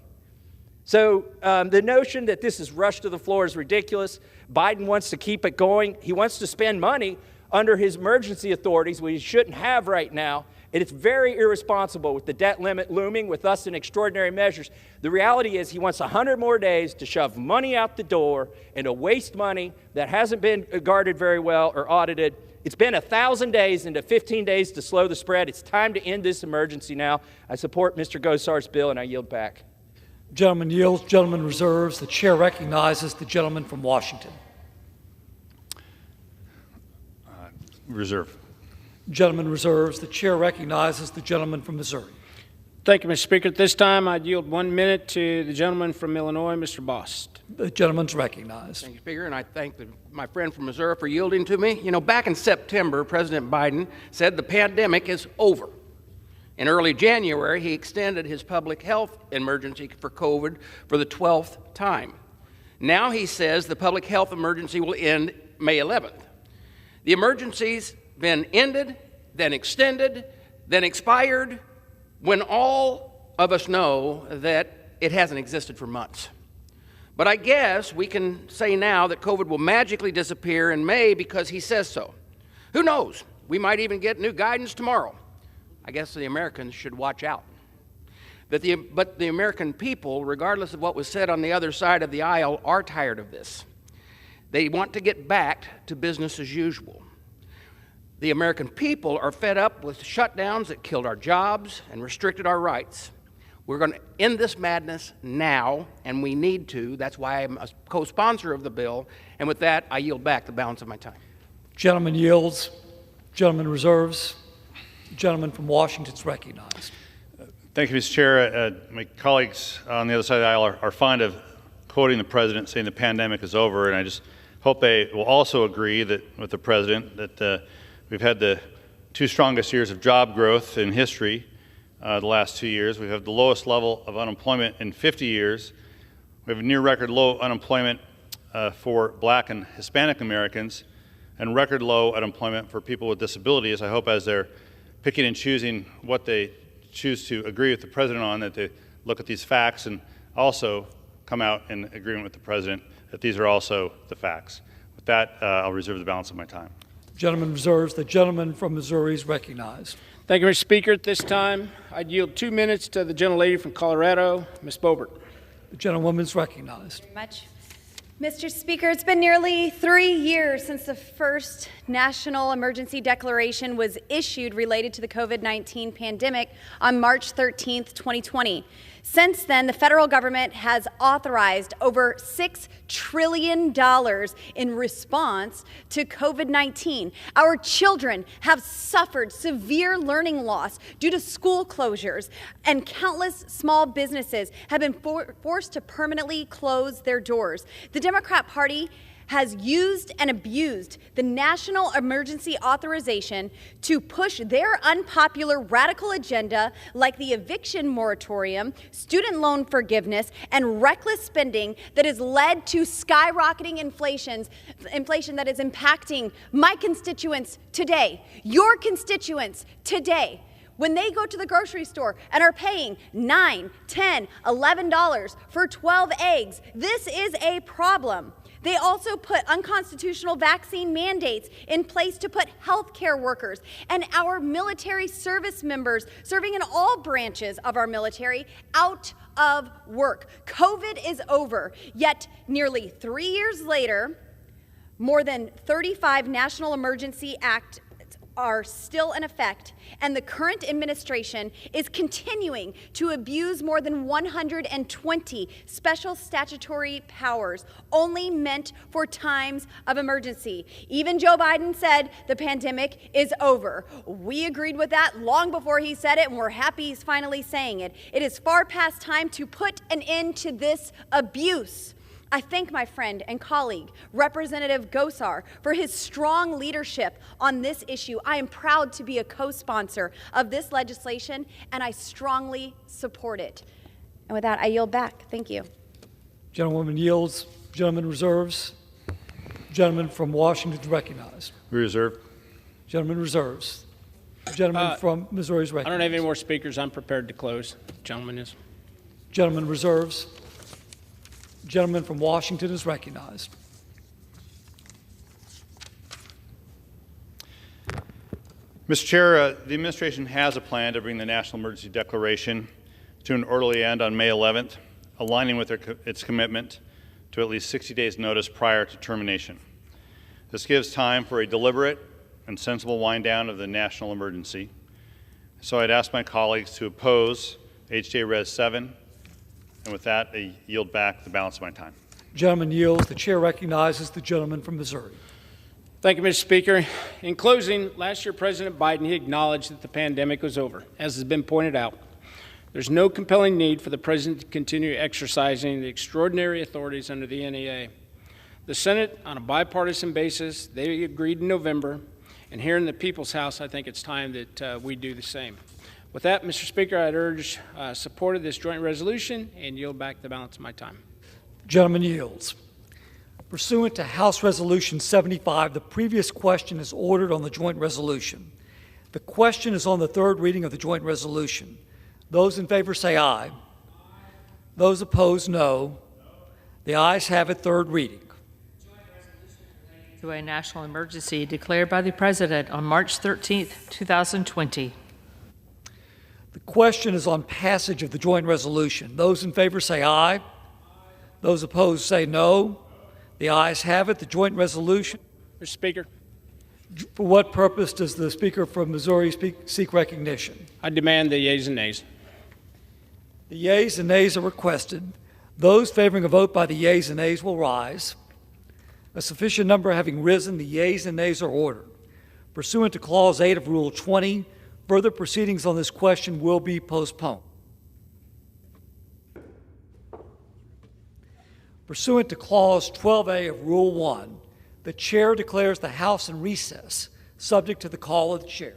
So the notion that this is rushed to the floor is ridiculous. Biden wants to keep it going. He wants to spend money under his emergency authorities, which he shouldn't have right now. And it's very irresponsible with the debt limit looming, with us in extraordinary measures. The reality is he wants 100 more days to shove money out the door and to waste money that hasn't been guarded very well or audited. It's been 1,000 days into 15 days to slow the spread. It's time to end this emergency now. I support Mr. Gosar's bill, and I yield back. Gentleman yields. Gentleman reserves. The chair recognizes the gentleman from Washington. Reserve. Gentleman reserves. The chair recognizes the gentleman from Missouri. Thank you, Mr. Speaker. At this time, I'd yield 1 minute to the gentleman from Illinois, Mr. Bost. The gentleman's recognized. Thank you, Speaker, and I thank my friend from Missouri for yielding to me. You know, back in September, President Biden said the pandemic is over. In early January, he extended his public health emergency for COVID for the 12th time. Now he says the public health emergency will end May 11th. The emergency's been ended, then extended, then expired, when all of us know that it hasn't existed for months. But I guess we can say now that COVID will magically disappear in May because he says so. Who knows? We might even get new guidance tomorrow. I guess the Americans should watch out. But the American people, regardless of what was said on the other side of the aisle, are tired of this. They want to get back to business as usual. The American people are fed up with shutdowns that killed our jobs and restricted our rights. We're going to end this madness now, and we need to. That's why I'm a co-sponsor of the bill. And with that, I yield back the balance of my time. Gentleman yields. Gentleman reserves. Gentleman from Washington is recognized. Thank you, Mr. Chair. My colleagues on the other side of the aisle are fond of quoting the president, saying the pandemic is over, and I just hope they will also agree that with the president that we've had the 2 strongest years of job growth in history the last 2 years. We have the lowest level of unemployment in 50 years. We have a near record low unemployment for Black and Hispanic Americans, and record low unemployment for people with disabilities. I hope as they're picking and choosing what they choose to agree with the president on, that they look at these facts and also come out in agreement with the president that these are also the facts. With that, I'll reserve the balance of my time. Gentleman reserves. The gentleman from Missouri is recognized. Thank you, Mr. Speaker. At this time, I'd yield 2 minutes to the gentlelady from Colorado, Ms. Boebert. The gentlewoman is recognized. Thank you very much. Mr. Speaker, it's been nearly 3 years since the first national emergency declaration was issued related to the COVID-19 pandemic on March 13th, 2020. Since then, the federal government has authorized over $6 trillion in response to COVID-19. Our children have suffered severe learning loss due to school closures, and countless small businesses have been forced to permanently close their doors. The Democrat Party has used and abused the national emergency authorization to push their unpopular radical agenda like the eviction moratorium, student loan forgiveness, and reckless spending that has led to skyrocketing inflation that is impacting my constituents today, your constituents today. When they go to the grocery store and are paying $9, $10, $11 for 12 eggs, this is a problem. They also put unconstitutional vaccine mandates in place to put healthcare workers and our military service members serving in all branches of our military out of work. COVID is over, yet nearly 3 years later, more than 35 National Emergency Acts are still in effect, and the current administration is continuing to abuse more than 120 special statutory powers only meant for times of emergency. Even Joe Biden said the pandemic is over. We agreed with that long before he said it, and we're happy he's finally saying it. It is far past time to put an end to this abuse. I thank my friend and colleague, Representative Gosar, for his strong leadership on this issue. I am proud to be a co-sponsor of this legislation, and I strongly support it. And with that, I yield back. Thank you. Gentlewoman yields. Gentleman reserves. Gentleman from Washington is recognized. We reserve. Gentleman reserves. Gentleman from Missouri is recognized. I don't have any more speakers. I'm prepared to close. Gentleman is. Gentleman reserves. Gentleman from Washington is recognized. Mr. Chair, the administration has a plan to bring the National Emergency Declaration to an orderly end on May 11th, aligning with its commitment to at least 60 days' notice prior to termination. This gives time for a deliberate and sensible wind down of the national emergency. So I'd ask my colleagues to oppose HJ Res 7, and with that, I yield back the balance of my time. Gentleman yields. The chair recognizes the gentleman from Missouri. Thank you, Mr. Speaker. In closing, last year President Biden, he acknowledged that the pandemic was over, as has been pointed out. There's no compelling need for the President to continue exercising the extraordinary authorities under the NEA. The Senate, on a bipartisan basis, they agreed in November, and here in the People's House, I think it's time that we do the same. With that, Mr. Speaker, I'd urge support of this joint resolution and yield back the balance of my time. Gentleman yields. Pursuant to House Resolution 75, the previous question is ordered on the joint resolution. The question is on the third reading of the joint resolution. Those in favor say aye. Those opposed, no. The ayes have it, third reading. To a national emergency declared by the President on March 13, 2020. The question is on passage of the joint resolution. Those in favor say aye. Those opposed say no. The ayes have it. The joint resolution. Mr. Speaker. For what purpose does the Speaker from Missouri seek recognition? I demand the yeas and nays. The yeas and nays are requested. Those favoring a vote by the yeas and nays will rise. A sufficient number having risen, the yeas and nays are ordered. Pursuant to Clause 8 of Rule 20, further proceedings on this question will be postponed. Pursuant to Clause 12A of Rule 1, the Chair declares the House in recess, subject to the call of the Chair.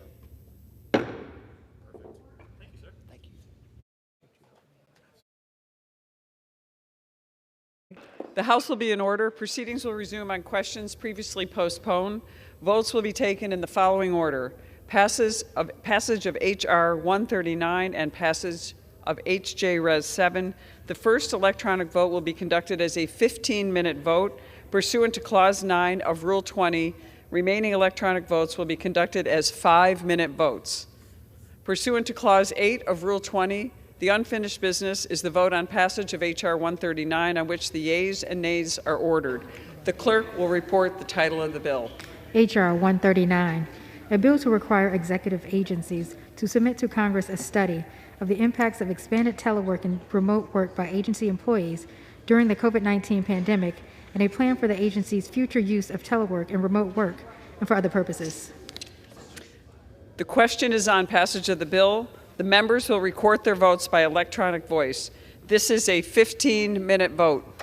The House will be in order. Proceedings will resume on questions previously postponed. Votes will be taken in the following order: passage of H.R. 139 and passage of H.J. Res. 7. The first electronic vote will be conducted as a 15-minute vote. Pursuant to Clause 9 of Rule 20, remaining electronic votes will be conducted as 5-minute votes. Pursuant to Clause 8 of Rule 20, the unfinished business is the vote on passage of H.R. 139, on which the yeas and nays are ordered. The clerk will report the title of the bill. H.R. 139, a bill to require executive agencies to submit to Congress a study of the impacts of expanded telework and remote work by agency employees during the COVID-19 pandemic and a plan for the agency's future use of telework and remote work and for other purposes. The question is on passage of the bill. The members will record their votes by electronic voice. This is a 15-minute vote.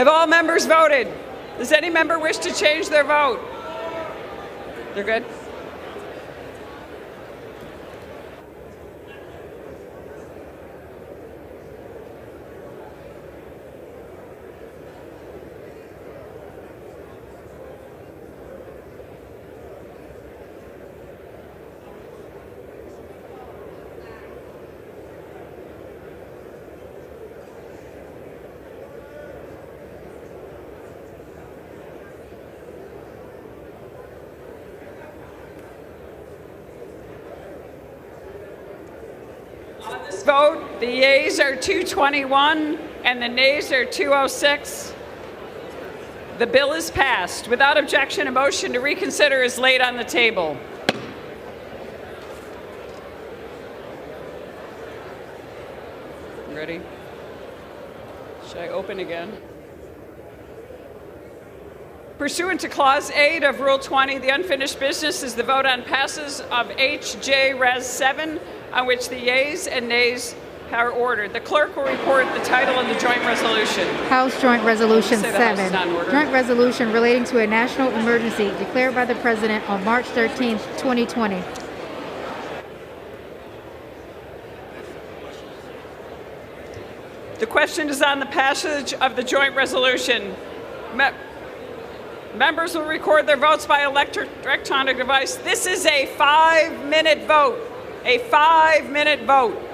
Have all members voted? Does any member wish to change their vote? They're good? On this vote, the yeas are 221 and the nays are 206. The bill is passed. Without objection, a motion to reconsider is laid on the table. Ready? Should I open again? Pursuant to Clause 8 of Rule 20, the unfinished business is the vote on passes of H.J. Res. 7, on which the yeas and nays are ordered. The clerk will report the title of the joint resolution. House Joint Resolution Say the House is 7, not in order. joint resolution relating to a national emergency declared by the President on March 13, 2020. The question is on the passage of the joint resolution. Members will record their votes by electronic device. This is a 5-minute vote. A 5-minute vote.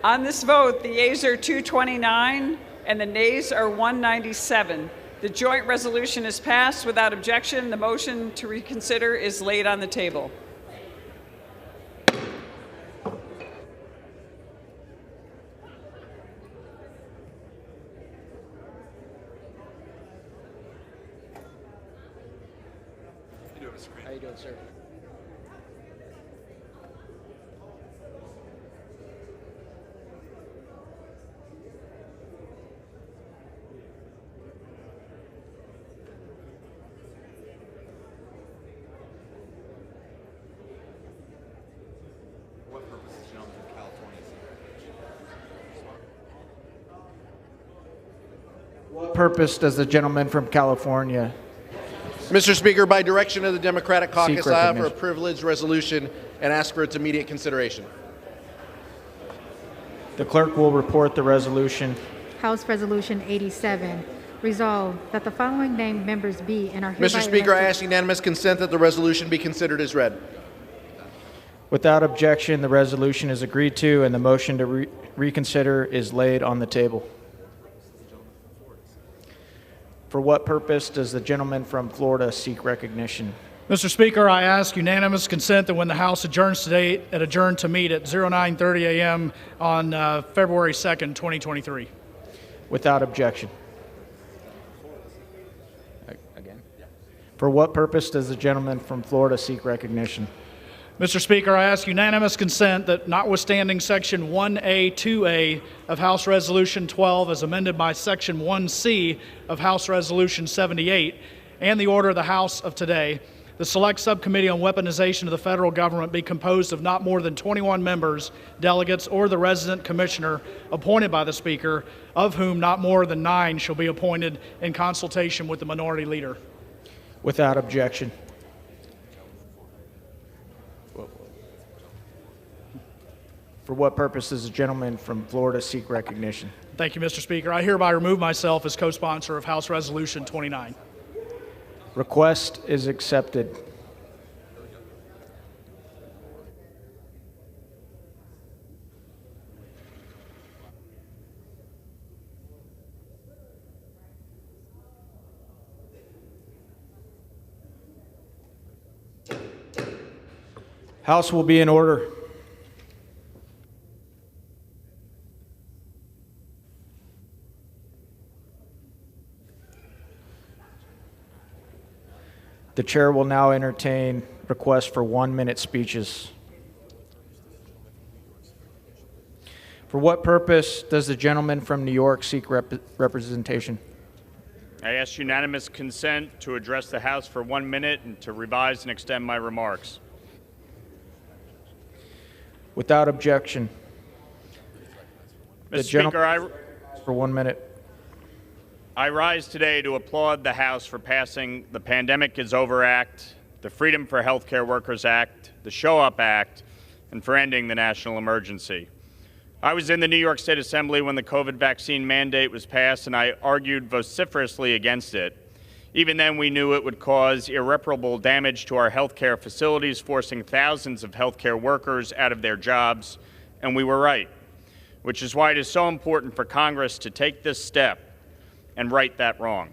On this vote, the yeas are 229 and the nays are 197. The joint resolution is passed without objection. The motion to reconsider is laid on the table. How you doing, sir? What purpose does the gentleman from California? Mr. Speaker, by direction of the Democratic Caucus, Seek I offer a recognition. privileged resolution and ask for its immediate consideration. The clerk will report the resolution. House Resolution 87, resolved that the following named members be and are hereby Mr. Speaker, I elected- ask unanimous consent that the resolution be considered as read. Without objection, the resolution is agreed to and the motion to reconsider is laid on the table. For what purpose does the gentleman from Florida seek recognition? Mr. Speaker, I ask unanimous consent that when the House adjourns today, it adjourn to meet at 09:30 a.m. on February 2nd, 2023. Without objection. Again? For what purpose does the gentleman from Florida seek recognition? Mr. Speaker, I ask unanimous consent that notwithstanding Section 1A, 2A of House Resolution 12 as amended by Section 1C of House Resolution 78 and the order of the House of today, the Select Subcommittee on Weaponization of the Federal Government be composed of not more than 21 members, delegates, or the resident commissioner appointed by the Speaker, of whom not more than 9 shall be appointed in consultation with the Minority Leader. Without objection. For what purpose does the gentleman from Florida seek recognition? Thank you, Mr. Speaker. I hereby remove myself as co-sponsor of House Resolution 29. Request is accepted. House will be in order. The chair will now entertain requests for 1-minute speeches. For what purpose does the gentleman from New York seek representation? I ask unanimous consent to address the House for 1 minute and to revise and extend my remarks. Without objection. Mr. Speaker, for 1 minute. I rise today to applaud the House for passing the Pandemic is Over Act, the Freedom for Healthcare Workers Act, the Show Up Act, and for ending the national emergency. I was in the New York State Assembly when the COVID vaccine mandate was passed, and I argued vociferously against it. Even then, we knew it would cause irreparable damage to our healthcare facilities, forcing thousands of healthcare workers out of their jobs, and we were right, which is why it is so important for Congress to take this step and right that wrong.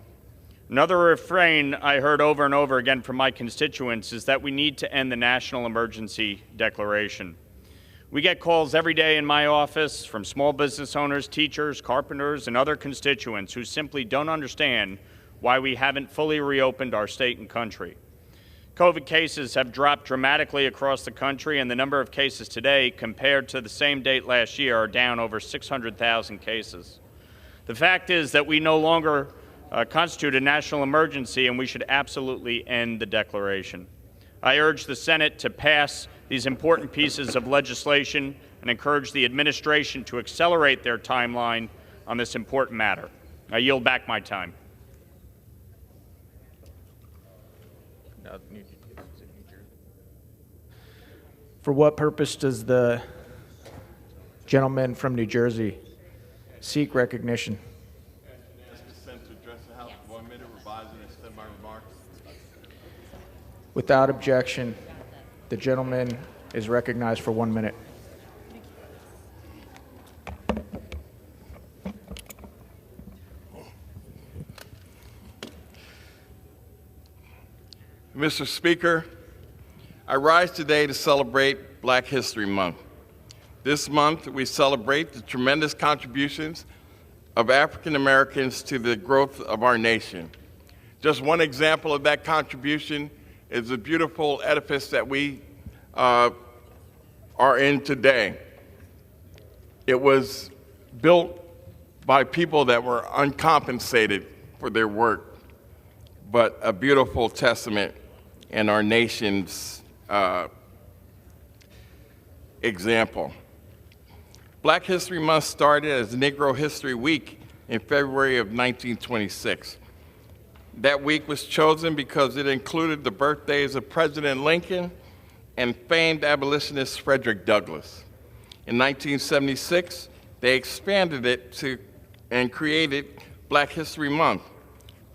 Another refrain I heard over and over again from my constituents is that we need to end the national emergency declaration. We get calls every day in my office from small business owners, teachers, carpenters, and other constituents who simply don't understand why we haven't fully reopened our state and country. COVID cases have dropped dramatically across the country, and the number of cases today compared to the same date last year are down over 600,000 cases. The fact is that we no longer constitute a national emergency, and we should absolutely end the declaration. I urge the Senate to pass these important pieces of legislation and encourage the administration to accelerate their timeline on this important matter. I yield back my time. For what purpose does the gentleman from New Jersey seek recognition. Without objection, the gentleman is recognized for 1 minute. Mr. Speaker, I rise today to celebrate Black History Month. This month, we celebrate the tremendous contributions of African Americans to the growth of our nation. Just one example of that contribution is the beautiful edifice that we are in today. It was built by people that were uncompensated for their work, but a beautiful testament in our nation's example. Black History Month started as Negro History Week in February of 1926. That week was chosen because it included the birthdays of President Lincoln and famed abolitionist Frederick Douglass. In 1976, they expanded it and created Black History Month.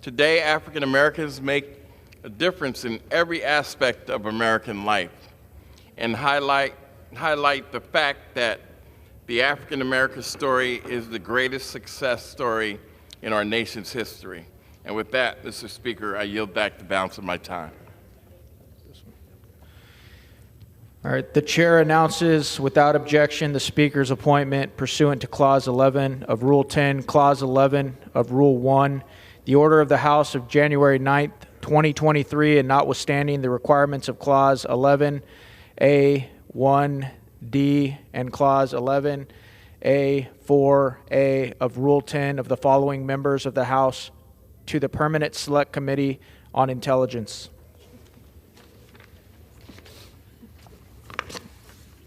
Today, African Americans make a difference in every aspect of American life and highlight the fact that the African American story is the greatest success story in our nation's history. And with that, Mr. Speaker, I yield back the balance of my time. All right, the chair announces without objection the speaker's appointment pursuant to Clause 11 of Rule 10, Clause 11 of Rule 1, the order of the House of January 9th, 2023, and notwithstanding the requirements of Clause 11A, 1D, and Clause 11A, 4A of Rule 10 of the following members of the House to the Permanent Select Committee on Intelligence.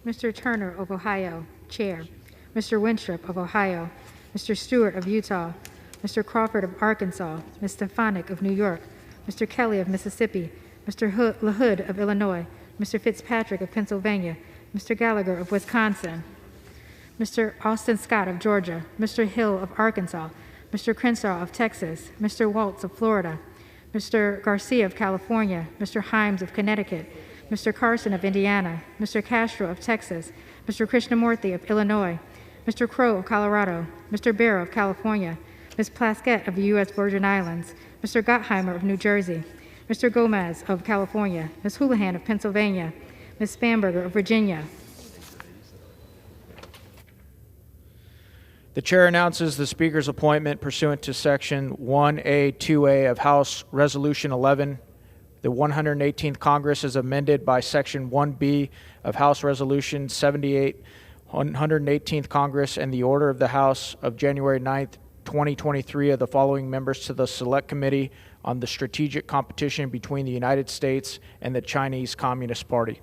Mr. Turner of Ohio, Chair. Mr. Winstrup of Ohio. Mr. Stewart of Utah. Mr. Crawford of Arkansas. Ms. Stefanik of New York. Mr. Kelly of Mississippi. Mr. LaHood of Illinois. Mr. Fitzpatrick of Pennsylvania. Mr. Gallagher of Wisconsin. Mr. Austin Scott of Georgia. Mr. Hill of Arkansas. Mr. Crenshaw of Texas, Mr. Waltz of Florida, Mr. Garcia of California, Mr. Himes of Connecticut, Mr. Carson of Indiana, Mr. Castro of Texas, Mr. Krishnamurthy of Illinois, Mr. Crow of Colorado, Mr. Barrow of California, Ms. Plaskett of the U.S. Virgin Islands, Mr. Gottheimer of New Jersey, Mr. Gomez of California, Ms. Houlihan of Pennsylvania, Ms. Spamberger of Virginia. The chair announces the speaker's appointment pursuant to Section 1A, 2A of House Resolution 11. The 118th Congress is amended by Section 1B of House Resolution 78, 118th Congress, and the order of the House of January 9th, 2023 of the following members to the Select Committee on the Strategic Competition between the United States and the Chinese Communist Party.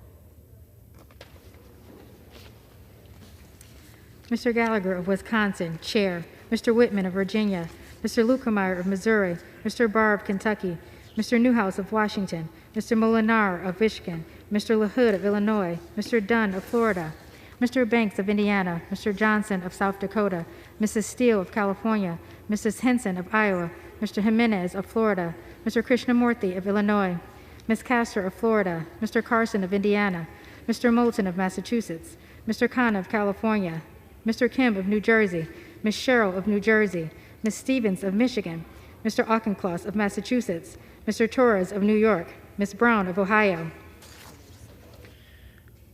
Mr. Gallagher of Wisconsin, Chair. Mr. Whitman of Virginia. Mr. Lukemeyer of Missouri. Mr. Barr of Kentucky. Mr. Newhouse of Washington. Mr. Molinar of Michigan. Mr. LaHood of Illinois. Mr. Dunn of Florida. Mr. Banks of Indiana. Mr. Johnson of South Dakota. Mrs. Steele of California. Mrs. Henson of Iowa. Mr. Jimenez of Florida. Mr. Krishnamurthy of Illinois. Ms. Castor of Florida. Mr. Carson of Indiana. Mr. Moulton of Massachusetts. Mr. Khan of California. Mr. Kim of New Jersey, Ms. Sherrill of New Jersey, Ms. Stevens of Michigan, Mr. Auchincloss of Massachusetts, Mr. Torres of New York, Ms. Brown of Ohio.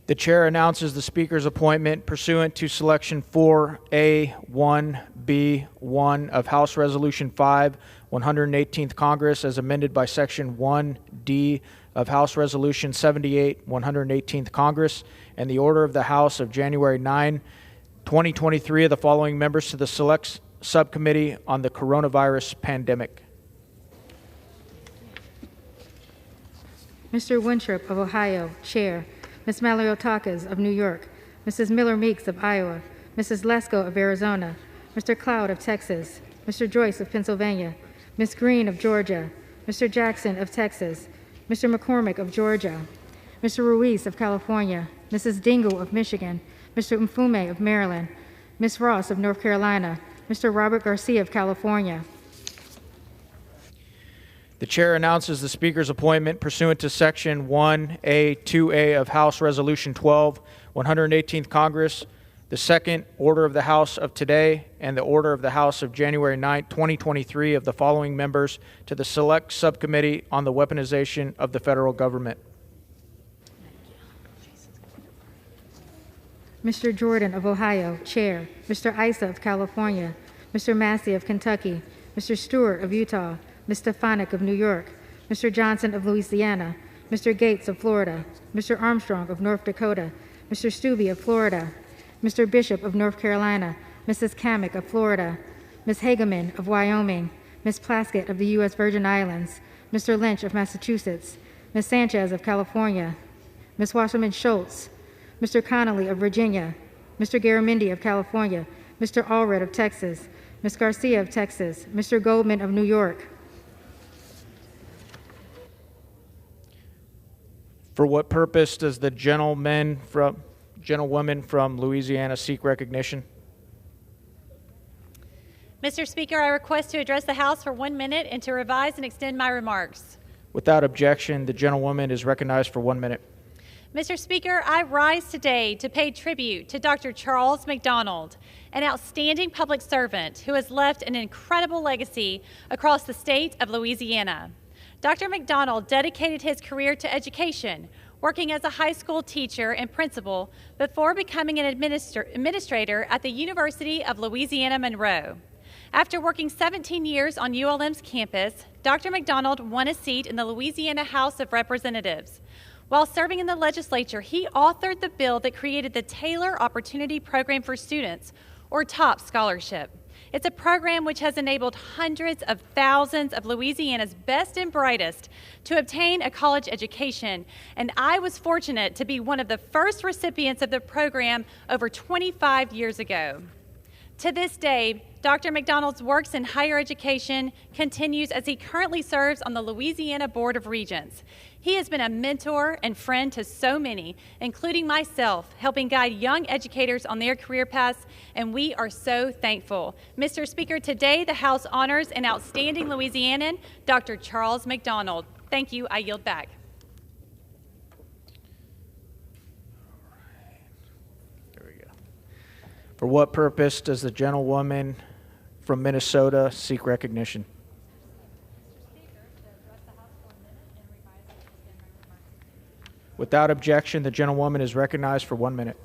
The chair announces the speaker's appointment pursuant to Selection 4A1B1 of House Resolution 5, 118th Congress, as amended by Section 1D of House Resolution 78, 118th Congress, and the order of the House of January 9, 2023 of the following members to the Select Subcommittee on the Coronavirus Pandemic. Mr. Winstrup of Ohio, Chair. Ms. Maliotakis of New York. Mrs. Miller Meeks of Iowa. Mrs. Lesko of Arizona. Mr. Cloud of Texas. Mr. Joyce of Pennsylvania. Ms. Green of Georgia. Mr. Jackson of Texas. Mr. McCormick of Georgia. Mr. Ruiz of California. Mrs. Dingle of Michigan. Mr. Mfume of Maryland, Ms. Ross of North Carolina, Mr. Robert Garcia of California. The chair announces the Speaker's appointment pursuant to Section 1A, 2A of House Resolution 12, 118th Congress, the second order of the House of today, and the order of the House of January 9, 2023 of the following members to the Select Subcommittee on the Weaponization of the Federal Government. Mr. Jordan of Ohio, Chair. Mr. Issa of California. Mr. Massey of Kentucky. Mr. Stewart of Utah. Ms. Stefanik of New York. Mr. Johnson of Louisiana. Mr. Gates of Florida. Mr. Armstrong of North Dakota. Mr. Stubbe of Florida. Mr. Bishop of North Carolina. Mrs. Kamek of Florida. Ms. Hageman of Wyoming. Ms. Plaskett of the U.S. Virgin Islands. Mr. Lynch of Massachusetts. Ms. Sanchez of California. Ms. Wasserman Schultz. Mr. Connolly of Virginia. Mr. Garamendi of California. Mr. Allred of Texas. Ms. Garcia of Texas. Mr. Goldman of New York. For what purpose does the gentlewoman from Louisiana seek recognition? Mr. Speaker, I request to address the House for 1 minute and to revise and extend my remarks. Without objection, the gentlewoman is recognized for 1 minute. Mr. Speaker, I rise today to pay tribute to Dr. Charles McDonald, an outstanding public servant who has left an incredible legacy across the state of Louisiana. Dr. McDonald dedicated his career to education, working as a high school teacher and principal before becoming an administrator at the University of Louisiana Monroe. After working 17 years on ULM's campus, Dr. McDonald won a seat in the Louisiana House of Representatives. While serving in the legislature, he authored the bill that created the Taylor Opportunity Program for Students, or TOP Scholarship. It's a program which has enabled hundreds of thousands of Louisiana's best and brightest to obtain a college education, and I was fortunate to be one of the first recipients of the program over 25 years ago. To this day, Dr. McDonald's works in higher education continues as he currently serves on the Louisiana Board of Regents. He has been a mentor and friend to so many, including myself, helping guide young educators on their career paths, and we are so thankful. Mr. Speaker, today the House honors an outstanding Louisianan, Dr. Charles McDonald. Thank you. I yield back. For what purpose does the gentlewoman from Minnesota seek recognition? Without objection, the gentlewoman is recognized for 1 minute.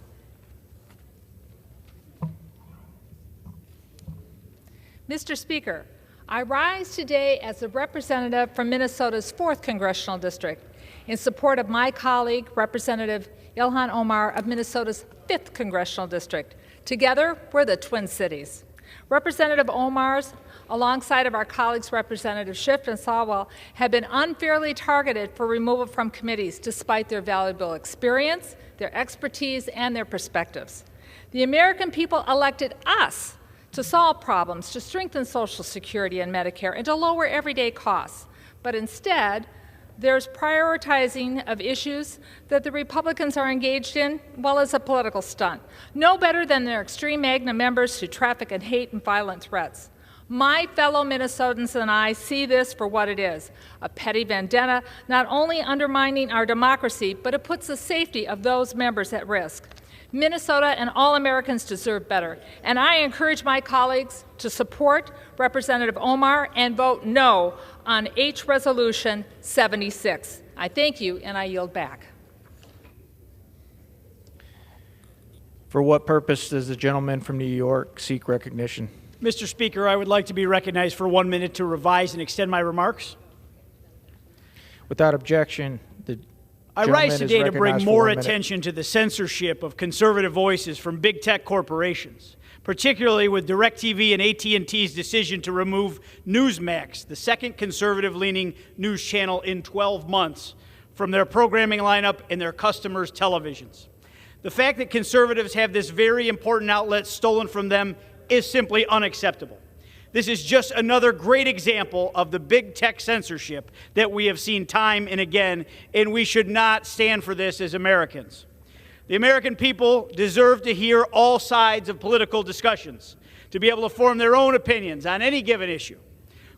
Mr. Speaker, I rise today as a representative from Minnesota's 4th Congressional District in support of my colleague, Representative Ilhan Omar of Minnesota's 5th Congressional District. Together, we're the Twin Cities. Representative Omar's, alongside of our colleagues Representative Schiff and Sawwell, have been unfairly targeted for removal from committees despite their valuable experience, their expertise, and their perspectives. The American people elected us to solve problems, to strengthen Social Security and Medicare, and to lower everyday costs. But instead, there's prioritizing of issues that the Republicans are engaged in, well, as a political stunt. No better than their extreme MAGNA members who traffic in hate and violent threats. My fellow Minnesotans and I see this for what it is, a petty vendetta, not only undermining our democracy, but it puts the safety of those members at risk. Minnesota and all Americans deserve better, and I encourage my colleagues to support Representative Omar and vote no on H. Resolution 76. I thank you, and I yield back. For what purpose does the gentleman from New York seek recognition? Mr. Speaker, I would like to be recognized for 1 minute to revise and extend my remarks. Without objection, the I rise today to bring more attention to the censorship of conservative voices from big tech corporations, particularly with DirecTV and AT&T's decision to remove Newsmax, the second conservative-leaning news channel in 12 months, from their programming lineup and their customers' televisions. The fact that conservatives have this very important outlet stolen from them is simply unacceptable. This is just another great example of the big tech censorship that we have seen time and again, and we should not stand for this as Americans. The American people deserve to hear all sides of political discussions. to be able to form their own opinions on any given issue.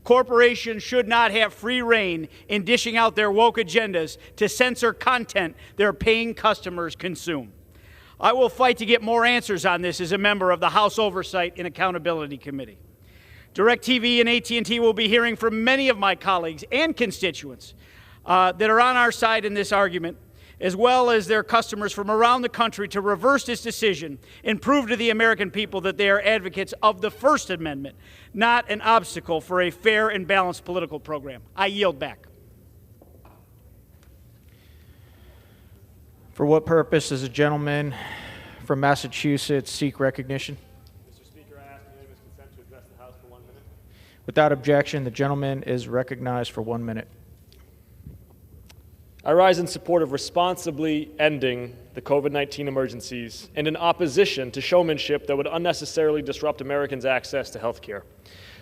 Corporations should not have free rein in dishing out their woke agendas to censor content their paying customers consume. I will fight to get more answers on this as a member of the House Oversight and Accountability Committee. DirecTV and AT&T will be hearing from many of my colleagues and constituents that are on our side in this argument, as well as their customers from around the country, to reverse this decision and prove to the American people that they are advocates of the First Amendment, not an obstacle for a fair and balanced political program. I yield back. For what purpose does a gentleman from Massachusetts seek recognition? Mr. Speaker, I ask unanimous consent to address the House for 1 minute. Without objection, the gentleman is recognized for 1 minute. I rise in support of responsibly ending the COVID-19 emergencies and in opposition to showmanship that would unnecessarily disrupt Americans' access to health care.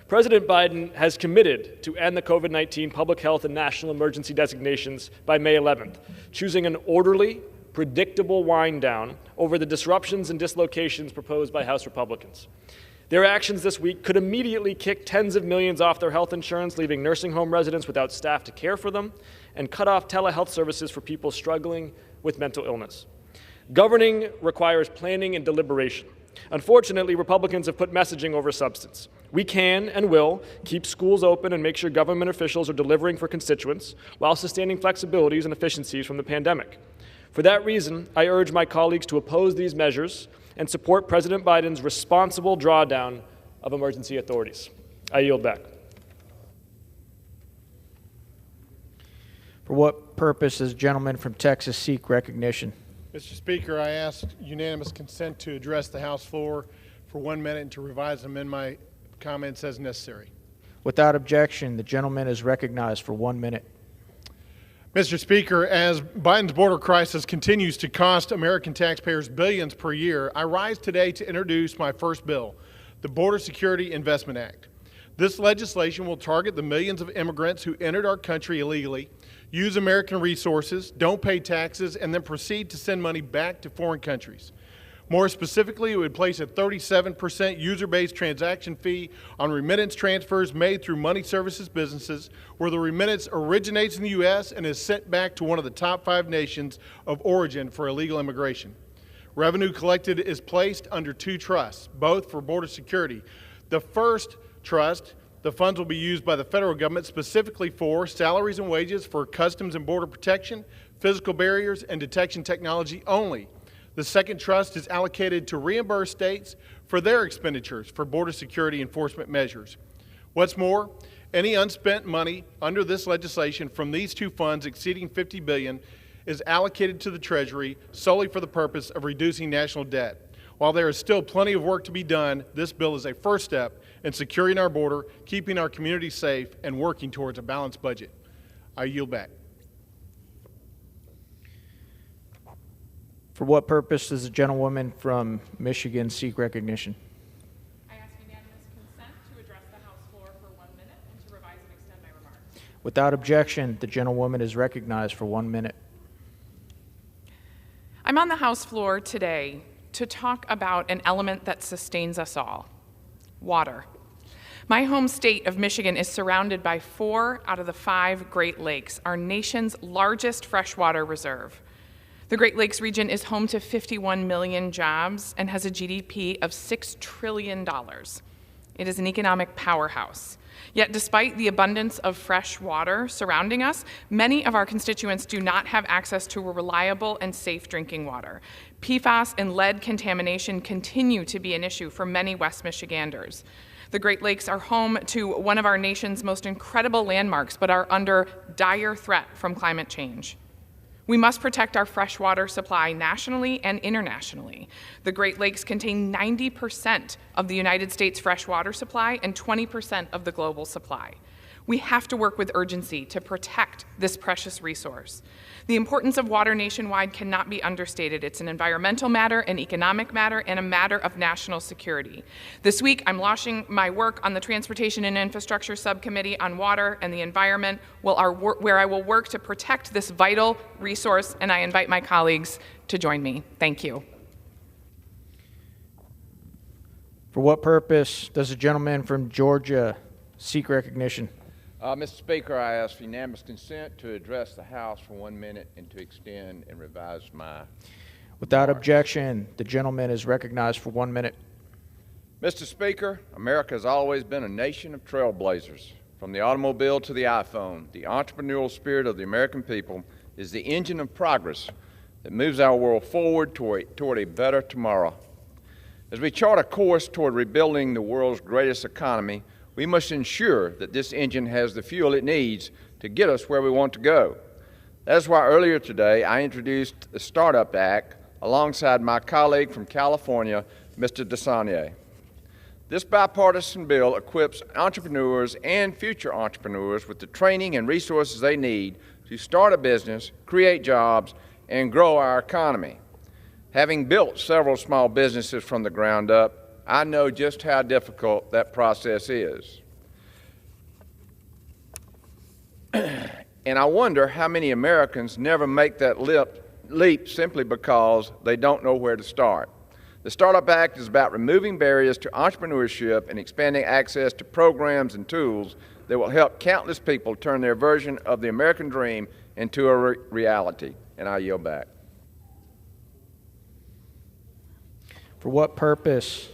President Biden has committed to end the COVID-19 public health and national emergency designations by May 11th, choosing an orderly, predictable wind down over the disruptions and dislocations proposed by House Republicans. Their actions this week could immediately kick tens of millions off their health insurance, leaving nursing home residents without staff to care for them, and cut off telehealth services for people struggling with mental illness. Governing requires planning and deliberation. Unfortunately, Republicans have put messaging over substance. We can and will keep schools open and make sure government officials are delivering for constituents while sustaining flexibilities and efficiencies from the pandemic. For that reason, I urge my colleagues to oppose these measures and support President Biden's responsible drawdown of emergency authorities. I yield back. For what purpose does the gentleman from Texas seek recognition? Mr. Speaker, I ask unanimous consent to address the House floor for 1 minute and to revise and amend my comments as necessary. Without objection, the gentleman is recognized for 1 minute. Mr. Speaker, as Biden's border crisis continues to cost American taxpayers billions per year, I rise today to introduce my first bill, the Border Security Investment Act. This legislation will target the millions of immigrants who entered our country illegally, use American resources, don't pay taxes, and then proceed to send money back to foreign countries. More specifically, it would place a 37% user-based transaction fee on remittance transfers made through money services businesses where the remittance originates in the U.S. and is sent back to one of the top 5 nations of origin for illegal immigration. Revenue collected is placed under 2 trusts, both for border security. The first trust, the funds will be used by the federal government specifically for salaries and wages for Customs and Border Protection, physical barriers, and detection technology only. The second trust is allocated to reimburse states for their expenditures for border security enforcement measures. What's more, any unspent money under this legislation from these 2 funds exceeding $50 billion is allocated to the Treasury solely for the purpose of reducing national debt. While there is still plenty of work to be done, this bill is a first step in securing our border, keeping our communities safe, and working towards a balanced budget. I yield back. For what purpose does the gentlewoman from Michigan seek recognition? I ask unanimous consent to address the House floor for 1 minute and to revise and extend my remarks. Without objection, the gentlewoman is recognized for 1 minute. I'm on the House floor today to talk about an element that sustains us all: water. My home state of Michigan is surrounded by 4 out of the 5 Great Lakes, our nation's largest freshwater reserve. The Great Lakes region is home to 51 million jobs and has a GDP of $6 trillion. It is an economic powerhouse. Yet despite the abundance of fresh water surrounding us, many of our constituents do not have access to reliable and safe drinking water. PFAS and lead contamination continue to be an issue for many West Michiganders. The Great Lakes are home to one of our nation's most incredible landmarks, but are under dire threat from climate change. We must protect our freshwater supply nationally and internationally. The Great Lakes contain 90% of the United States freshwater supply and 20% of the global supply. We have to work with urgency to protect this precious resource. The importance of water nationwide cannot be understated. It's an environmental matter, an economic matter, and a matter of national security. This week, I'm launching my work on the Transportation and Infrastructure Subcommittee on Water and the Environment, where I will work to protect this vital resource, and I invite my colleagues to join me. Thank you. For what purpose does the gentleman from Georgia seek recognition? Mr. Speaker, I ask for unanimous consent to address the House for 1 minute and to extend and revise my. Without objection, the gentleman is recognized for 1 minute. Mr. Speaker, America has always been a nation of trailblazers. From the automobile to the iPhone, the entrepreneurial spirit of the American people is the engine of progress that moves our world forward toward a better tomorrow. As we chart a course toward rebuilding the world's greatest economy, we must ensure that this engine has the fuel it needs to get us where we want to go. That is why earlier today I introduced the Startup Act alongside my colleague from California, Mr. DeSaulnier. This bipartisan bill equips entrepreneurs and future entrepreneurs with the training and resources they need to start a business, create jobs, and grow our economy. Having built several small businesses from the ground up, I know just how difficult that process is. And I wonder how many Americans never make that leap simply because they don't know where to start. The Startup Act is about removing barriers to entrepreneurship and expanding access to programs and tools that will help countless people turn their version of the American dream into a reality. And I yield back. For what purpose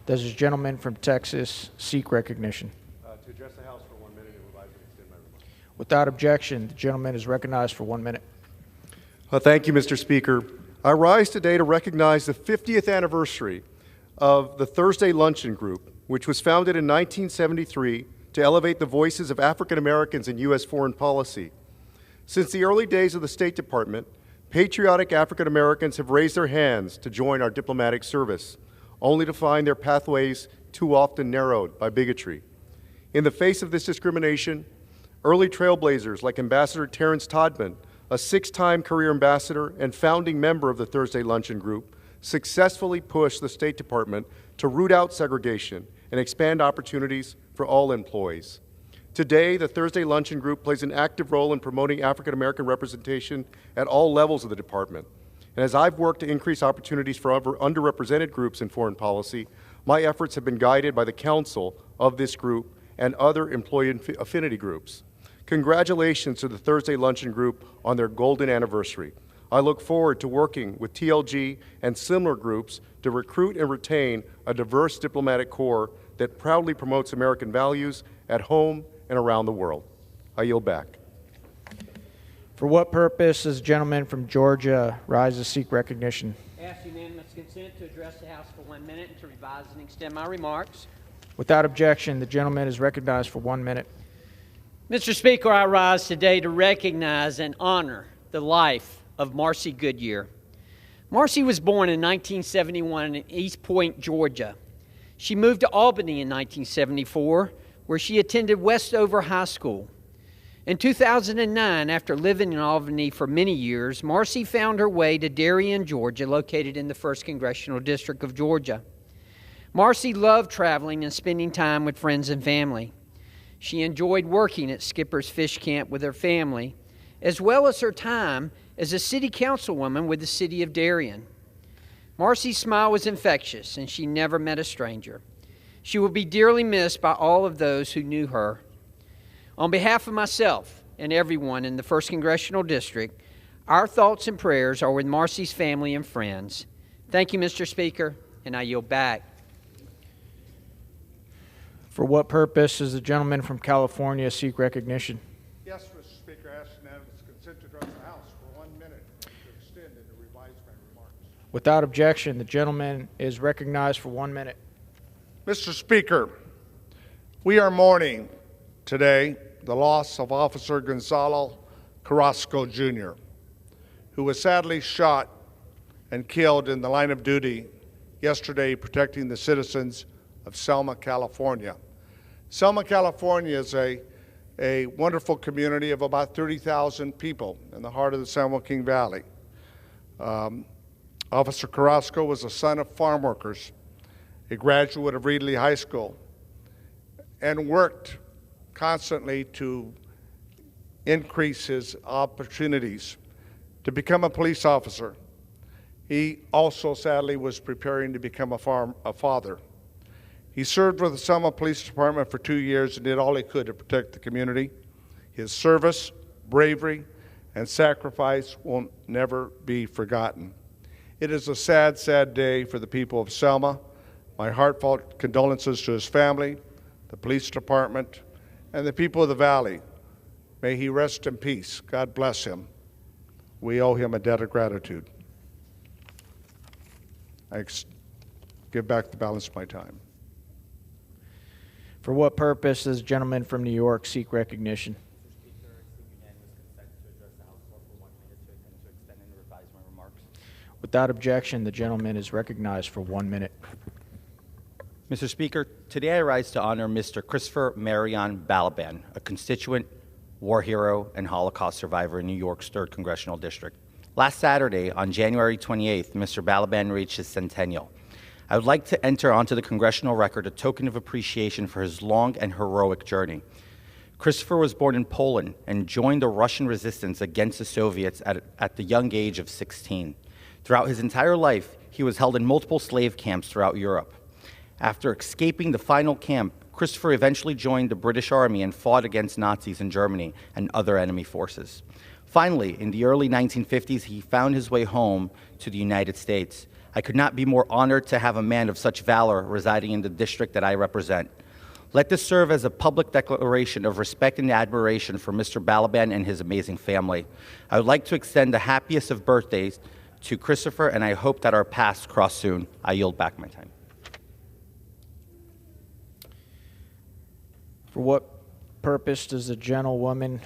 does the gentleman from Texas seek recognition? To address the House for 1 minute and revise and extend my remarks. Without objection, the gentleman is recognized for 1 minute. Thank you, Mr. Speaker. I rise today to recognize the 50th anniversary of the Thursday Luncheon Group, which was founded in 1973 to elevate the voices of African Americans in U.S. foreign policy. Since the early days of the State Department, patriotic African Americans have raised their hands to join our diplomatic service, only to find their pathways too often narrowed by bigotry. In the face of this discrimination, early trailblazers like Ambassador Terrence Todman, a 6-time career ambassador and founding member of the Thursday Luncheon Group, successfully pushed the State Department to root out segregation and expand opportunities for all employees. Today, the Thursday Luncheon Group plays an active role in promoting African American representation at all levels of the department. And as I've worked to increase opportunities for underrepresented groups in foreign policy, my efforts have been guided by the counsel of this group and other employee affinity groups. Congratulations to the Thursday Luncheon Group on their golden anniversary. I look forward to working with TLG and similar groups to recruit and retain a diverse diplomatic corps that proudly promotes American values at home and around the world. I yield back. For what purpose does the gentleman from Georgia rise to seek recognition? Ask unanimous consent to address the House for 1 minute and to revise and extend my remarks. Without objection, the gentleman is recognized for 1 minute. Mr. Speaker, I rise today to recognize and honor the life of Marcy Goodyear. Marcy was born in 1971 in East Point, Georgia. She moved to Albany in 1974, where she attended Westover High School. In 2009, after living in Albany for many years, Marcy found her way to Darien, Georgia, located in the 1st Congressional District of Georgia. Marcy loved traveling and spending time with friends and family. She enjoyed working at Skipper's Fish Camp with her family, as well as her time as a city councilwoman with the city of Darien. Marcy's smile was infectious, and she never met a stranger. She will be dearly missed by all of those who knew her. On behalf of myself and everyone in the 1st Congressional District, our thoughts and prayers are with Marcy's family and friends. Thank you, Mr. Speaker, and I yield back. For what purpose does the gentleman from California seek recognition? Yes, Mr. Speaker, I ask unanimous consent to address the House for 1 minute to extend and to revise my remarks. Without objection, the gentleman is recognized for 1 minute. Mr. Speaker, we are mourning today the loss of Officer Gonzalo Carrasco, Jr., who was sadly shot and killed in the line of duty yesterday protecting the citizens of Selma, California. Selma, California is a wonderful community of about 30,000 people in the heart of the San Joaquin Valley. Officer Carrasco was a son of farm workers, a graduate of Reedley High School, and worked constantly to increase his opportunities to become a police officer. He also sadly was preparing to become a father. He served with the Selma Police Department for 2 years and did all he could to protect the community. His service, bravery, and sacrifice will never be forgotten. It is a sad, sad day for the people of Selma. My heartfelt condolences to his family, the police department, and the people of the Valley. May he rest in peace. God bless him. We owe him a debt of gratitude. I give back the balance of my time. For what purpose does the gentleman from New York seek recognition? Without objection, the gentleman is recognized for 1 minute. Mr. Speaker, today I rise to honor Mr. Christopher Marion Balaban, a constituent, war hero, and Holocaust survivor in New York's 3rd Congressional District. Last Saturday, on January 28th, Mr. Balaban reached his centennial. I would like to enter onto the congressional record a token of appreciation for his long and heroic journey. Christopher was born in Poland and joined the Russian resistance against the Soviets at the young age of 16. Throughout his entire life, he was held in multiple slave camps throughout Europe. After escaping the final camp, Christopher eventually joined the British Army and fought against Nazis in Germany and other enemy forces. Finally, in the early 1950s, he found his way home to the United States. I could not be more honored to have a man of such valor residing in the district that I represent. Let this serve as a public declaration of respect and admiration for Mr. Balaban and his amazing family. I would like to extend the happiest of birthdays to Christopher, and I hope that our paths cross soon. I yield back my time. For what purpose does the gentlewoman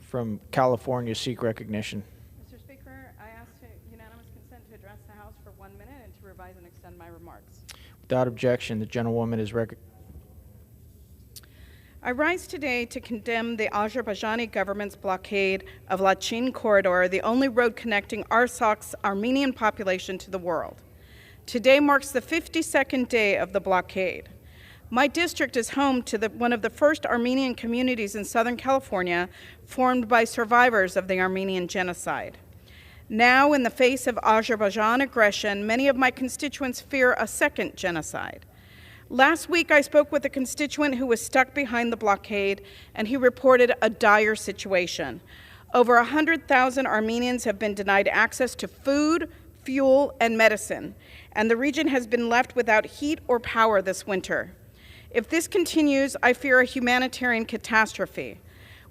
from California seek recognition? Mr. Speaker, I ask unanimous consent to address the House for 1 minute and to revise and extend my remarks. Without objection, the gentlewoman is recognized. I rise today to condemn the Azerbaijani government's blockade of Lachin Corridor, the only road connecting Arsak's Armenian population to the world. Today marks the 52nd day of the blockade. My district is home to one of the first Armenian communities in Southern California, formed by survivors of the Armenian genocide. Now, in the face of Azerbaijan aggression, many of my constituents fear a second genocide. Last week, I spoke with a constituent who was stuck behind the blockade, and he reported a dire situation. Over 100,000 Armenians have been denied access to food, fuel, and medicine, and the region has been left without heat or power this winter. If this continues, I fear a humanitarian catastrophe.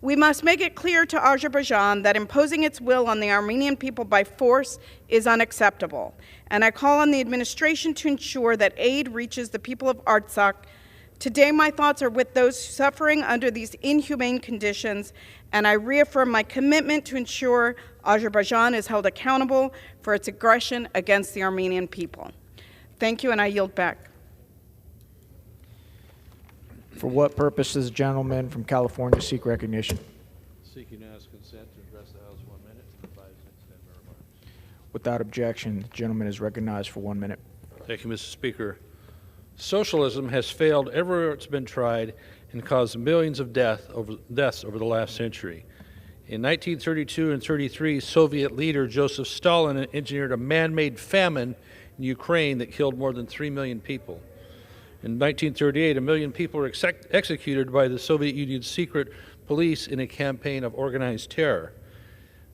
We must make it clear to Azerbaijan that imposing its will on the Armenian people by force is unacceptable, and I call on the administration to ensure that aid reaches the people of Artsakh. Today, my thoughts are with those suffering under these inhumane conditions, and I reaffirm my commitment to ensure Azerbaijan is held accountable for its aggression against the Armenian people. Thank you, and I yield back. For what purpose does the gentleman from California seek recognition? Seek unanimous consent to address the House 1 minute and revise and extend my remarks. Without objection, the gentleman is recognized for 1 minute. Thank you, Mr. Speaker. Socialism has failed everywhere it's been tried and caused millions of deaths over the last century. In 1932 and 33, Soviet leader Joseph Stalin engineered a man-made famine in Ukraine that killed more than 3 million people. In 1938, 1 million people were executed by the Soviet Union's secret police in a campaign of organized terror.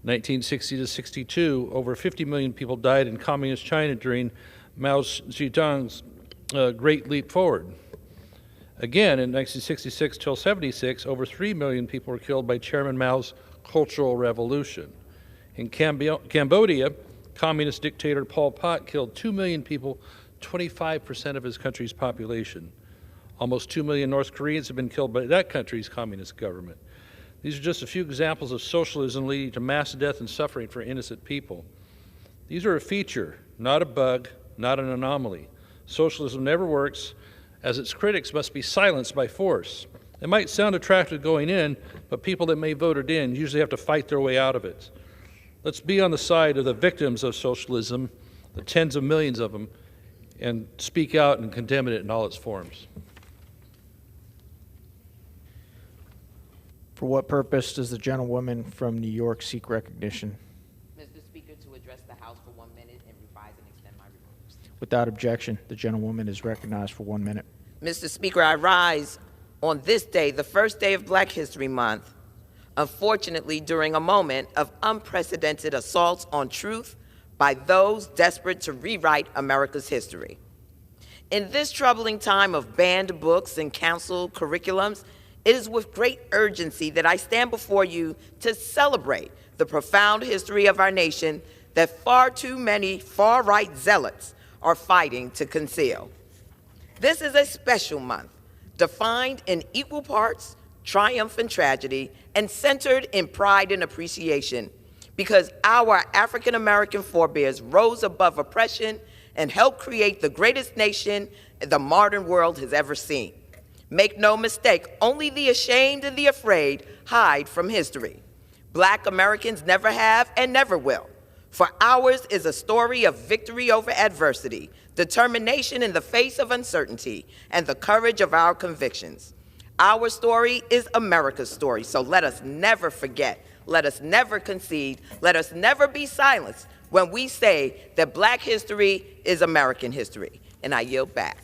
1960 to 62, over 50 million people died in communist China during Mao Zedong's Great Leap Forward. Again, in 1966 till 76, over 3 million people were killed by Chairman Mao's Cultural Revolution. In Cambodia, communist dictator Pol Pot killed 2 million people, 25% of his country's population. Almost 2 million North Koreans have been killed by that country's communist government. These are just a few examples of socialism leading to mass death and suffering for innocent people. These are a feature, not a bug, not an anomaly. Socialism never works, as its critics must be silenced by force. It might sound attractive going in, but people that may vote it in usually have to fight their way out of it. Let's be on the side of the victims of socialism, the tens of millions of them, and speak out and condemn it in all its forms. For what purpose does the gentlewoman from New York seek recognition? Mr. Speaker, to address the House for 1 minute and revise and extend my remarks. Without objection, the gentlewoman is recognized for 1 minute. Mr. Speaker, I rise on this day, the first day of Black History Month, unfortunately during a moment of unprecedented assaults on truth by those desperate to rewrite America's history. In this troubling time of banned books and canceled curriculums, it is with great urgency that I stand before you to celebrate the profound history of our nation that far too many far-right zealots are fighting to conceal. This is a special month, defined in equal parts triumph and tragedy, and centered in pride and appreciation, because our African American forebears rose above oppression and helped create the greatest nation the modern world has ever seen. Make no mistake, only the ashamed and the afraid hide from history. Black Americans never have and never will, for ours is a story of victory over adversity, determination in the face of uncertainty, and the courage of our convictions. Our story is America's story, so let us never forget, let us never concede, let us never be silenced when we say that Black history is American history. And I yield back.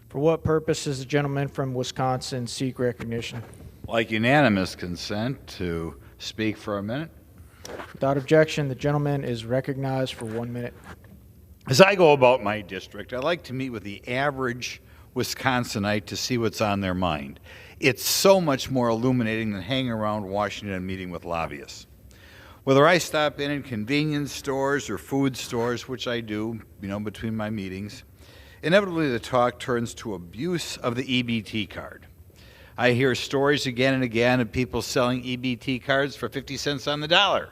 For what purpose does the gentleman from Wisconsin seek recognition? Like unanimous consent to speak for a minute. Without objection, the gentleman is recognized for 1 minute. As I go about my district, I like to meet with the average Wisconsinite to see what's on their mind. It's so much more illuminating than hanging around Washington and meeting with lobbyists. Whether I stop in convenience stores or food stores, which I do, between my meetings, inevitably the talk turns to abuse of the EBT card. I hear stories again and again of people selling EBT cards for 50 cents on the dollar,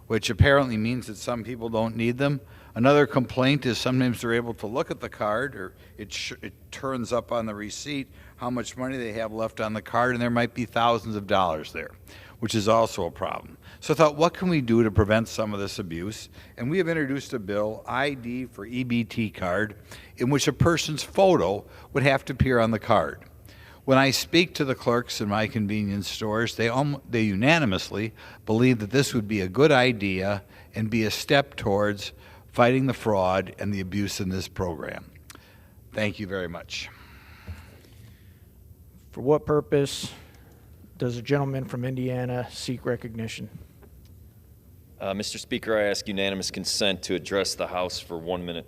which apparently means that some people don't need them. Another complaint is sometimes they're able to look at the card, or it turns up on the receipt how much money they have left on the card, and there might be thousands of dollars there, which is also a problem. So I thought, what can we do to prevent some of this abuse? And we have introduced a bill, ID for EBT card, in which a person's photo would have to appear on the card. When I speak to the clerks in my convenience stores, they unanimously believe that this would be a good idea and be a step towards fighting the fraud and the abuse in this program. Thank you very much. For what purpose does the gentleman from Indiana seek recognition? Mr. Speaker, I ask unanimous consent to address the House for 1 minute.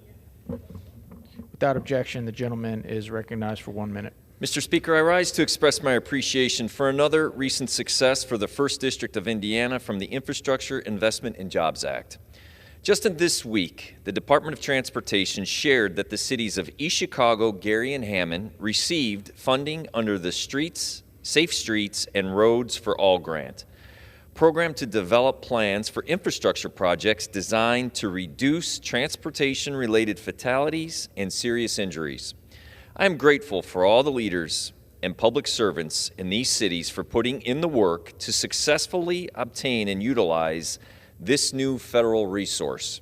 Without objection, the gentleman is recognized for 1 minute. Mr. Speaker, I rise to express my appreciation for another recent success for the 1st District of Indiana from the Infrastructure Investment and Jobs Act. Just in this week, the Department of Transportation shared that the cities of East Chicago, Gary, and Hammond received funding under the Safe Streets and Roads for All grant, program to develop plans for infrastructure projects designed to reduce transportation-related fatalities and serious injuries. I am grateful for all the leaders and public servants in these cities for putting in the work to successfully obtain and utilize this new federal resource.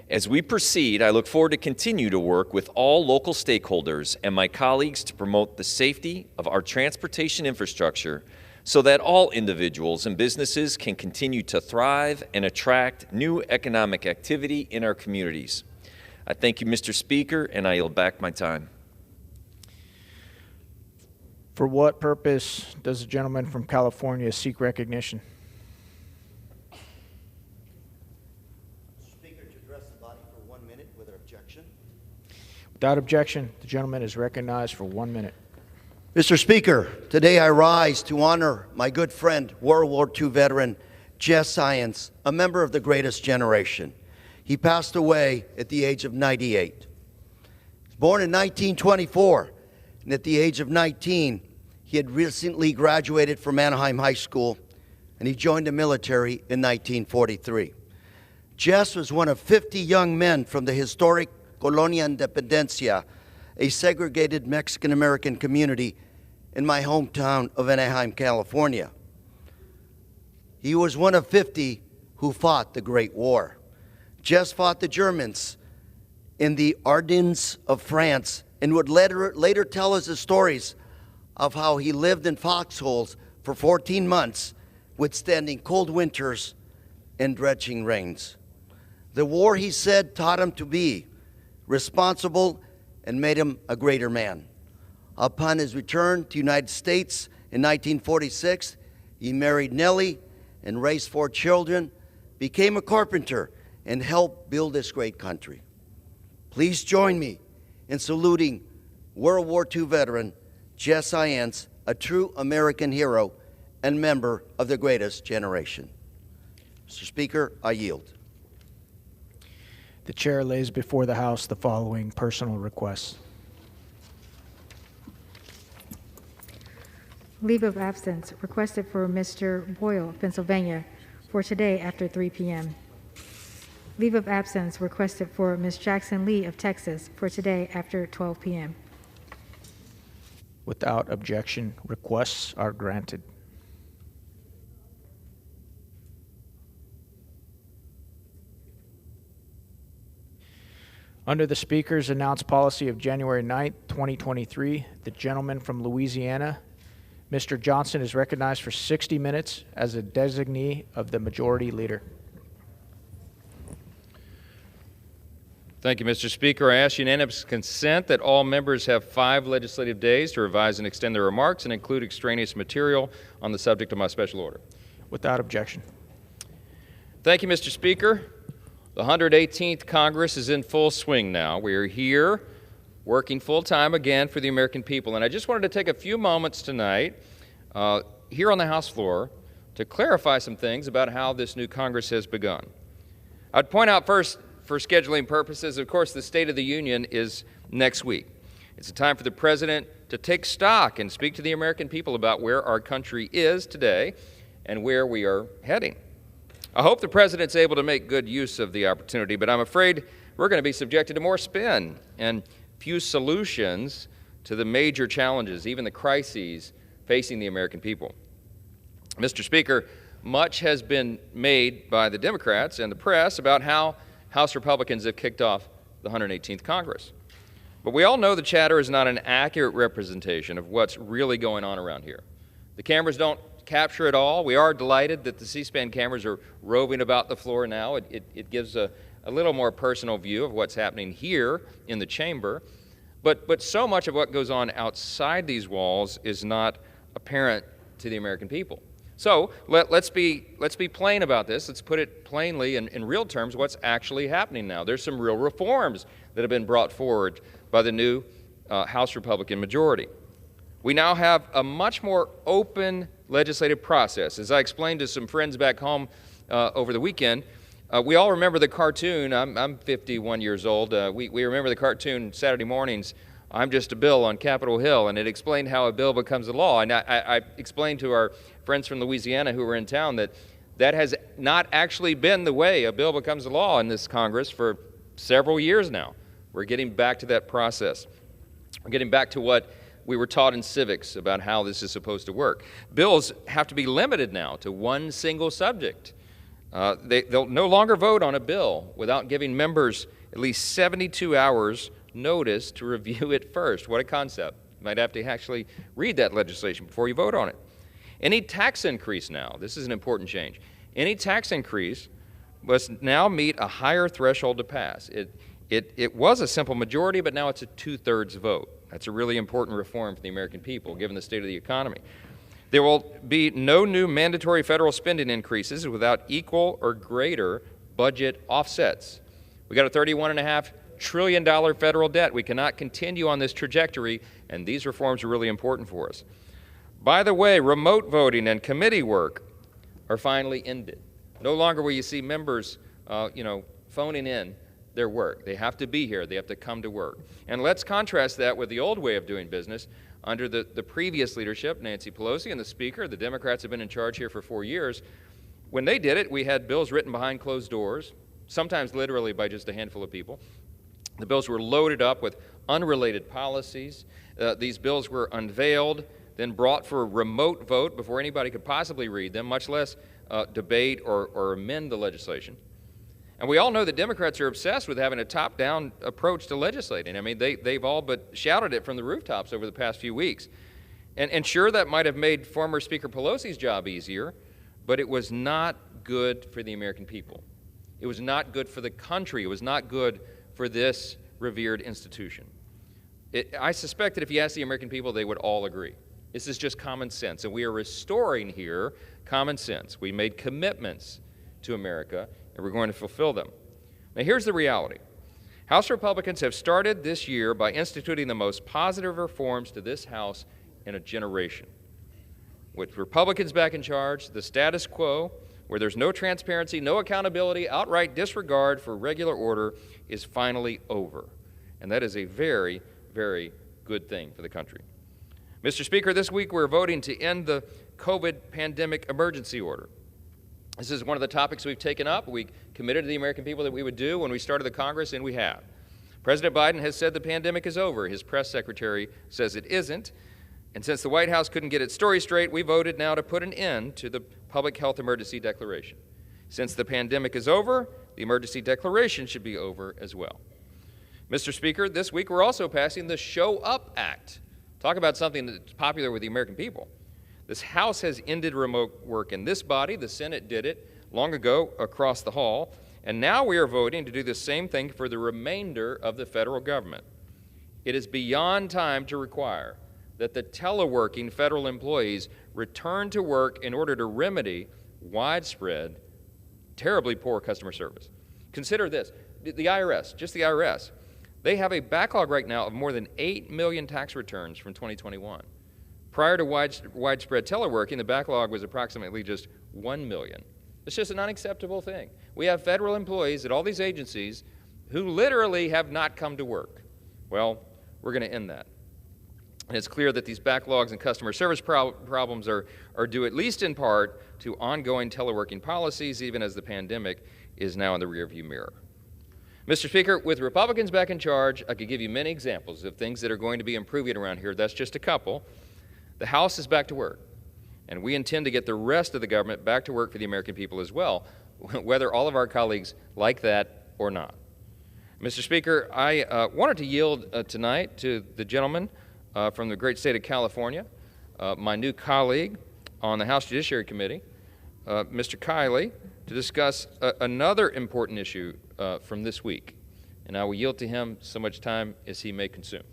As we proceed, I look forward to continue to work with all local stakeholders and my colleagues to promote the safety of our transportation infrastructure so that all individuals and businesses can continue to thrive and attract new economic activity in our communities. I thank you, Mr. Speaker, and I yield back my time. For what purpose does the gentleman from California seek recognition? Speaker, to address the body for 1 minute without objection. Without objection, the gentleman is recognized for 1 minute. Mr. Speaker, today I rise to honor my good friend, World War II veteran Jess Irons, a member of the greatest generation. He passed away at the age of 98. He was born in 1924, and at the age of 19, he had recently graduated from Anaheim High School, and he joined the military in 1943. Jess was one of 50 young men from the historic Colonia Independencia, a segregated Mexican-American community in my hometown of Anaheim, California. He was one of 50 who fought the Great War. Jess fought the Germans in the Ardennes of France and would later tell us the stories of how he lived in foxholes for 14 months, withstanding cold winters and drenching rains. The war, he said, taught him to be responsible and made him a greater man. Upon his return to the United States in 1946, he married Nellie and raised 4 children, became a carpenter, and helped build this great country. Please join me in saluting World War II veteran Jesse Ants, a true American hero and member of the greatest generation. Mr. Speaker, I yield. The chair lays before the House the following personal requests. Leave of absence requested for Mr. Boyle of Pennsylvania for today after 3 p.m. Leave of absence requested for Ms. Jackson Lee of Texas for today after 12 p.m. Without objection, requests are granted. Under the Speaker's announced policy of January 9, 2023, the gentleman from Louisiana, Mr. Johnson, is recognized for 60 minutes as a designee of the Majority Leader. Thank you, Mr. Speaker. I ask unanimous consent that all members have 5 legislative days to revise and extend their remarks and include extraneous material on the subject of my special order. Without objection. Thank you, Mr. Speaker. The 118th Congress is in full swing now. We are here working full-time again for the American people. And I just wanted to take a few moments tonight here on the House floor to clarify some things about how this new Congress has begun. I'd point out first, for scheduling purposes, of course, the State of the Union is next week. It's a time for the President to take stock and speak to the American people about where our country is today and where we are heading. I hope the President's able to make good use of the opportunity, but I'm afraid we're going to be subjected to more spin and few solutions to the major challenges, even the crises facing the American people. Mr. Speaker, much has been made by the Democrats and the press about how House Republicans have kicked off the 118th Congress. But we all know the chatter is not an accurate representation of what's really going on around here. The cameras don't capture it all. We are delighted that the C-SPAN cameras are roving about the floor now. It gives a little more personal view of what's happening here in the chamber. But so much of what goes on outside these walls is not apparent to the American people. So let's be plain about this. Let's put it plainly in real terms what's actually happening now. There's some real reforms that have been brought forward by the new House Republican majority. We now have a much more open legislative process. As I explained to some friends back home over the weekend, we all remember the cartoon. I'm 51 years old. We remember the cartoon Saturday mornings, I'm Just a Bill on Capitol Hill, and it explained how a bill becomes a law. And I explained to our friends from Louisiana who were in town that has not actually been the way a bill becomes a law in this Congress for several years now. We're getting back to that process. We're getting back to what we were taught in civics about how this is supposed to work. Bills have to be limited now to one single subject. They'll no longer vote on a bill without giving members at least 72 hours notice to review it first. What a concept. You might have to actually read that legislation before you vote on it. Any tax increase now, this is an important change, any tax increase must now meet a higher threshold to pass. It was a simple majority, but now it's a 2/3 vote. That's a really important reform for the American people, given the state of the economy. There will be no new mandatory federal spending increases without equal or greater budget offsets. We got a $31.5 trillion federal debt. We cannot continue on this trajectory, and these reforms are really important for us. By the way, remote voting and committee work are finally ended. No longer will you see members, phoning in their work. They have to be here. They have to come to work. And let's contrast that with the old way of doing business under the previous leadership, Nancy Pelosi and the Speaker. The Democrats have been in charge here for 4 years. When they did it, we had bills written behind closed doors, sometimes literally by just a handful of people. The bills were loaded up with unrelated policies. These bills were unveiled, then brought for a remote vote before anybody could possibly read them, much less debate or amend the legislation. And we all know that Democrats are obsessed with having a top-down approach to legislating. I mean, they've all but shouted it from the rooftops over the past few weeks. And sure, that might have made former Speaker Pelosi's job easier, but it was not good for the American people. It was not good for the country. It was not good for this revered institution. I suspect that if you ask the American people, they would all agree. This is just common sense, and we are restoring here common sense. We made commitments to America, and we're going to fulfill them. Now, here's the reality. House Republicans have started this year by instituting the most positive reforms to this House in a generation. With Republicans back in charge, the status quo, where there's no transparency, no accountability, outright disregard for regular order, is finally over. And that is a very, very good thing for the country. Mr. Speaker, this week we're voting to end the COVID pandemic emergency order. This is one of the topics we've taken up. We committed to the American people that we would do when we started the Congress, and we have. President Biden has said the pandemic is over. His press secretary says it isn't. And since the White House couldn't get its story straight, we voted now to put an end to the public health emergency declaration. Since the pandemic is over, the emergency declaration should be over as well. Mr. Speaker, this week we're also passing the Show Up Act. Talk about something that's popular with the American people. This House has ended remote work in this body. The Senate did it long ago across the hall. And now we are voting to do the same thing for the remainder of the federal government. It is beyond time to require that the teleworking federal employees return to work in order to remedy widespread, terribly poor customer service. Consider this, the IRS, just the IRS, they have a backlog right now of more than 8 million tax returns from 2021. Prior to widespread teleworking, the backlog was approximately just 1 million. It's just an unacceptable thing. We have federal employees at all these agencies who literally have not come to work. Well, we're going to end that. And it's clear that these backlogs and customer service problems are due at least in part to ongoing teleworking policies, even as the pandemic is now in the rearview mirror. Mr. Speaker, with Republicans back in charge, I could give you many examples of things that are going to be improving around here. That's just a couple. The House is back to work, and we intend to get the rest of the government back to work for the American people as well, whether all of our colleagues like that or not. Mr. Speaker, I wanted to yield tonight to the gentleman from the great state of California, my new colleague on the House Judiciary Committee, Mr. Kiley, to discuss another important issue from this week. And I will yield to him so much time as he may consume.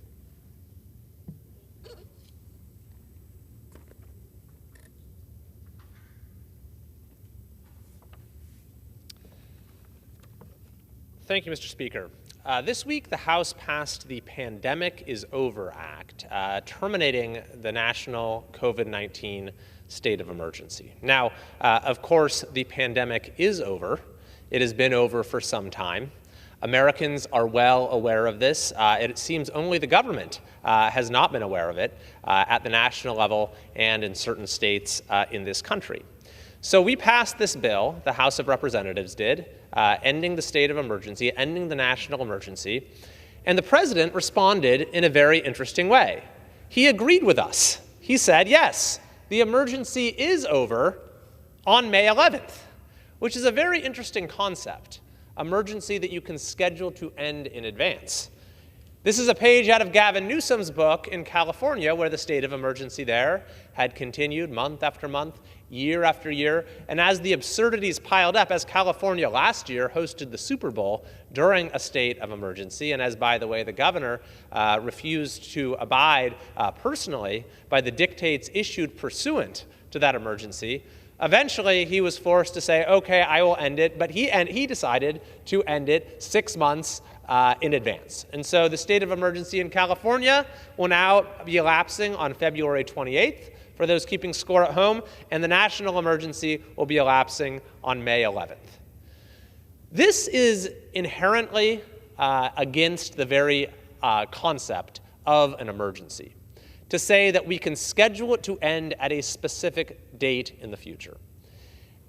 Thank you, Mr. Speaker. This week, the House passed the Pandemic is Over Act, terminating the national COVID-19 state of emergency. Now, of course, the pandemic is over. It has been over for some time. Americans are well aware of this. It seems only the government has not been aware of it at the national level and in certain states in this country. So we passed this bill, the House of Representatives did, ending the state of emergency, ending the national emergency, and the president responded in a very interesting way. He agreed with us. He said, yes, the emergency is over on May 11th, which is a very interesting concept, emergency that you can schedule to end in advance. This is a page out of Gavin Newsom's book in California, where the state of emergency there had continued month after month, year after year. And as the absurdities piled up, as California last year hosted the Super Bowl during a state of emergency, and as, by the way, the governor refused to abide personally by the dictates issued pursuant to that emergency, eventually he was forced to say, okay, I will end it, but he decided to end it 6 months in advance. And so the state of emergency in California will now be elapsing on February 28th for those keeping score at home, and the national emergency will be elapsing on May 11th. This is inherently against the very concept of an emergency, to say that we can schedule it to end at a specific date in the future.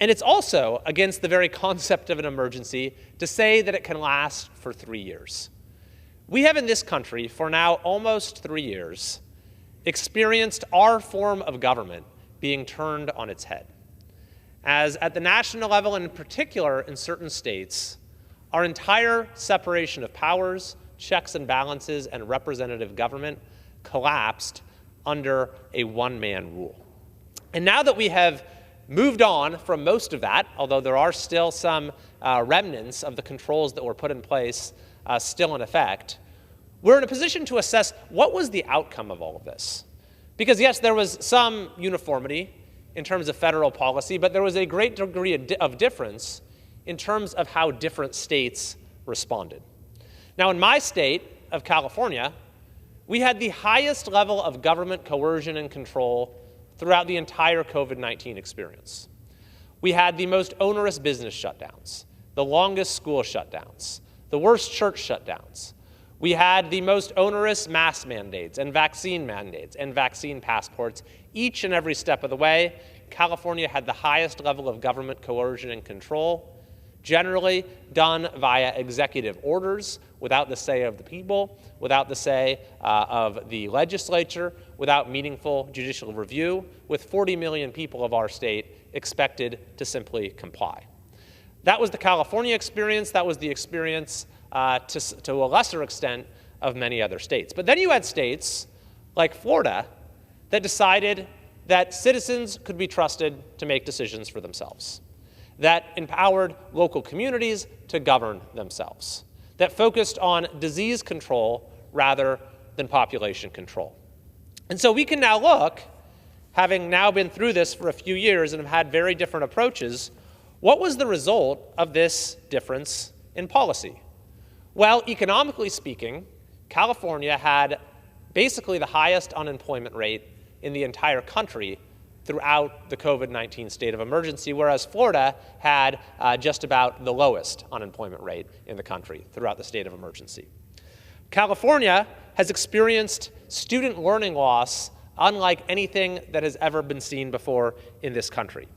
And it's also against the very concept of an emergency to say that it can last for 3 years. We have in this country, for now almost 3 years, experienced our form of government being turned on its head. As at the national level, and in particular in certain states, our entire separation of powers, checks and balances, and representative government collapsed under a one-man rule. And now that we have moved on from most of that, although there are still some remnants of the controls that were put in place still in effect, we're in a position to assess what was the outcome of all of this. Because yes, there was some uniformity in terms of federal policy, but there was a great degree of difference in terms of how different states responded. Now, in my state of California, we had the highest level of government coercion and control throughout the entire COVID-19 experience. We had the most onerous business shutdowns, the longest school shutdowns, the worst church shutdowns. We had the most onerous mask mandates and vaccine passports. Each and every step of the way, California had the highest level of government coercion and control, generally done via executive orders, without the say of the people, without the say of the legislature, without meaningful judicial review, with 40 million people of our state expected to simply comply. That was the California experience. That was the experience, to a lesser extent, of many other states. But then you had states like Florida that decided that citizens could be trusted to make decisions for themselves, that empowered local communities to govern themselves, that focused on disease control rather than population control. And so we can now look, having now been through this for a few years and have had very different approaches, what was the result of this difference in policy? Well, economically speaking, California had basically the highest unemployment rate in the entire country throughout the COVID-19 state of emergency, whereas Florida had just about the lowest unemployment rate in the country throughout the state of emergency. California has experienced student learning loss unlike anything that has ever been seen before in this country.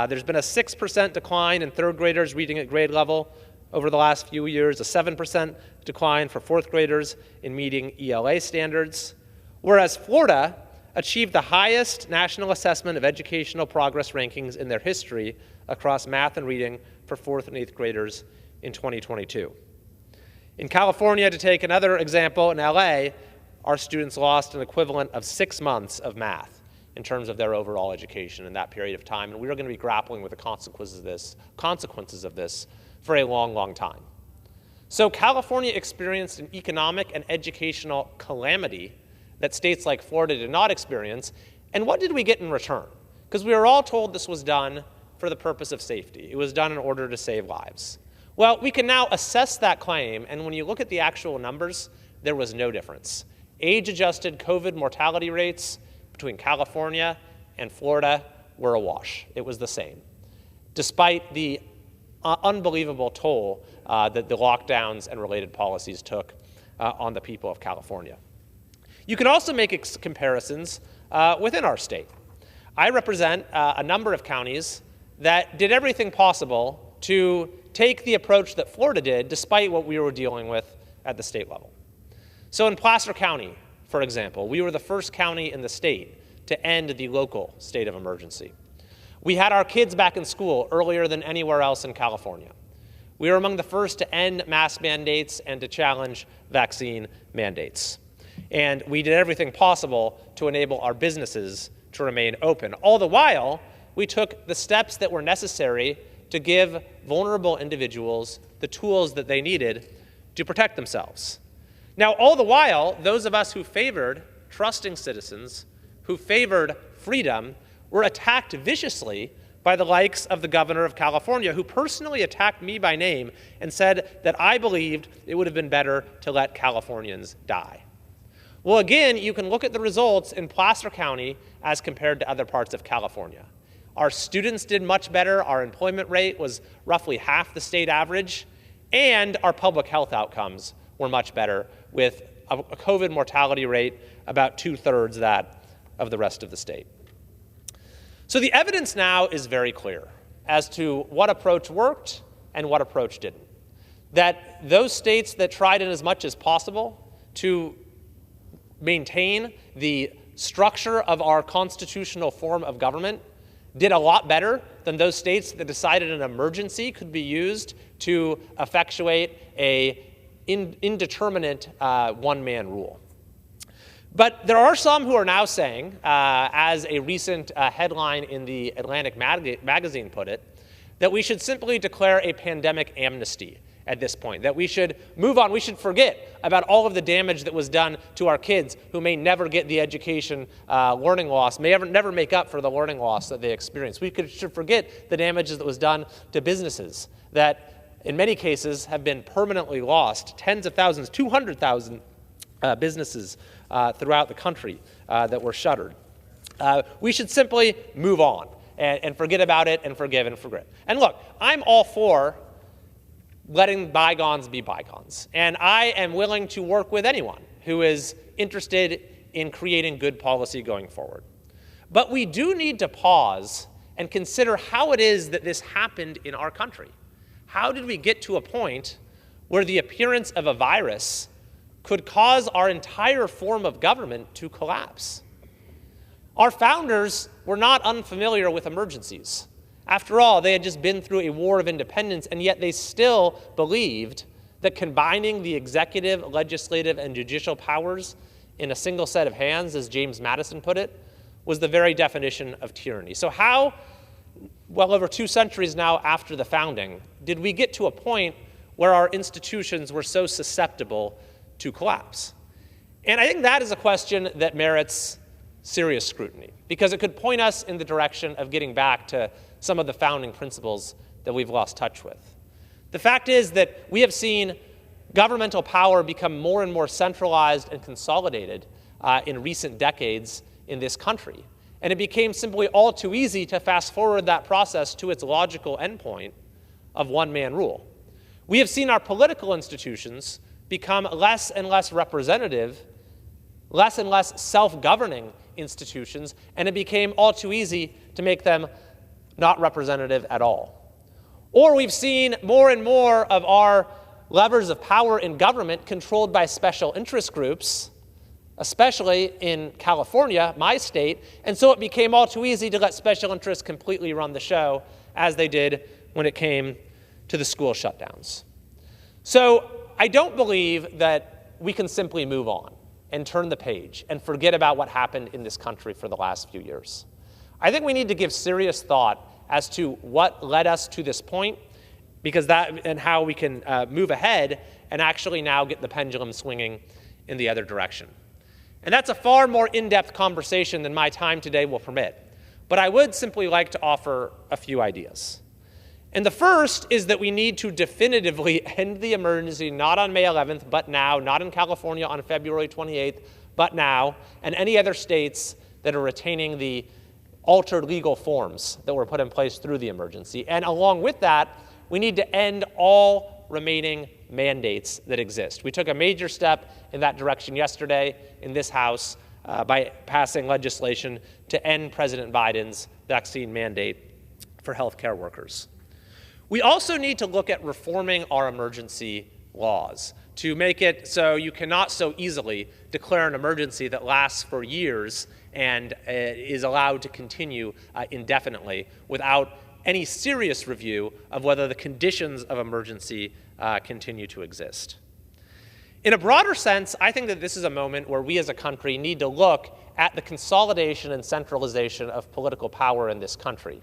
There's been a 6% decline in third graders reading at grade level over the last few years, a 7% decline for fourth graders in meeting ELA standards, whereas Florida achieved the highest national assessment of educational progress rankings in their history across math and reading for fourth and eighth graders in 2022. In California, to take another example, in LA, our students lost an equivalent of 6 months of math in terms of their overall education in that period of time, and we are going to be grappling with the consequences of this for a long, long time. So California experienced an economic and educational calamity that states like Florida did not experience. And what did we get in return? Because we were all told this was done for the purpose of safety. It was done in order to save lives. Well, we can now assess that claim, and when you look at the actual numbers, there was no difference. Age-adjusted COVID mortality rates between California and Florida were awash. It was the same, despite the unbelievable toll that the lockdowns and related policies took on the people of California. You can also make comparisons within our state. I represent a number of counties that did everything possible to take the approach that Florida did, despite what we were dealing with at the state level. So in Placer County, for example, we were the first county in the state to end the local state of emergency. We had our kids back in school earlier than anywhere else in California. We were among the first to end mask mandates and to challenge vaccine mandates. And we did everything possible to enable our businesses to remain open. All the while, we took the steps that were necessary to give vulnerable individuals the tools that they needed to protect themselves. Now, all the while, those of us who favored trusting citizens, who favored freedom, were attacked viciously by the likes of the governor of California, who personally attacked me by name and said that I believed it would have been better to let Californians die. Well, again, you can look at the results in Placer County as compared to other parts of California. Our students did much better. Our employment rate was roughly half the state average, and our public health outcomes were much better, with a COVID mortality rate about 2/3 that of the rest of the state. So the evidence now is very clear as to what approach worked and what approach didn't. That those states that tried in as much as possible to maintain the structure of our constitutional form of government did a lot better than those states that decided an emergency could be used to effectuate an indeterminate one-man rule. But there are some who are now saying, as a recent headline in the Atlantic magazine put it, that we should simply declare a pandemic amnesty at this point, that we should move on. We should forget about all of the damage that was done to our kids who may never get the education learning loss, may never make up for the learning loss that they experienced. We should forget the damages that was done to businesses that in many cases have been permanently lost, tens of thousands, 200,000 businesses throughout the country that were shuttered. We should simply move on and forget about it and forgive and forget. And look, I'm all for letting bygones be bygones. And I am willing to work with anyone who is interested in creating good policy going forward. But we do need to pause and consider how it is that this happened in our country. How did we get to a point where the appearance of a virus could cause our entire form of government to collapse? Our founders were not unfamiliar with emergencies. After all, they had just been through a war of independence, and yet they still believed that combining the executive, legislative, and judicial powers in a single set of hands, as James Madison put it, was the very definition of tyranny. So how, well over 2 centuries now after the founding, did we get to a point where our institutions were so susceptible to collapse? And I think that is a question that merits serious scrutiny, because it could point us in the direction of getting back to some of the founding principles that we've lost touch with. The fact is that we have seen governmental power become more and more centralized and consolidated in recent decades in this country. And it became simply all too easy to fast forward that process to its logical endpoint of one-man rule. We have seen our political institutions become less and less representative, less and less self-governing institutions, and it became all too easy to make them not representative at all. Or we've seen more and more of our levers of power in government controlled by special interest groups, especially in California, my state, and so it became all too easy to let special interests completely run the show, as they did when it came to the school shutdowns. So I don't believe that we can simply move on and turn the page and forget about what happened in this country for the last few years. I think we need to give serious thought as to what led us to this point, because that and how we can move ahead and actually now get the pendulum swinging in the other direction. And that's a far more in-depth conversation than my time today will permit. But I would simply like to offer a few ideas. And the first is that we need to definitively end the emergency, not on May 11th, but now, not in California on February 28th, but now, and any other states that are retaining the altered legal forms that were put in place through the emergency. And along with that, we need to end all remaining mandates that exist. We took a major step in that direction yesterday in this House by passing legislation to end President Biden's vaccine mandate for healthcare workers. We also need to look at reforming our emergency laws to make it so you cannot so easily declare an emergency that lasts for years and is allowed to continue indefinitely without any serious review of whether the conditions of emergency continue to exist. In a broader sense, I think that this is a moment where we as a country need to look at the consolidation and centralization of political power in this country.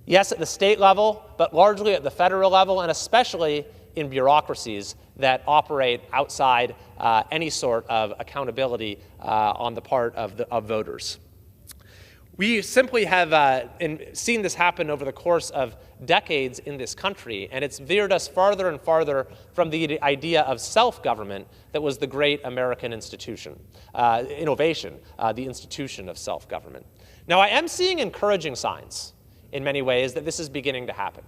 Yes, at the state level, but largely at the federal level, and especially in bureaucracies that operate outside any sort of accountability on the part of voters. We simply have seen this happen over the course of decades in this country, and it's veered us farther and farther from the idea of self-government that was the great American institution, innovation, the institution of self-government. Now, I am seeing encouraging signs in many ways that this is beginning to happen.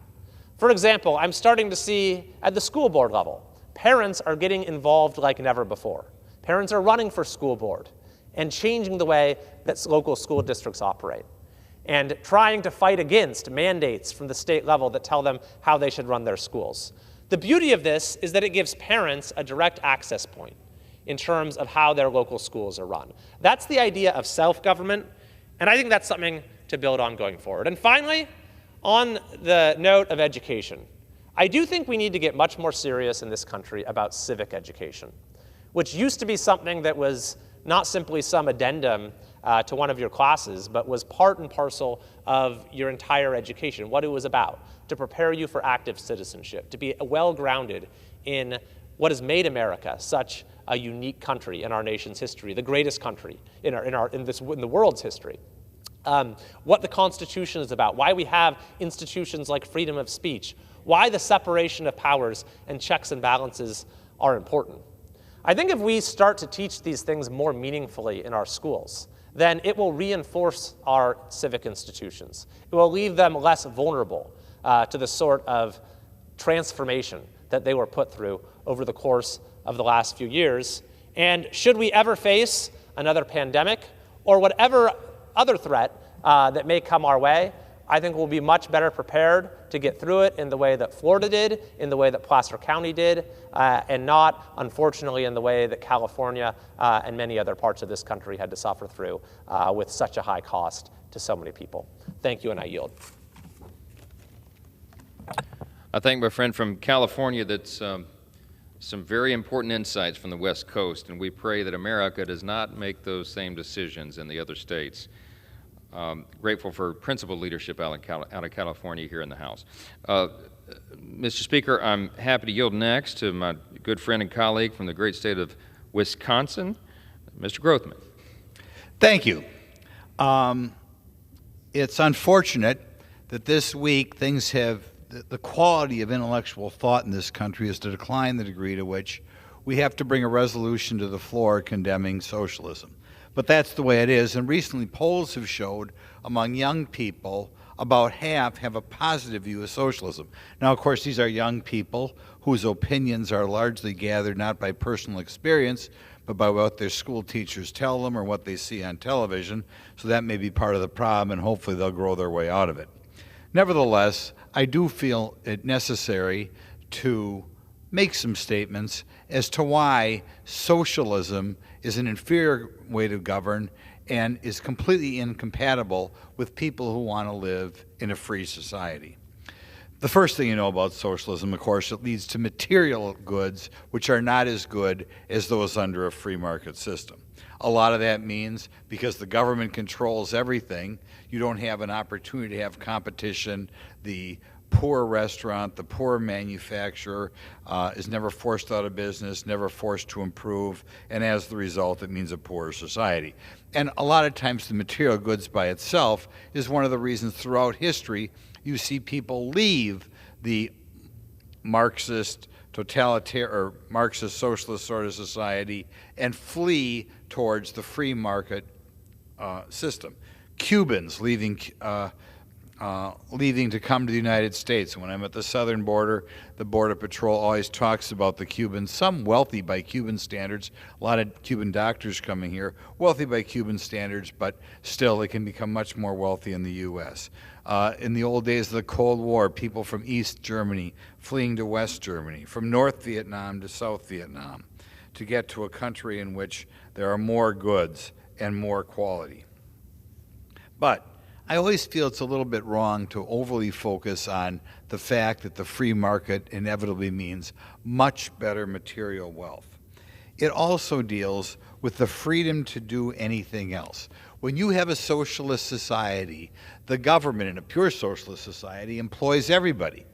For example, I'm starting to see at the school board level, parents are getting involved like never before. Parents are running for school board and changing the way that local school districts operate and trying to fight against mandates from the state level that tell them how they should run their schools. The beauty of this is that it gives parents a direct access point in terms of how their local schools are run. That's the idea of self-government, and I think that's something to build on going forward. And finally, on the note of education, I do think we need to get much more serious in this country about civic education, which used to be something that was not simply some addendum to one of your classes, but was part and parcel of your entire education, what it was about. to prepare you for active citizenship, to be well-grounded in what has made America such a unique country in our nation's history, the greatest country in the world's history. What the Constitution is about, why we have institutions like freedom of speech, why the separation of powers and checks and balances are important. I think if we start to teach these things more meaningfully in our schools, then it will reinforce our civic institutions. It will leave them less vulnerable to the sort of transformation that they were put through over the course of the last few years. And should we ever face another pandemic or whatever other threat that may come our way, I think we'll be much better prepared to get through it in the way that Florida did, in the way that Placer County did, and not, unfortunately, in the way that California and many other parts of this country had to suffer through with such a high cost to so many people. Thank you, and I yield. I thank my friend from California. That's some very important insights from the West Coast, and we pray that America does not make those same decisions in the other states. Grateful for principled leadership out of California here in the House. Mr. Speaker, I'm happy to yield next to my good friend and colleague from the great state of Wisconsin, Mr. Grothman. Thank you. It's unfortunate that this week the quality of intellectual thought in this country is to decline the degree to which we have to bring a resolution to the floor condemning socialism. But that's the way it is, and recently polls have showed among young people about half have a positive view of socialism. Now, of course, these are young people whose opinions are largely gathered not by personal experience, but by what their school teachers tell them or what they see on television, so that may be part of the problem, and hopefully they'll grow their way out of it. Nevertheless, I do feel it necessary to make some statements as to why socialism is an inferior way to govern and is completely incompatible with people who want to live in a free society. The first thing you know about socialism, of course, it leads to material goods which are not as good as those under a free market system. A lot of that means because the government controls everything, you don't have an opportunity to have competition. The poor restaurant, the poor manufacturer is never forced out of business, never forced to improve, and as the result, it means a poorer society. And a lot of times the material goods by itself is one of the reasons throughout history you see people leave the Marxist totalitarian or Marxist socialist sort of society and flee towards the free market system. Cubans leaving to come to the United States. When I'm at the southern border, the Border Patrol always talks about the Cubans, some wealthy by Cuban standards, a lot of Cuban doctors coming here, wealthy by Cuban standards, but still they can become much more wealthy in the U.S. In the old days of the Cold War, people from East Germany fleeing to West Germany, from North Vietnam to South Vietnam, to get to a country in which there are more goods and more quality. But I always feel it's a little bit wrong to overly focus on the fact that the free market inevitably means much better material wealth. It also deals with the freedom to do anything else. When you have a socialist society, the government in a pure socialist society employs everybody.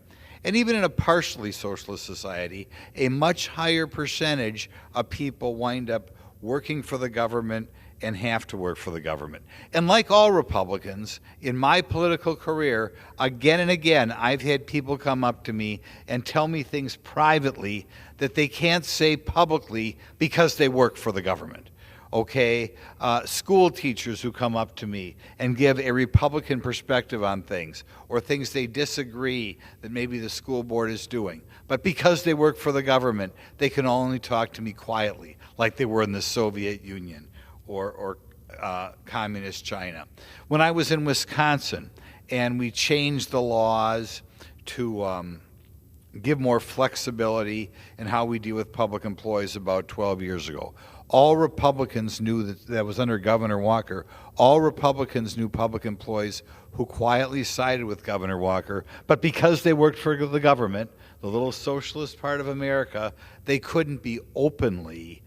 And even in a partially socialist society, a much higher percentage of people wind up working for the government and have to work for the government. And like all Republicans, in my political career, again and again, I've had people come up to me and tell me things privately that they can't say publicly because they work for the government. Okay, school teachers who come up to me and give a Republican perspective on things, or things they disagree that maybe the school board is doing. But because they work for the government, they can only talk to me quietly, like they were in the Soviet Union or communist China. When I was in Wisconsin and we changed the laws to give more flexibility in how we deal with public employees about 12 years ago, all Republicans knew that was under Governor Walker. All Republicans knew public employees who quietly sided with Governor Walker, but because they worked for the government, the little socialist part of America, they couldn't be openly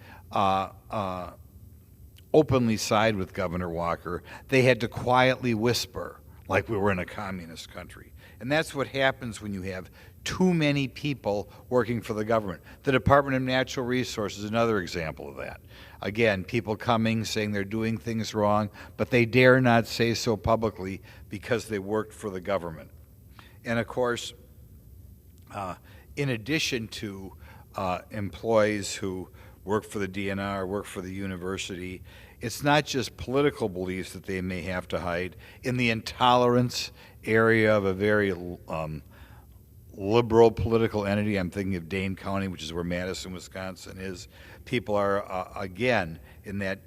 side with Governor Walker. They had to quietly whisper, like we were in a communist country. And that's what happens when you have too many people working for the government. The Department of Natural Resources is another example of that. Again, people coming, saying they're doing things wrong, but they dare not say so publicly because they worked for the government. And of course, in addition to employees who work for the DNR, work for the university, it's not just political beliefs that they may have to hide. In the intolerance area of a very liberal political entity, I'm thinking of Dane County, which is where Madison, Wisconsin is, people are, again, in that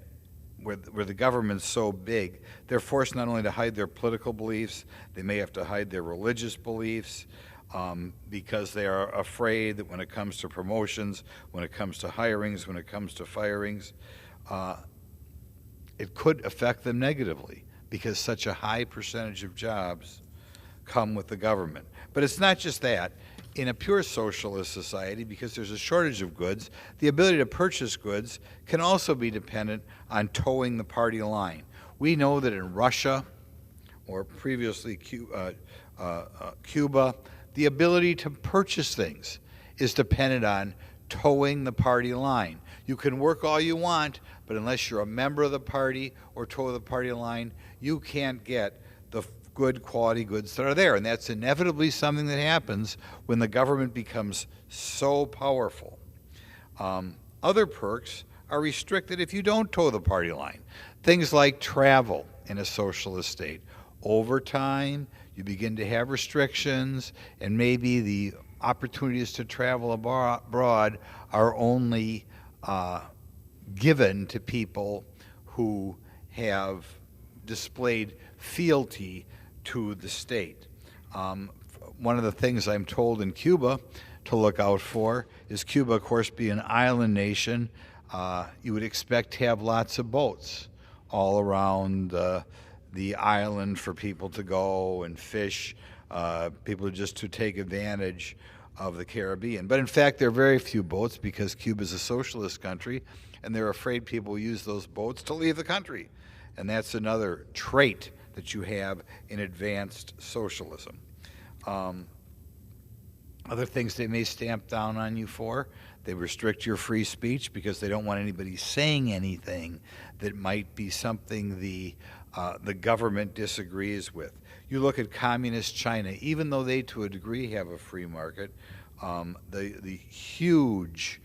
where the government's so big, they're forced not only to hide their political beliefs, they may have to hide their religious beliefs, because they are afraid that when it comes to promotions, when it comes to hirings, when it comes to firings, it could affect them negatively because such a high percentage of jobs come with the government. But it's not just that. In a pure socialist society, because there's a shortage of goods, the ability to purchase goods can also be dependent on towing the party line. We know that in Russia, or previously Cuba, the ability to purchase things is dependent on towing the party line. You can work all you want, but unless you're a member of the party or tow the party line, you can't get the good quality goods that are there. And that's inevitably something that happens when the government becomes so powerful. Other perks are restricted if you don't toe the party line. Things like travel in a socialist state. Over time, you begin to have restrictions, and maybe the opportunities to travel abroad are only given to people who have displayed fealty to the state. One of the things I'm told in Cuba to look out for is Cuba, of course, being an island nation, you would expect to have lots of boats all around the island for people to go and fish, people just to take advantage of the Caribbean. But in fact, there are very few boats because Cuba is a socialist country, and they're afraid people will use those boats to leave the country. And that's another trait that you have in advanced socialism. Other things they may stamp down on you for, they restrict your free speech because they don't want anybody saying anything that might be something the government disagrees with. You look at communist China, even though they to a degree have a free market, the huge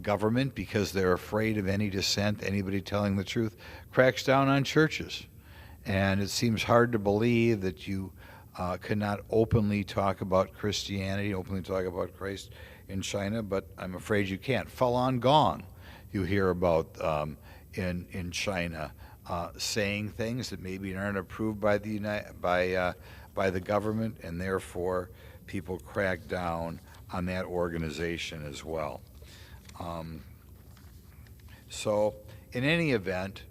government, because they're afraid of any dissent, anybody telling the truth, cracks down on churches. And it seems hard to believe that you cannot openly talk about Christianity, openly talk about Christ in China, but I'm afraid you can't. Falun Gong, you hear about in China, saying things that maybe aren't approved by the government, and therefore people crack down on that organization as well. So in any event,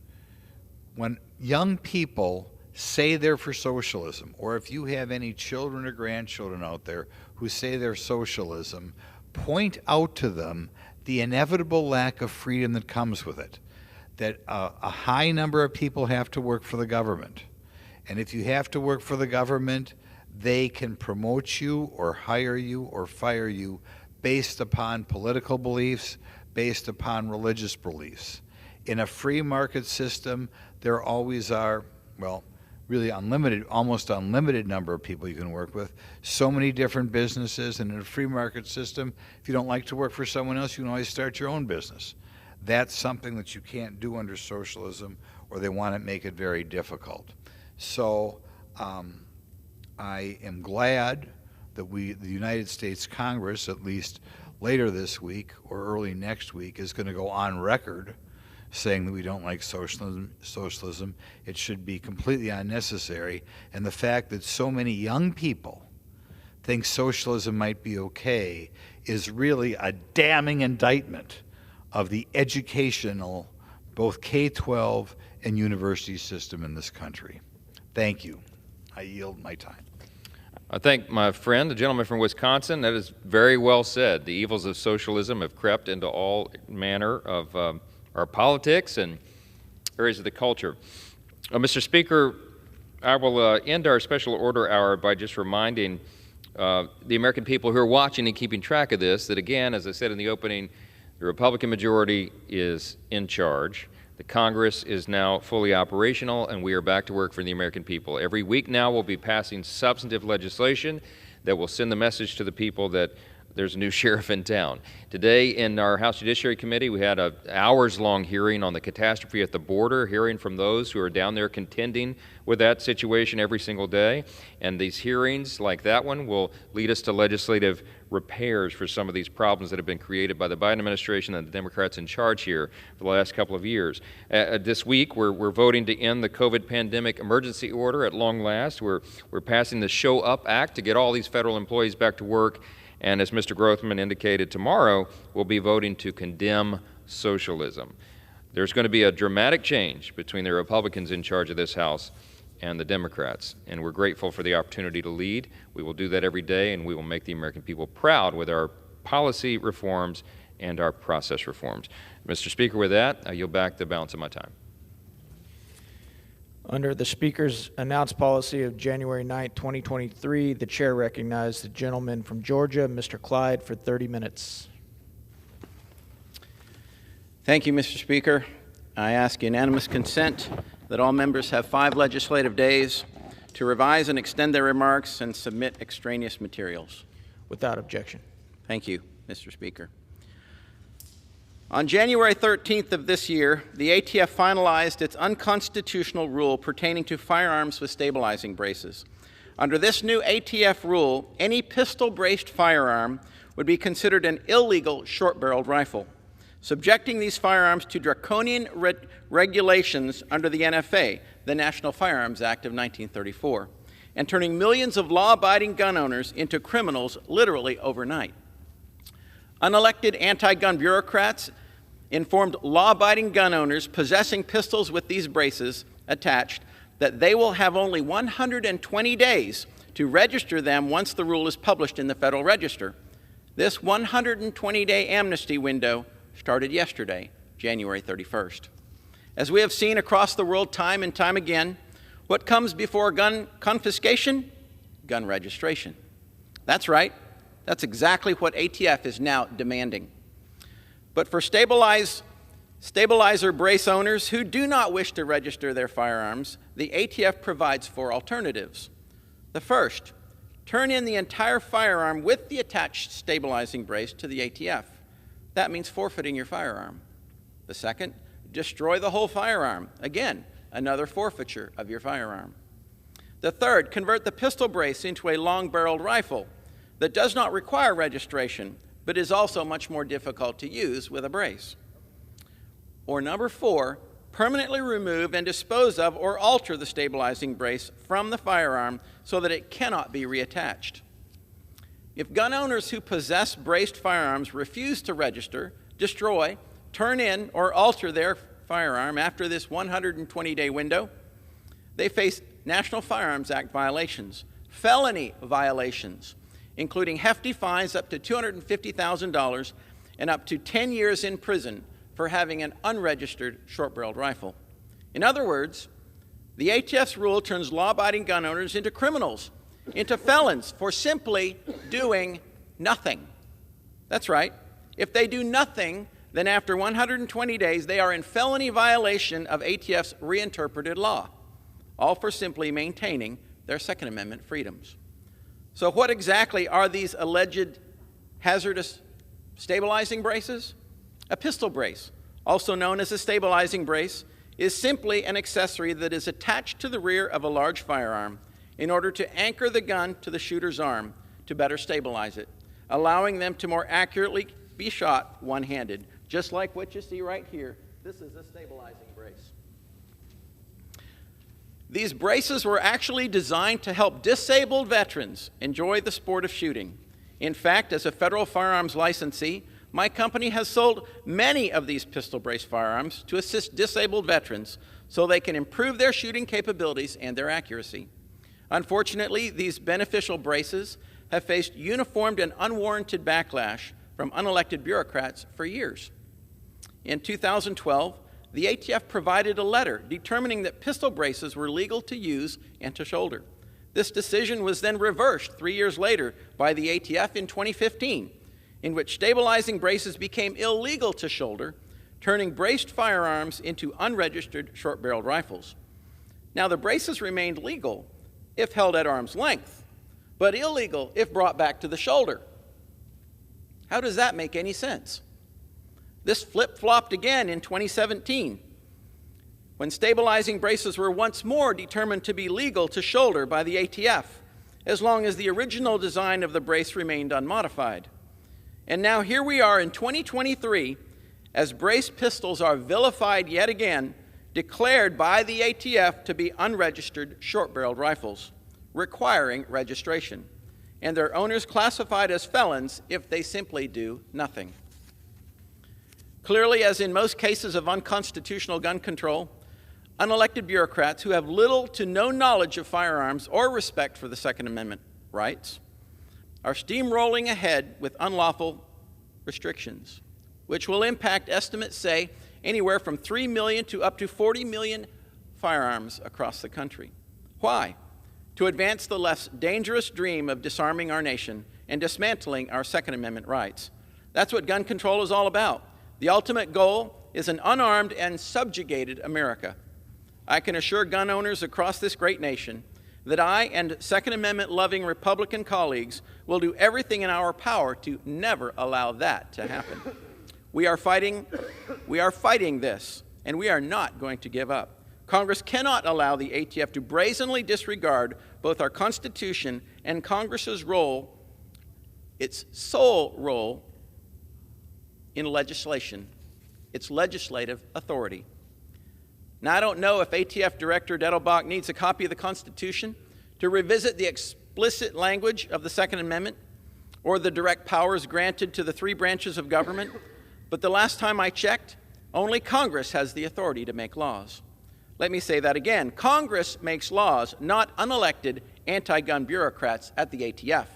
when young people say they're for socialism, or if you have any children or grandchildren out there who say they're socialism, point out to them the inevitable lack of freedom that comes with it. That a high number of people have to work for the government. And if you have to work for the government, they can promote you or hire you or fire you based upon political beliefs, based upon religious beliefs. In a free market system, there always are, well, really unlimited, almost unlimited number of people you can work with, so many different businesses, and in a free market system, if you don't like to work for someone else, you can always start your own business. That's something that you can't do under socialism, or they want to make it very difficult. So I am glad that the United States Congress, at least later this week or early next week, is going to go on record saying that we don't like socialism. It should be completely unnecessary. And the fact that so many young people think socialism might be okay is really a damning indictment of the educational, both K-12 and university system in this country. Thank you. I yield my time. I thank my friend, the gentleman from Wisconsin. That is very well said. The evils of socialism have crept into all manner of our politics and areas of the culture. Mr. Speaker, I will end our special order hour by just reminding the American people who are watching and keeping track of this that, again, as I said in the opening, the Republican majority is in charge. The Congress is now fully operational, and we are back to work for the American people. Every week now we'll be passing substantive legislation that will send the message to the people that there's a new sheriff in town. Today in our House Judiciary Committee, we had an hours-long hearing on the catastrophe at the border, hearing from those who are down there contending with that situation every single day. And these hearings, like that one, will lead us to legislative repairs for some of these problems that have been created by the Biden administration and the Democrats in charge here for the last couple of years. This week, we're voting to end the COVID pandemic emergency order at long last. We're passing the Show Up Act to get all these federal employees back to work. And as Mr. Grothman indicated, tomorrow we'll be voting to condemn socialism. There's going to be a dramatic change between the Republicans in charge of this House and the Democrats, and we're grateful for the opportunity to lead. We will do that every day, and we will make the American people proud with our policy reforms and our process reforms. Mr. Speaker, with that, I yield back the balance of my time. Under the Speaker's announced policy of January 9, 2023, the Chair recognized the gentleman from Georgia, Mr. Clyde, for 30 minutes. Thank you, Mr. Speaker. I ask unanimous consent that all members have 5 legislative days to revise and extend their remarks and submit extraneous materials. Without objection. Thank you, Mr. Speaker. On January 13th of this year, the ATF finalized its unconstitutional rule pertaining to firearms with stabilizing braces. Under this new ATF rule, any pistol-braced firearm would be considered an illegal short-barreled rifle, subjecting these firearms to draconian regulations under the NFA, the National Firearms Act of 1934, and turning millions of law-abiding gun owners into criminals literally overnight. Unelected anti-gun bureaucrats informed law-abiding gun owners possessing pistols with these braces attached that they will have only 120 days to register them once the rule is published in the Federal Register. This 120-day amnesty window started yesterday, January 31st. As we have seen across the world time and time again, what comes before gun confiscation? Gun registration. That's right. That's exactly what ATF is now demanding. But for stabilizer brace owners who do not wish to register their firearms, the ATF provides 4 alternatives. The first, turn in the entire firearm with the attached stabilizing brace to the ATF. That means forfeiting your firearm. The second, destroy the whole firearm. Again, another forfeiture of your firearm. The third, convert the pistol brace into a long-barreled rifle that does not require registration, but is also much more difficult to use with a brace. Or number 4, permanently remove and dispose of or alter the stabilizing brace from the firearm so that it cannot be reattached. If gun owners who possess braced firearms refuse to register, destroy, turn in, or alter their firearm after this 120-day window, they face National Firearms Act violations, felony violations, including hefty fines up to $250,000 and up to 10 years in prison for having an unregistered short-barreled rifle. In other words, the ATF's rule turns law-abiding gun owners into criminals, into felons for simply doing nothing. That's right. If they do nothing, then after 120 days, they are in felony violation of ATF's reinterpreted law, all for simply maintaining their Second Amendment freedoms. So what exactly are these alleged hazardous stabilizing braces? A pistol brace, also known as a stabilizing brace, is simply an accessory that is attached to the rear of a large firearm in order to anchor the gun to the shooter's arm to better stabilize it, allowing them to more accurately be shot one-handed, just like what you see right here. This is a stabilizing brace. These braces were actually designed to help disabled veterans enjoy the sport of shooting. In fact, as a federal firearms licensee, my company has sold many of these pistol brace firearms to assist disabled veterans so they can improve their shooting capabilities and their accuracy. Unfortunately, these beneficial braces have faced uniformed and unwarranted backlash from unelected bureaucrats for years. In 2012, the ATF provided a letter determining that pistol braces were legal to use and to shoulder. This decision was then reversed 3 years later by the ATF in 2015, in which stabilizing braces became illegal to shoulder, turning braced firearms into unregistered short-barreled rifles. Now, the braces remained legal if held at arm's length, but illegal if brought back to the shoulder. How does that make any sense? This flip-flopped again in 2017, when stabilizing braces were once more determined to be legal to shoulder by the ATF, as long as the original design of the brace remained unmodified. And now here we are in 2023, as braced pistols are vilified yet again, declared by the ATF to be unregistered short-barreled rifles, requiring registration, and their owners classified as felons if they simply do nothing. Clearly, as in most cases of unconstitutional gun control, unelected bureaucrats who have little to no knowledge of firearms or respect for the Second Amendment rights are steamrolling ahead with unlawful restrictions, which will impact, estimates say, anywhere from 3 million to up to 40 million firearms across the country. Why? To advance the less dangerous dream of disarming our nation and dismantling our Second Amendment rights. That's what gun control is all about. The ultimate goal is an unarmed and subjugated America. I can assure gun owners across this great nation that I and Second Amendment-loving Republican colleagues will do everything in our power to never allow that to happen. We are fighting this, and we are not going to give up. Congress cannot allow the ATF to brazenly disregard both our Constitution and Congress's role, its sole role in legislation, its legislative authority. Now, I don't know if ATF Director Dettelbach needs a copy of the Constitution to revisit the explicit language of the Second Amendment or the direct powers granted to the three branches of government, but the last time I checked, only Congress has the authority to make laws. Let me say that again. Congress makes laws, not unelected anti-gun bureaucrats at the ATF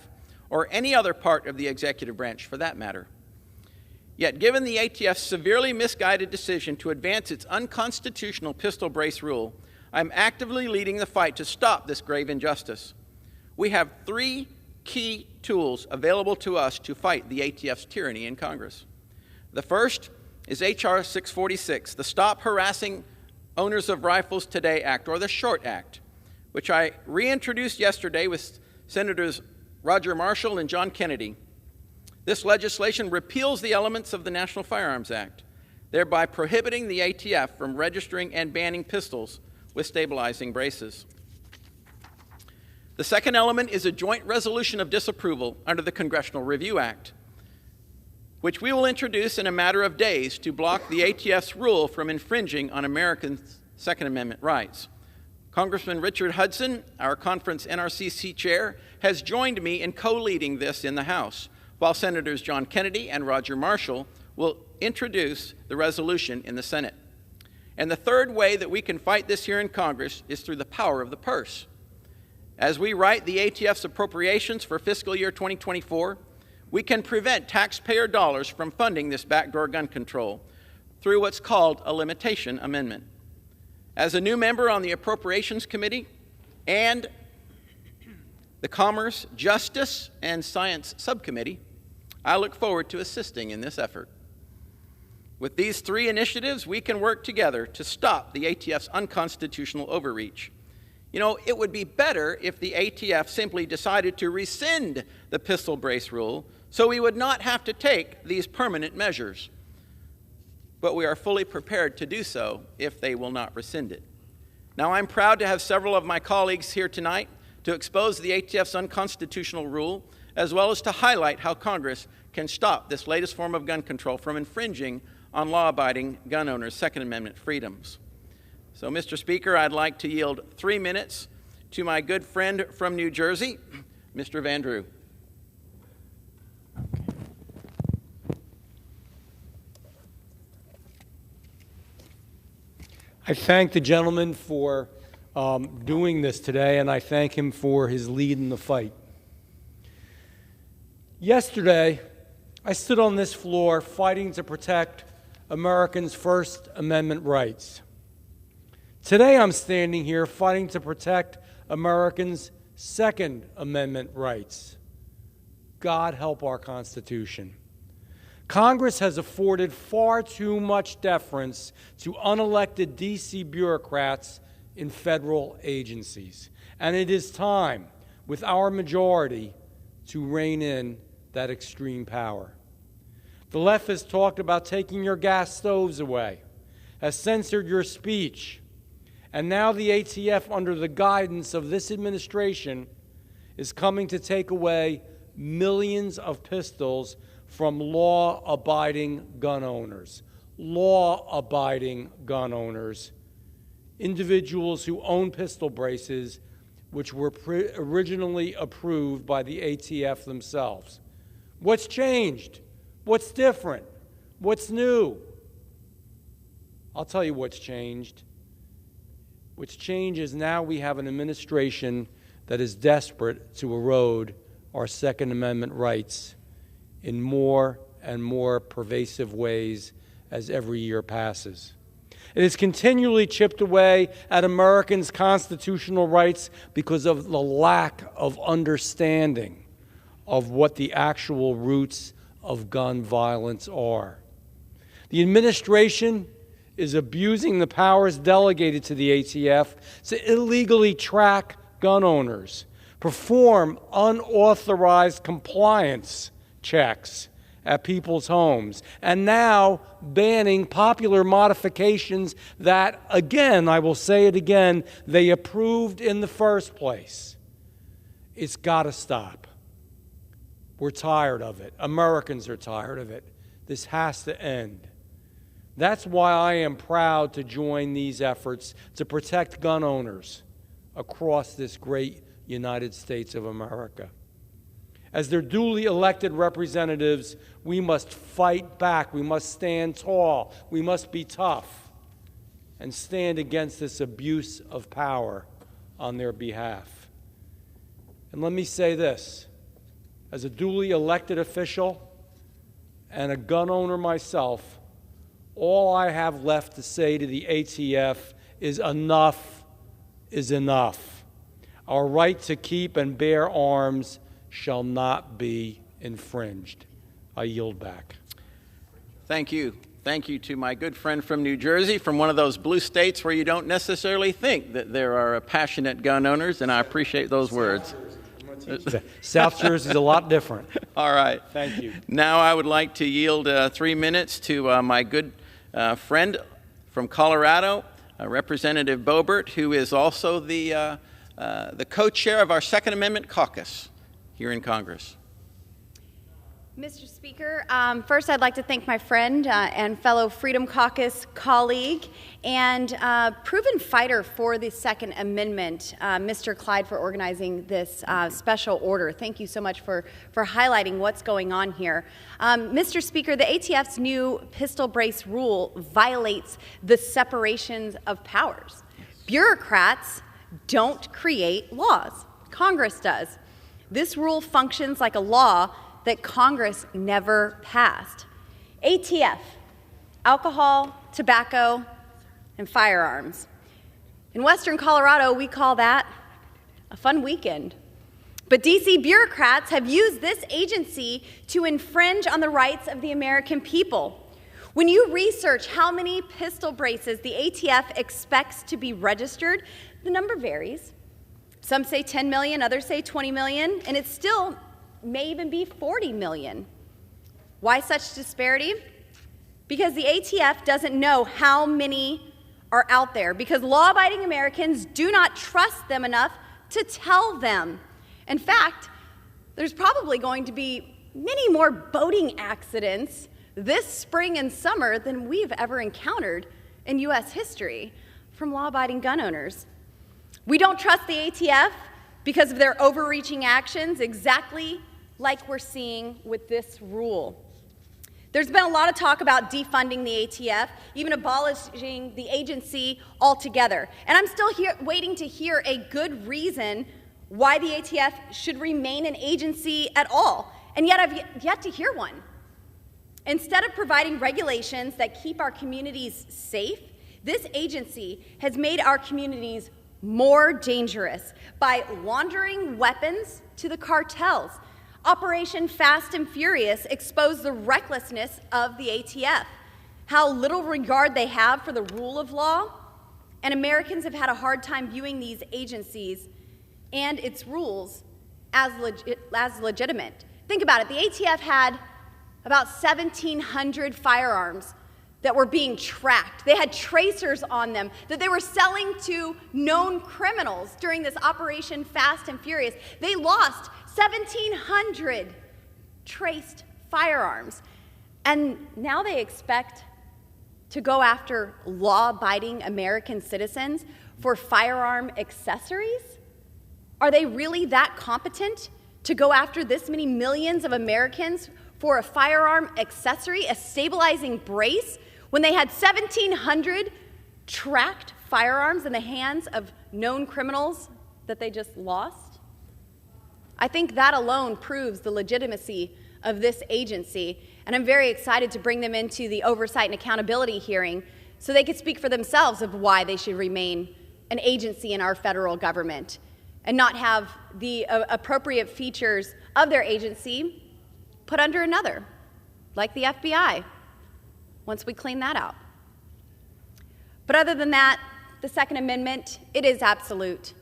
or any other part of the executive branch for that matter. Yet, given the ATF's severely misguided decision to advance its unconstitutional pistol brace rule, I'm actively leading the fight to stop this grave injustice. We have three key tools available to us to fight the ATF's tyranny in Congress. The first is H.R. 646, the Stop Harassing Owners of Rifles Today Act, or the SHORT Act, which I reintroduced yesterday with Senators Roger Marshall and John Kennedy. This legislation repeals the elements of the National Firearms Act, thereby prohibiting the ATF from registering and banning pistols with stabilizing braces. The second element is a joint resolution of disapproval under the Congressional Review Act, which we will introduce in a matter of days to block the ATF's rule from infringing on Americans' Second Amendment rights. Congressman Richard Hudson, our conference NRCC chair, has joined me in co-leading this in the House, while Senators John Kennedy and Roger Marshall will introduce the resolution in the Senate. And the third way that we can fight this here in Congress is through the power of the purse. As we write the ATF's appropriations for fiscal year 2024, we can prevent taxpayer dollars from funding this backdoor gun control through what's called a limitation amendment. As a new member on the Appropriations Committee and the Commerce, Justice, and Science Subcommittee, I look forward to assisting in this effort. With these three initiatives, we can work together to stop the ATF's unconstitutional overreach. You know, it would be better if the ATF simply decided to rescind the pistol brace rule so we would not have to take these permanent measures. But we are fully prepared to do so if they will not rescind it. Now, I'm proud to have several of my colleagues here tonight to expose the ATF's unconstitutional rule, as well as to highlight how Congress can stop this latest form of gun control from infringing on law-abiding gun owners' Second Amendment freedoms. So, Mr. Speaker, I'd like to yield 3 minutes to my good friend from New Jersey, Mr. Van Drew. I thank the gentleman for doing this today, and I thank him for his lead in the fight. Yesterday, I stood on this floor fighting to protect Americans' First Amendment rights. Today I'm standing here fighting to protect Americans' Second Amendment rights. God help our Constitution. Congress has afforded far too much deference to unelected D.C. bureaucrats in federal agencies. And it is time, with our majority, to rein in that extreme power. The left has talked about taking your gas stoves away, has censored your speech, and now the ATF, under the guidance of this administration, is coming to take away millions of pistols from law-abiding gun owners. Law-abiding gun owners. Individuals who own pistol braces, which were originally approved by the ATF themselves. What's changed? What's different? What's new? I'll tell you what's changed. What's changed is now we have an administration that is desperate to erode our Second Amendment rights in more and more pervasive ways as every year passes. It has continually chipped away at Americans' constitutional rights because of the lack of understanding of what the actual roots of gun violence are. The administration is abusing the powers delegated to the ATF to illegally track gun owners, perform unauthorized compliance checks at people's homes, and now banning popular modifications that, again, I will say it again, they approved in the first place. It's got to stop. We're tired of it. Americans are tired of it. This has to end. That's why I am proud to join these efforts to protect gun owners across this great United States of America. As their duly elected representatives, we must fight back. We must stand tall. We must be tough and stand against this abuse of power on their behalf. And let me say this, as a duly elected official and a gun owner myself, all I have left to say to the ATF is enough is enough. Our right to keep and bear arms shall not be infringed. I yield back. Thank you. Thank you to my good friend from New Jersey, from one of those blue states where you don't necessarily think that there are passionate gun owners, and I appreciate those words. South Jersey is a lot different. All right. Thank you. Now I would like to yield 3 minutes to my good friend from Colorado, Representative Boebert, who is also the co-chair of our Second Amendment caucus here in Congress. Mr. Speaker, first I'd like to thank my friend and fellow Freedom Caucus colleague and proven fighter for the Second Amendment, Mr. Clyde, for organizing this special order. Thank you so much for highlighting what's going on here. Mr. Speaker, the ATF's new pistol brace rule violates the separations of powers. Bureaucrats don't create laws. Congress does. This rule functions like a law that Congress never passed. ATF, alcohol, tobacco, and firearms. In Western Colorado, we call that a fun weekend. But DC bureaucrats have used this agency to infringe on the rights of the American people. When you research how many pistol braces the ATF expects to be registered, the number varies. Some say 10 million, others say 20 million, and it still may even be 40 million. Why such disparity? Because the ATF doesn't know how many are out there, because law-abiding Americans do not trust them enough to tell them. In fact, there's probably going to be many more boating accidents this spring and summer than we've ever encountered in U.S. history from law-abiding gun owners. We don't trust the ATF because of their overreaching actions, exactly like we're seeing with this rule. There's been a lot of talk about defunding the ATF, even abolishing the agency altogether. And I'm still waiting to hear a good reason why the ATF should remain an agency at all. And yet I've yet to hear one. Instead of providing regulations that keep our communities safe, this agency has made our communities more dangerous by laundering weapons to the cartels. Operation Fast and Furious exposed the recklessness of the ATF, how little regard they have for the rule of law, and Americans have had a hard time viewing these agencies and its rules as legitimate. Think about it. The ATF had about 1,700 firearms that were being tracked. They had tracers on them that they were selling to known criminals during this Operation Fast and Furious. They lost 1,700 traced firearms. And now they expect to go after law-abiding American citizens for firearm accessories? Are they really that competent to go after this many millions of Americans for a firearm accessory, a stabilizing brace, when they had 1,700 tracked firearms in the hands of known criminals that they just lost? I think that alone proves the legitimacy of this agency, and I'm very excited to bring them into the Oversight and Accountability hearing so they can speak for themselves of why they should remain an agency in our federal government and not have the appropriate features of their agency put under another, like the FBI, once we clean that out. But other than that, the Second Amendment, it is absolute.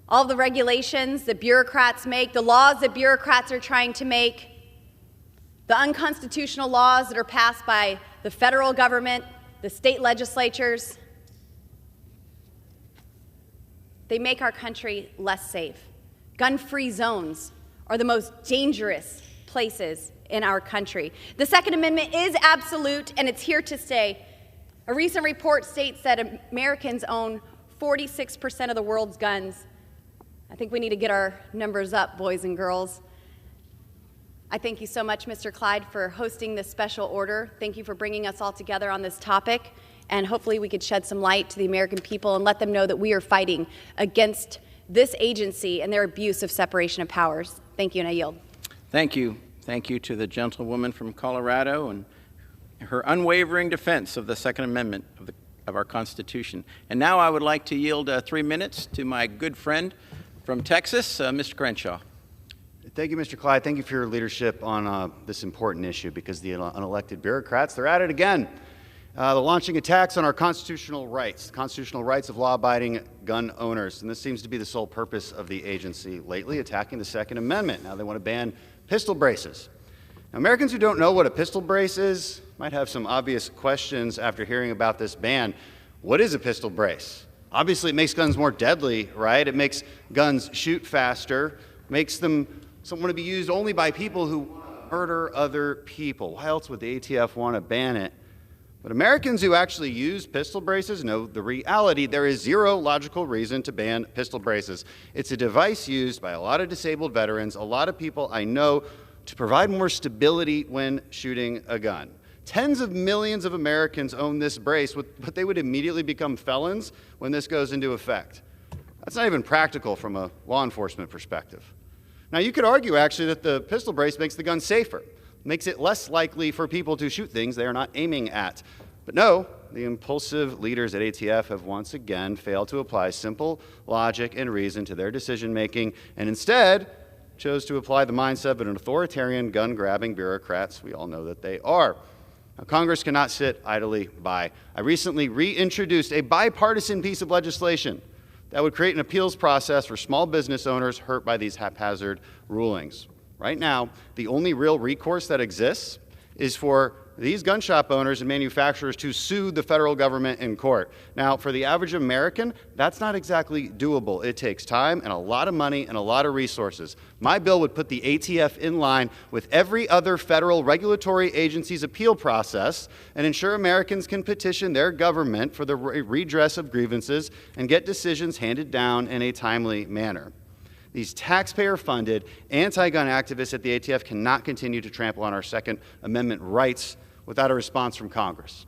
All the regulations that bureaucrats make, the laws that bureaucrats are trying to make, the unconstitutional laws that are passed by the federal government, the state legislatures, they make our country less safe. Gun-free zones are the most dangerous places in our country. The Second Amendment is absolute, and it's here to stay. A recent report states that Americans own 46% of the world's guns. I think we need to get our numbers up, boys and girls. I thank you so much, Mr. Clyde, for hosting this special order. Thank you for bringing us all together on this topic, and hopefully we could shed some light to the American people and let them know that we are fighting against this agency and their abuse of separation of powers. Thank you, and I yield. Thank you. Thank you to the gentlewoman from Colorado and her unwavering defense of the Second Amendment of our Constitution. And now I would like to yield 3 minutes to my good friend from Texas, Mr. Crenshaw. Thank you, Mr. Clyde. Thank you for your leadership on this important issue, because the unelected bureaucrats, they're at it again. They're launching attacks on our constitutional rights of law-abiding gun owners. And this seems to be the sole purpose of the agency lately, attacking the Second Amendment. Now they want to ban pistol braces. Now, Americans who don't know what a pistol brace is might have some obvious questions after hearing about this ban. What is a pistol brace? Obviously, it makes guns more deadly, right? It makes guns shoot faster, makes them want to be used only by people who murder other people. Why else would the ATF want to ban it? But Americans who actually use pistol braces know the reality. There is zero logical reason to ban pistol braces. It's a device used by a lot of disabled veterans, a lot of people I know, to provide more stability when shooting a gun. Tens of millions of Americans own this brace, but they would immediately become felons when this goes into effect. That's not even practical from a law enforcement perspective. Now, you could argue, actually, that the pistol brace makes the gun safer, makes it less likely for people to shoot things they are not aiming at. But no, the impulsive leaders at ATF have once again failed to apply simple logic and reason to their decision-making, and instead chose to apply the mindset of an authoritarian, gun-grabbing bureaucrats we all know that they are. Now, Congress cannot sit idly by. I recently reintroduced a bipartisan piece of legislation that would create an appeals process for small business owners hurt by these haphazard rulings. Right now, the only real recourse that exists is for these gun shop owners and manufacturers to sue the federal government in court. Now, for the average American, that's not exactly doable. It takes time and a lot of money and a lot of resources. My bill would put the ATF in line with every other federal regulatory agency's appeal process and ensure Americans can petition their government for the redress of grievances and get decisions handed down in a timely manner. These taxpayer-funded anti-gun activists at the ATF cannot continue to trample on our Second Amendment rights without a response from Congress.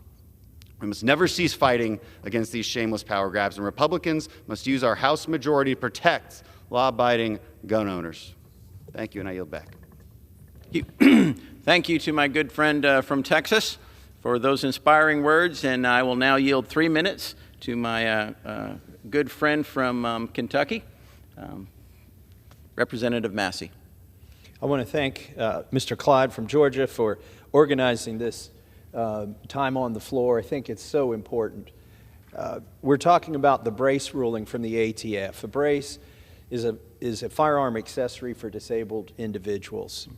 We must never cease fighting against these shameless power grabs, and Republicans must use our House majority to protect law-abiding gun owners. Thank you, and I yield back. Thank you to my good friend from Texas for those inspiring words, and I will now yield 3 minutes to my good friend from Kentucky, Representative Massey. I want to thank Mr. Clyde from Georgia for organizing this time on the floor. I think it's so important. We're talking about the brace ruling from the ATF. A brace is a firearm accessory for disabled individuals.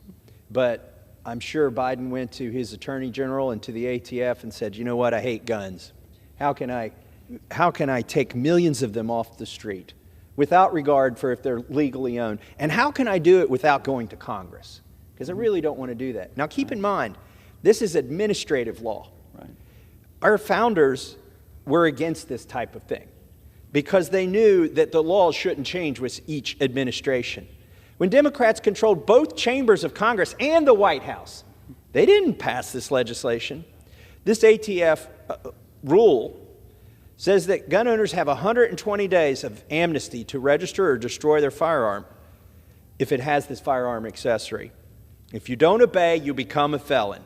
But I'm sure Biden went to his attorney general and to the ATF and said, you know what, I hate guns. How can I take millions of them off the street without regard for if they're legally owned? And how can I do it without going to Congress? Because I really don't want to do that. Now keep in mind, this is administrative law. Right. Our founders were against this type of thing because they knew that the laws shouldn't change with each administration. When Democrats controlled both chambers of Congress and the White House, they didn't pass this legislation. This ATF rule says that gun owners have 120 days of amnesty to register or destroy their firearm if it has this firearm accessory. If you don't obey, you become a felon.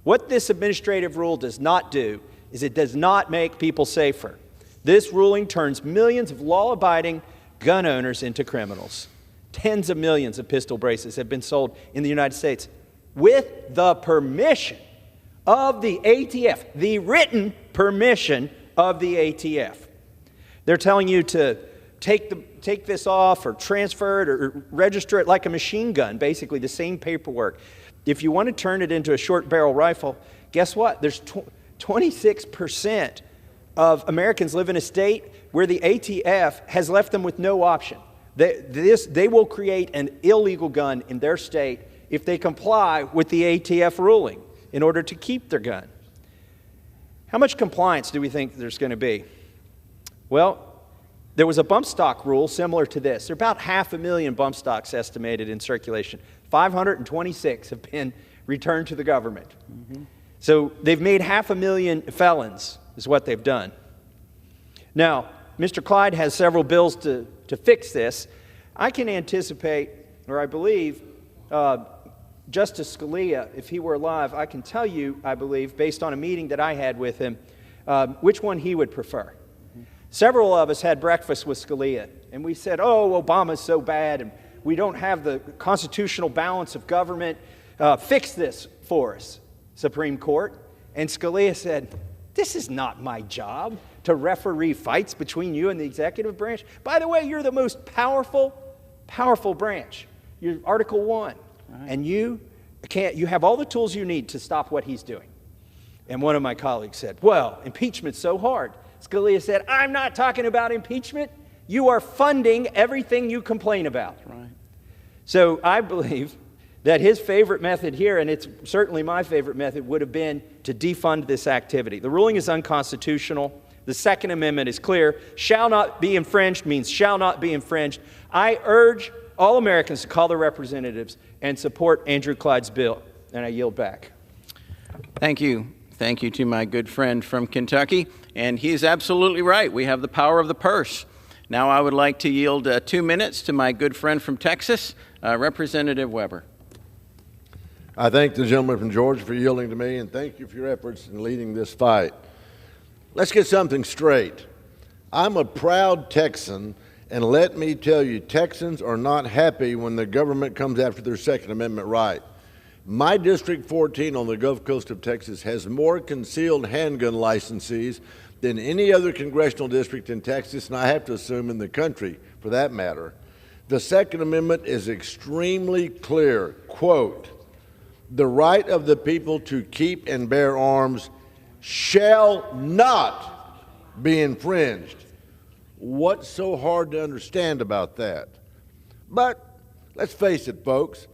What this administrative rule does not do is it does not make people safer. This ruling turns millions of law-abiding gun owners into criminals. Tens of millions of pistol braces have been sold in the United States with the permission of the ATF, the written permission of the ATF. They're telling you to take this off or transfer it or register it like a machine gun, basically the same paperwork. If you want to turn it into a short barrel rifle, guess what? There's 26% of Americans live in a state where the ATF has left them with no option. They will create an illegal gun in their state if they comply with the ATF ruling in order to keep their gun. How much compliance do we think there's going to be? Well, there was a bump stock rule similar to this. There are about 500,000 bump stocks estimated in circulation. 526 have been returned to the government. So they've made 500,000 felons is what they've done. Now, Mr. Clyde has several bills to fix this. I can anticipate, or I believe, Justice Scalia, if he were alive, I can tell you, I believe, based on a meeting that I had with him, which one he would prefer. Several of us had breakfast with Scalia, and we said, oh, Obama's so bad, and we don't have the constitutional balance of government. Fix this for us, Supreme Court. And Scalia said, this is not my job to referee fights between you and the executive branch. By the way, you're the most powerful branch. You're Article 1. Right. And you have all the tools you need to stop what he's doing. And one of my colleagues said, well, impeachment's so hard. Scalia said, I'm not talking about impeachment. You are funding everything you complain about. Right. So I believe that his favorite method here, and it's certainly my favorite method, would have been to defund this activity. The ruling is unconstitutional. The Second Amendment is clear. Shall not be infringed means shall not be infringed. I urge all Americans to call their representatives and support Andrew Clyde's bill. And I yield back. Thank you. Thank you to my good friend from Kentucky. And he is absolutely right. We have the power of the purse. Now I would like to yield 2 minutes to my good friend from Texas, Representative Weber. I thank the gentleman from Georgia for yielding to me, and thank you for your efforts in leading this fight. Let's get something straight. I'm a proud Texan, and let me tell you, Texans are not happy when the government comes after their Second Amendment right. My District 14 on the Gulf Coast of Texas has more concealed handgun licensees than any other congressional district in Texas, and I have to assume in the country, for that matter. The Second Amendment is extremely clear, quote, the right of the people to keep and bear arms shall not be infringed. What's so hard to understand about that? But let's face it, folks,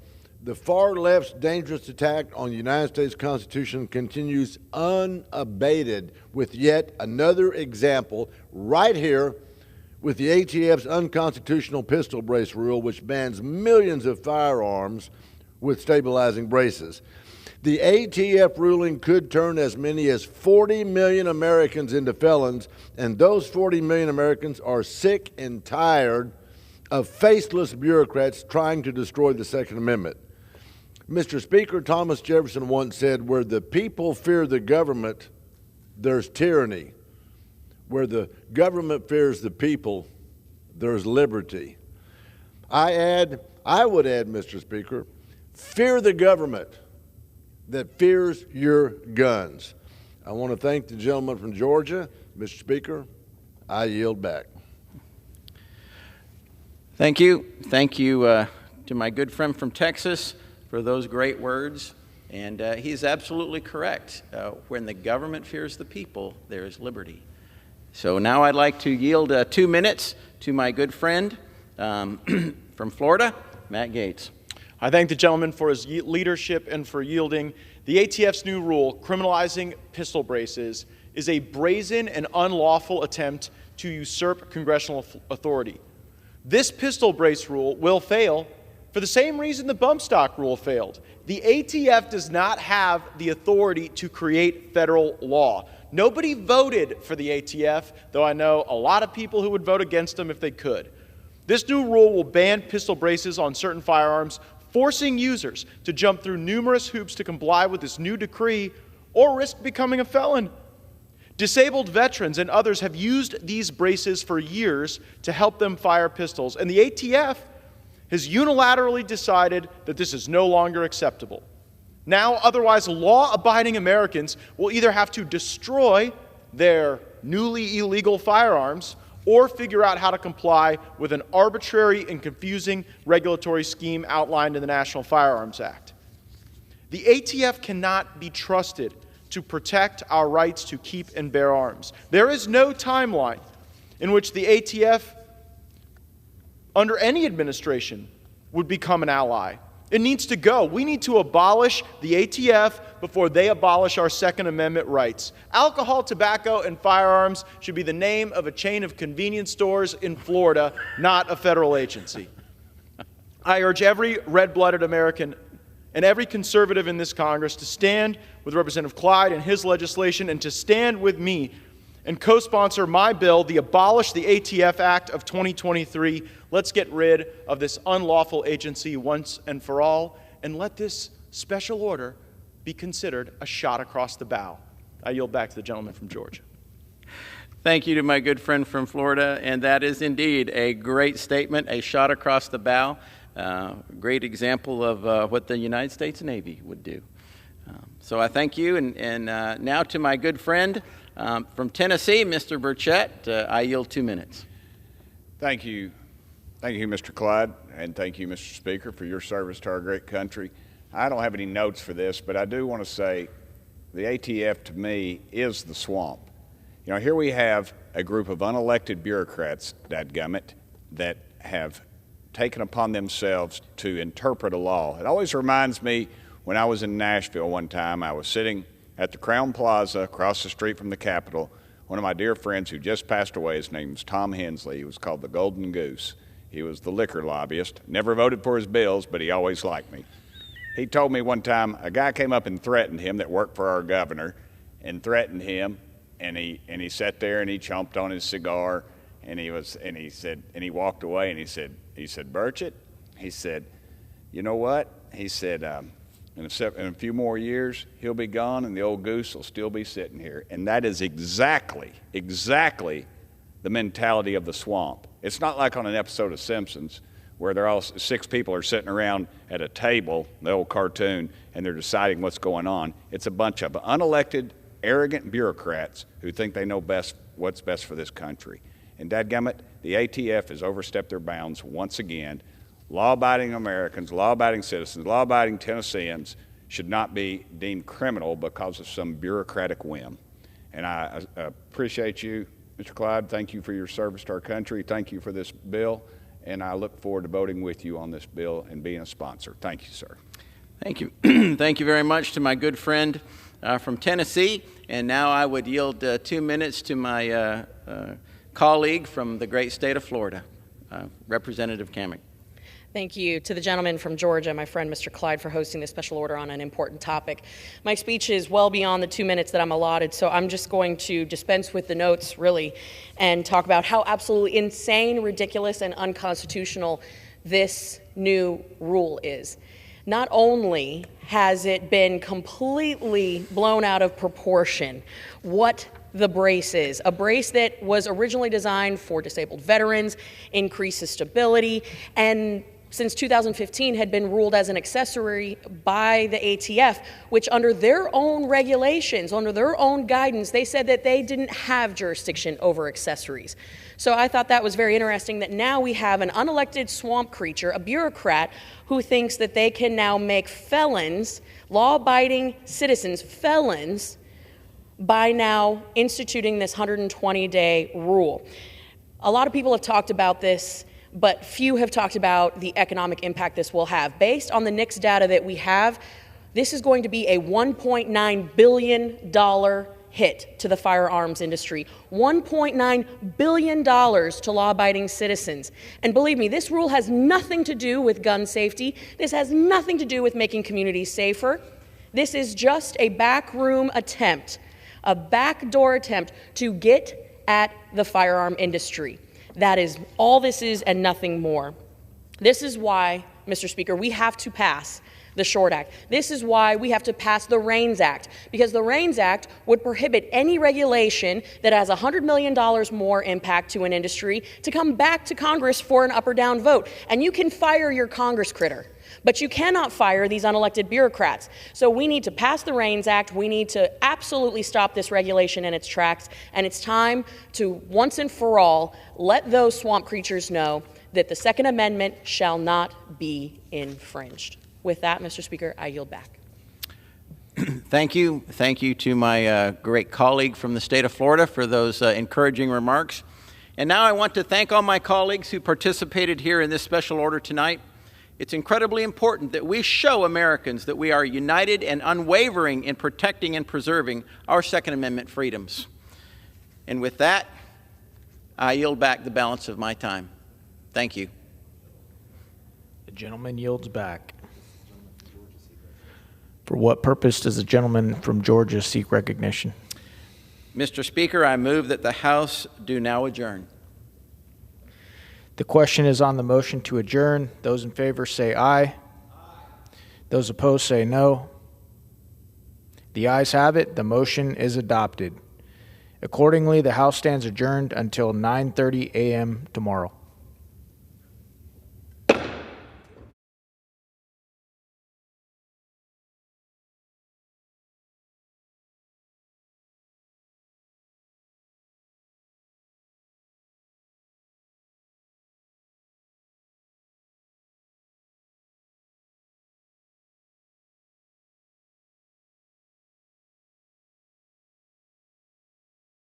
the far left's dangerous attack on the United States Constitution continues unabated with yet another example right here with the ATF's unconstitutional pistol brace rule, which bans millions of firearms with stabilizing braces. The ATF ruling could turn as many as 40 million Americans into felons, and those 40 million Americans are sick and tired of faceless bureaucrats trying to destroy the Second Amendment. Mr. Speaker, Thomas Jefferson once said, where the people fear the government, there's tyranny. Where the government fears the people, there's liberty. I would add, Mr. Speaker, fear the government that fears your guns. I want to thank the gentleman from Georgia. Mr. Speaker, I yield back. Thank you. Thank you to my good friend from Texas for those great words. And he's absolutely correct. When the government fears the people, there is liberty. So now I'd like to yield 2 minutes to my good friend from Florida, Matt Gaetz. I thank the gentleman for his leadership and for yielding. The ATF's new rule, criminalizing pistol braces, is a brazen and unlawful attempt to usurp congressional authority. This pistol brace rule will fail for the same reason the bump stock rule failed. The ATF does not have the authority to create federal law. Nobody voted for the ATF, though I know a lot of people who would vote against them if they could. This new rule will ban pistol braces on certain firearms, forcing users to jump through numerous hoops to comply with this new decree or risk becoming a felon. Disabled veterans and others have used these braces for years to help them fire pistols, and the ATF has unilaterally decided that this is no longer acceptable. Now, otherwise law-abiding Americans will either have to destroy their newly illegal firearms or figure out how to comply with an arbitrary and confusing regulatory scheme outlined in the National Firearms Act. The ATF cannot be trusted to protect our rights to keep and bear arms. There is no timeline in which the ATF, under any administration, would become an ally. It needs to go. We need to abolish the ATF before they abolish our Second Amendment rights. Alcohol, tobacco, and firearms should be the name of a chain of convenience stores in Florida, not a federal agency. I urge every red-blooded American and every conservative in this Congress to stand with Representative Clyde and his legislation and to stand with me and co-sponsor my bill, the Abolish the ATF Act of 2023. Let's get rid of this unlawful agency once and for all, and let this special order be considered a shot across the bow. I yield back to the gentleman from Georgia. Thank you to my good friend from Florida, and that is indeed a great statement, a shot across the bow. Great example of what the United States Navy would do. So I thank you, and now to my good friend from Tennessee, Mr. Burchett, I yield 2 minutes. Thank you. Thank you, Mr. Clyde, and thank you, Mr. Speaker, for your service to our great country. I don't have any notes for this, but I do want to say the ATF, to me, is the swamp. You know, here we have a group of unelected bureaucrats, dadgummit, that have taken upon themselves to interpret a law. It always reminds me when I was in Nashville one time, I was sitting at the Crown Plaza across the street from the Capitol. One of my dear friends who just passed away, his name was Tom Hensley. He was called the Golden Goose. He was the liquor lobbyist. Never voted for his bills, but he always liked me. He told me one time a guy came up and threatened him that worked for our governor and threatened him, and he sat there and he chomped on his cigar and he walked away and he said, Burchett, he said, you know what? He said, in a few more years, he'll be gone and the old goose will still be sitting here. And that is exactly the mentality of the swamp. It's not like on an episode of Simpsons where they're all 6 people are sitting around at a table, the old cartoon, and they're deciding what's going on. It's a bunch of unelected, arrogant bureaucrats who think they know what's best for this country. And dadgummit, the ATF has overstepped their bounds once again. Law-abiding Americans, law-abiding citizens, law-abiding Tennesseans should not be deemed criminal because of some bureaucratic whim. And I appreciate you, Mr. Clyde. Thank you for your service to our country. Thank you for this bill. And I look forward to voting with you on this bill and being a sponsor. Thank you, sir. Thank you. Thank you very much to my good friend from Tennessee. And now I would yield 2 minutes to my colleague from the great state of Florida, Representative Kammack. Thank you to the gentleman from Georgia, my friend Mr. Clyde, for hosting this special order on an important topic. My speech is well beyond the 2 minutes that I'm allotted, so I'm just going to dispense with the notes, really, and talk about how absolutely insane, ridiculous, and unconstitutional this new rule is. not only has it been completely blown out of proportion what the brace is, a brace that was originally designed for disabled veterans, increases stability, and since 2015 had been ruled as an accessory by the ATF, which under their own regulations, under their own guidance, they said that they didn't have jurisdiction over accessories. So I thought that was very interesting that now we have an unelected swamp creature, a bureaucrat, who thinks that they can now make felons, law-abiding citizens, felons, by now instituting this 120-day rule. A lot of people have talked about this, but few have talked about the economic impact this will have. Based on the NICS data that we have, this is going to be a $1.9 billion hit to the firearms industry. $1.9 billion to law-abiding citizens. And believe me, this rule has nothing to do with gun safety. This has nothing to do with making communities safer. This is just a backroom attempt, a backdoor attempt to get at the firearm industry. That is all this is and nothing more. This is why, Mr. Speaker, we have to pass the Short Act. This is why we have to pass the REINS Act, because the REINS Act would prohibit any regulation that has $100 million more impact to an industry to come back to Congress for an up or down vote. And you can fire your Congress critter, but you cannot fire these unelected bureaucrats. So we need to pass the REINS Act. We need to absolutely stop this regulation in its tracks. And it's time to, once and for all, let those swamp creatures know that the Second Amendment shall not be infringed. With that, Mr. Speaker, I yield back. Thank you. Thank you to my great colleague from the state of Florida for those encouraging remarks. And now I want to thank all my colleagues who participated here in this special order tonight. It's incredibly important that we show Americans that we are united and unwavering in protecting and preserving our Second Amendment freedoms. And with that, I yield back the balance of my time. Thank you. The gentleman yields back. For what purpose does the gentleman from Georgia seek recognition? Mr. Speaker, I move that the House do now adjourn. The question is on the motion to adjourn. Those in favor say aye. Aye. Those opposed say no. The ayes have it. The motion is adopted. Accordingly, the House stands adjourned until 9:30 a.m. tomorrow.